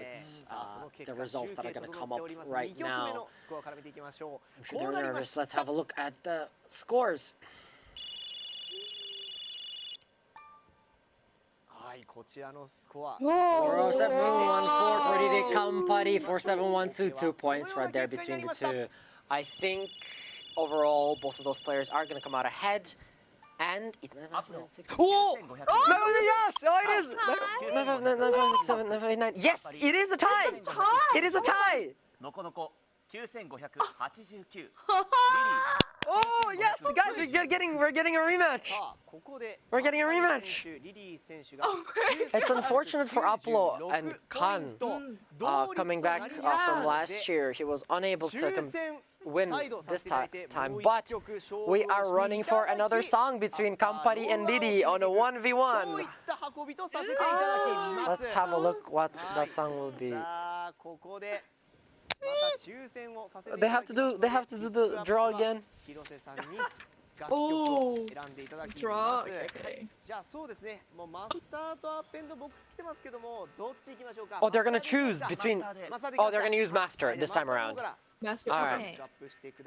the results that are gonna come up right now. I'm sure they're nervous. Let's have a look at the scores. こちらのスコア 4714 for the Kampari, 4712, 2 points right there between the two. I think overall both of those players are going to come out ahead. And it's 956. Oh! Yes! Oh, it is! 957, 959. Yes! It is a tie! It is a tie! Oh yes, guys, we're getting a rematch. We're getting a rematch. It's unfortunate for Apollo and Khan coming back from last year. He was unable to win this time, but we are running for another song between Kampari and Didi on a 1v1. Let's have a look what that song will be. They have to do the draw again. Oh, draw. Okay. Oh, they're gonna choose between. Oh, they're gonna use master this time around. Master. All right.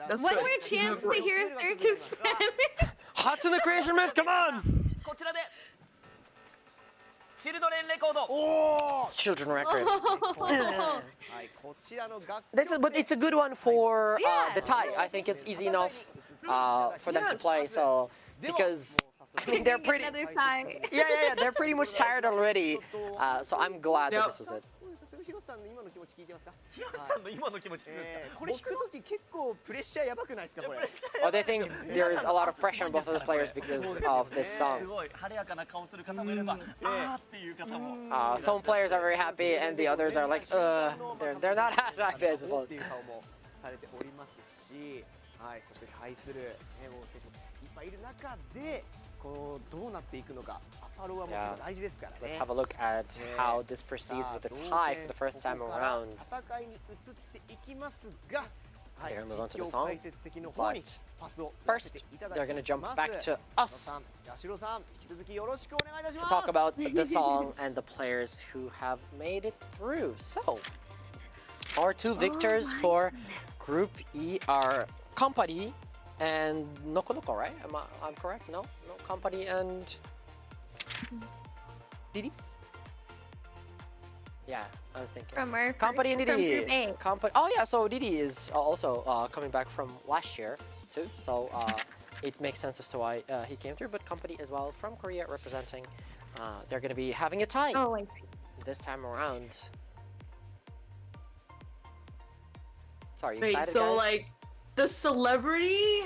One more chance to hear Circus fan. HATSUNE Creation Myth, come on! It's children record. But it's a good one for the tie. I think it's easy enough for them to play. So because I mean they're pretty. Yeah. They're pretty much tired already. So I'm glad that this was it. Oh, they think there's a lot of pressure on both of the players because of this song. Some players are very happy and the others are like, they're not as happy, I suppose. Let's have a look at how this proceeds with the tie for the first time around. They're going to move on to the song, but first they're going to jump back to us to talk about the song and the players who have made it through. So, our two victors for Group E are Company and Noko Noko, right? I'm correct? No, Company and Didi. Yeah, I was thinking. From our Company and from Didi. Group A. Oh yeah, so Didi is also coming back from last year too. So it makes sense as to why he came through. But Company as well from Korea representing. They're going to be having a tie. Oh, I see. This time around. Sorry, you Wait, excited, so guys? like the celebrity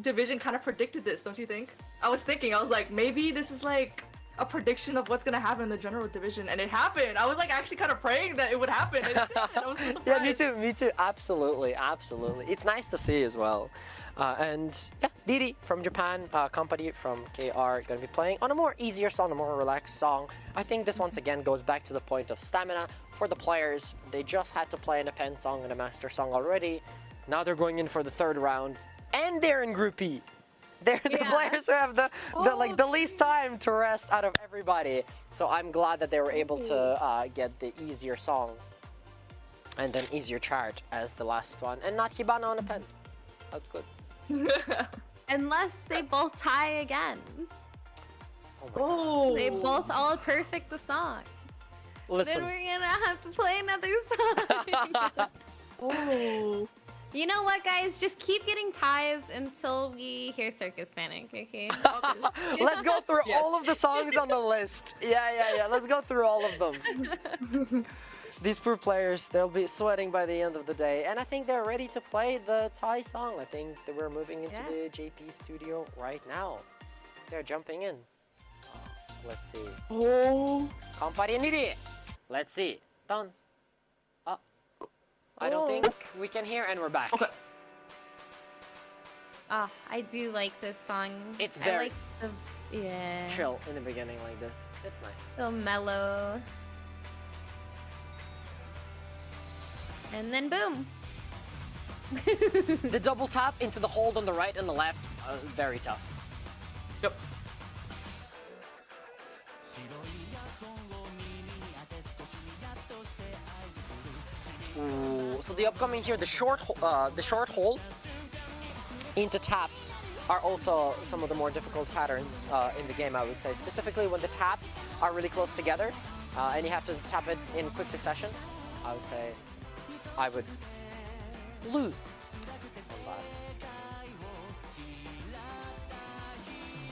division kind of predicted this, don't you think? I was like, maybe this is like a prediction of what's gonna happen in the general division, and it happened. I was like actually kind of praying that it would happen. And it did. I was so surprised. Yeah, me too. Absolutely. It's nice to see as well. And yeah, Didi from Japan, Company from KR, gonna be playing on a more easier song, a more relaxed song. I think this once again goes back to the point of stamina for the players. They just had to play in a pen song and a master song already. Now they're going in for the third round, and they're in Group E. They're the players who have the least time to rest out of everybody. So I'm glad that they were able to get the easier song and an easier chart as the last one, and not Hibana on a pen. That's good. Unless they both tie again. Oh. They both all perfect the song. Listen. Then we're gonna have to play another song. Oh. You know what, guys? Just keep getting ties until we hear Circus Panic, okay? Let's go through all of the songs on the list. Yeah. Let's go through all of them. These poor players, they'll be sweating by the end of the day. And I think they're ready to play the Thai song. I think that we're moving into the JP studio right now. They're jumping in. Let's see. Oh. Company Niri. Let's see. Done. I don't think we can hear, and we're back. Okay. Oh, I do like this song. It's very I like the chill in the beginning like this. It's nice. So mellow. And then boom. The double tap into the hold on the right and the left, very tough. Yep. Ooh, so the upcoming here, the short holds into taps are also some of the more difficult patterns in the game, I would say. Specifically when the taps are really close together and you have to tap it in quick succession, I would say I would lose on that.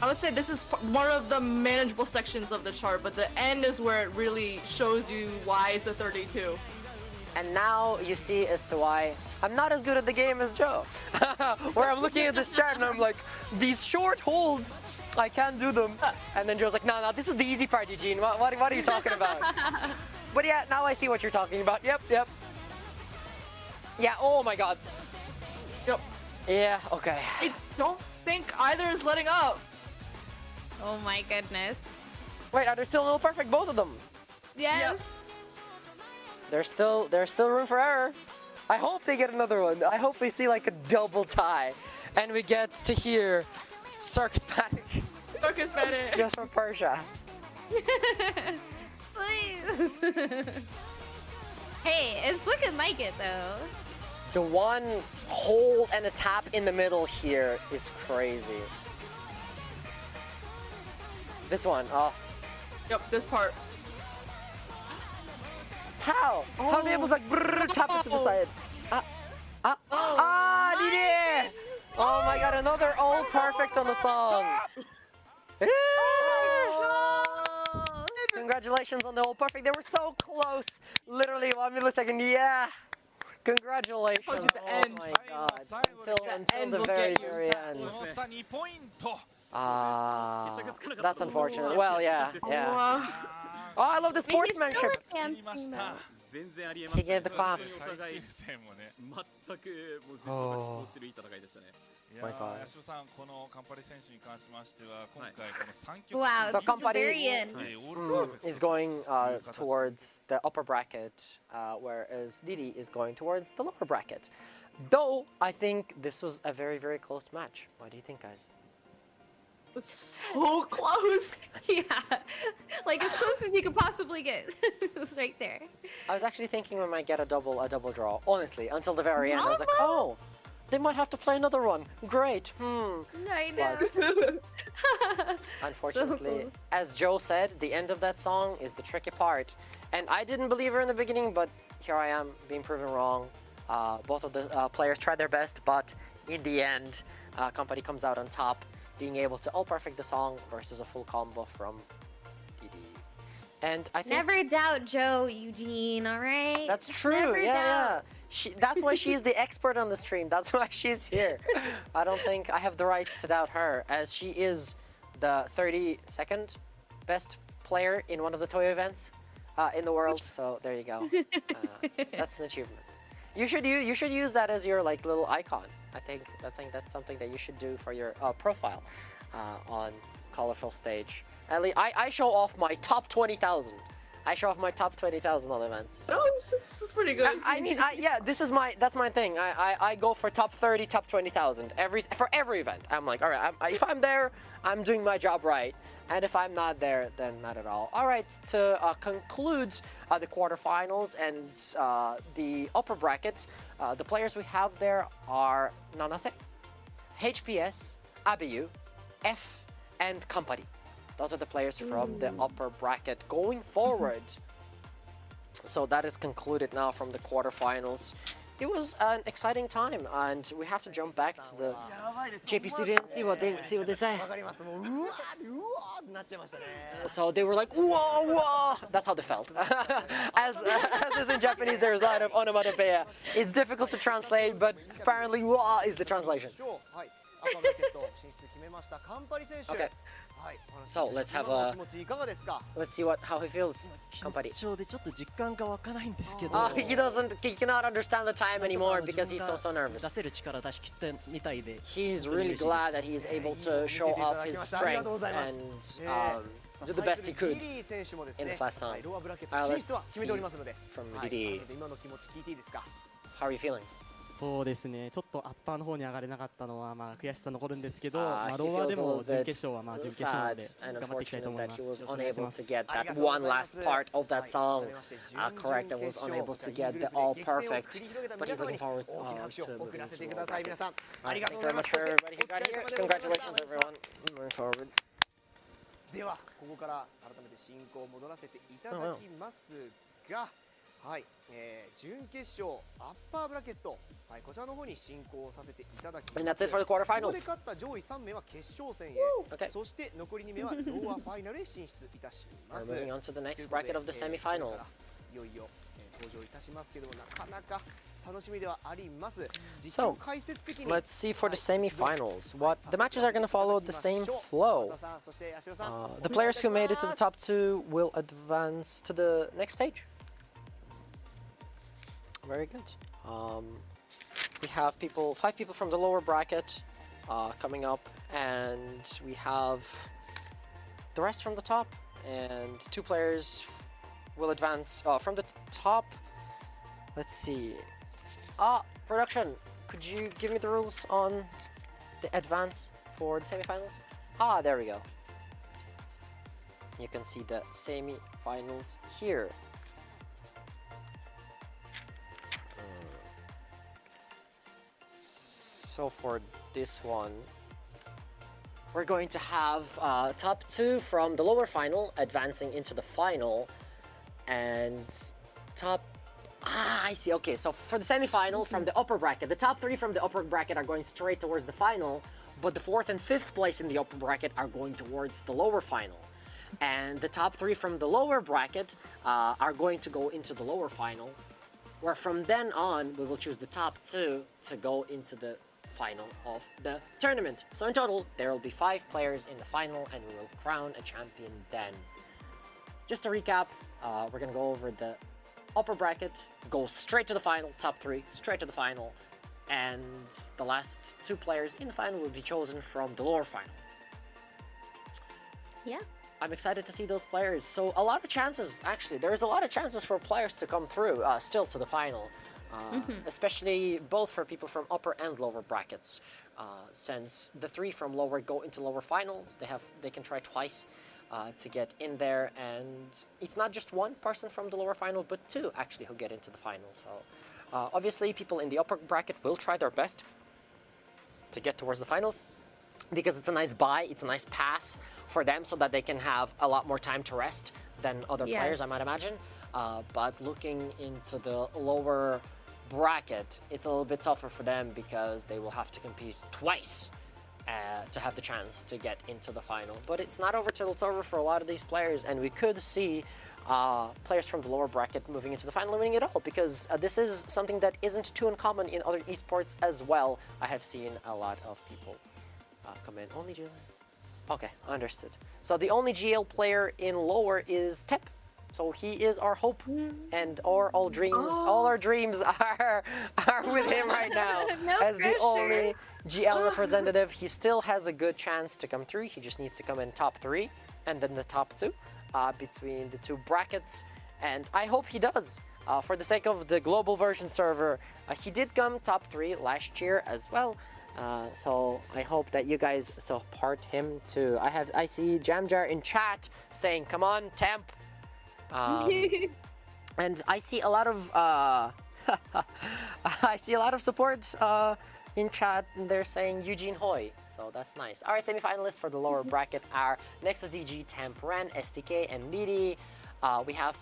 I would say this is one of the manageable sections of the chart, but the end is where it really shows you why it's a 32. And now you see as to why I'm not as good at the game as Joe. Where I'm looking at this chart and I'm like, these short holds, I can't do them. And then Joe's like, no, this is the easy part, Eugene. What are you talking about? But yeah, now I see what you're talking about. Yep. Yeah, oh my god. Yep. Yeah, okay. I don't think either is letting up. Oh my goodness. Wait, are there still no perfect, both of them? Yes. Yep. There's still room for error. I hope they get another one. I hope we see like a double tie, and we get to hear Circus Panic. Circus Panic. Just from Persia. Please. Hey, it's looking like it though. The one hold and a tap in the middle here is crazy. This one, oh. Yep, this part. How? How are they able to like tap it to the side? Did it! Oh my god, another all perfect on the song. Congratulations on the all perfect. They were so close. Literally 1 millisecond. Yeah. Congratulations. Oh my god. Until the very end. That's unfortunate. Well, yeah. Oh, I love the sportsmanship. He gave the clap. Oh my god. Wow, so it's Company very end. is going towards the upper bracket, whereas Didi is going towards the lower bracket. Though, I think this was a very, very close match. What do you think, guys? So close. Yeah, like as close as you could possibly get. It was right there. I was actually thinking we might get a double draw. Honestly, until the very end, I was like, oh, They might have to play another one. Great. I know. Unfortunately, as Joe said, the end of that song is the tricky part. And I didn't believe her in the beginning, but here I am being proven wrong. Both of the players tried their best, but in the end, Company comes out on top, being able to all-perfect the song versus a full combo from DD. And I think... Never doubt Joe, Eugene, alright? That's true, Never doubt. That's why she's the expert on the stream. That's why she's here. I don't think I have the right to doubt her, as she is the 32nd best player in one of the toy events in the world. So there you go. That's an achievement. You should use that as your like little icon. I think that's something that you should do for your profile on Colorful Stage. At least I show off my top 20,000. I show off my top 20,000 on events. Oh, that's pretty good. Yeah, that's my thing. I go for top 30, top 20,000 for every event. I'm like, all right, if I'm there, I'm doing my job right. And if I'm not there, then not at all. All right, to conclude the quarterfinals and the upper brackets, the players we have there are Nanase, HPS, Abiyu, F, and Company. Those are the players from the upper bracket going forward. So that is concluded now from the quarterfinals. It was an exciting time, and we have to jump back to the JP students, see what they say. So they were like, whoa, whoa. That's how they felt. As is in Japanese, there's a lot of onomatopoeia. It's difficult to translate, but apparently, whoa is the translation. Okay. So let's have let's see how he feels. Company. He cannot understand the time anymore because he's so nervous. He's really glad that he is able to show off his strength and do the best he could in this last time. Let's see from DD. How are you feeling? そうですね、ちょっとアッパーの方に上がれなかったのは悔しさ残るんですけど、ローアーでも準決勝は準決勝なので頑張っていきたいと思います。よろしくお願いします。 Unable to get that one last part of that song correct and was unable to get the all perfect, but he's looking forward to Thank you very much for everybody who got here. Congratulations everyone. Moving forward. ではここから改めて進行を戻らせていただきますが、はい、準決勝アッパーブラケット、はい、こちらの方に進行させていただきます。 And that's it for the quarterfinals. ここで勝った上位3名は決勝戦へ、そして残り2名はローアファイナルへ進出いたします。 Moving on to the next bracket of the semifinal. いよいよ登場いたしますけども、なかなか楽しみではあります。 So let's see for the semifinals. The matches are going to follow the same flow. The players who made it to the top 2 will advance to the next stage. Very good. We have 5 people from the lower bracket coming up, and we have the rest from the top, and 2 players will advance from the top. Let's see. Production, could you give me the rules on the advance for the semifinals? There we go. You can see the semifinals here. So for this one, we're going to have top 2 from the lower final advancing into the final, and top... I see. Okay, so for the semi-final from the upper bracket, the top 3 from the upper bracket are going straight towards the final, but the 4th and 5th place in the upper bracket are going towards the lower final. And the top 3 from the lower bracket are going to go into the lower final, where from then on, we will choose the top 2 to go into the final of the tournament. So in total, there will be 5 players in the final, and we will crown a champion then. Just to recap, we're going to go over the upper bracket, go straight to the final, top 3, straight to the final, and the last 2 players in the final will be chosen from the lower final. Yeah. I'm excited to see those players. So a lot of chances, actually, there's a lot of chances for players to come through still to the final, especially both for people from upper and lower brackets, since the 3 from lower go into lower finals. They can try twice to get in there, and it's not just 1 person from the lower final, but 2 actually who get into the final. So obviously people in the upper bracket will try their best to get towards the finals, because it's a nice buy, it's a nice pass for them so that they can have a lot more time to rest than other players, I might imagine. But looking into the lower bracket, it's a little bit tougher for them because they will have to compete twice to have the chance to get into the final. But it's not over till it's over for a lot of these players, and we could see players from the lower bracket moving into the final and winning it all, because this is something that isn't too uncommon in other esports as well. I have seen a lot of people come in. Only GL? Okay, understood. So the only GL player in lower is Tep. So he is our hope, and all our dreams are with him right now. As the only GL representative, he still has a good chance to come through. He just needs to come in top 3 and then the top 2 between the 2 brackets, and I hope he does. For the sake of the global version server, he did come top 3 last year as well. So I hope that you guys support him too. I see Jamjar in chat saying, "Come on, Temp." And I see a lot of support in chat. They're saying Eugene Hoy, so that's nice. All right, semifinalists for the lower bracket are Nexus DG, Temp, Ren, STK, and Meaty. We have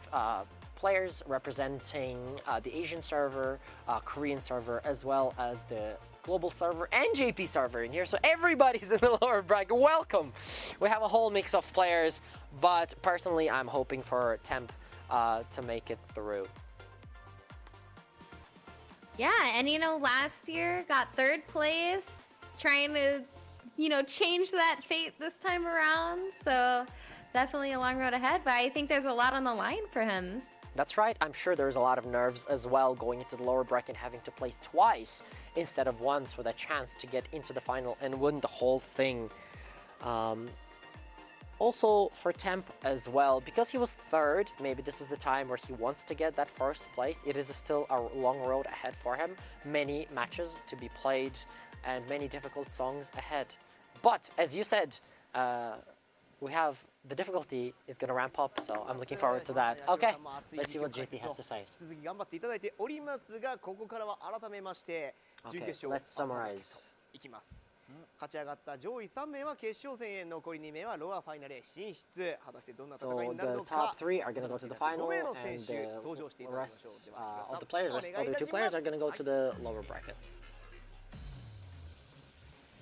players representing the Asian server, Korean server, as well as the global server and JP server in here, so everybody's in the lower bracket. Welcome! We have a whole mix of players, but personally I'm hoping for Temp to make it through. Yeah, and last year got 3rd place, trying to, change that fate this time around, so definitely a long road ahead, but I think there's a lot on the line for him. That's right. I'm sure there's a lot of nerves as well going into the lower bracket, having to place twice instead of once for that chance to get into the final and win the whole thing. Also for Temp as well, because he was 3rd, maybe this is the time where he wants to get that 1st place. It is still a long road ahead for him. Many matches to be played and many difficult songs ahead. But as you said, we have the difficulty is going to ramp up, so I'm looking forward to that. Okay, let's see what JP has to say. Okay, let's summarize. 勝ち上がった上位3名は決勝戦へ、残り2名はロアファイナルへ進出。果たしてどんな戦いになるのか。5名の選手登場していただきましょう。では、other two players are going to go to the lower bracket.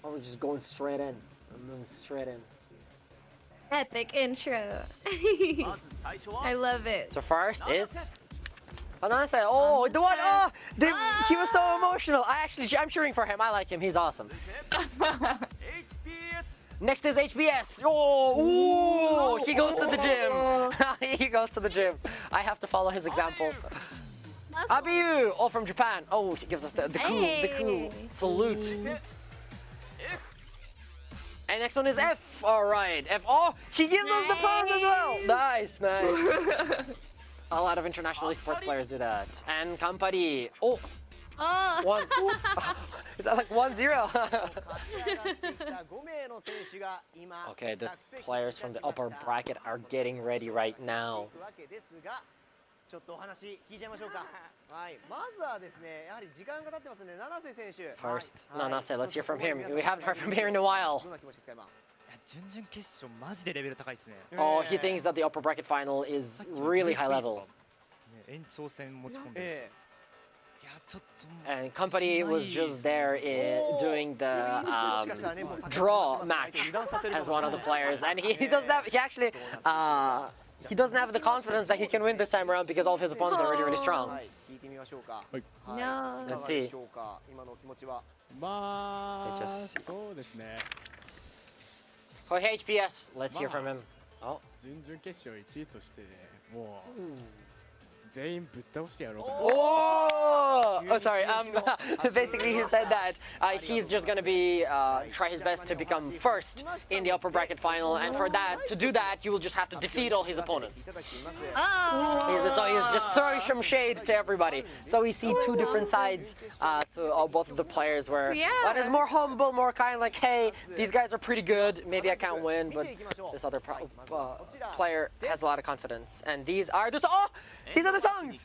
Oh, we're just going straight in. I'm moving straight in. Epic intro. I love it. So first is... Oh, the one! Oh, he was so emotional. I'm cheering for him. I like him. He's awesome. Next is HBS. Oh, he goes to the gym. He goes to the gym. I have to follow his example. Abiyu, all from Japan. Oh, he gives us the cool salute. And next one is F. All right, F. Oh, he gives us the pose as well. Nice, nice. A lot of international esports players do that. And Kampari. Oh! One. Is that like 1-0? Okay, the players from the upper bracket are getting ready right now. First, Nanase, let's hear from him. We haven't heard from him in a while. Oh, he thinks that the upper bracket final is really high level. And Company was just there doing the draw match as one of the players, and he doesn't have the confidence that he can win this time around because all of his opponents are really strong. No. Let's see. For HPS, let's hear from him. Oh. Oh, sorry. Basically, he said that he's just gonna be try his best to become first in the upper bracket final, and for that, to do that, you will just have to defeat all his opponents. So he's just throwing some shade to everybody. So we see two different sides to both of the players, where one is more humble, more kind, like, hey, these guys are pretty good, maybe I can't win, but this other player has a lot of confidence, and these are the songs!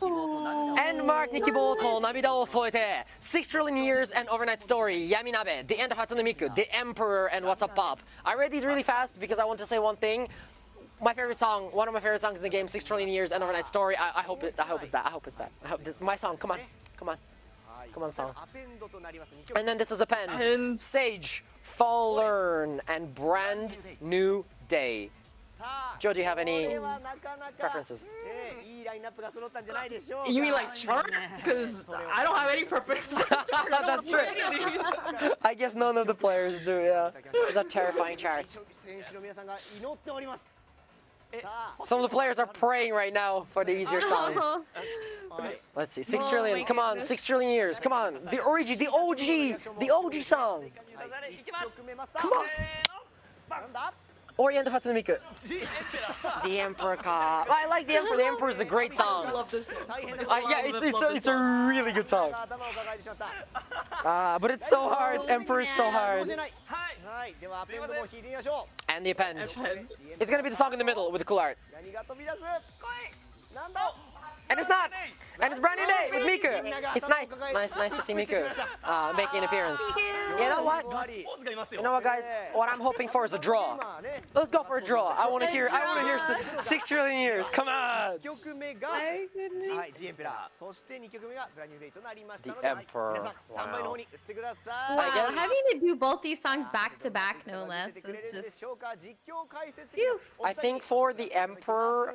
And Mark Nikiboto, Namida o Soete, 6 Trillion Years and Overnight Story, Yaminabe, The End of Hatsune Miku, The Emperor, and What's Up Pop. I read these really fast because I want to say one thing. My favorite song, one of my favorite songs in the game, 6 Trillion Years and Overnight Story. I hope it's that. I hope this is my song. Come on. Come on, song. And then this is Append, Sage, Fallen, and Brand New Day. Joe, do you have any preferences? You mean like chart? Because I don't have any preference for chart. That's true. I guess none of the players do, yeah. These are terrifying charts. Some of the players are praying right now for the easier songs. Let's see, 6 trillion, come on, 6 trillion years, come on. The OG song. Come on. Or End of Hatsune Miku. The Emperor ka. I like The Emperor. The Emperor is a great song. I love this song. Yeah, it's a really good song. But it's so hard. Emperor is so hard. And the Append. It's gonna be the song in the middle with the cool art. And it's not. And it's Brand New Day with Miku. It's nice to see Miku making an appearance. You know what? You know what, guys? What I'm hoping for is a draw. Let's go for a draw. I want to hear 6 trillion years. Come on. The Emperor. Wow. Wow, having to do both these songs back to back, no less, is just. Phew. I think for the Emperor,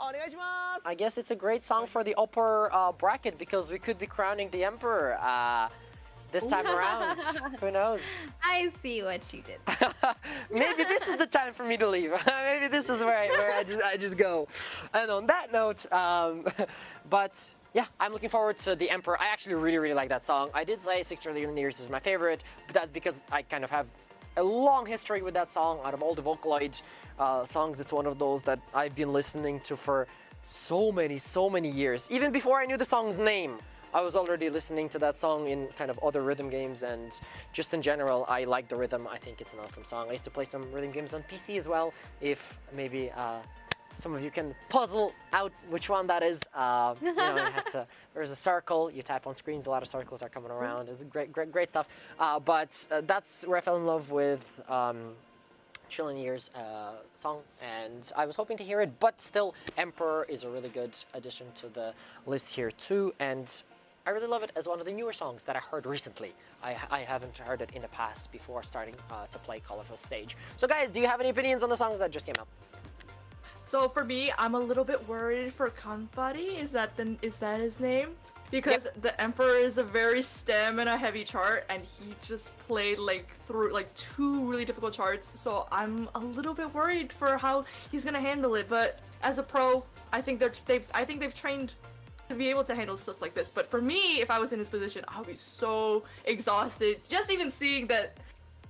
I guess it's a great song for the upper bracket because we could be crowning the Emperor this time around. Who knows? I see what you did. Maybe this is the time for me to leave. Maybe this is where I just go. And on that note, but yeah, I'm looking forward to the Emperor. I actually really like that song. I did say 6 Trillion Years is my favorite, but that's because I kind of have a long history with that song. Out of all the Vocaloid songs, it's one of those that I've been listening to for so many years. Even before I knew the song's name, I was already listening to that song in kind of other rhythm games, and just in general, I like the rhythm. I think it's an awesome song. I used to play some rhythm games on PC as well, if maybe some of you can puzzle out which one that is. You know, you have to, there's a circle, you tap on screens, a lot of circles are coming around. It's great stuff. But that's where I fell in love with Trillion Years song, and I was hoping to hear it, but still, Emperor is a really good addition to the list here too, and I really love it as one of the newer songs that I heard recently. I haven't heard it in the past before starting to play Colorful Stage. So guys, do you have any opinions on the songs that just came out? So for me, I'm a little bit worried for Kanpari. Is that his name? Because the Emperor is a very stamina heavy chart, and he just played through 2 really difficult charts. So I'm a little bit worried for how he's gonna handle it. But as a pro, I think they've trained to be able to handle stuff like this. But for me, if I was in his position, I would be so exhausted just even seeing that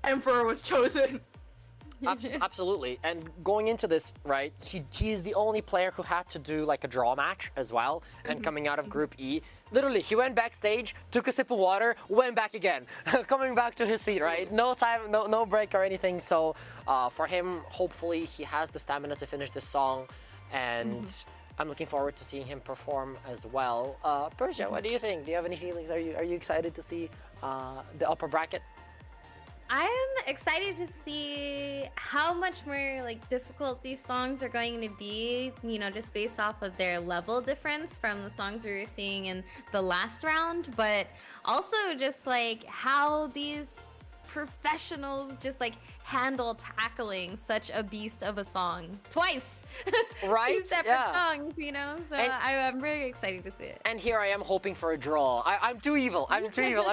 Emperor was chosen. Absolutely, and going into this, right, he's the only player who had to do like a draw match as well, and coming out of Group E, literally, he went backstage, took a sip of water, went back again, coming back to his seat, right? No time, no break or anything, so for him, hopefully, he has the stamina to finish this song, and I'm looking forward to seeing him perform as well. Persia, what do you think? Do you have any feelings? Are you excited to see the upper bracket? I'm excited to see how much more difficult these songs are going to be, you know, just based off of their level difference from the songs we were seeing in the last round, but also just how these professionals just handle tackling such a beast of a song twice. Right? 2 separate songs, you know? So I'm very excited to see it. And here I am hoping for a draw. I'm too evil. I'm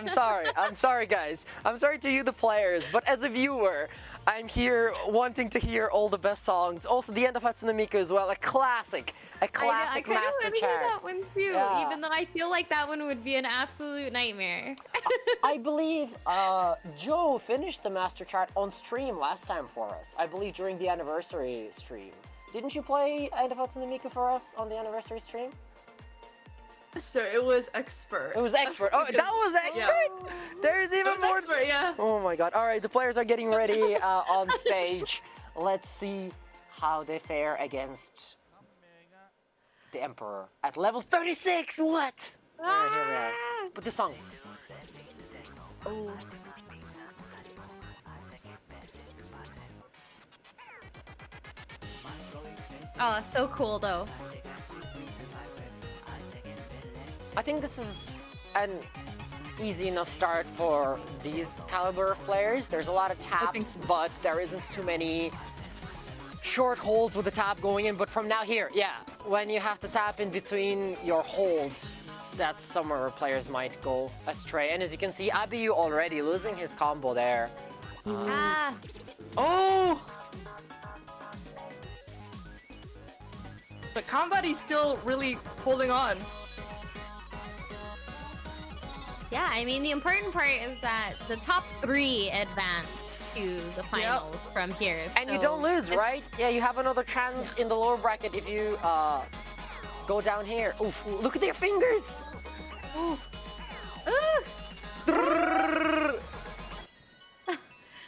sorry. I'm sorry, guys. I'm sorry to you, the players. But as a viewer, I'm here wanting to hear all the best songs. Also, The End of Hatsune Miku as well. A classic master chart. I kind of want to hear that one too, even though I feel like that one would be an absolute nightmare. I believe Joe finished the master chart on stream last time for us. I believe during the anniversary stream. Didn't you play End of Hatsune Miku for us on the anniversary stream? Sir, it was expert. It was expert. Oh, that was expert? Yeah. There's even more. Expert, yeah. Oh my god. All right, the players are getting ready on stage. Let's see how they fare against the Emperor at level 36. What? Alright, here we are. But this song. Oh. Oh, so cool though. I think this is an easy enough start for these caliber of players. There's a lot of taps, but there isn't too many short holds with the tap going in. But from now here, yeah, when you have to tap in between your holds, that's somewhere where players might go astray. And as you can see, Abiyu already losing his combo there. Oh! But Combat is still really holding on. Yeah, I mean, the important part is that the top 3 advance to the finals from here. And you don't lose, right? Yeah, you have another chance in the lower bracket if you go down here. Oof, look at their fingers!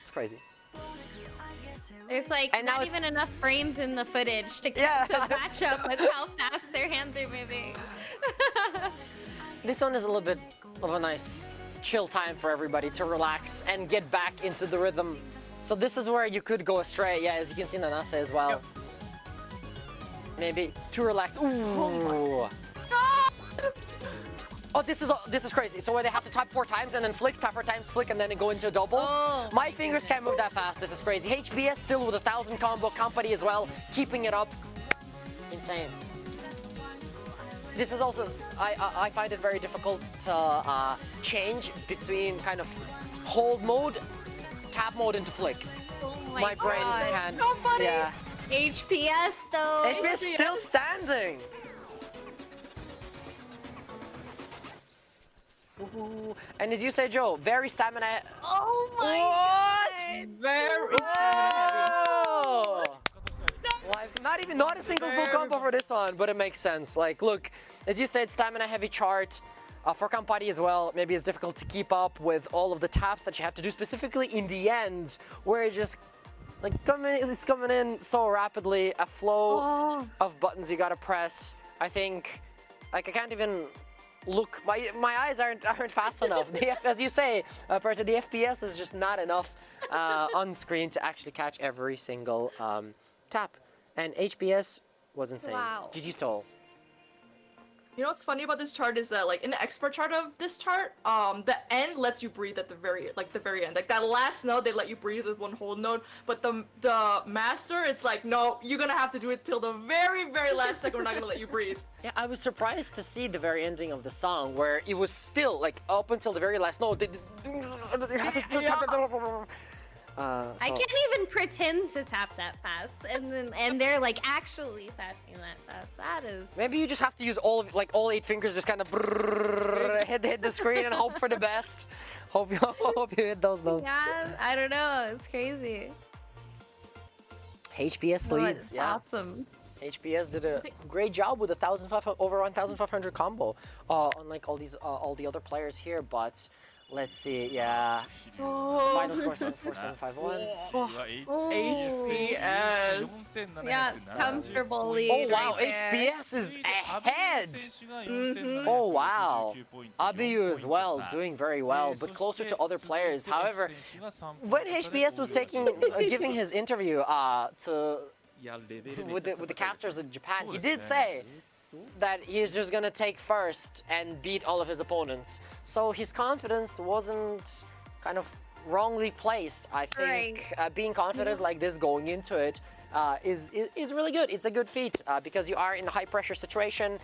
It's crazy. There's like not even enough frames in the footage to match up with how fast their hands are moving. This one is a little bit of a nice chill time for everybody to relax and get back into the rhythm. So this is where you could go astray. Yeah, as you can see Nanase as well. Maybe too relaxed. Ooh. Oh, this is crazy. So where they have to tap 4 times and then flick, tap 4 times, flick, and then go into a double. Oh, my fingers can't move that fast. This is crazy. HBS still with 1,000 combo, Company as well, keeping it up. Insane. This is also, I find it very difficult to change between kind of hold mode, tap mode into flick. Oh my brain can't. So funny. Yeah. HPS though. HBS still standing. Ooh. And as you say, Joe, very stamina. Oh my God! Very stamina heavy. Not a single full combo for this one, but it makes sense. Like, look, as you said, stamina heavy chart. For Campari as well, maybe it's difficult to keep up with all of the taps that you have to do, specifically in the end, where it just like it's coming in so rapidly, a flow of buttons you gotta press. I think, like, I can't even look. My eyes aren't fast enough. As you say, Persia, the FPS is just not enough on screen to actually catch every single tap. And HBS was insane. Wow. GG stole. You know what's funny about this chart is that, like, in the expert chart of this chart, the end lets you breathe at the very end. Like, that last note, they let you breathe with one whole note, but the master, it's like, no, you're gonna have to do it till the very, very last second. We're not gonna let you breathe. Yeah, I was surprised to see the very ending of the song where it was still, like, up until the very last note. I can't even pretend to tap that fast, and they're like actually tapping that fast. That is. Maybe you just have to use all 8 fingers, just kind of hit the screen and hope for the best. Hope you hit those notes. Yeah, I don't know. It's crazy. HBS leads. Yeah. Awesome. HBS did a great job with over 1,500 combo, unlike all the other players here, but. Let's see, yeah. Final score 74751. HBS. Yeah, comfortably. Oh wow, HBS is ahead. Oh wow. Abiyu as well, doing very well, but closer to other players. However, when HBS was giving his interview with the casters in Japan, he did say that he's just gonna take first and beat all of his opponents. So his confidence wasn't kind of wrongly placed. I think being confident like this going into it is really good. It's a good feat because you are in a high pressure situation,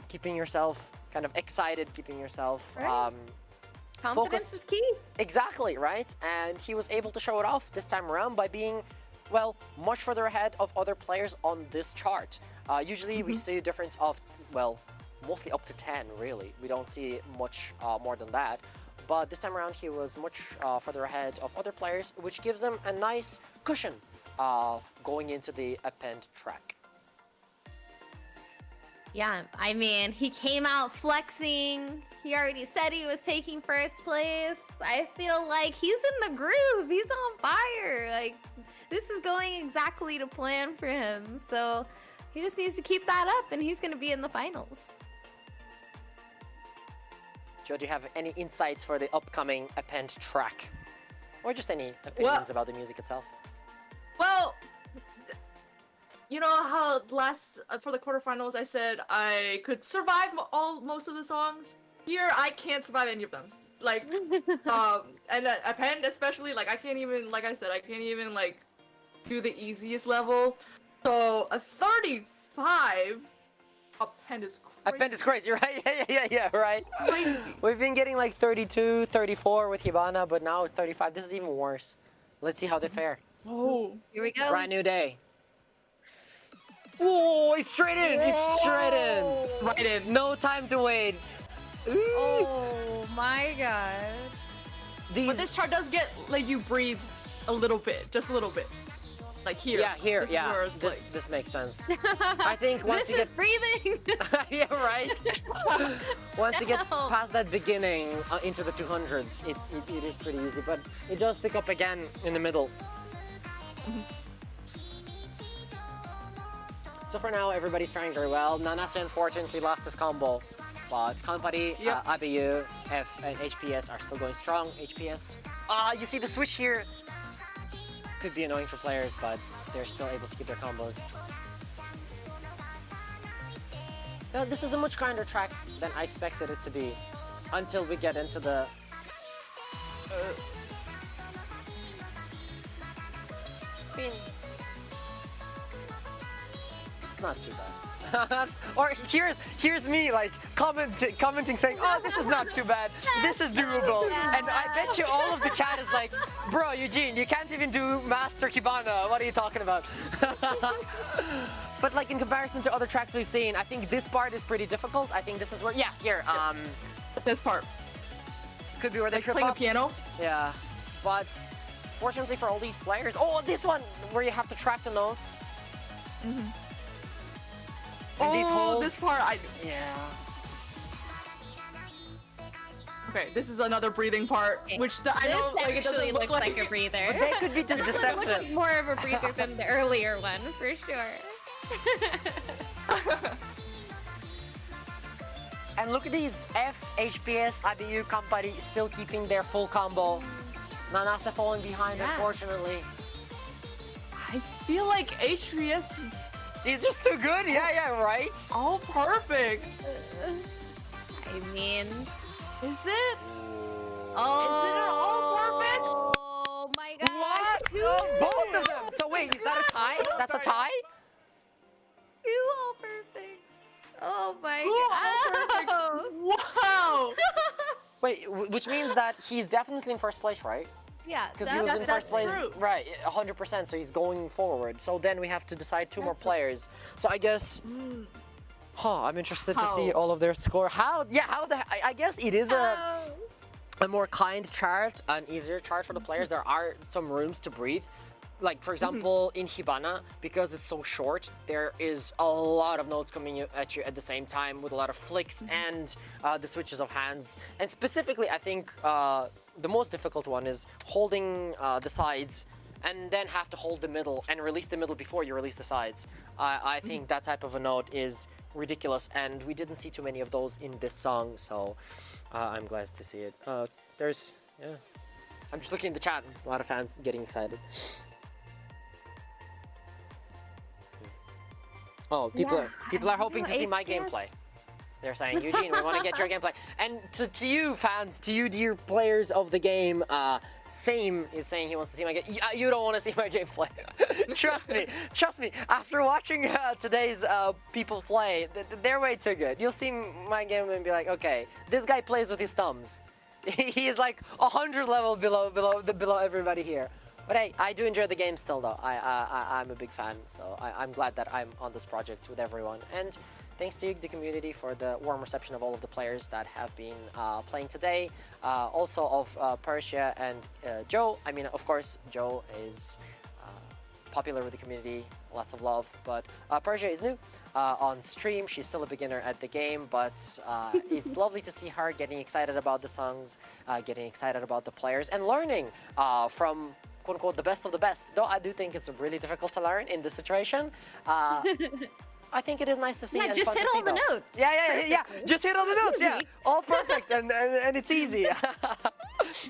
keeping yourself kind of excited, keeping yourself confidence focused. is key. Exactly, right? And he was able to show it off this time around by being, well, much further ahead of other players on this chart. Usually we see a difference of, well, mostly up to 10, really. We don't see much more than that. But this time around, he was much further ahead of other players, which gives him a nice cushion going into the append track. Yeah, I mean, he came out flexing. He already said he was taking first place. I feel like he's in the groove. He's on fire. Like, this is going exactly to plan for him. So, He just needs to keep that up, and he's going to be in the finals. Joe, do you have any insights for the upcoming append track? Or just any opinions about the music itself? Well, you know how for the quarterfinals I said I could survive most of the songs? Here, I can't survive any of them. Like, and append especially, like I can't even, like I said, I can't even like do the easiest level. So a 35 append is crazy. Append is crazy, right? Yeah, right. Crazy. We've been getting like 32, 34 with Hibana, but now it's 35. This is even worse. Let's see how they fare. Oh, here we go. Brand new day. Whoa, it's straight in. Whoa. It's straight in. Right in. No time to wait. Ooh. Oh my god. But this chart does let you breathe a little bit, just a little bit. Like here. Yeah, here. This yeah, is where it's this makes sense. I think once you get breathing. yeah, right. Once you get past that beginning into the 200s, it is pretty easy, but it does pick up again in the middle. So for now, everybody's trying very well. Nanase unfortunately lost his combo, but Company, ABU, F, and HPS are still going strong. HPS, you see the switch here. Could be annoying for players, but they're still able to keep their combos. Well, this is a much kinder track than I expected it to be, until we get into the... I mean, it's not too bad. Or here's me like commenting saying, oh, this is not too bad, this is doable. And I bet you all of the chat is like, bro, Eugene, you can't even do Master Kibana, what are you talking about? But like in comparison to other tracks we've seen, I think this part is pretty difficult. I think this is where, here, this part. Could be where they like trip playing up. a piano? Yeah, but fortunately for all these players, this one where you have to track the notes. And these holds. This part, yeah. Okay, this is another breathing part, which I know like, it doesn't look like a breather. But they could be deceptive. This one more of a breather than the earlier one, for sure. And look at these F, HPS, ABU, Company still keeping their full combo. Nanase falling behind, unfortunately. I feel like HPS is... He's just too good, yeah, right? All perfect. I mean, is it? Oh, is it all perfect? Oh my gosh! What? Both of them. So wait, is that a tie? That's a tie? 2 all perfects. Oh my god! Wow! Wait, which means that he's definitely in first place, right? Yeah, because he was in first place, right? 100%. So he's going forward. So then we have to decide 2 more players. So I guess, I'm interested to see all of their score. I guess it is a more kind chart, an easier chart for the players. There are some rooms to breathe. Like for example, in Hibana, because it's so short, there is a lot of notes coming at you at the same time with a lot of flicks and the switches of hands. And specifically, I think the most difficult one is holding the sides and then have to hold the middle and release the middle before you release the sides. I think that type of a note is ridiculous, and we didn't see too many of those in this song, so I'm glad to see it. I'm just looking at the chat. There's a lot of fans getting excited. Oh, people are hoping to see my gameplay. They're saying, Eugene, we want to get your gameplay. And to you fans, to you dear players of the game, Same is saying he wants to see my game. You don't want to see my gameplay. Trust me. After watching today's people play, they're way too good. You'll see my game and be like, okay, this guy plays with his thumbs. He is like 100 level below everybody here. But hey, I do enjoy the game still though. I'm a big fan, so I'm glad that I'm on this project with everyone. And thanks to the community for the warm reception of all of the players that have been playing today. Also of Persia and Joe. I mean, of course, Joe is popular with the community, lots of love. But Persia is new on stream. She's still a beginner at the game, but it's lovely to see her getting excited about the songs, getting excited about the players, and learning from quote-unquote the best of the best. Though I do think it's really difficult to learn in this situation. I think it is nice to see. Yeah, and just fun hit to see, all the though. notes. Yeah. Just hit all the notes. Yeah, all perfect and it's easy.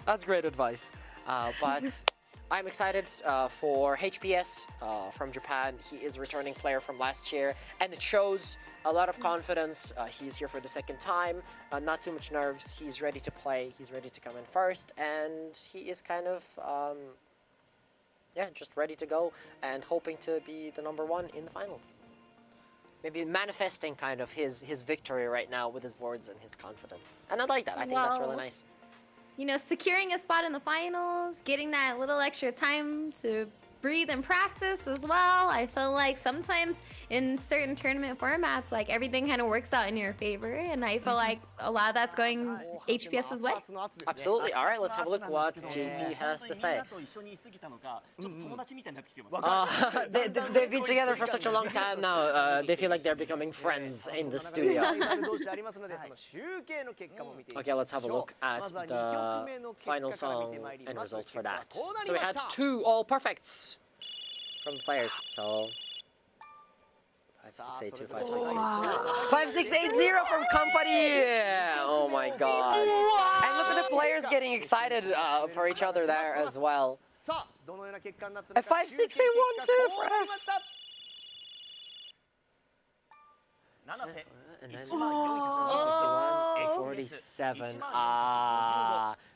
That's great advice. But I'm excited for HPS from Japan. He is a returning player from last year, and it shows a lot of confidence. He's here for the second time. Not too much nerves. He's ready to play. He's ready to come in first, and he is kind of just ready to go and hoping to be the #1 in the finals. Maybe manifesting kind of his victory right now with his words and his confidence. And I like that. I think that's really nice. You know, securing a spot in the finals, getting that little extra time to breathe and practice as well. I feel like sometimes in certain tournament formats, like everything kind of works out in your favor, and I feel like a lot of that's going HPS's way. Absolutely. All right, let's have a look what JP has to say. They've been together for such a long time now. They feel like they're becoming friends in the studio. Okay, let's have a look at the final song and results for that. So we had 2 all perfects from the players. So 5682, 5680 from Company. Oh my god! And look at the players getting excited for each other there as well. A 5681 too for F. And then 47.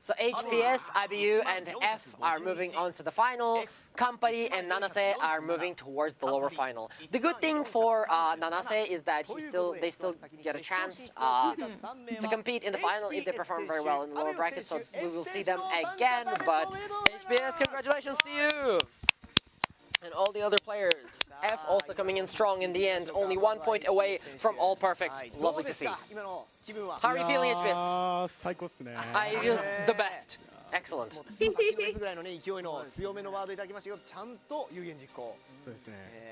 So HPS, IBU, and F are moving on to the final. Company and Nanase are moving towards the lower final. The good thing for Nanase is that they still get a chance to compete in the final if they perform very well in the lower bracket. So we will see them again. But HPS, congratulations to you! And all the other players. F also coming in strong in the end, only 1 point away from all perfect. Lovely to see. How are you feeling, HBS? I feel the best. Excellent.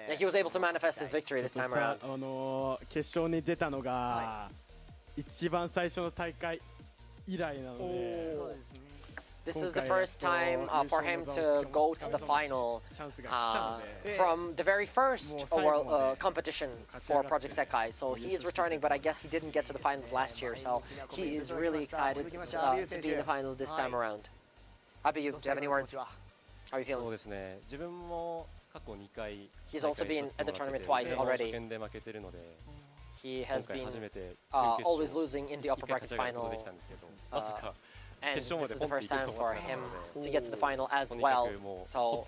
Yeah, he was able to manifest his victory this time around. 決勝に出たのが一番最初の大会以来なので。This is the first time for him to go to the final from the very first competition for Project Sekai. So he is returning, but I guess he didn't get to the finals last year. So he is really excited to be in the final this time around. Abiyu, do you have any words? How are you feeling? He's also been at the tournament twice already. He has been always losing in the upper bracket final. And this is the first time for him to get to the final as well. So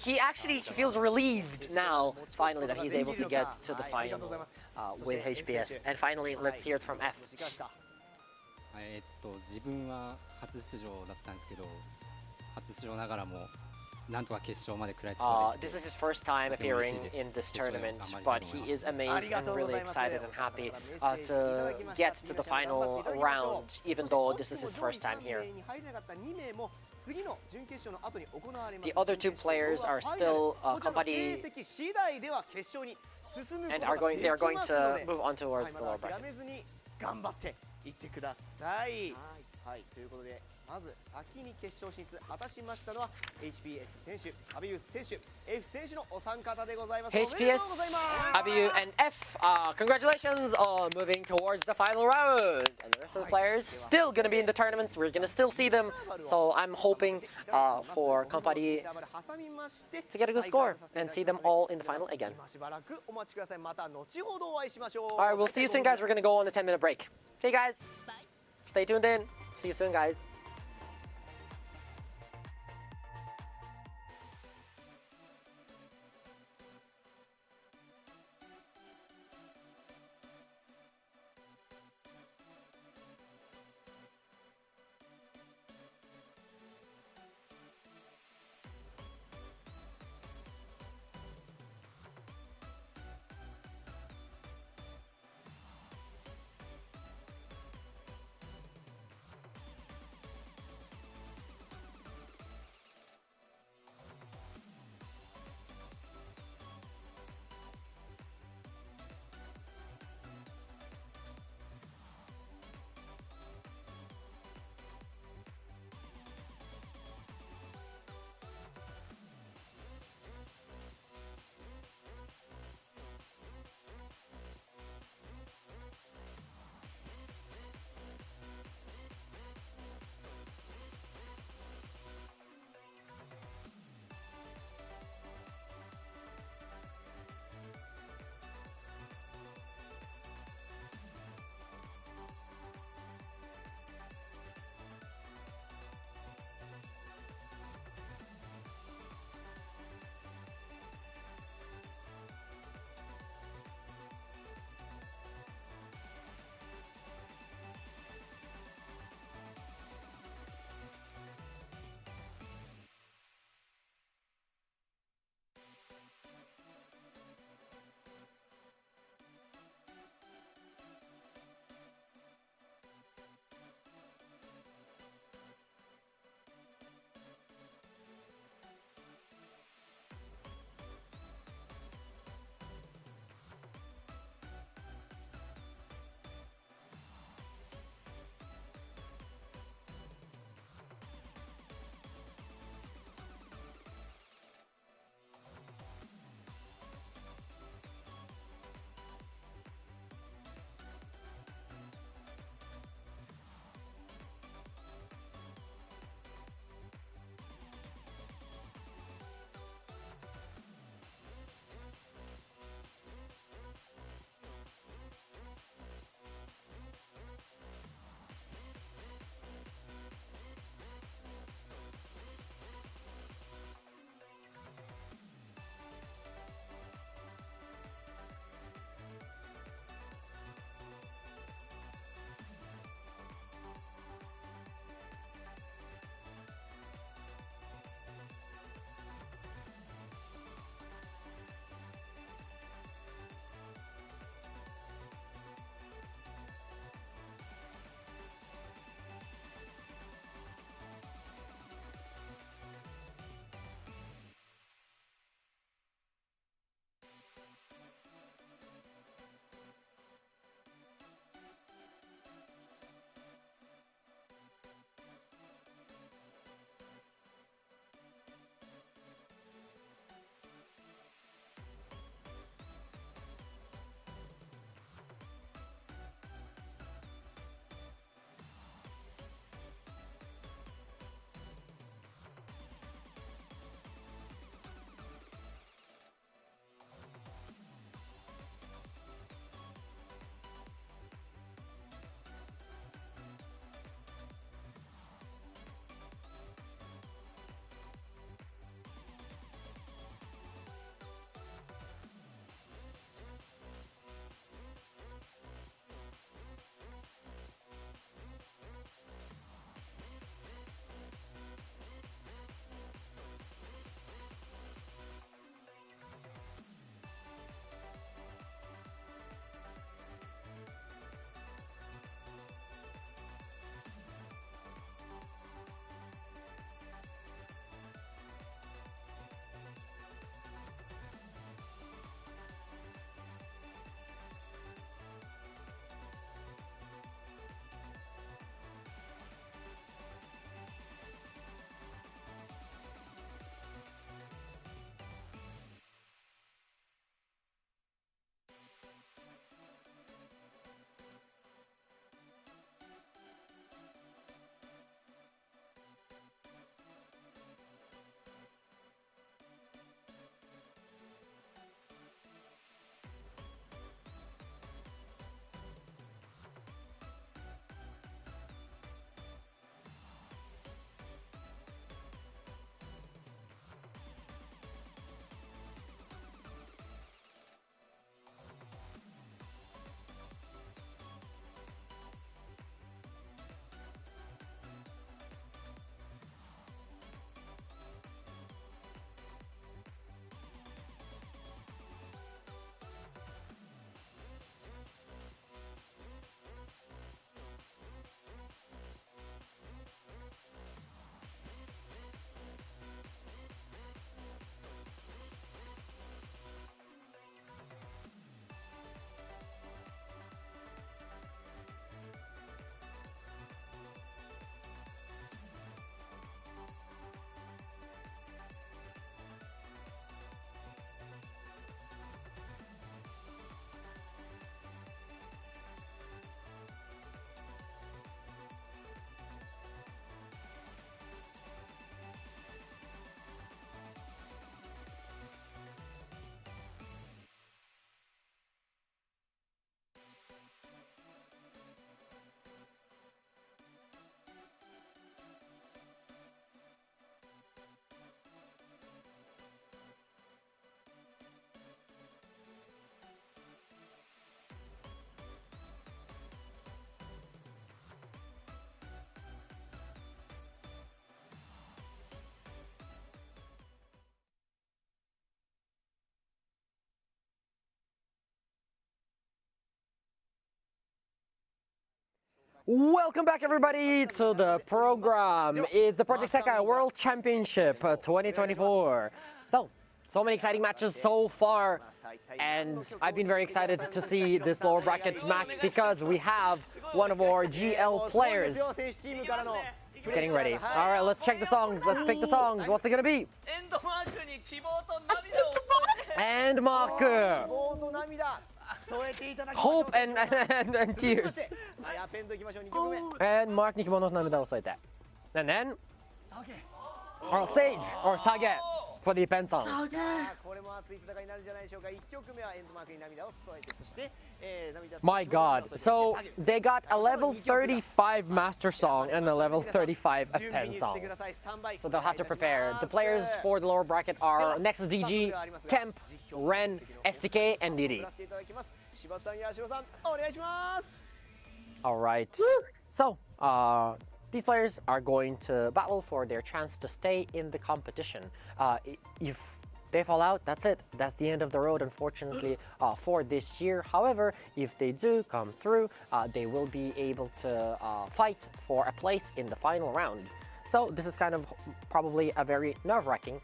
he actually feels relieved now, finally, that he's able to get to the final with HPS. And finally, let's hear it from F. 自分は初出場だったんですけど、初出場ながらもなんとか決勝まで食らいつかれて。 This is his first time appearing in this tournament, but he is amazed and really excited and happy to get to the final round, even though this is his first time here. The other 2 players are still Company and they are going to move on towards the lower bracket. いってください。はい、ということでまず先に決勝進出果たしましたのは HPS 選手、Abiyu 選手、F 選手のお三方でございます。HPS, Abiyu, and F, congratulations on moving towards the final round. And the rest of the players still going to be in the tournaments. We're going to still see them. So I'm hoping for Company to get a good score and see them all in the final again. Alright, we'll see you soon, guys. We're going to go on a 10-minute break. See you guys. Stay tuned in. See you soon, guys. Welcome back, everybody, to the program. It's the Project Sekai World Championship 2024. So many exciting matches so far, and I've been very excited to see this lower bracket match because we have one of our GL players getting ready. All right, let's check the songs. Let's pick the songs. What's it gonna be? And Maku. Hope and tears. And Mark Nikibo no namida wo soete. And then Sage or Sage for the Pen song. My god. So they got a level 35 master song and a level 35 Pen song. So they'll have to prepare. The players for the lower bracket are Nexus DG, Temp, Ren, STK, and Didi. Alright. So, these players are going to battle for their chance to stay in the competition. If they fall out, that's it. That's the end of the road, unfortunately, for this year. However, if they do come through, they will be able to fight for a place in the final round. So this is kind of probably a very nerve-wracking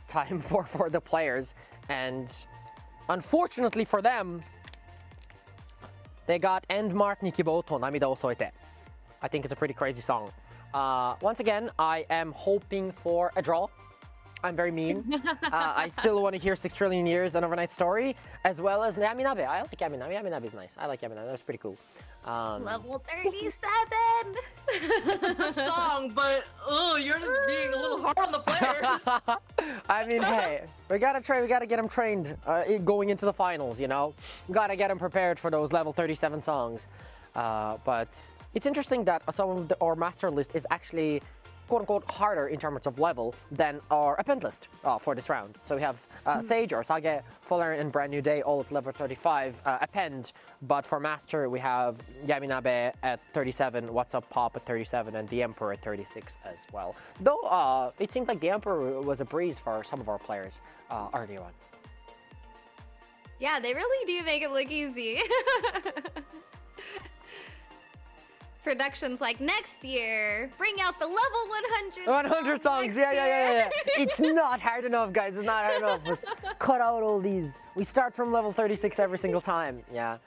time for the players. And unfortunately for them, they got End Mark Nikibo to Namida wo Soete. I think it's a pretty crazy song. Once again, I am hoping for a draw. I'm very mean. I still want to hear 6 Trillion Years, An Overnight Story, as well as Yaminabe. I like Yaminabe. Yaminabe is nice. I like Yaminabe. That's pretty cool. Level 37! It's a good song, but you're just being a little hard on the players. I mean, hey, we gotta get them trained going into the finals, you know? We gotta get them prepared for those level 37 songs. But it's interesting that some of our master list is actually quote-unquote harder in terms of level than our append list for this round. So we have Sage or Sage, Fuller, and Brand New Day all at level 35 append, but for master we have Yaminabe at 37, What's Up Pop at 37, and the Emperor at 36 as well. Though it seemed like the Emperor was a breeze for some of our players earlier on. Yeah, they really do make it look easy. Productions like next year, bring out the level 100 songs. Yeah. It's not hard enough, guys. It's not hard enough. Let's cut out all these. We start from level 36 every single time. Yeah.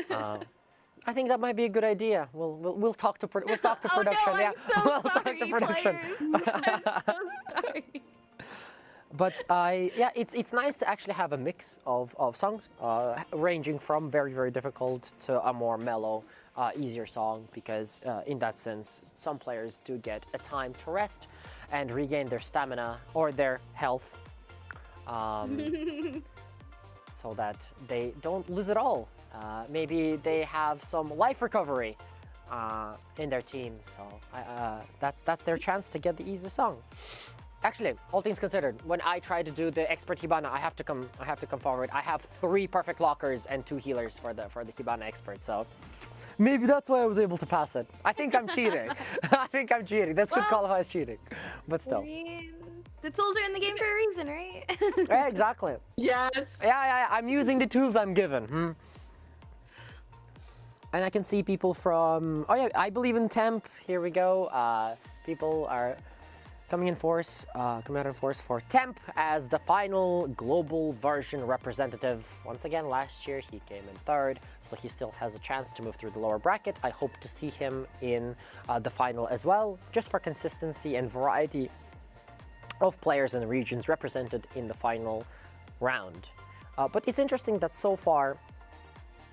I think that might be a good idea. We'll talk to production. Oh, no, yeah. I'm so we'll sorry, talk to production. I'm so sorry. But yeah, it's nice to actually have a mix of songs, ranging from very, very difficult to a more mellow, easier song, because in that sense, some players do get a time to rest and regain their stamina or their health, so that they don't lose it all. Maybe they have some life recovery in their team, so that's their chance to get the easy song. Actually, all things considered, when I try to do the expert Hibana, I have to come forward. I have 3 perfect lockers and 2 healers for the Hibana expert, so maybe that's why I was able to pass it. I think I'm cheating. I think I'm cheating. This could qualify as cheating, but still. I mean, the tools are in the game for a reason, right? Yeah, exactly. Yes. Yeah. I'm using the tools I'm given. And I can see people from. Oh yeah, I believe in Temp. Here we go. People are coming out in force for Temp as the final global version representative. Once again, last year he came in 3rd, so he still has a chance to move through the lower bracket. I hope to see him in the final as well, just for consistency and variety of players and regions represented in the final round. But it's interesting that so far,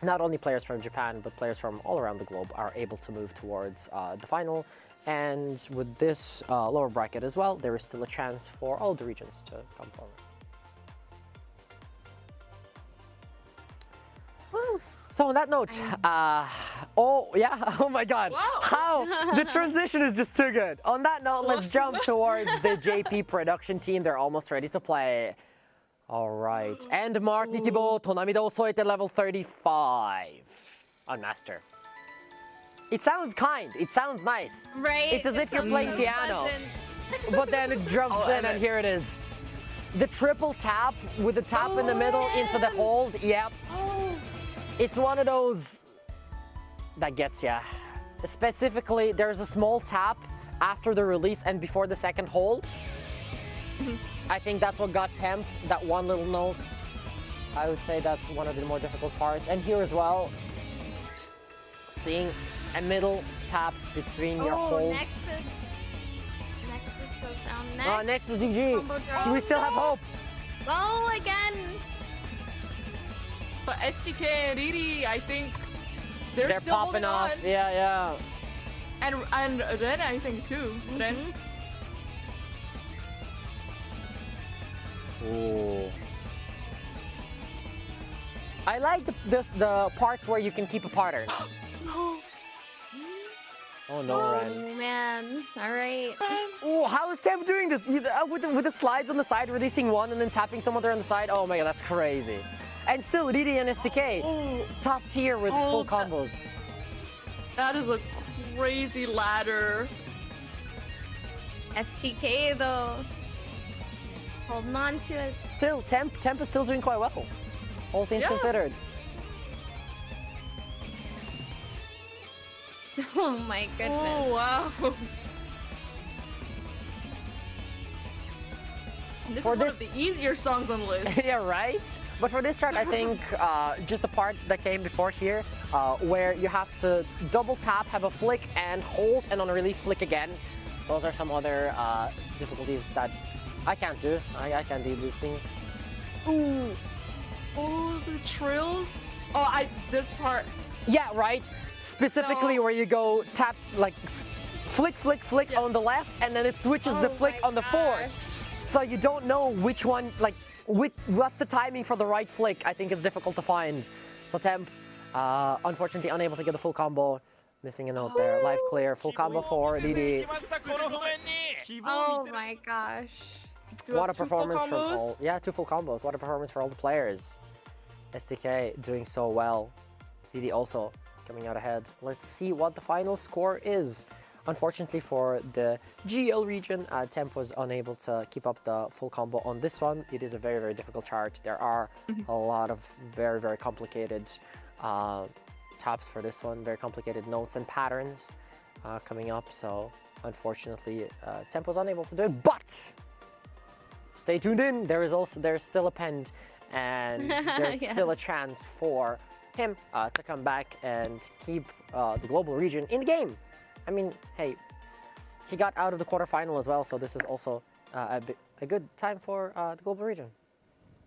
not only players from Japan, but players from all around the globe are able to move towards the final. And with this lower bracket as well, there is still a chance for all the regions to come forward. Woo. So on that note, oh my god, wow. How the transition is just too good. On that note, let's jump towards the JP production team. They're almost ready to play. All right, and Mark Nikibo to Namida wo Soete level 35 on Master. It sounds kind. It sounds nice. Right? It's as if you're playing piano. But then it jumps in and here it is. The triple tap with the tap in the middle into the hold. Yep. It's one of those that gets ya. Specifically, there's a small tap after the release and before the second hold. I think that's what got Temp, that one little note. I would say that's one of the more difficult parts. And here as well, seeing a middle tap between your holds. Nexus goes down next. Nexus DG. We still have hope. Oh, again. But STK and Riri, I think they're still popping off. on. Yeah. And Ren, I think too. Ren. Ooh. I like the parts where you can keep a pattern. No. Oh no, Ren. Oh man. All right. Oh, how is Temp doing this? With the slides on the side, releasing one and then tapping some other on the side. Oh my god, that's crazy. And still, Riri and STK, top tier with full combos. That is a crazy ladder. STK though, holding on to it. Still, Temp is still doing quite well, all things considered. Oh my goodness. Oh wow. This is one of the easier songs on the list. Yeah, right? But for this chart, I think just the part that came before here, where you have to double tap, have a flick, and hold, and on a release flick again. Those are some other difficulties that I can't do. I can't do these things. Ooh. Oh, the trills. Oh, this part. Yeah, right? Specifically where you go tap, like, flick on the left, and then it switches the flick on the fourth. So you don't know which one, like, what's the timing for the right flick. I think it's difficult to find. So Temp, unfortunately unable to get the full combo. Missing a note there. Live clear, full combo for Riri. Oh my gosh. What a performance from all. Yeah, 2 full combos. What a performance for all the players. STK doing so well. Riri also coming out ahead. Let's see what the final score is. Unfortunately for the GL region, Temp was unable to keep up the full combo on this one. It is a very, very difficult chart. There are a lot of very, very complicated taps for this one. Very complicated notes and patterns coming up. So unfortunately, Temp was unable to do it. But stay tuned in. There's still a pend, and there's still a chance for him to come back and keep the global region in the game. I mean, hey, he got out of the quarterfinal as well, so this is also a good time for the global region.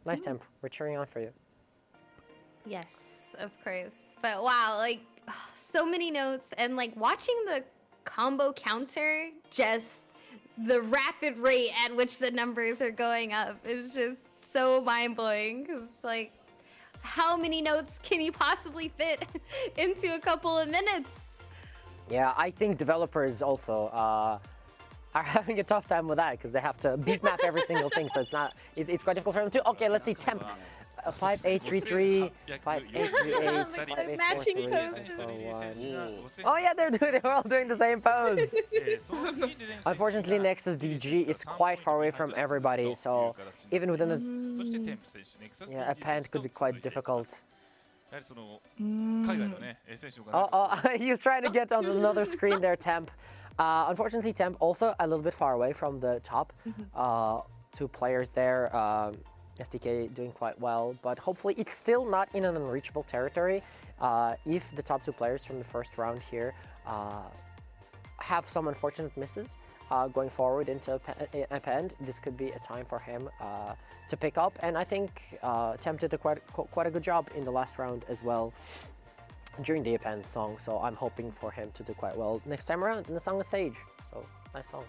Nice, Temp. We're cheering on for you. Yes, of course. But wow, like, so many notes, and like watching the combo counter, just the rapid rate at which the numbers are going up is just so mind-blowing, because it's like, how many notes can you possibly fit into a couple of minutes? Yeah, I think developers also are having a tough time with that because they have to beat map every single thing, so it's quite difficult for them too. Okay, let's see, Temp. 5833, 5838, matching poses. Oh yeah, they're all doing the same pose. Unfortunately, Nexus DG is quite far away from everybody, so even within a pant could be quite difficult. He was trying to get onto another screen there, Temp. Unfortunately, Temp also a little bit far away from the top 2 players there. STK doing quite well, but hopefully it's still not in an unreachable territory. If the top 2 players from the first round here have some unfortunate misses going forward into a pend, this could be a time for him to pick up. And I think Temp did quite a good job in the last round as well during the append song, so I'm hoping for him to do quite well next time around in the song of Sage. So nice song.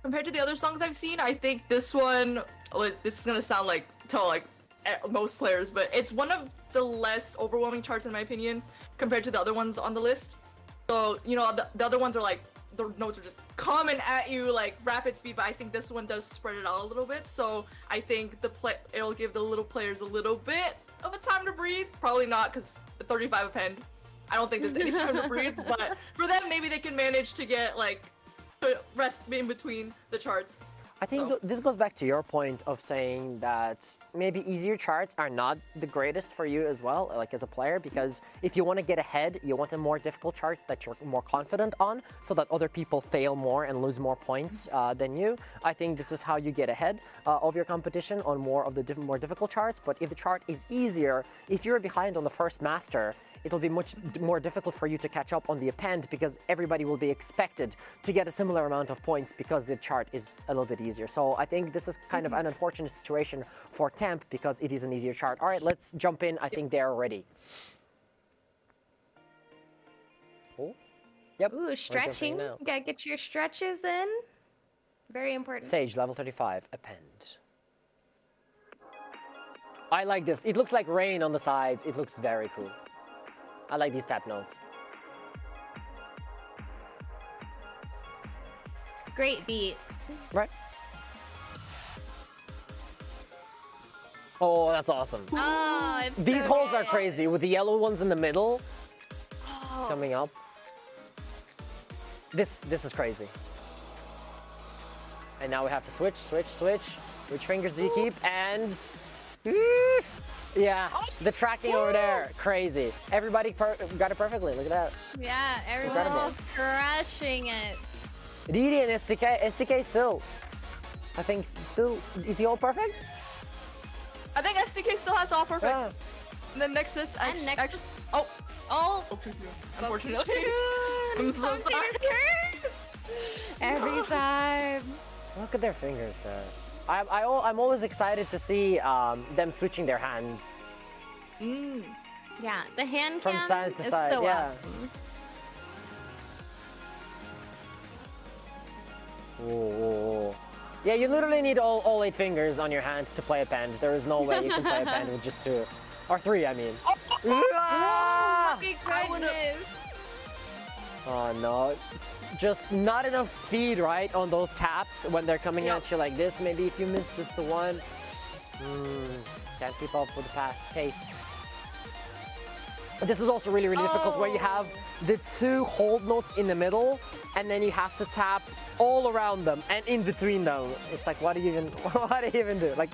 Compared to the other songs I've seen, I think this one, this is gonna sound like most players, but it's one of the less overwhelming charts in my opinion compared to the other ones on the list. So, you know, the other ones are like, the notes are just coming at you like rapid speed, but I think this one does spread it out a little bit. So I think it'll give the little players a little bit of a time to breathe. Probably not, because the 35 append, I don't think there's any time to breathe, but for them, maybe they can manage to get like rest in between the charts. I think this goes back to your point of saying that maybe easier charts are not the greatest for you as well, like as a player, because if you want to get ahead, you want a more difficult chart that you're more confident on so that other people fail more and lose more points than you. I think this is how you get ahead of your competition on more of the more difficult charts. But if the chart is easier, if you're behind on the first master, it'll be much more difficult for you to catch up on the append because everybody will be expected to get a similar amount of points because the chart is a little bit easier. So I think this is kind of an unfortunate situation for Temp because it is an easier chart. All right, let's jump in. I think they're ready. Oh, yep. Ooh, stretching. You gotta get your stretches in. Very important. Sage, level 35, append. I like this. It looks like rain on the sides. It looks very cool. I like these tap notes. Great beat. Right. Oh, that's awesome. Oh, it's These so holes good. are crazy with the yellow ones in the middle coming up. This is crazy. And now we have to switch. Which fingers do you keep? And yeah, the tracking over there, crazy. Everybody got it perfectly. Look at that. Yeah, everyone's crushing it. Riri and STK still. I think still, is he all perfect? I think STK still has all perfect. Yeah. And then Nexus, Oh, unfortunately. I'm so sorry. Every time. Look at their fingers there. I'm always excited to see them switching their hands. Yeah, the hand from cam side to is side. so Yeah. awesome. Ooh. Yeah, you literally need all 8 fingers on your hands to play a band. There is no way you can play a band with just 2. Or 3, I mean. Oh my goodness. Oh no, it's just not enough speed, right, on those taps when they're coming at you like this. Maybe if you miss just the one. Can't keep up with the pace. But this is also really difficult where you have the 2 hold notes in the middle and then you have to tap all around them and in between them. It's like, what do you even do? Like,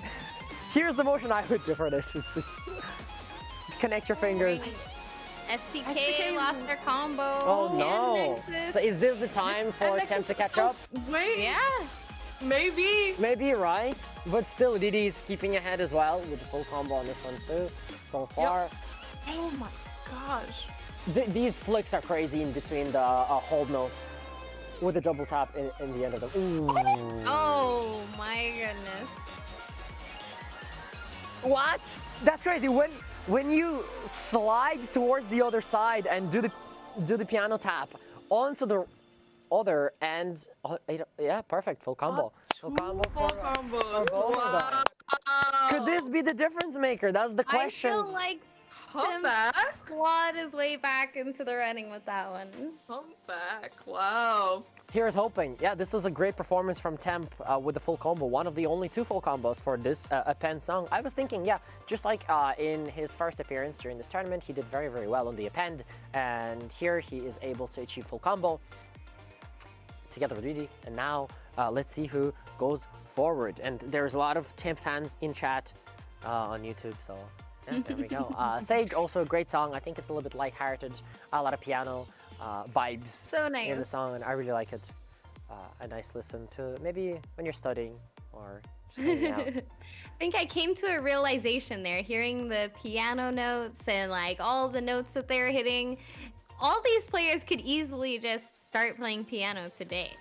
here's the motion I would do for this. It's just connect your fingers. STK lost their combo. Oh no. So is this the time for Temp to catch up? Wait. Yeah. Maybe. Maybe, right? But still, Didi is keeping ahead as well with the full combo on this one too. So far. Oh my gosh. These flicks are crazy in between the hold notes with the double tap in the end of them. Ooh. Oh my goodness. What? That's crazy. When you slide towards the other side and do the piano tap onto the other end, yeah, perfect, full combo. Full combo for both of them. Could this be the difference maker? That's the question. I feel like Tim clawed his way back into the running with that one. Comeback, wow. Here's hoping. Yeah, this was a great performance from Temp with the full combo. One of the only 2 full combos for this append song. I was thinking, yeah, just like in his first appearance during this tournament, he did very, very well on the append. And here he is able to achieve full combo together with Riri. And now let's see who goes forward. And there's a lot of Temp fans in chat on YouTube, so yeah, there we go. Sage, also a great song. I think it's a little bit lighthearted, a lot of piano vibes so nice in the song, and I really like it. A nice listen to maybe when you're studying or just hanging out. I think I came to a realization there, hearing the piano notes and like all the notes that they're hitting. All these players could easily just start playing piano today.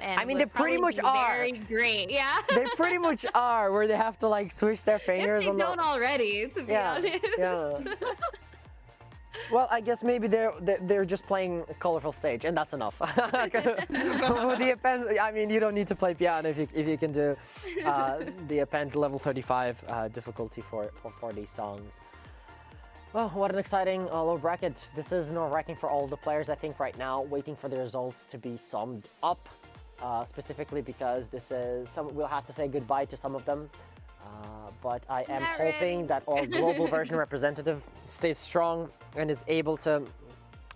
And I mean, they pretty much are. Very great, yeah. They pretty much are, where they have to like switch their fingers. If they don't already, to be honest. Yeah. Well, I guess maybe they're just playing a colorful stage, and that's enough. With the append, I mean, you don't need to play piano if you can do the append level 35 difficulty for these songs. Well, what an exciting low bracket. This is nerve-wracking for all the players, I think, right now, waiting for the results to be summed up, specifically because this is we'll have to say goodbye to some of them. But I am hoping that our global version representative stays strong and is able to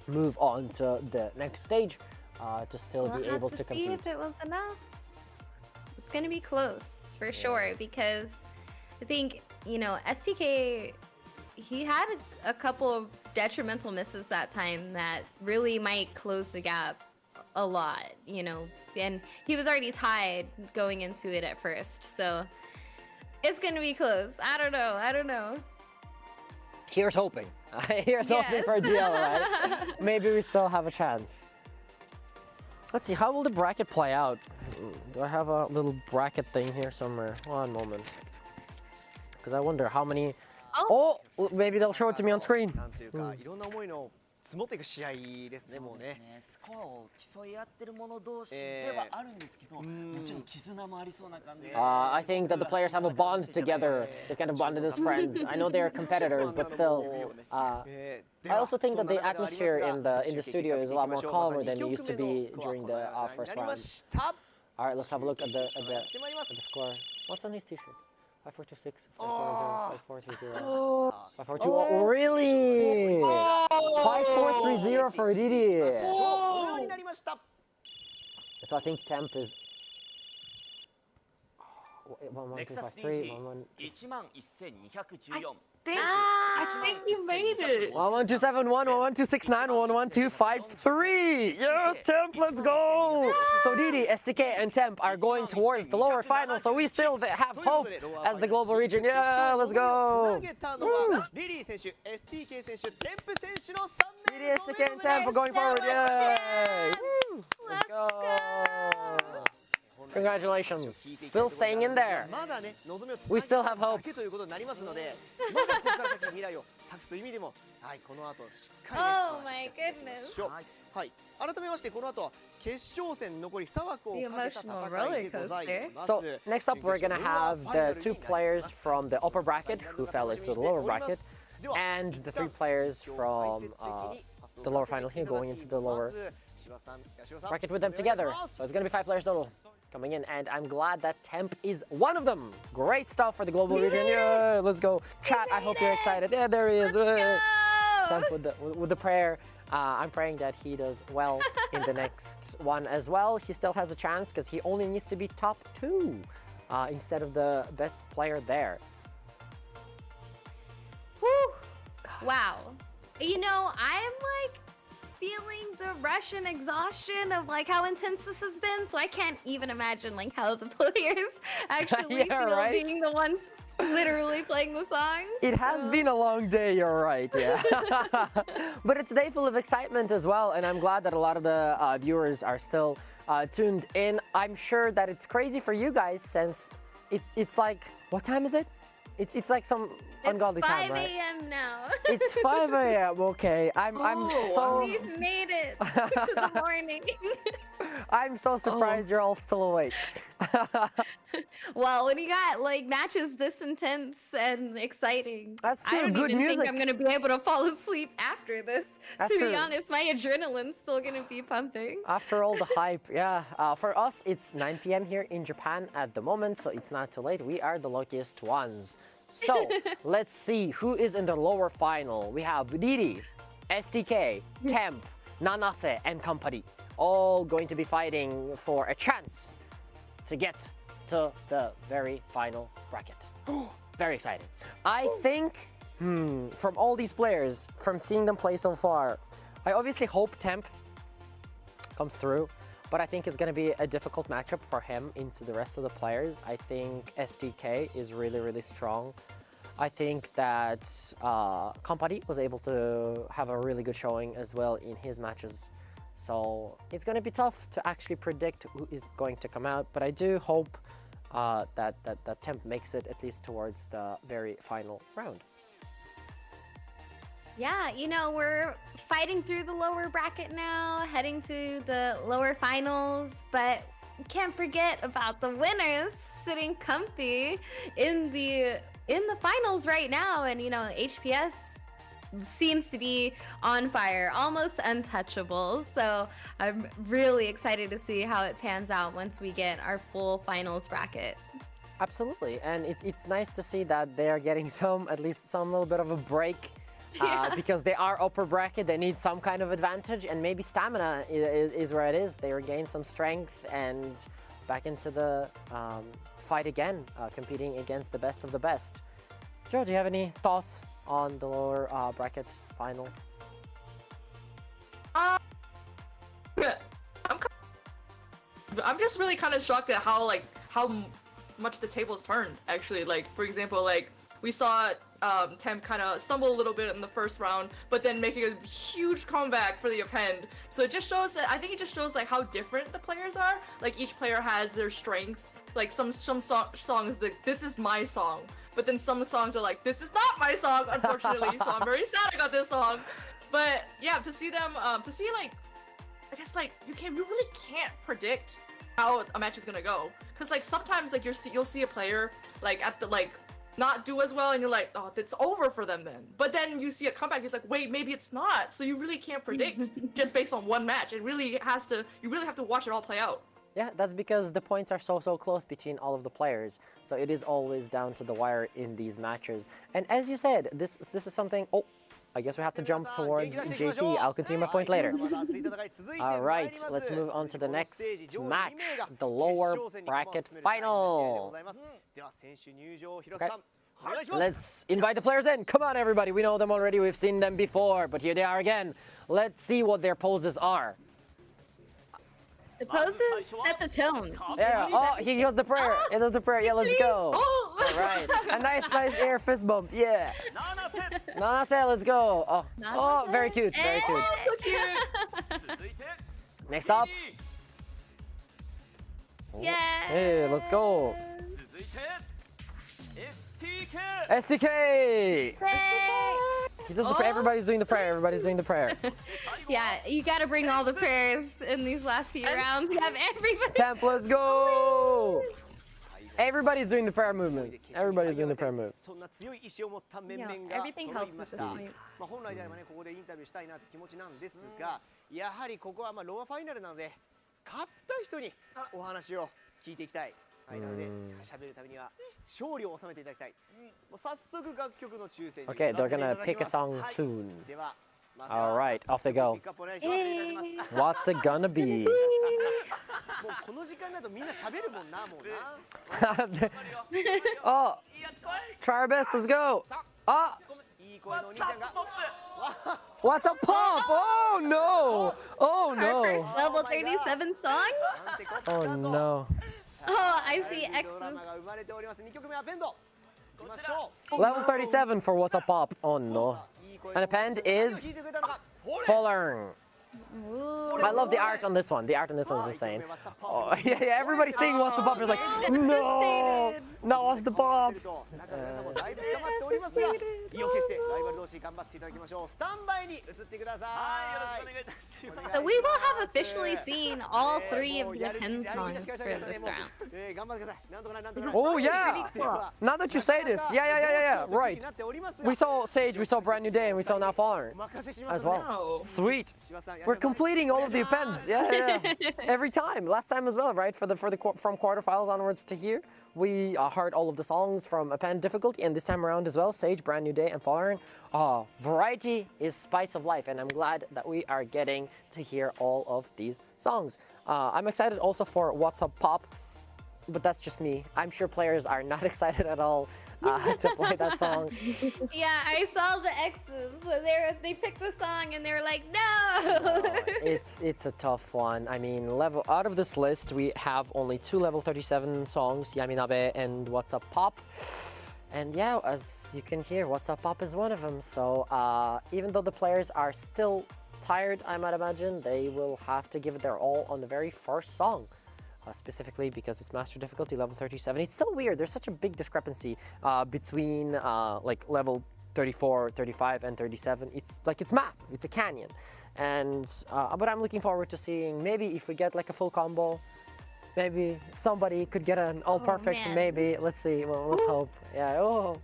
move on to the next stage to still be able to compete. See if it was enough. Let's gonna be close for sure because I think, you know, STK, he had a couple of detrimental misses that time that really might close the gap a lot, you know, and he was already tied going into it at first, so it's gonna be close. I don't know. Here's hoping. Here's hoping for GL, right? Maybe we still have a chance. Let's see, how will the bracket play out? Do I have a little bracket thing here somewhere? One moment. Because I wonder how many... Oh, maybe they'll show it to me on screen. 積もっていく試合ですね、もうね。スコアを競い合ってる者同士ではあるんですけど、もちろん絆もありそうな感じで。I think that the players have a bond together. They kind of bonded as friends. I know they're competitors, but still. I also think that the atmosphere in the studio is a lot more calmer than it used to be during the first round. All right, let's have a look at the score. What's on his T-shirt? 5426, 5430, 5420. Oh, really? 5430 for Didi. So I think temp is 11253, 11214. I think you made it. 11271, 11269, 11253. Yes, Temp, let's go. So Didi, STK, and Temp are going towards the lower final, so we still have hope as the global region. Yeah, let's go. Didi, STK, and Temp are going forward. Yay. Let's go. Congratulations. Still staying in there. We still have hope. Oh my goodness. はい。改めましてこの後は決勝戦残り2枠をかけた戦いでございます。 So next up we're gonna have the 2 players from the upper bracket who fell into the lower bracket, and the 3 players from the lower final here going into the lower bracket with them together. So it's gonna be 5 players total coming in, and I'm glad that Temp is one of them. Great stuff for the global region. Yeah, let's go. Chat, I hope you're excited. Yeah, there he is. Temp with the prayer. I'm praying that he does well in the next one as well. He still has a chance because he only needs to be top 2 instead of the best player there. Whew. Wow. You know, I'm like feeling the rush and exhaustion of like how intense this has been, so I can't even imagine like how the players actually feel right? being the ones literally playing the songs. It has been a long day, you're right, yeah. But it's a day full of excitement as well, and I'm glad that a lot of the viewers are still tuned in. I'm sure that it's crazy for you guys since it's like, what time is it? It's like some ungodly time, right? 5 a.m. now. It's 5 a.m. Okay, I'm so. We've made it to the morning. I'm so surprised you're all still awake. Well, when you got like matches this intense and exciting, that's true. I don't Good even music. think I'm gonna be able to fall asleep after this. That's to be true. honest, my adrenaline's still gonna be pumping. After all the hype, yeah. For us, it's 9 p.m. here in Japan at the moment, so it's not too late. We are the luckiest ones. So let's see who is in the lower final. We have Didi, STK, Temp, Nanase, and company, all going to be fighting for a chance to get to the very final bracket. Very exciting. I think, from all these players, from seeing them play so far, I obviously hope Temp comes through, but I think it's going to be a difficult matchup for him into the rest of the players. I think STK is really, really strong. I think that Company was able to have a really good showing as well in his matches. So it's going to be tough to actually predict who is going to come out, but I do hope that Temp makes it at least towards the very final round. Yeah, you know, we're fighting through the lower bracket now, heading to the lower finals, but can't forget about the winners sitting comfy in the finals right now. And you know, HPS seems to be on fire, almost untouchable. So I'm really excited to see how it pans out once we get our full finals bracket. Absolutely, and it's nice to see that they are getting at least some little bit of a break. Because they are upper bracket, they need some kind of advantage, and maybe stamina is where it is. They regain some strength, and back into the fight again, competing against the best of the best. Joe, do you have any thoughts on the lower bracket final? I'm just really kind of shocked at how much the tables turned. Actually, like for example, like we saw Temp kind of stumble a little bit in the first round, but then making a huge comeback for the append. So it just shows that I think it just shows like how different the players are. Like each player has their strengths. Like some songs like this is my song, but then some songs are like this is not my song, unfortunately. So I'm very sad I got this song. But yeah, to see them, to see like, I guess like you really can't predict how a match is gonna go, because like sometimes like you'll see a player like at the not do as well, and you're like, oh, it's over for them then. But then you see a comeback, it's like, wait, maybe it's not. So you really can't predict just based on one match. You really have to watch it all play out. Yeah, that's because the points are so close between all of the players. So it is always down to the wire in these matches. And as you said, this is something. Oh, I guess we have to jump towards JP. I'll continue my point later. All right, let's move on to the next match, the lower bracket final. Okay. Let's invite the players in. Come on, everybody. We know them already. We've seen them before, but here they are again. Let's see what their poses are. The poses set the tone. Yeah. Oh, he does the prayer. He does the prayer. Yeah, let's go. All right. A nice air fist bump. Yeah. Nanase, let's go. Oh, oh, very cute. Very cute. So cute. Next up. Yeah. Hey, let's go. STK. He does the prayer. Everybody's doing the prayer. Everybody's doing the prayer. Yeah, you gotta bring all the prayers in these last few rounds. You have everybody. Temp, let's go. Everybody's doing the prayer movement. Everybody's doing the prayer move. Yeah, everything helps with this point. 本来であればね、ここでインタビューしたいなという気持ちなんですが、やはりここはローファイナルなので、勝った人にお話を聞いていきたい。なので、喋るためには勝利を収めていただきたい。早速楽曲の抽選に。Okay, they're gonna pick a song soon. All right, off they go. What's it gonna be? この時間だとみんな喋るもんな、もうな。Oh, try our best. Let's go. Ah. What's a pop? Oh no! Oh no! Our first level 37 song? Oh no! Oh, I see X's. Level 37 for What's a Pop. Oh no. And append is Fallen. I love the art on this one. The art on this one is insane. Oh, yeah, everybody's saying What's the Pop. It's like, no! No, What's the Pop? So we will have officially seen all three of the append songs for this round. Oh yeah! Now that you say this, yeah, right. We saw Sage, we saw Brand New Day, and we saw Now Fallen as well. Sweet. We're completing all of the appends. Yeah. Every time. Last time as well, right? From quarterfinals onwards to here, we heard all of the songs from append difficulty, and this time around as well, Sage, Brand New Day, and Fallen. Variety is spice of life, and I'm glad that we are getting to hear all of these songs. I'm excited also for What's Up Pop, but that's just me. I'm sure players are not excited at all to play that song. Yeah, I saw the X's. So they picked the song and they were like, no! It's a tough one. I mean, out of this list, we have only 2 level 37 songs, Yaminabe and What's Up Pop. And yeah, as you can hear, What's Up Pop is one of them. So even though the players are still tired, I might imagine, they will have to give it their all on the very first song. Specifically because it's master difficulty level 37. It's so weird. There's such a big discrepancy between like level 34, 35, and 37. It's massive. It's a canyon. And but I'm looking forward to seeing maybe if we get like a full combo. Maybe somebody could get an all perfect. Maybe let's see. Well, let's hope. Yeah. Oh.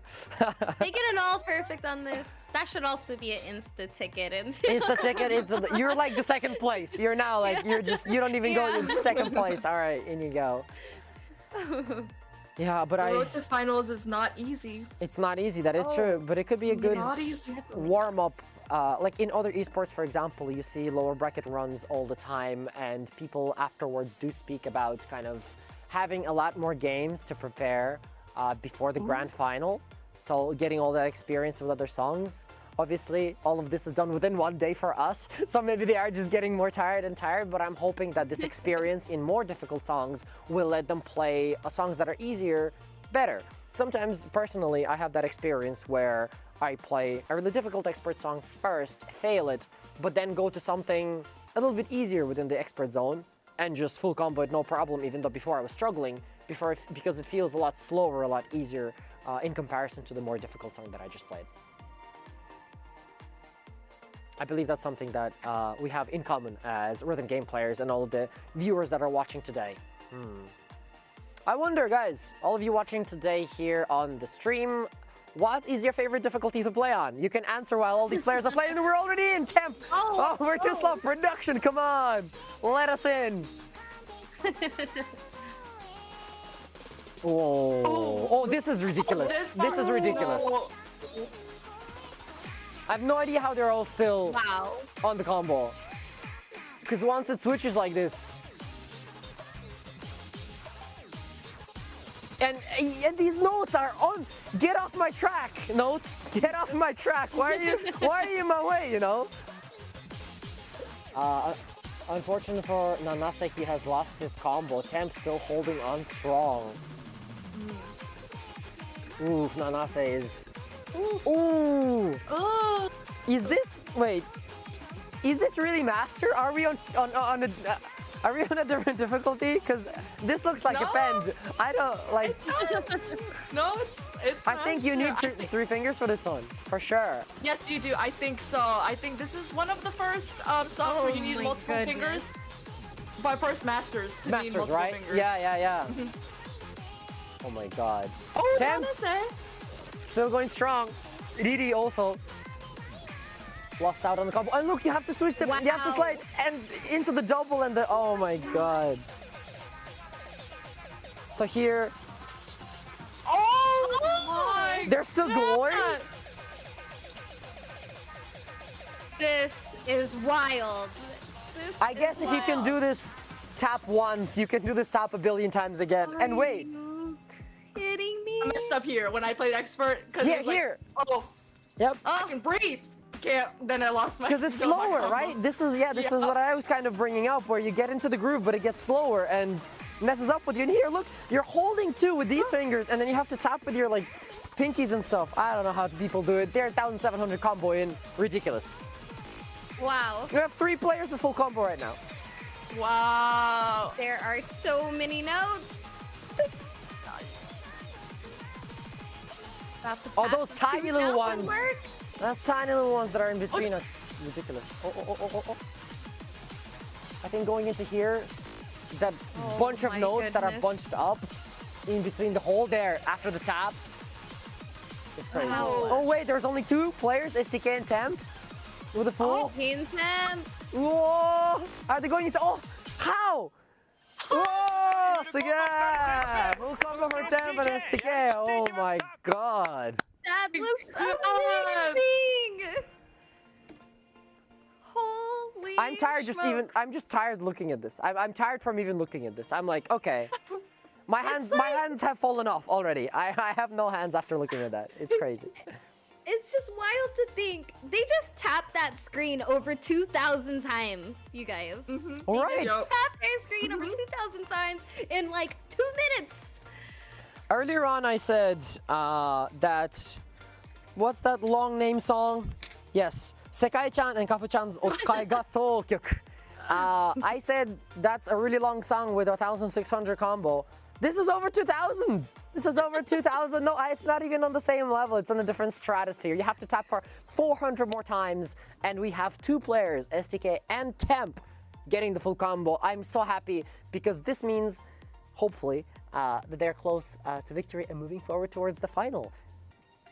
They get an all perfect on this. That should also be an Insta ticket. Insta ticket. You're like the second place. You're now like you don't even go. You're just second place. All right, in you go. Yeah, but the road to finals is not easy. It's not easy. That is true. But it could be a good warm up. Like in other esports, for example, you see lower bracket runs all the time, and people afterwards do speak about kind of having a lot more games to prepare before the grand final. So getting all that experience with other songs. Obviously, all of this is done within 1 day for us. So maybe they are just getting more tired and tired, but I'm hoping that this experience in more difficult songs will let them play songs that are easier better. Sometimes, personally, I have that experience where I play a really difficult expert song first, fail it, but then go to something a little bit easier within the expert zone and just full combo it no problem, even though before I was struggling, because it feels a lot slower, a lot easier in comparison to the more difficult song that I just played. I believe that's something that we have in common as rhythm game players and all of the viewers that are watching today. I wonder, guys, all of you watching today here on the stream, what is your favorite difficulty to play on? You can answer while all these players are playing. We're already in temp. Oh, we're too slow. Production, come on. Let us in. Oh, this is ridiculous. This is ridiculous. I have no idea how they're all still on the combo. Because once it switches like this, and these notes are on. Get off my track, notes. Get off my track. Why are you in my way? You know. Unfortunately for Nanase, he has lost his combo. Temp still holding on strong. Ooh, Nanase is. Ooh. Oh. Is this? Wait. Is this really master? Are we on a? Are we on a different difficulty? Because this looks like a bend. I don't like. No, it's I think you need three fingers for this one, for sure. Yes, you do. I think so. I think this is one of the first songs where you need multiple fingers. By first masters to need multiple right? fingers. Yeah. Oh my god. Oh, Temp. Still going strong. Didi also lost out on the combo. And look, you have to switch the. You have to slide and into the double and the. Oh my god. So here. Oh my! They're still going. This is wild. I guess if you can do this tap once, you can do this tap a billion times again. And wait. Kidding me? I messed up here when I played expert. Here. Oh. Yep. I can breathe. Can't. Then I lost my. Because it's slower, right? This is is what I was kind of bringing up, where you get into the groove, but it gets slower and messes up with you. And here, look, you're holding two with these fingers, and then you have to tap with your like pinkies and stuff. I don't know how people do it. They're 1,700 combo in. Ridiculous. Wow. You have 3 players with full combo right now. Wow. There are so many notes. Oh, those tiny little ones. That's tiny little ones that are in between us. Ridiculous. Oh. I think going into here, that bunch of notes that are bunched up in between the hole there after the tap. It's crazy. Wow. Oh wait, there's only 2 players, STK and Temp. With a full. Temp. Whoa! Are they going into? Oh, how? Whoa! Sige! Full combo for Temp and STK. Oh my god. That was amazing! Holy I'm tired I'm just tired looking at this. I'm tired from even looking at this. I'm like, okay. My hands have fallen off already. I have no hands after looking at that. It's crazy. It's just wild to think. They just tapped that screen over 2,000 times, you guys. All right. They just tapped their screen over 2,000 times in like 2 minutes. Earlier on, I said that, what's that long name song? Yes, Sekai-chan and Kafu-chan's Otsukai ga Soukyoku. I said that's a really long song with 1,600 combo. This is over 2,000. This is over 2,000. No, it's not even on the same level. It's on a different stratosphere. You have to tap for 400 more times, and we have 2 players, STK and Temp, getting the full combo. I'm so happy because this means, hopefully, that they're close to victory and moving forward towards the final.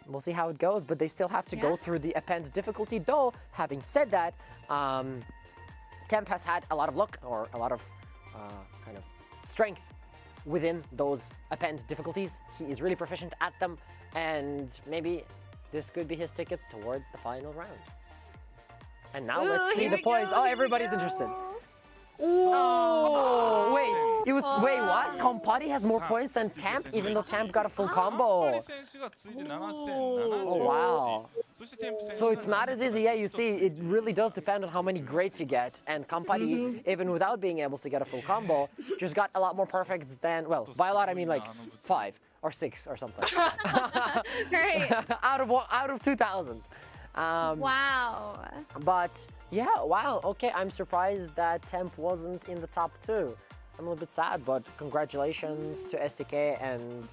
We'll see how it goes, but they still have to go through the append difficulty. Though, having said that, Temp has had a lot of luck or a lot of kind of strength within those append difficulties. He is really proficient at them, and maybe this could be his ticket toward the final round. And now let's see the points. Oh, everybody's interested. Oh, wait, wait, what? Compati has more points than Temp, even though Temp got a full combo. Oh, wow. So it's not as easy. Yeah, you see, it really does depend on how many greats you get. And Compati, even without being able to get a full combo, just got a lot more perfects than, well, by a lot I mean like 5 or 6 or something. Great. out of 2,000. Wow. But yeah, wow. Okay, I'm surprised that Temp wasn't in the top 2. I'm a little bit sad, but congratulations to STK and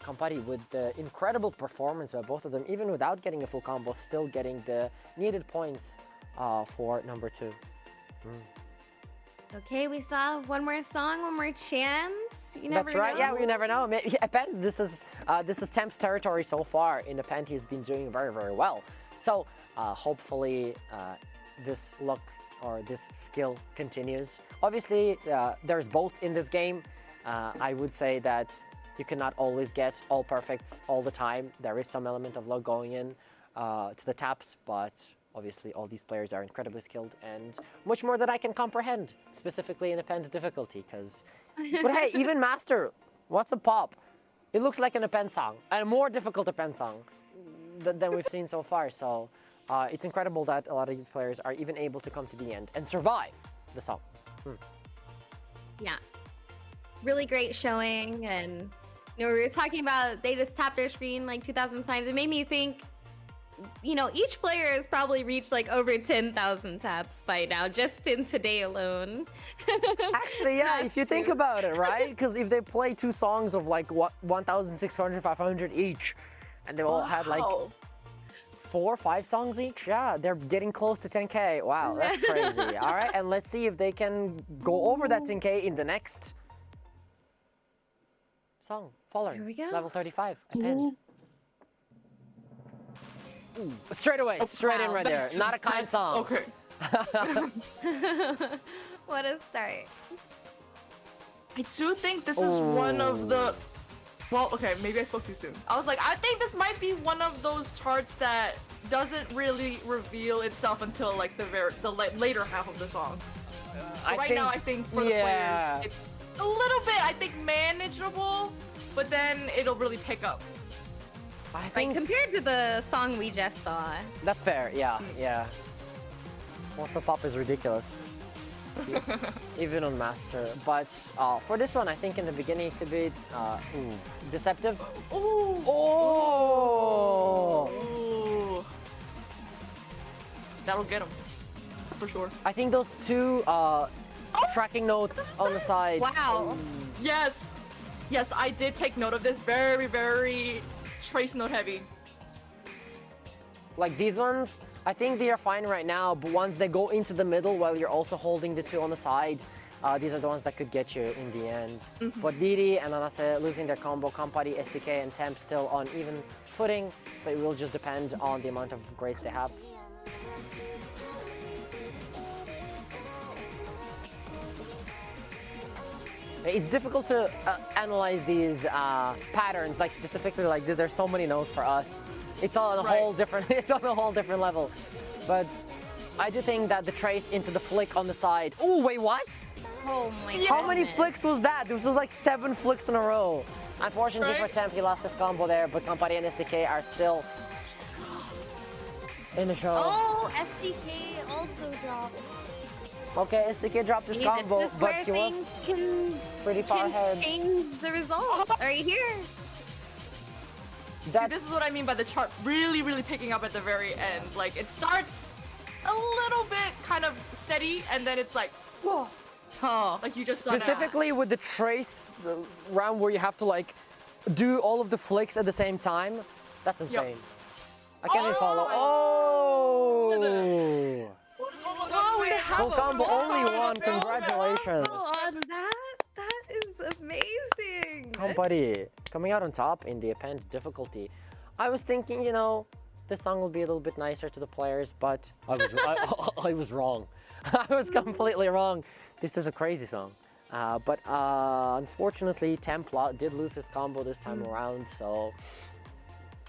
Compati with the incredible performance by both of them, even without getting a full combo, still getting the needed points for number 2. Okay, we still have one more song, one more chance. You never That's right. know. Yeah, we never know. This is Temp's territory so far. In the Pen, he's been doing very, very well. So hopefully this luck or this skill continues. Obviously, there's both in this game. I would say that you cannot always get all perfects all the time. There is some element of luck going in to the taps, but obviously all these players are incredibly skilled and much more than I can comprehend, specifically in the Pen difficulty. But hey, even Master, what's a pop? It looks like an Append song, and a more difficult Append song than we've seen so far. So it's incredible that a lot of these players are even able to come to the end and survive the song. Yeah. Really great showing. And you know, we were talking about they just tapped their screen like 2,000 times. It made me think, you know, each player has probably reached like over 10,000 taps by now, just in today alone. Actually, yeah, if you think about it, right? Because if they play 2 songs of like 1,600, 500 each, and they all had like 4 or 5 songs each, yeah, they're getting close to 10K. Wow, that's crazy. All right, and let's see if they can go over that 10K in the next song. Faller, Here we go. level 35, Append. Ooh, straight away, straight in right there. Not a kind song. Okay. What a start. I do think this is one of the... Well, okay, maybe I spoke too soon. I was like, I think this might be one of those charts that doesn't really reveal itself until like the later half of the song. Now, I think for the players, it's a little bit, I think, manageable, but then it'll really pick up. I think compared to the song we just saw. That's fair, yeah, yeah. What's the pop is ridiculous. Even on Master. But for this one, I think in the beginning it could be deceptive. Oh! That'll get him, for sure. I think those 2 tracking notes on the side. Wow. Yes! Yes, I did take note of this. Very, very trace note heavy. Like these ones, I think they are fine right now, but once they go into the middle while you're also holding the 2 on the side, these are the ones that could get you in the end. But Didi and Anase losing their combo, Compati, STK, and Temp still on even footing, so it will just depend on the amount of grades they have. It's difficult to analyze these patterns, like specifically like this. There's so many notes for us. It's on a whole different. It's on a whole different level. But I do think that the trace into the flick on the side. Oh wait, what? Oh my god. How many flicks was that? This was like 7 flicks in a row. Unfortunately for Temp, he lost his combo there, but Compati and STK are still in the show. Oh, STK also dropped. Okay, STK dropped his combo, this is but where he was things pretty far ahead. Change the result right here. See, this is what I mean by the chart really, really picking up at the very end. Like, it starts a little bit kind of steady, and then it's like, whoa. Oh, like you just specifically with the trace round where you have to like do all of the flicks at the same time. That's insane. Yep. I can't even follow. Oh! Full combo, only one. Congratulations. That is amazing. Compati coming out on top in the Append difficulty. I was thinking, you know, this song will be a little bit nicer to the players, but I was wrong. I was completely wrong. This is a crazy song. But unfortunately, Templa did lose his combo this time around, so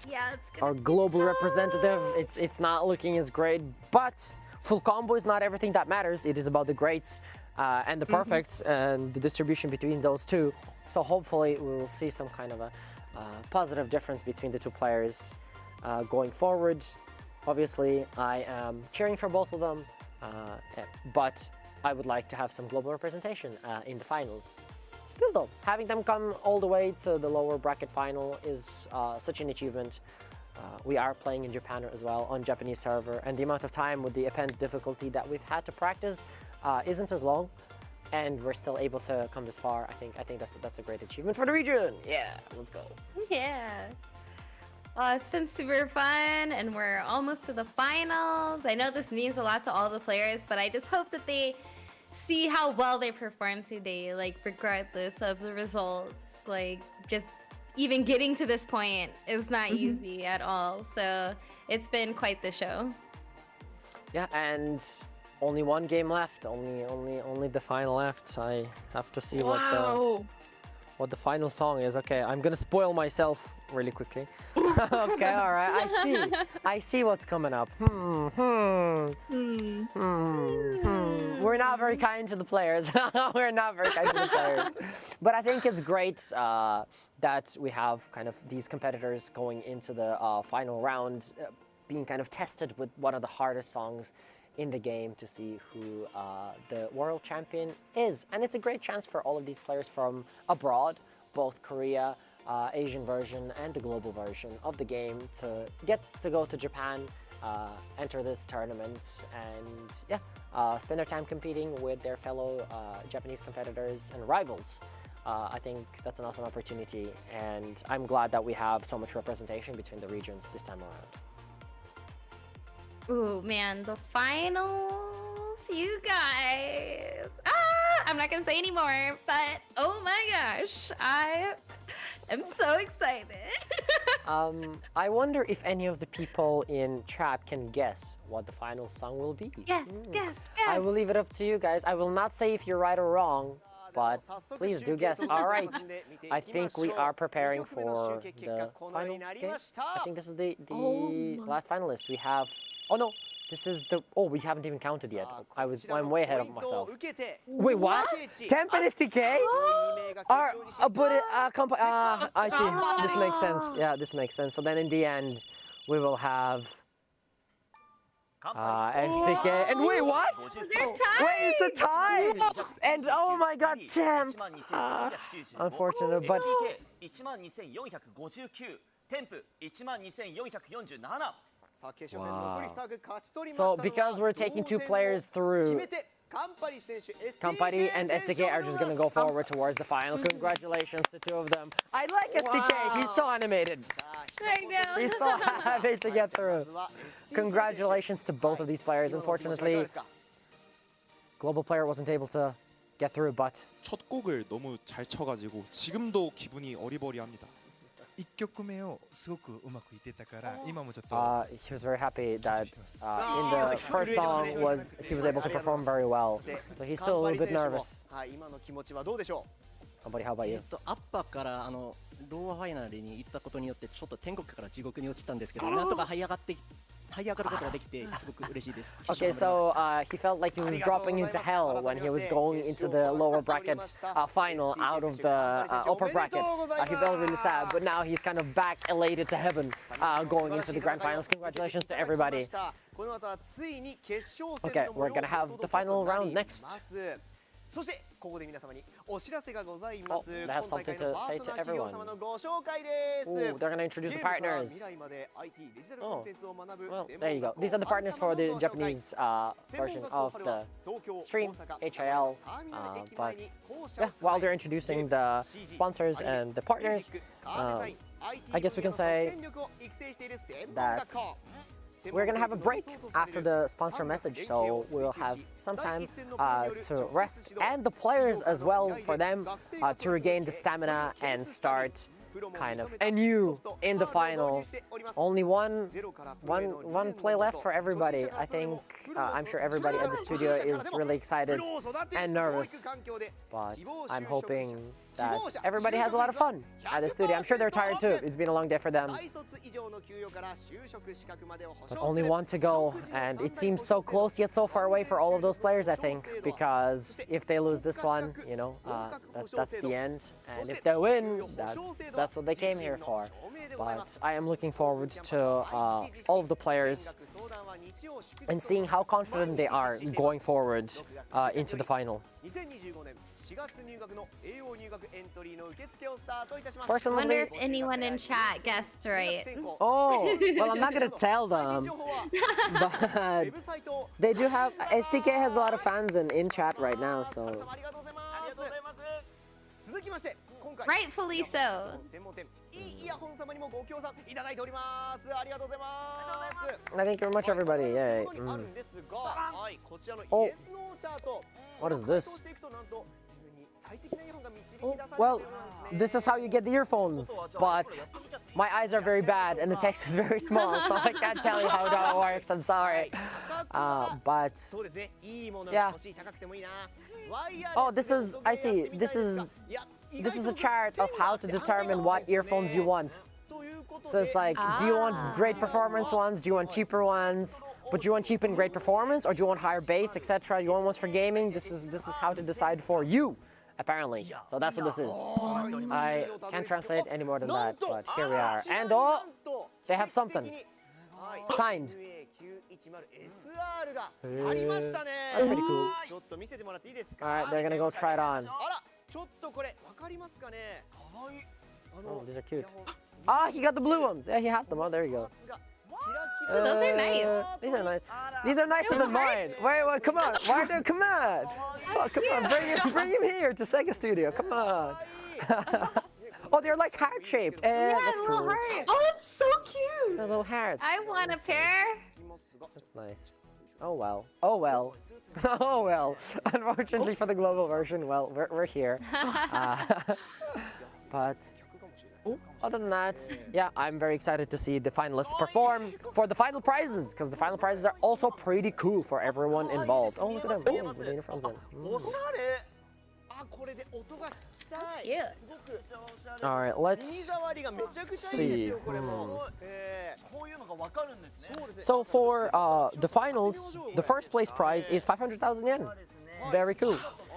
yeah, it's our global representative, it's not looking as great, but full combo is not everything that matters. It is about the greats. and the perfects and the distribution between those two. So hopefully we will see some kind of a positive difference between the two players going forward. Obviously, I am cheering for both of them, but I would like to have some global representation in the finals. Still though, having them come all the way to the lower bracket final is such an achievement. We are playing in Japan as well on Japanese server, and the amount of time with the append difficulty that we've had to practice isn't as long, and we're still able to come this far. I think that's a great achievement for the region. Yeah, let's go. Yeah. Well, it's been super fun, and we're almost to the finals. I know this means a lot to all the players, but I just hope that they see how well they perform today, like regardless of the results. Like, just even getting to this point is not easy at all. So it's been quite the show. Yeah, and only one game left. Only the final left. I have to see what the final song is. Okay, I'm gonna spoil myself really quickly. Okay, all right. I see what's coming up. We're not very kind to the players. We're not very kind to the players. But I think it's great that we have kind of these competitors going into the final round, being kind of tested with one of the hardest songs in the game to see who the world champion is. And it's a great chance for all of these players from abroad, both Korea, Asian version and the global version of the game, to get to go to Japan, enter this tournament, and yeah, spend their time competing with their fellow Japanese competitors and rivals. I think that's an awesome opportunity, and I'm glad that we have so much representation between the regions this time around. Ooh, man, the finals, you guys. I'm not gonna say anymore, but oh my gosh, I am so excited. I wonder if any of the people in chat can guess what the final song will be. Guess. I will leave it up to you guys. I will not say if you're right or wrong, but please do guess. All right, I think we are preparing for the final game. I think this is the last finalist. We have, oh no, this is the, oh, we haven't even counted yet. I'm way ahead of myself. Wait, what? Temp and STK? I see, this makes sense. Yeah, this makes sense. So then in the end, we will have STK, and wait, what? Wait, it's a tie! And oh my god, Temp! Unfortunate, but... Wow. So because we're taking two players through, Kampari and STK are just gonna go forward towards the final. Congratulations to two of them. I like STK, he's so animated. He's so happy to get through. Congratulations to both of these players. Unfortunately, global player wasn't able to get through, but 첫 곡을 너무 잘 쳐가지고 지금도 기분이 어리버리합니다. 1曲目をすごくうまくいってたから今もちょっと he was very happy that in the first song he was able to perform very well. So he's still a little bit nervous. Kampari, how about you? アッパーからローアファイナルに行ったことによってちょっと天国から地獄に落ちたんですけど、なんとか這い上がることができてすごく嬉しいです。Okay, so he felt like he was dropping into hell when he was going into the lower bracket final out of the upper bracket. He felt really sad, but now he's kind of back elated to heaven, going into the grand finals. Congratulations to everybody. Okay, we're gonna have the final round next. そしてここで皆様にお知らせがございます。 They have something to say to everyone. 今回のご紹介です。 Ooh, they're gonna introduce the partners. 未来まで IT デジタルコンテンツを学ぶ Well, there you go. These are the partners for the Japanese version of the stream, HIL. But yeah, while they're introducing the sponsors and the partners, I guess we can say that we're gonna have a break after the sponsor message, so we'll have some time to rest, and the players as well, for them to regain the stamina and start kind of anew in the final. Only one play left for everybody. I think I'm sure everybody at the studio is really excited and nervous, but I'm hoping that everybody has a lot of fun at the studio. I'm sure they're tired too. It's been a long day for them. But only one to go, and it seems so close yet so far away for all of those players, I think, because if they lose this one, you know, that's the end. And if they win, that's what they came here for. But I am looking forward to all of the players and seeing how confident they are going forward into the final. I wonder if anyone in chat guessed right. Oh, well, I'm not gonna tell them, but they do have, STK has a lot of fans in chat right now, so. Rightfully so. I think very much everybody, yay. Oh, what is this? Oh, well, this is how you get the earphones, but my eyes are very bad and the text is very small, so I can't tell you how that works, I'm sorry. But, yeah. Oh, this is, I see, this is a chart of how to determine what earphones you want. So it's like, do you want great performance ones? Do you want cheaper ones? But do you want cheap and great performance, or do you want higher bass, etc.? You want ones for gaming? This is how to decide for you, apparently. So that's what this is. I can't translate any more than that, but here we are. And oh, they have something signed. That's pretty cool. Alright, they're gonna go try it on. Oh, these are cute. Ah, he got the blue ones. Yeah, he had them. Oh, there you go. Ooh, those are nice. These are nice. These are nicer than mine. Wait, come on. Come on. Come on, bring him here to Sega Studio. Come on. Oh, they're like heart-shaped. Yeah, that's little cool. heart. Oh, that's so cute. They're little hearts. I want a pair. That's nice. Oh well. Oh well. Oh well. Unfortunately for the global version, well, we're here. But other than that, yeah, I'm very excited to see the finalists perform for the final prizes, because the final prizes are also pretty cool for everyone involved. Oh, look at them. Oh, with the earphones in. Yeah. All right, let's see. So for the finals, the first place prize is 500,000 yen. Very cool.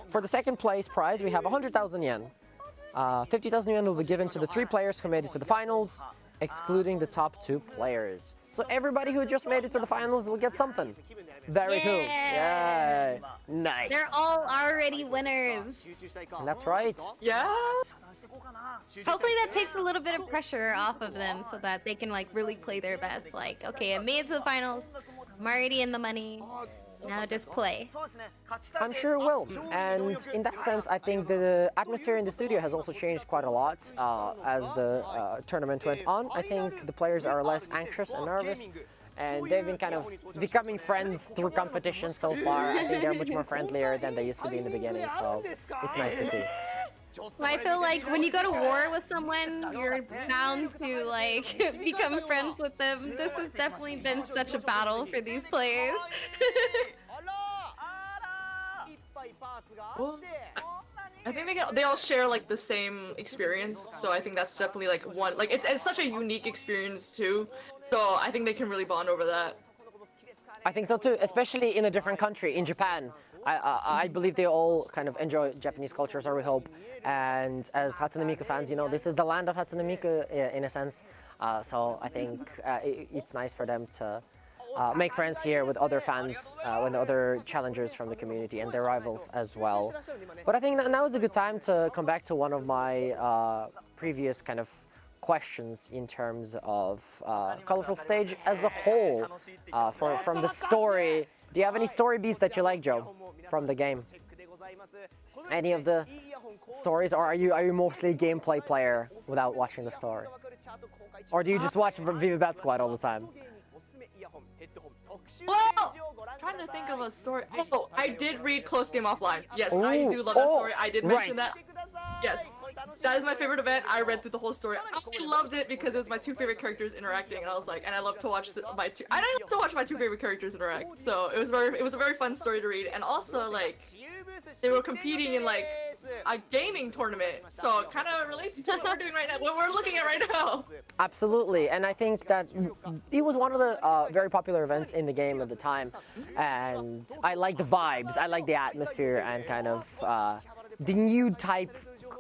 For the second place prize, we have 100,000 yen. 50,000 yen will be given to the 3 players who made it to the finals, excluding the top 2 players. So everybody who just made it to the finals will get something. Very cool. Yay. Nice. They're all already winners. That's right. Yeah. Hopefully that takes a little bit of pressure off of them so that they can like really play their best. Like, okay, I made it to the finals. I'm already in the money. Now just play. I'm sure it will. And in that sense, I think the atmosphere in the studio has also changed quite a lot as the tournament went on. I think the players are less anxious and nervous, and they've been kind of becoming friends through competition so far. I think they're much more friendlier than they used to be in the beginning, so it's nice to see. I feel like when you go to war with someone, you're bound to like become friends with them. This has definitely been such a battle for these players. I think they all share like the same experience, so I think that's definitely like one, like it's such a unique experience too. So I think they can really bond over that. I think so too, especially in a different country, in Japan. I believe they all kind of enjoy Japanese cultures, or we hope. And as HATSUNE MIKU fans, you know, this is the land of HATSUNE MIKU in a sense. So I think it's nice for them to make friends here with other fans, with other challengers from the community and their rivals as well. But I think that now is a good time to come back to one of my previous kind of questions in terms of Colorful Stage as a whole, from the story. Do you have any story beats that you like, Joe, from the game? Any of the stories, or are you mostly a gameplay player without watching the story? Or do you just watch Viva Bat Squad all the time? Well, trying to think of a story. Oh, I did read Close Game Offline. Yes, I do love that story. I did mention that. Yes, that is my favorite event. I read through the whole story. I loved it because it was my 2 favorite characters interacting, and I was like, and I love to watch my 2 favorite characters interact. So it was a very fun story to read, and also like they were competing in like a gaming tournament, so it kind of relates to what we're doing right now, what we're looking at right now. Absolutely, and I think that it was one of the very popular events in the game at the time, and I like the vibes, I like the atmosphere, and kind of the new type,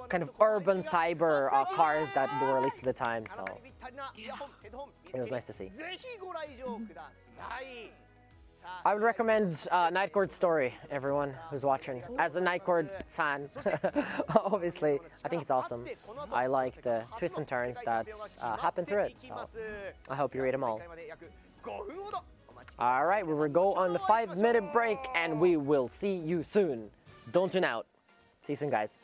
kind of urban cyber cars that were released at the time, so it was nice to see. I would recommend Night Court Story, everyone who's watching. As a Night Court fan, obviously, I think it's awesome. I like the twists and turns that happen through it, so I hope you read them all. All right, we will go on the 5-minute break, and we will see you soon. Don't tune out. See you soon, guys.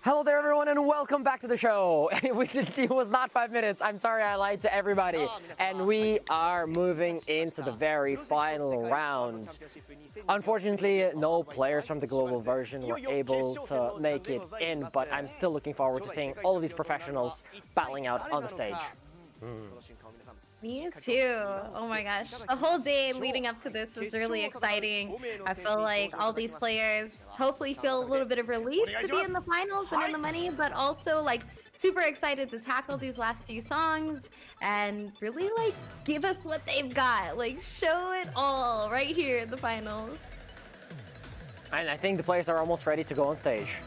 Hello there, everyone, and welcome back to the show. It was not 5 minutes. I'm sorry I lied to everybody. And we are moving into the very final round. Unfortunately, no players from the global version were able to make it in, but I'm still looking forward to seeing all of these professionals battling out on the stage. Me too. Oh my gosh. The whole day leading up to this is really exciting. I feel like all these players hopefully feel a little bit of relief to be in the finals and in the money, but also like super excited to tackle these last few songs and really like give us what they've got. Like show it all right here in the finals. And I think the players are almost ready to go on stage.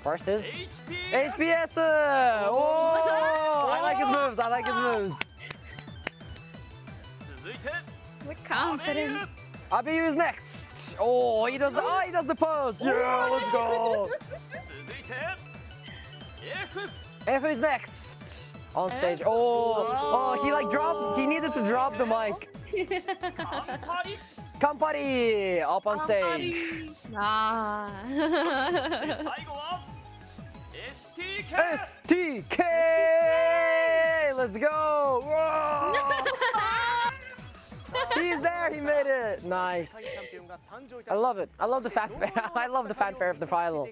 First is HPS! Oh, I like his moves, I like his moves. With confidence. Abiyu is next. Oh, he does the pose. Yeah, let's go. F is next on stage. Oh, he like dropped. He needed to drop the mic. Company up on stage. Ah. STK! Let's go! Whoa! He's there, he made it! Nice. I love it. I love the fanfare. I love the fanfare of the final.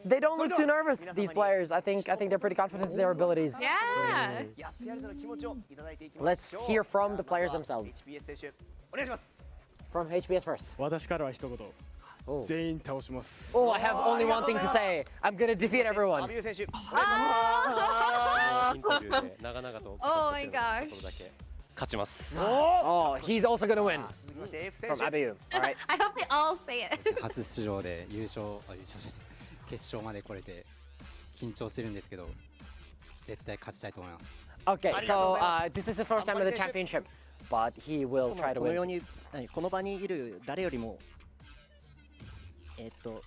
They don't look too nervous, these players. I think they're pretty confident in their abilities. Yeah. Let's hear from the players themselves. From HBS first. 私からは一言。全員倒します。Oh, I have only one thing to say. I'm gonna defeat everyone. Oh my gosh. 勝ちます。Oh, he's also gonna win. From Abiyu. All right. I hope they all say it. 初出場で優勝じゃない決勝まで来れて緊張してるんですけど絶対勝ちたいと思います。Okay, so this is the first time of the championship, but he will try to このよう win. にこの場にいる誰よりも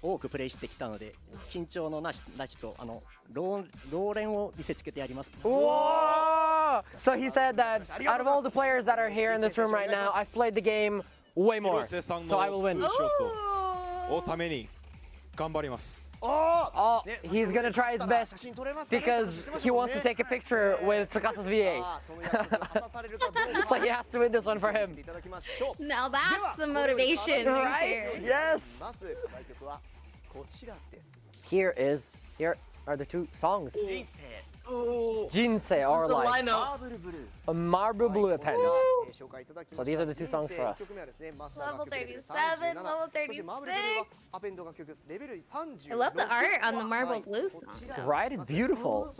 多くプレイしてきたので緊張のなしと老練を見せつけてやります。Whoa! So he said that out of all the players that are here in this room right now, I've played the game way more, so I will win. をために頑張ります。Oh, he's gonna try his best because he wants to take a picture with Tsukasa's VA. So he has to win this one for him. Now that's some motivation Right? Yes! Here are the two songs. Jinsei, our life. A marble blue append. So these are the two songs for us. Level 37, level 36. I love the art on the marble blue song. Right? It's beautiful. It's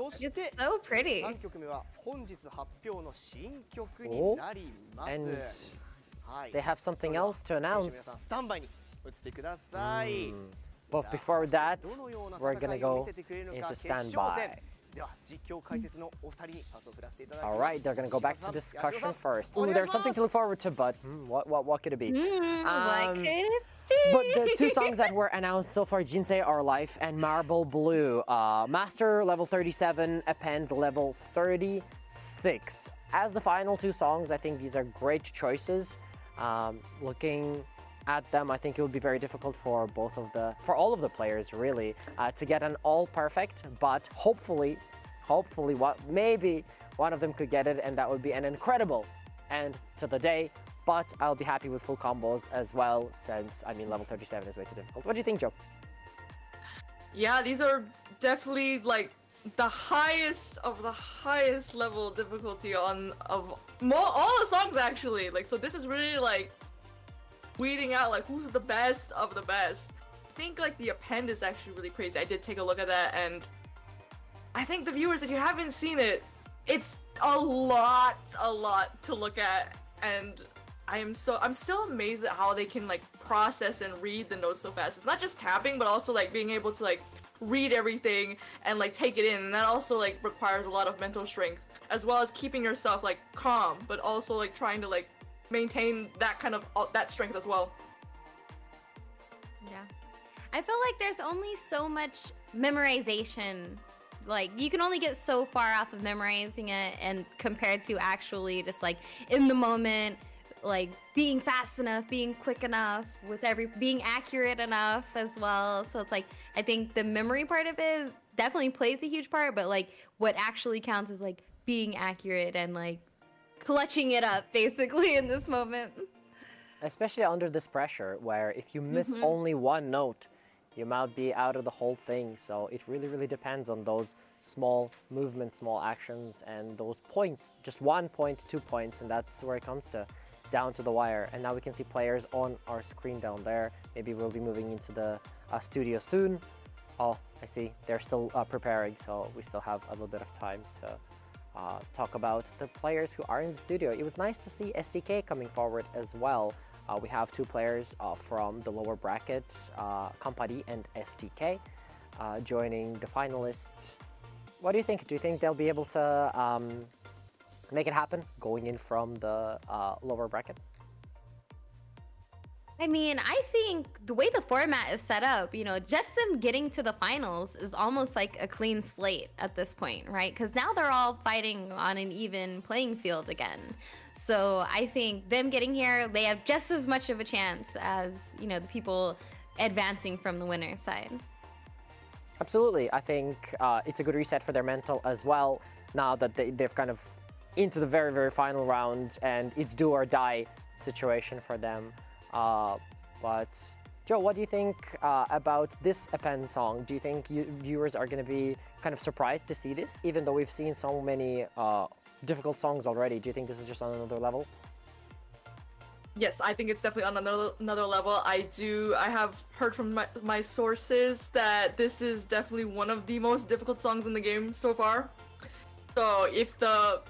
so pretty. Oh, and they have something else to announce. But before that, we're gonna go into standby. All right, they're gonna go back to discussion first. Ooh, there's something to look forward to, but what could it be? What could it be? But the two songs that were announced so far, Jinsei Our Life and Marble Blue. Master level 37, Append level 36. As the final two songs, I think these are great choices. Looking at them, I think it would be very difficult for all of the players really to get an all perfect, but hopefully maybe one of them could get it, and that would be an incredible end to the day. But I'll be happy with full combos as well, since level 37 is way too difficult. What do you think, Joe? Yeah, these are definitely like the highest of the highest level difficulty all the songs actually. Like, so this is really like weeding out like who's the best of the best. I think like the append is actually really crazy. I did take a look at that, and I think the viewers, if you haven't seen it, it's a lot to look at, and I'm still amazed at how they can like process and read the notes so fast. It's not just tapping, but also like being able to like read everything and like take it in, and that also like requires a lot of mental strength, as well as keeping yourself like calm, but also like trying to like maintain that kind of that strength as well. Yeah, I feel like there's only so much memorization. Like, you can only get so far off of memorizing it, and compared to actually just like in the moment, like being fast enough, being quick enough, being accurate enough as well. So it's like, I think the memory part of it definitely plays a huge part, but like what actually counts is like being accurate and like clutching it up basically in this moment. Especially under this pressure, where if you miss only one note, you might be out of the whole thing. So it really depends on those small movements, small actions, and those points. Just 1 point, 2 points, and that's where it comes to, down to the wire. And now we can see players on our screen down there. Maybe we'll be moving into the studio soon. Oh, I see. They're still preparing, so we still have a little bit of time to talk about the players who are in the studio. It was nice to see SDK coming forward as well. We have two players from the lower bracket, Company and STK, joining the finalists. What do you think? Do you think they'll be able to make it happen, going in from the lower bracket? I mean, I think the way the format is set up, you know, just them getting to the finals is almost like a clean slate at this point, right? Because now they're all fighting on an even playing field again. So I think them getting here, they have just as much of a chance as, you know, the people advancing from the winner's side. Absolutely. I think it's a good reset for their mental as well, now that they've kind of into the very, very final round, and it's do or die situation for them. But Joe, what do you think about this Append song? Do you think viewers are going to be kind of surprised to see this, even though we've seen so many difficult songs already? Do you think this is just on another level? Yes, I think it's definitely on another level. I have heard from my sources that this is definitely one of the most difficult songs in the game so far. So if the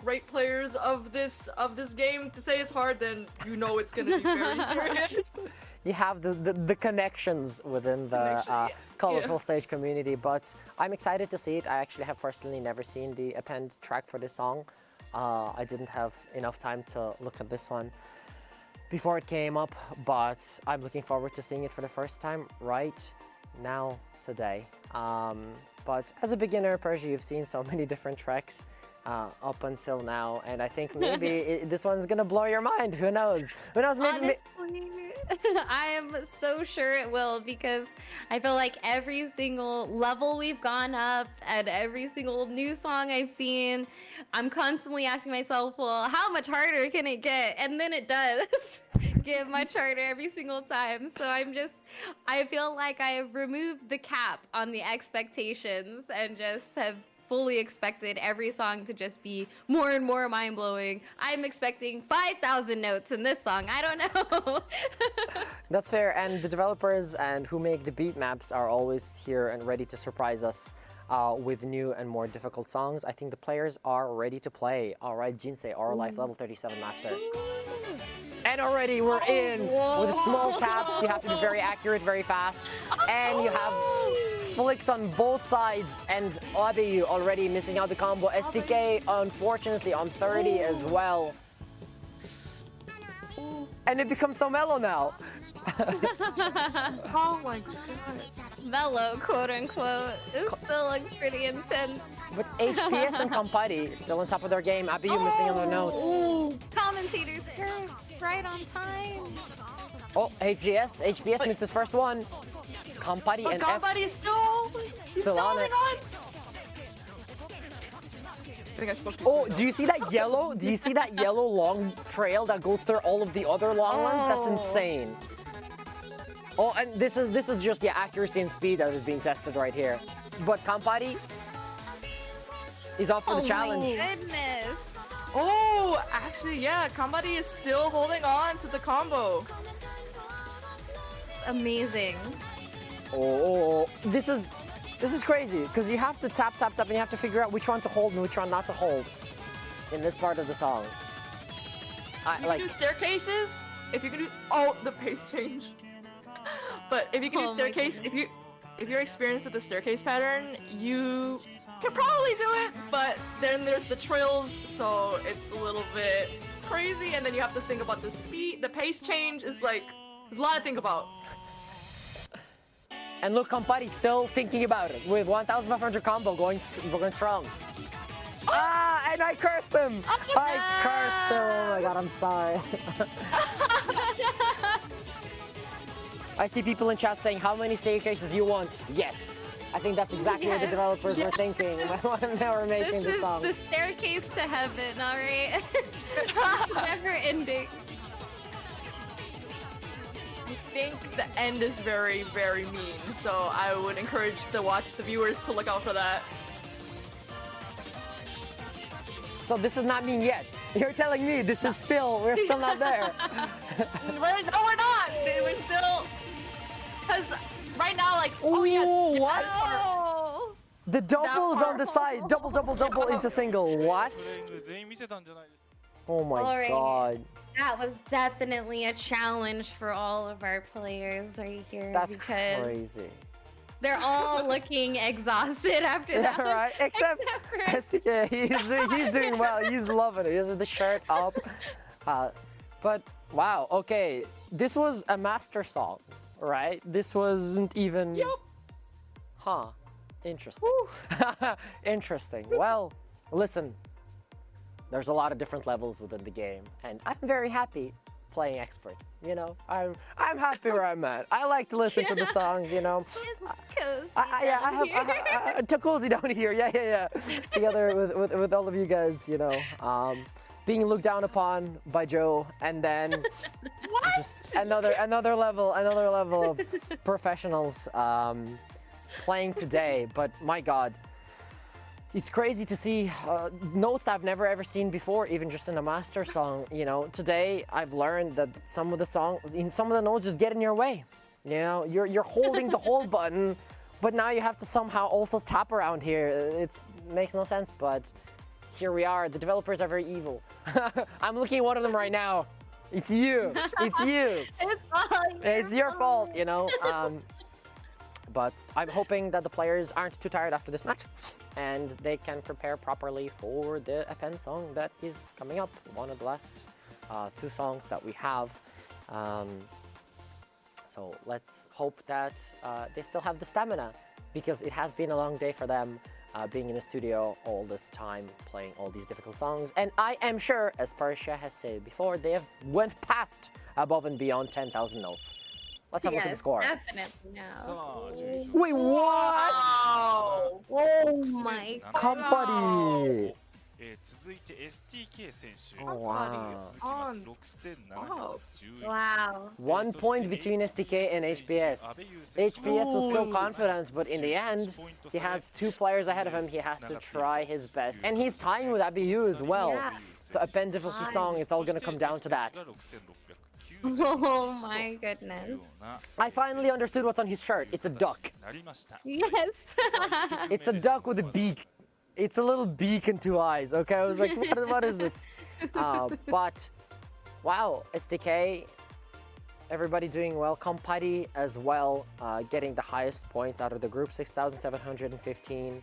great players of this game say it's hard, then you know it's gonna be very serious. You have the connections within the colorful stage community, but I'm excited to see it. I actually have personally never seen the Append track for this song. I didn't have enough time to look at this one before it came up, but I'm looking forward to seeing it for the first time right now today. But as a beginner, Persia, you've seen so many different tracks up until now, and I think maybe this one's gonna blow your mind. Who knows? Who knows? Maybe. Honestly, I am so sure it will, because I feel like every single level we've gone up and every single new song I've seen, I'm constantly asking myself, well, how much harder can it get? And then it does get much harder every single time. So I feel like I have removed the cap on the expectations and just have fully expected every song to just be more and more mind-blowing. I'm expecting 5,000 notes in this song. I don't know. That's fair, and the developers and who make the beat maps are always here and ready to surprise us with new and more difficult songs. I think the players are ready to play. All right, Jinsei, our life level 37 master. And already we're in with small taps. You have to be very accurate, very fast, and you have flicks on both sides, and Abeyu already missing out the combo. STK, unfortunately, on 30 as well. And it becomes so mellow now. Oh my god. Mellow, quote unquote. It still looks pretty intense. But HPS and Kampari still on top of their game. Abeyu missing on their notes. Commentators, right on time. Oh, HPS missed his first one. Kampari and Kampari is still on it. I think I spoke too soon. Oh, soon. do you see that yellow? Do you see that yellow long trail that goes through all of the other long ones? That's insane. Oh, and this is just the accuracy and speed that is being tested right here. But Kampari is up for the challenge. Oh my goodness. Oh, actually, yeah, Kampari is still holding on to the combo. Amazing. Oh, this is crazy, because you have to tap, and you have to figure out which one to hold and which one not to hold in this part of the song. You can do staircases. If you can do the pace change. But if you can do staircase, if you're experienced with the staircase pattern, you can probably do it. But then there's the trills, so it's a little bit crazy. And then you have to think about the speed. The pace change is like there's a lot to think about. And look, Kampari's still thinking about it with 1,500 combo going strong. Ah, and I cursed him! I cursed him! Oh my god, I'm sorry. I see people in chat saying, how many staircases you want? Yes. I think that's exactly what the developers were thinking when they were making the song. This is the staircase to heaven, alright? Never ending. I think the end is very, very mean, so I would encourage the viewers to look out for that. So this is not mean yet. You're telling me this is we're still not there. No, we're not. We're still, because right now, like, what? Oh. The double is on the side. Double into single. What? Oh my god. That was definitely a challenge for all of our players right here. That's crazy. They're all looking exhausted after that. Right? Except for STK, he's doing well. He's loving it. He has the shirt up. But wow, okay. this was a master song, right? This wasn't even... Yep. Huh. Interesting. Interesting. Well, listen, there's a lot of different levels within the game, and I'm very happy playing expert. You know, I'm happy where I'm at. I like to listen to the songs. You know, I have cozy down here. Yeah. Together with all of you guys. You know, being looked down upon by Joe, and then just another level of professionals playing today. But my God. It's crazy to see notes that I've never ever seen before, even just in a master song. You know, today I've learned that some of the notes just get in your way. You know, you're holding the hold button, but now you have to somehow also tap around here. It makes no sense, but here we are. The developers are very evil. I'm looking at one of them right now. It's you. It's you. It's your fault. You know. But I'm hoping that the players aren't too tired after this match and they can prepare properly for the Append song that is coming up, one of the last 2 songs that we have. So let's hope that they still have the stamina, because it has been a long day for them being in the studio all this time, playing all these difficult songs. And I am sure, as Persia has said before, they have went past above and beyond 10,000 notes. Let's have a look at the score. Definitely now. Wait, what? Wow. Oh my God. Company. 続いて STK 選手 Wow. 続きます。6711 Wow. 1 point between STK and HBS. HBS was so confident, but in the end, he has 2 players ahead of him. He has to try his best. And he's tying with Abiyu as well. Yeah. So Append difficulty song, it's all going to come down to that. Oh my goodness. I finally understood what's on his shirt. It's a duck. Yes. It's a duck with a beak. It's a little beak and 2 eyes. Okay, I was like, what is this? But wow, SDK, everybody doing well. Compati as well, getting the highest points out of the group, 6,715.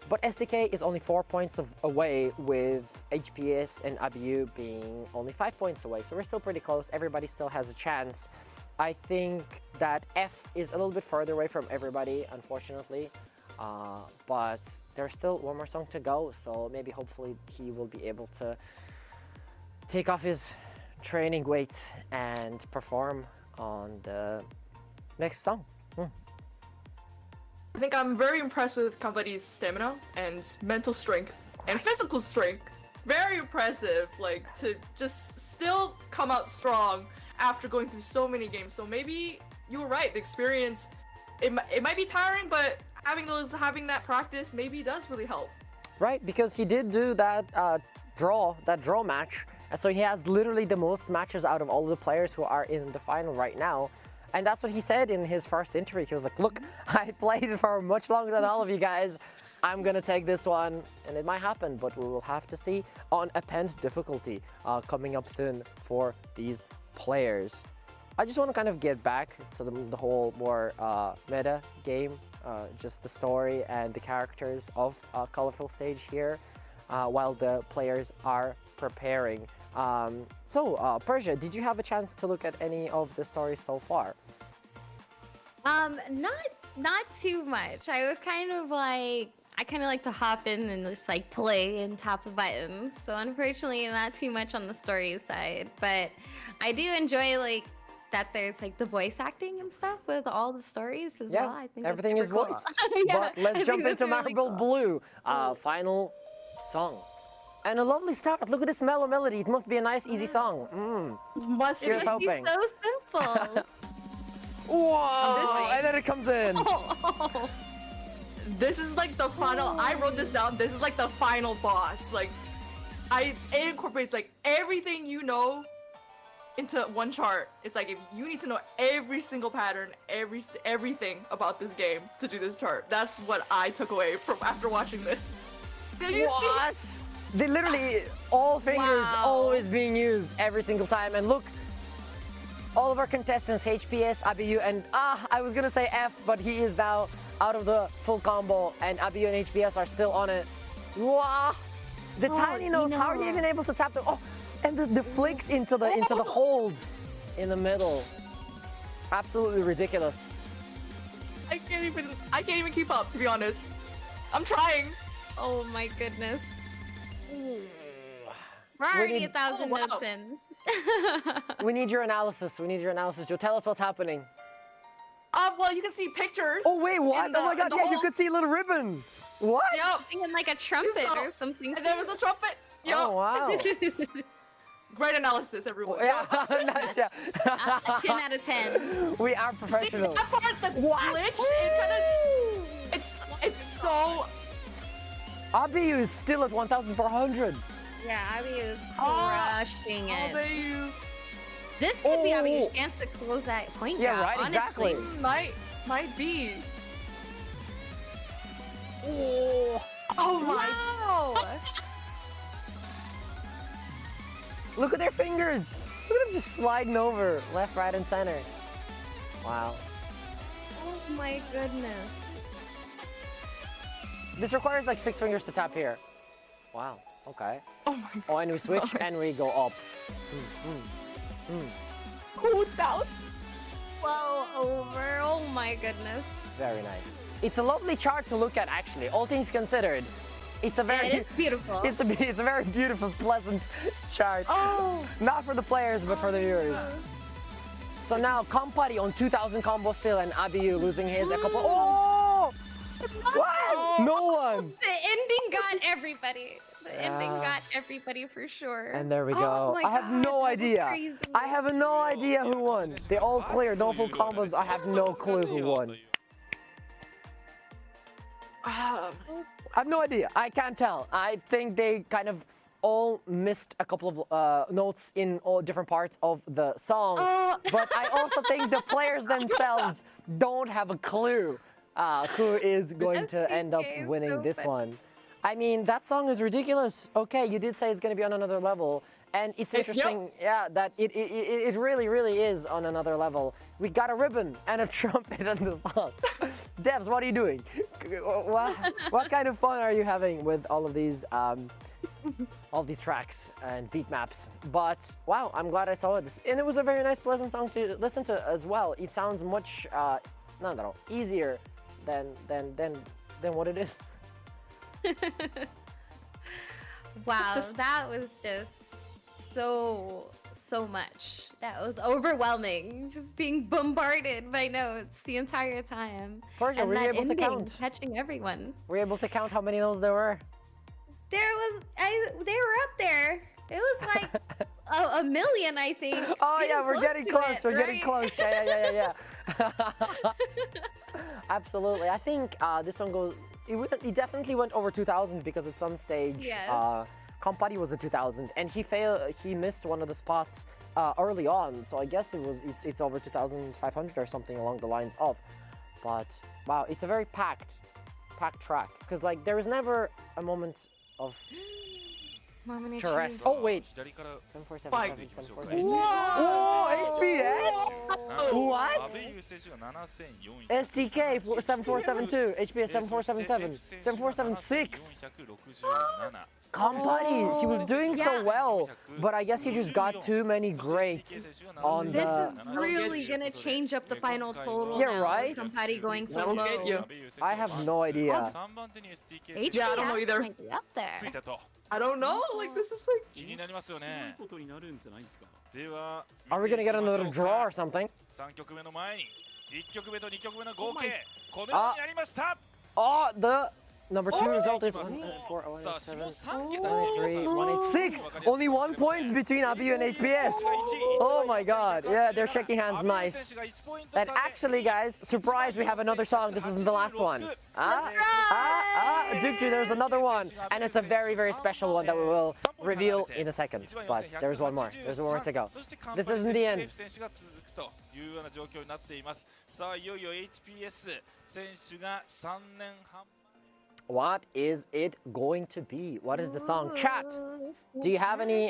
But SDK is only 4 points away, with HPS and Abiyu being only 5 points away. So we're still pretty close. Everybody still has a chance. I think that F is a little bit further away from everybody, unfortunately. But there's still 1 more song to go. So maybe hopefully he will be able to take off his training weight and perform on the next song. I think I'm very impressed with Company's stamina and mental strength and physical strength. Very impressive, like, to just still come out strong after going through so many games. So maybe you were right, the experience, it might be tiring, but having that practice maybe does really help. Right, because he did do that draw match, and so he has literally the most matches out of all of the players who are in the final right now. And that's what he said in his first interview. He was like, look, I played it for much longer than all of you guys. I'm going to take this one, and it might happen, but we will have to see on Append difficulty coming up soon for these players. I just want to kind of get back to the whole more meta game, just the story and the characters of Colorful Stage here while the players are preparing. Persia, did you have a chance to look at any of the stories so far? Not too much. I was kind of like, I kind of like to hop in and just like play and tap the buttons. So unfortunately, not too much on the story side, but I do enjoy like that there's like the voice acting and stuff with all the stories as well. I think everything is cool. voiced. Yeah, but let's jump into really Marble Blue, final song. And a lovely start. Look at this mellow melody. It must be a nice, easy song. Must be so simple. Whoa! And then it comes in. This is like the final. I wrote this down. This is like the final boss. Like, it incorporates like everything you know into one chart. It's like if you need to know every single pattern, everything about this game to do this chart. That's what I took away from after watching this. Did you see? They literally, all fingers always being used every single time. And look, all of our contestants, HPS, Abiyu, and I was gonna say F, but he is now out of the full combo, and Abiyu and HPS are still on it. Wow! The tiny notes, how are you even able to tap them? Oh, and the flicks into the hold. in the middle. Absolutely ridiculous. I can't even keep up, to be honest. I'm trying. Oh my goodness. We're already 1,000 notes in. We need your analysis. We need your analysis. Joe, tell us what's happening. Well, you can see pictures. Oh wait, what? Oh my god, yeah, you could see a little ribbon. What? Yep. Thinking like a trumpet or something. And there was a trumpet. Yep. Oh wow. Great analysis, everyone. Yeah, nice, yeah. 10 out of 10. We are professional. See that part, the glitch? It's so. Abiyu is still at 1,400. Yeah, Abby is crushing it. Abiyu. This could be Abiyu's chance to close that point gap. Yeah, right, honestly. exactly. Might be. Oh my. Wow. Look at their fingers. Look at them just sliding over left, right, and center. Wow. Oh my goodness. This requires like 6 fingers to tap here. Wow. Okay. Oh my god. Oh, and we switch and we go up. 2,000. Well over. Oh my goodness. Very nice. It's a lovely chart to look at, actually. All things considered, it's a very. It is beautiful. It's a very beautiful, pleasant chart. Oh. Not for the players, but for the viewers. So now, Kompari on 2,000 combo still, and Abiyu losing his a couple. Oh! What? No one. The ending got everybody. The ending got everybody for sure. And there we go. Oh my I have God, no that was idea. crazy. I have no idea who won. They all cleared, no full combos. I have no clue who won. I have no idea. I can't tell. I think they kind of all missed a couple of notes in all different parts of the song. But I also think the players themselves don't have a clue who is going to end up winning this one. I mean, that song is ridiculous. Okay, you did say it's going to be on another level. And it's interesting, yeah, that it really, really is on another level. We got a ribbon and a trumpet in the song. Devs, what are you doing? What kind of fun are you having with all of these tracks and beat maps? But wow, I'm glad I saw it. And it was a very nice, pleasant song to listen to as well. It sounds much, easier than what it is. Wow, that was just so much. That was overwhelming. Just being bombarded by notes the entire time. Persia, and were you that able to ending count? Catching everyone. Were you able to count how many notes there were? They were up there. It was like a million, I think. Oh yeah, we're getting close. We're getting close. Yeah. Absolutely. I think this one goes. It definitely went over 2,000 because at some stage, Kompari was at 2,000 and he missed one of the spots early on. So I guess it's over 2,500 or something along the lines of. But wow, it's a very packed track because like there is never a moment of to rest. Oh wait, 747. Whoa, HBS? What? SDK 7472, HBS 7477, 7476. Kompari, he was doing so well, but I guess he just got too many greats on This is really gonna change up the final total. Yeah, right? Kompari going so low. I have no idea. HBS I don't know either. might be up there. I don't know. Like this is like. Are we gonna get another draw or something? Oh, the number 2 result is 186. Only 1 point between Abiyu and HBS. Oh my god. Yeah, they're shaking hands nice. And actually, guys, surprise, we have another song. This isn't the last one. Dukju, there's another one. And it's a very, very special one that we will reveal in a second. But there's one more. There's one more to go. This isn't the end. What is it going to be? What is the song? Chat. Do you have any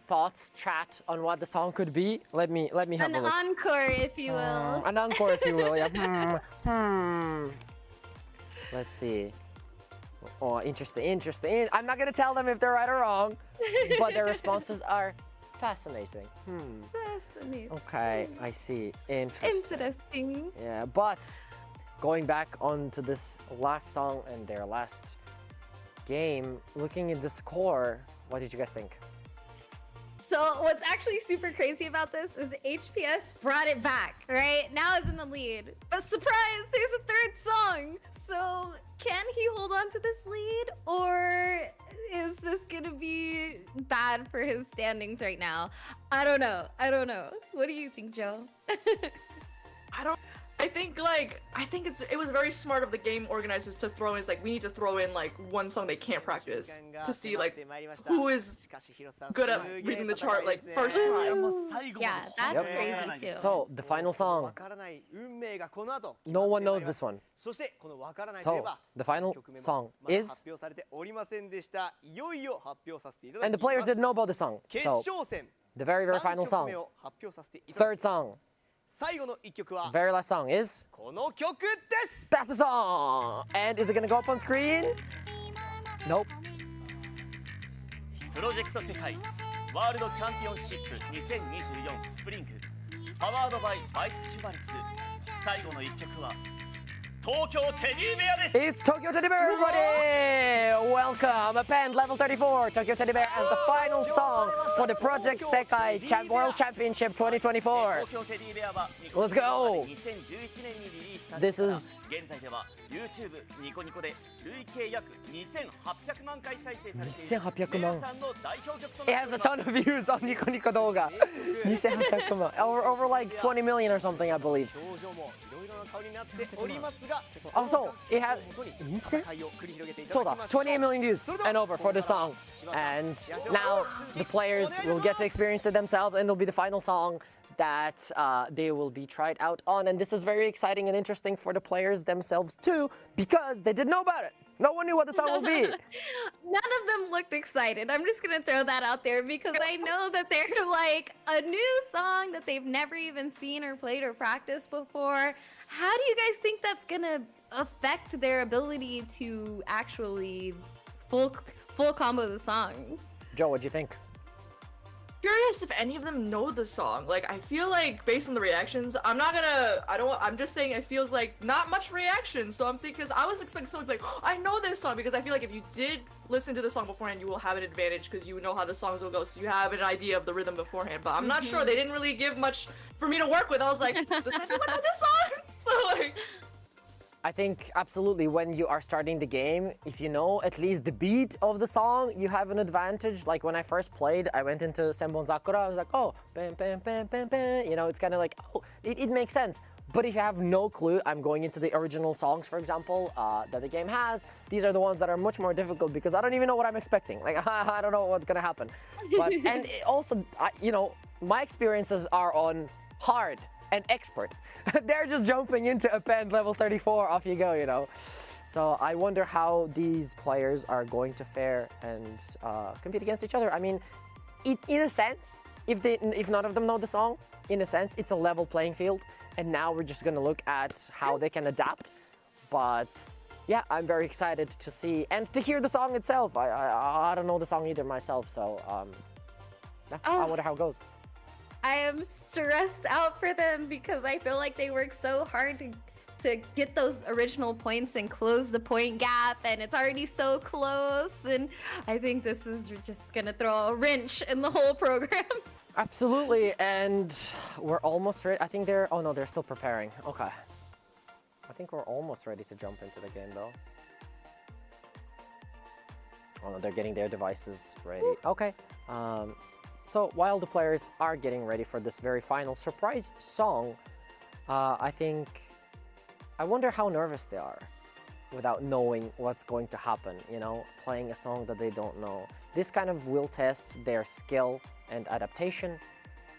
thoughts, chat, on what the song could be? Let me have a look. An encore, if you will. An encore, if you will. Yeah. Let's see. Oh, interesting. I'm not gonna tell them if they're right or wrong, but their responses are Fascinating. Fascinating. Okay, I see. Interesting. Yeah, but going back onto this last song and their last game, looking at the score, what did you guys think? So what's actually super crazy about this is HPS brought it back, right? Now is in the lead. But surprise, there's a third song. So can he hold on to this lead, or is this gonna be bad for his standings right now? I don't know. What do you think, Joe? I think it was very smart of the game organizers to throw in, we need to throw in one song they can't practice to see who is good at reading the chart first time. Yeah, that's crazy too. So the final song, no one knows this one. So the final song is, and the players didn't know about the song. So the very final song, third song, very last song is, that's the song! And is it gonna go up on screen? Nope. プロジェクト世界ワールドチャンピオンシップ2024スプリングパワードバイバイスシュバルツ最後の一曲は東京テディベアです It's Tokyo Teddy Bear, everybody! Welcome, Append Level 34, Tokyo Teddy Bear as the final song for the Project Sekai World Championship 2024. Let's go! This is... 現在では YouTube ニコニコで累計約2800万回再生されている2800万。皆さんの代表曲と It has a ton of views on Nico Nico Doga. 2800万. Over like 20 million or something, I believe. Also, it has 28 million views and over for the song. And now the players will get to experience it themselves, and it'll be the final song that they will be tried out on. And this is very exciting and interesting for the players themselves too, because they didn't know about it. No one knew what the song will be. None of them looked excited. I'm just gonna throw that out there because I know that they're like a new song that they've never even seen or played or practiced before. How do you guys think that's gonna affect their ability to actually full combo the song? Joe, what do you think? Curious if any of them know the song. I feel like based on the reactions, I'm just saying it feels like not much reaction. So I'm thinking, because I was expecting someone to be like, oh, I know this song, because I feel like if you did listen to the song beforehand, you will have an advantage because you know how the songs will go, so you have an idea of the rhythm beforehand. But I'm not sure. They didn't really give much for me to work with. I was like, does everyone know this song? So I think absolutely when you are starting the game, if you know at least the beat of the song, you have an advantage. Like when I first played, I went into Senbon Sakura, I was like, oh, bam, bam, bam, bam, bam. You know, it's kind of like, oh, it makes sense. But if you have no clue, I'm going into the original songs, for example, that the game has. These are the ones that are much more difficult because I don't even know what I'm expecting. Like, I don't know what's gonna happen. But, and also, you know, my experiences are on hard and expert. They're just jumping into Append level 34, off you go, you know. So I wonder how these players are going to fare and compete against each other. I mean, in a sense, if none of them know the song, in a sense, it's a level playing field. And now we're just gonna look at how they can adapt. But yeah, I'm very excited to see and to hear the song itself. I don't know the song either myself, so I wonder how it goes. I am stressed out for them because I feel like they worked so hard to get those original points and close the point gap, and it's already so close, and I think this is just gonna throw a wrench in the whole program. Absolutely, and we're almost ready. I think they're still preparing. Okay. I think we're almost ready to jump into the game though. Oh no, they're getting their devices ready. Okay. So while the players are getting ready for this very final surprise song, I wonder how nervous they are without knowing what's going to happen, you know, playing a song that they don't know. This kind of will test their skill and adaptation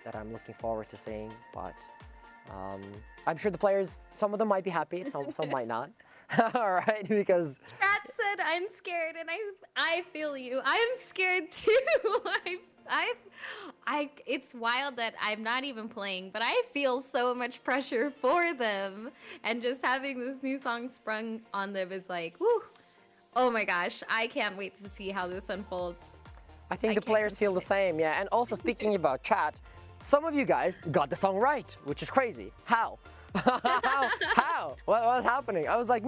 that I'm looking forward to seeing, but I'm sure the players, some of them might be happy, some might not. All right, because... Chat said, I'm scared, and I feel you. I'm scared too. It's wild that I'm not even playing, but I feel so much pressure for them, and just having this new song sprung on them is like, woo! Oh my gosh, I can't wait to see how this unfolds. I think the players feel the same, yeah. And also speaking about chat, some of you guys got the song right, which is crazy. How? How? What's happening? I was like,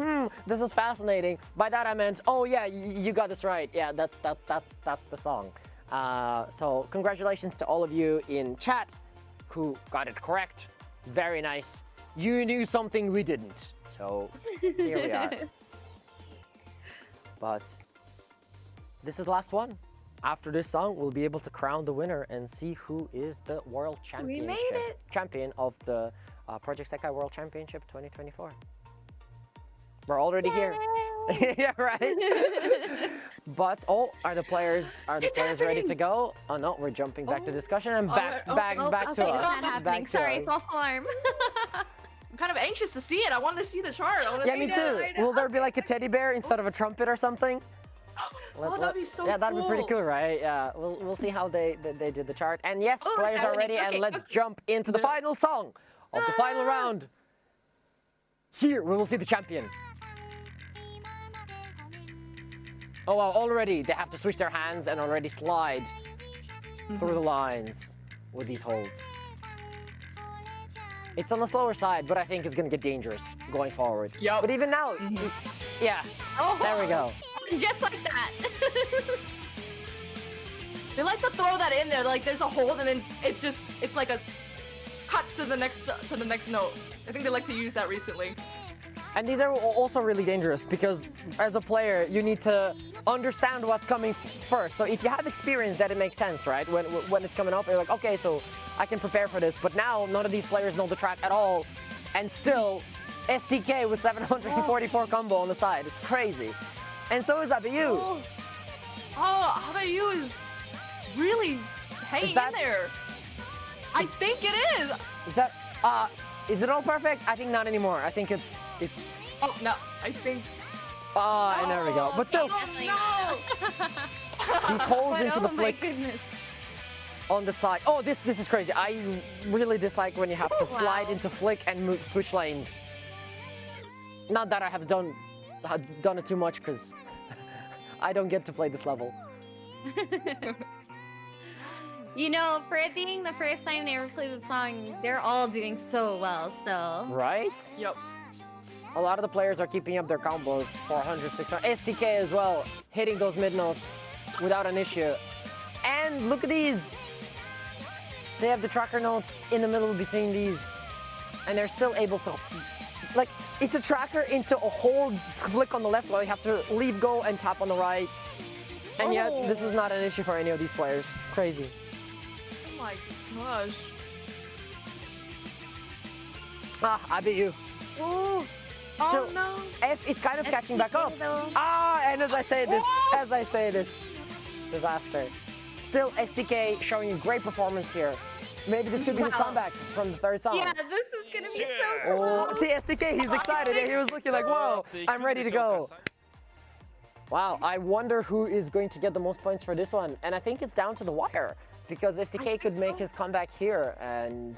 this is fascinating. By that I meant, oh yeah, you got this right. Yeah, that's the song. So congratulations to all of you in chat who got it correct. Very nice. You knew something we didn't. So here we are. But this is the last one. After this song, we'll be able to crown the winner and see who is the world champion of the Project Sekai World Championship 2024. We're already here. Yeah, right. But are the players ready to go? Oh no, we're jumping back to discussion and back to us. Sorry, false alarm. I'm kind of anxious to see it. I want to see the chart. Yeah, me too. Will there be like a teddy bear instead of a trumpet or something? That'd be so cool. Yeah, that'd be pretty cool, right? Yeah, we'll see how they did the chart. And yes, players are ready, and let's jump into the final song of the final round. Here, we will see the champion. Oh wow, already they have to switch their hands and already slide through the lines with these holds. It's on the slower side, but I think it's gonna get dangerous going forward. Yep. But even now, yeah, there we go. Just like that. They like to throw that in there, like there's a hold and then it's like a cuts to the next note. I think they like to use that recently. And these are also really dangerous because as a player, you need to understand what's coming first. So if you have experience, that it makes sense, right? When it's coming up, you're like, okay, so I can prepare for this. But now none of these players know the track at all, and still STK with 744 combo on the side. It's crazy. And so is Abayu. Oh, Abayu is really hanging in there. I think it is. Is it all perfect? I think not anymore. I think it's. Oh no, I think. And there we go. But still, no. these holds into the flicks on the side. Oh, this is crazy. I really dislike when you have to slide into flick and switch lanes. Not that I have done it too much, because I don't get to play this level. You know, for it being the first time they ever played the song, they're all doing so well still. Right? Yep. A lot of the players are keeping up their combos, 400, 600. STK as well, hitting those mid notes without an issue. And look at these. They have the tracker notes in the middle between these, and they're still able to, like, it's a tracker into a hold flick on the left while you have to leave go and tap on the right. And yet, this is not an issue for any of these players. Crazy. Oh my gosh. I beat you. Ooh. Still, oh no. F is kind of catching back up. And as I say this, disaster. Still, STK showing a great performance here. Maybe this could be his comeback from the third song. Yeah, this is gonna be so cool. See, STK, he's excited. He was looking like, whoa, I'm ready to go. Wow, I wonder who is going to get the most points for this one. And I think it's down to the wire, because STK could make his comeback here and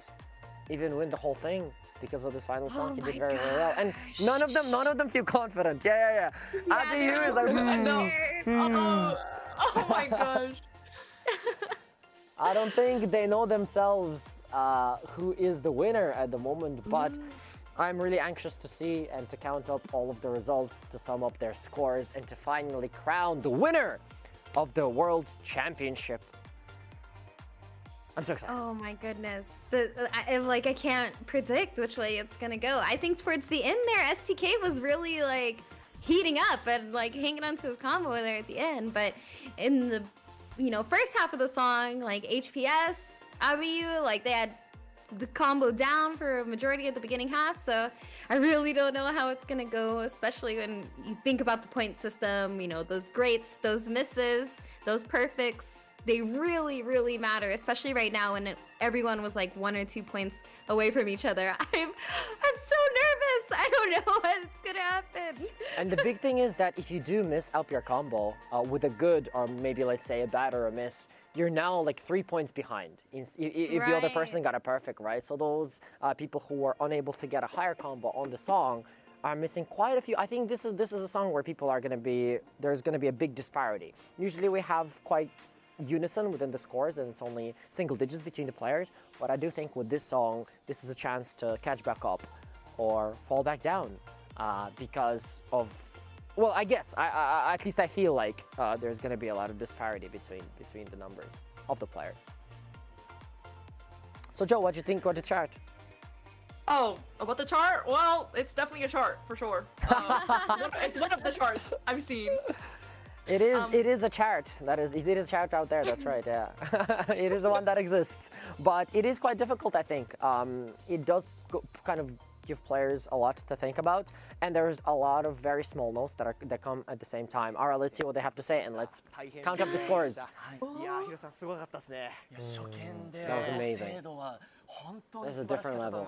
even win the whole thing. Because of this final song, he did very, very well. And none of them feel confident. Yeah. Abayu is like, Oh my gosh. I don't think they know themselves who is the winner at the moment, but I'm really anxious to see and to count up all of the results, to sum up their scores, and to finally crown the winner of the World Championship. I'm so excited. Oh my goodness. I can't predict which way it's gonna go. I think towards the end there, STK was really like heating up and like hanging onto his combo there at the end. But in the first half of the song, like HPS, Abayu, like they had the combo down for a majority of the beginning half. So I really don't know how it's gonna go, especially when you think about the point system. Those greats, those misses, those perfects. They really, really matter, especially right now when everyone was like 1 or 2 points away from each other. I'm so nervous. I don't know what's gonna happen. And the big thing is that if you do miss up your combo with a good, or maybe let's say a bad or a miss, you're now like 3 points behind if the other person got a perfect, right? So those people who were unable to get a higher combo on the song are missing quite a few. I think this is a song where people are gonna be, there's gonna be a big disparity. Usually we have quite unison within the scores and it's only single digits between the players. But I do think with this song, this is a chance to catch back up or fall back down because of, well, I guess, at least I feel like there's going to be a lot of disparity between the numbers of the players. So Joe, what do you think of the chart? Oh, about the chart? Well, it's definitely a chart for sure. It's one of the charts I've seen. It is a chart. It is a chart out there. That's right. Yeah, it is the one that exists. But it is quite difficult, I think. It does kind of give players a lot to think about, and there's a lot of very small notes that come at the same time. All right, let's see what they have to say, and let's count up the scores. That was amazing. This is a different level.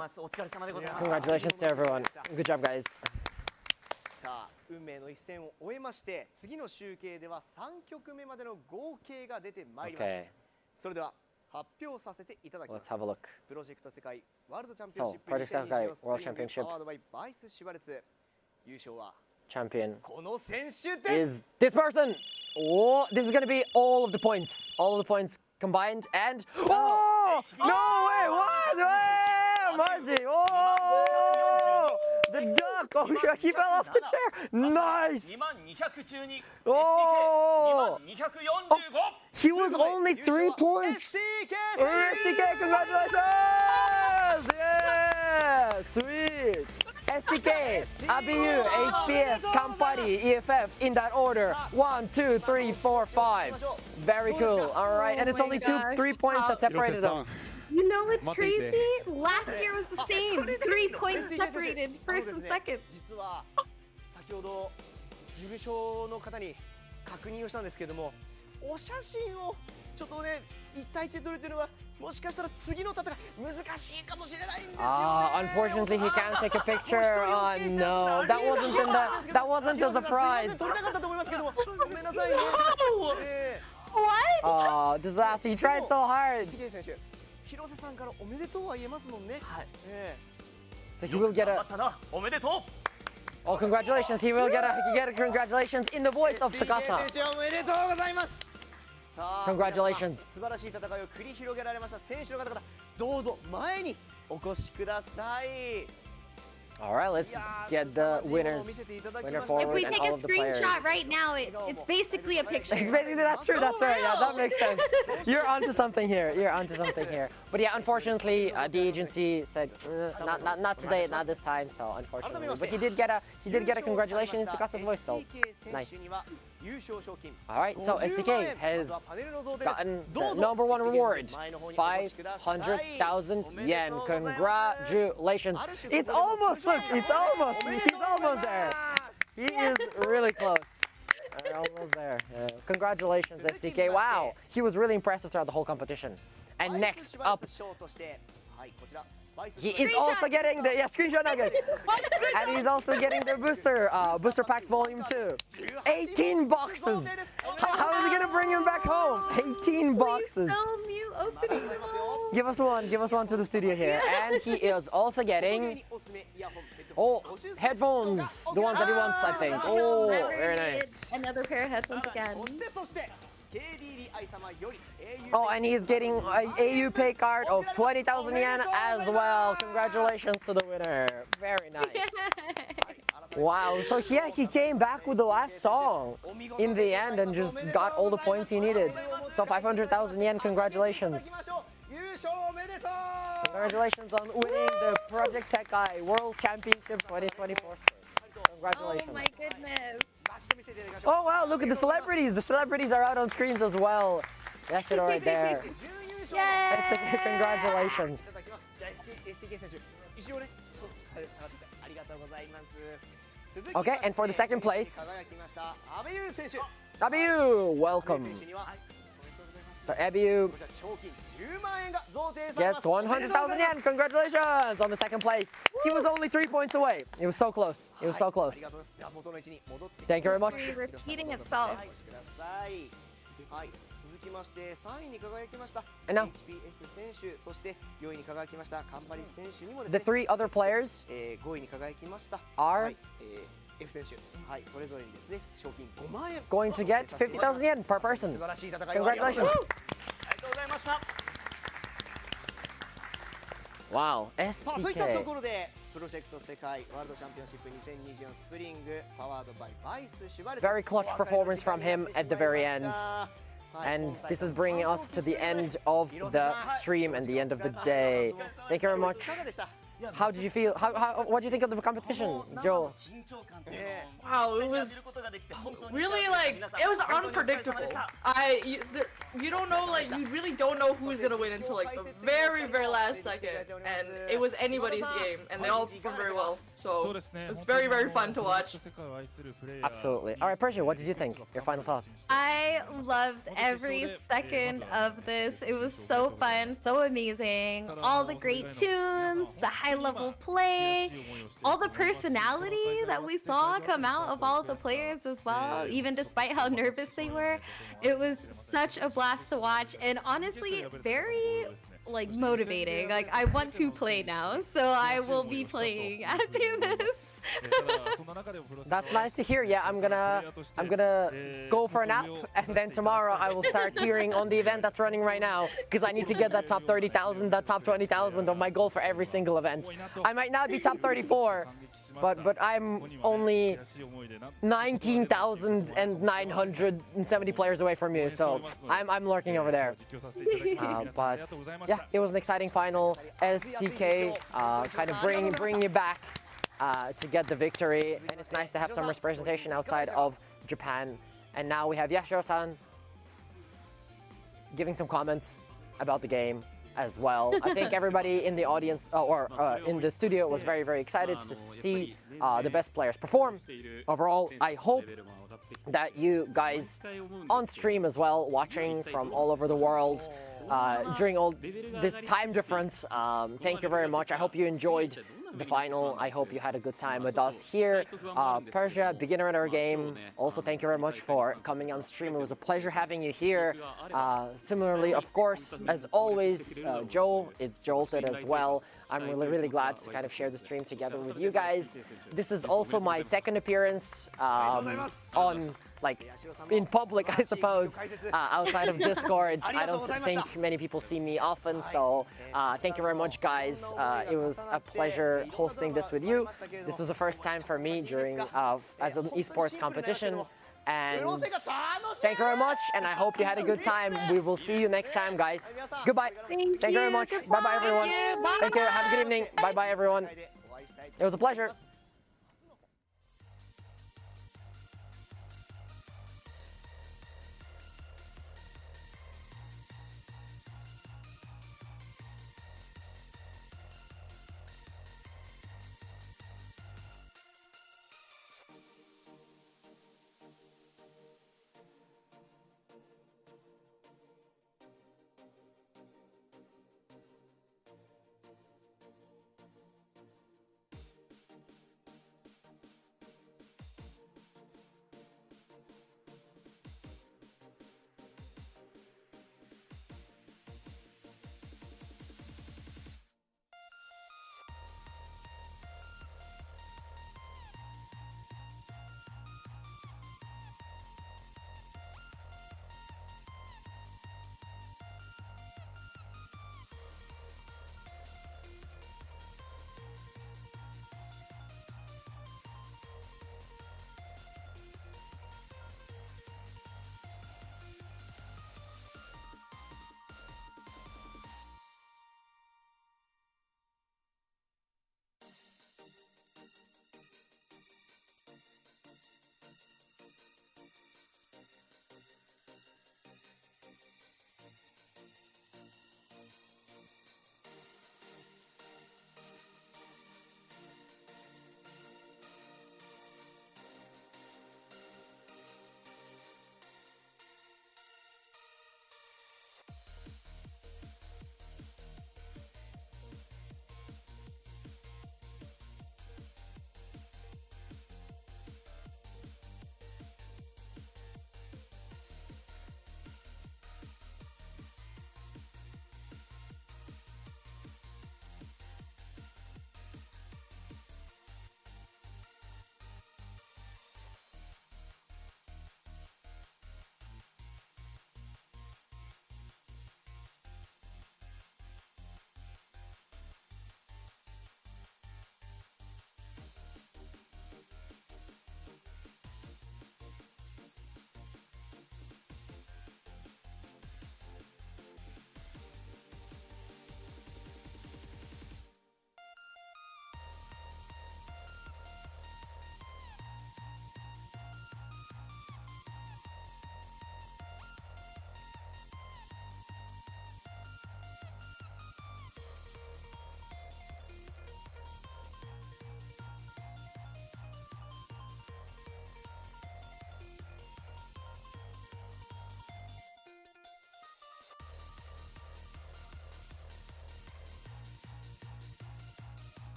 Congratulations to everyone. Good job, guys. さあ運命の一戦を終えまして次の集計では3曲目までの合計が出てまいります。それでは発表させていただきます。Let's have a look. プロジェクト世界ワールドチャンピオンシップ Project Sekai World Championship パワードバイバイスシュバルツ優勝は champion この選手です。 is this person. Oh, this is gonna be all of the points combined, and oh no way! What? Maji! Oh, the duck! Oh, he fell off the chair. Nice! Oh, he was only 3 points. STK, congratulations! Yeah, sweet. STK, ABU, HPS, Campari, EFF in that order. 1, 2, 3, 4, 5. Very cool. All right, and it's only 3 points that separated them. You know what's crazy? Last year was the same. 3 points separated, first and second. 実は先ほど事務所の方に確認をしたんですけども、お写真をちょっとね1対1で撮れてるのはもしかしたら次の戦い難しいかもしれないんですよね。Unfortunately, he can't take a picture. Oh no, that wasn't a surprise. 撮れなかったと思いますけども、ごめんなさいね。What? Oh, disaster! He tried so hard. 選手、広瀬さんからおめでとうは言えますもんね。はい。So he will get a. おめでとう。 Oh, congratulations! He will get a congratulations in the voice of Tsukasa. 選手おめでとうございます。さあ、 Congratulations! 素晴らしい戦いを繰り広げられました選手の方々、どうぞ前にお越しください。 All right, let's get the winners. Winner forward If we and take all a of the players. screenshot right now, it's basically a picture. It's basically, that's true, that's right. Yeah, that makes sense. You're onto something here. You're onto something here. But yeah, unfortunately, the agency said not today, not this time. So unfortunately, but he did get a congratulations in Tsukasa's voice. So nice. All right, so STK has gotten the #1 reward, 500,000 yen. Congratulations! It's almost, look, it's almost. He's almost there. He is really close. Almost there. Congratulations, STK. Wow, he was really impressive throughout the whole competition. And next up, he is also getting the screenshot nugget, and he's also getting the booster packs volume 2. 18 boxes. How is he gonna bring him back home? 18 boxes. Give us one to the studio here. And he is also getting headphones, the ones that he wants, I think. Oh, very nice. Another pair of headphones again. Oh, and he's getting an AU pay card of 20,000 yen as well. Congratulations to the winner. Very nice. Wow, so yeah, he came back with the last song in the end and just got all the points he needed. So 500,000 yen, congratulations. Congratulations on winning the Project Sekai World Championship 2024. Congratulations. Oh my goodness. Oh wow, look at the celebrities. The celebrities are out on screens as well. That shit right there. Yay! Congratulations. Okay, and for the second place, Abiyu, welcome. So Abiyu gets 100,000 yen. Congratulations on the second place. He was only 3 points away. It was so close. It was so close. Thank you very much. History repeating itself. And now, the 3 other players are F 選手、はい、それぞれにですね、賞金5万円。Going to get 50,000 yen per person. 素晴らしい戦いをありがとうございます。Congratulations. ありがとうございました。Wow, さあといったと STK. ころでプロジェクト世界ワールドチャンピオンシップ2024スプリングパワードバイバイスシュバルツ。 Very clutch performance from him at the very end. And this is bringing us to the end of the stream and the end of the day. Thank you very much. How did you feel? What do you think of the competition, Joel? Wow, it was really like it was unpredictable. You don't know, like you really don't know who's gonna win until like the very last second, and it was anybody's game, and they all performed very well. So it's very fun to watch. Absolutely. All right, Persia, what did you think? Your final thoughts? I loved every second of this. It was so fun, so amazing. All the great tunes, the high-level play, all the personality that we saw come out of all the players as well, even despite how nervous they were. It was such a blast to watch, and honestly, very like motivating. Like I want to play now, so I will be playing after this. That's nice to hear. Yeah, I'm gonna go for a nap, and then tomorrow I will start cheering on the event that's running right now, because I need to get that top 30,000, that top 20,000 of my goal for every single event. I might not be top 34, but I'm only 19,970 players away from you, so I'm lurking over there. But yeah, it was an exciting final. STK kind of bring you back to get the victory, and it's nice to have some representation outside of Japan. And now we have Yashiro-san giving some comments about the game as well. I think everybody in the audience in the studio was very excited to see the best players perform. Overall, I hope that you guys on stream as well, watching from all over the world during all this time difference, thank you very much. I hope you enjoyed the final. I hope you had a good time with us here. Persia, beginner in our game, also thank you very much for coming on stream. It was a pleasure having you here. Similarly, of course, as always, Joe, it's Jolted as well. I'm really glad to kind of share the stream together with you guys. This is also my second appearance on, like, in public, I suppose, outside of Discord. I don't think many people see me often, so thank you very much, guys. It was a pleasure hosting this with you. This was the first time for me during as an esports competition. And thank you very much, and I hope you had a good time. We will see you next time, guys. Goodbye. Thank you very much. Bye-bye, everyone. Thank you. Have a good evening. Bye-bye, everyone. It was a pleasure.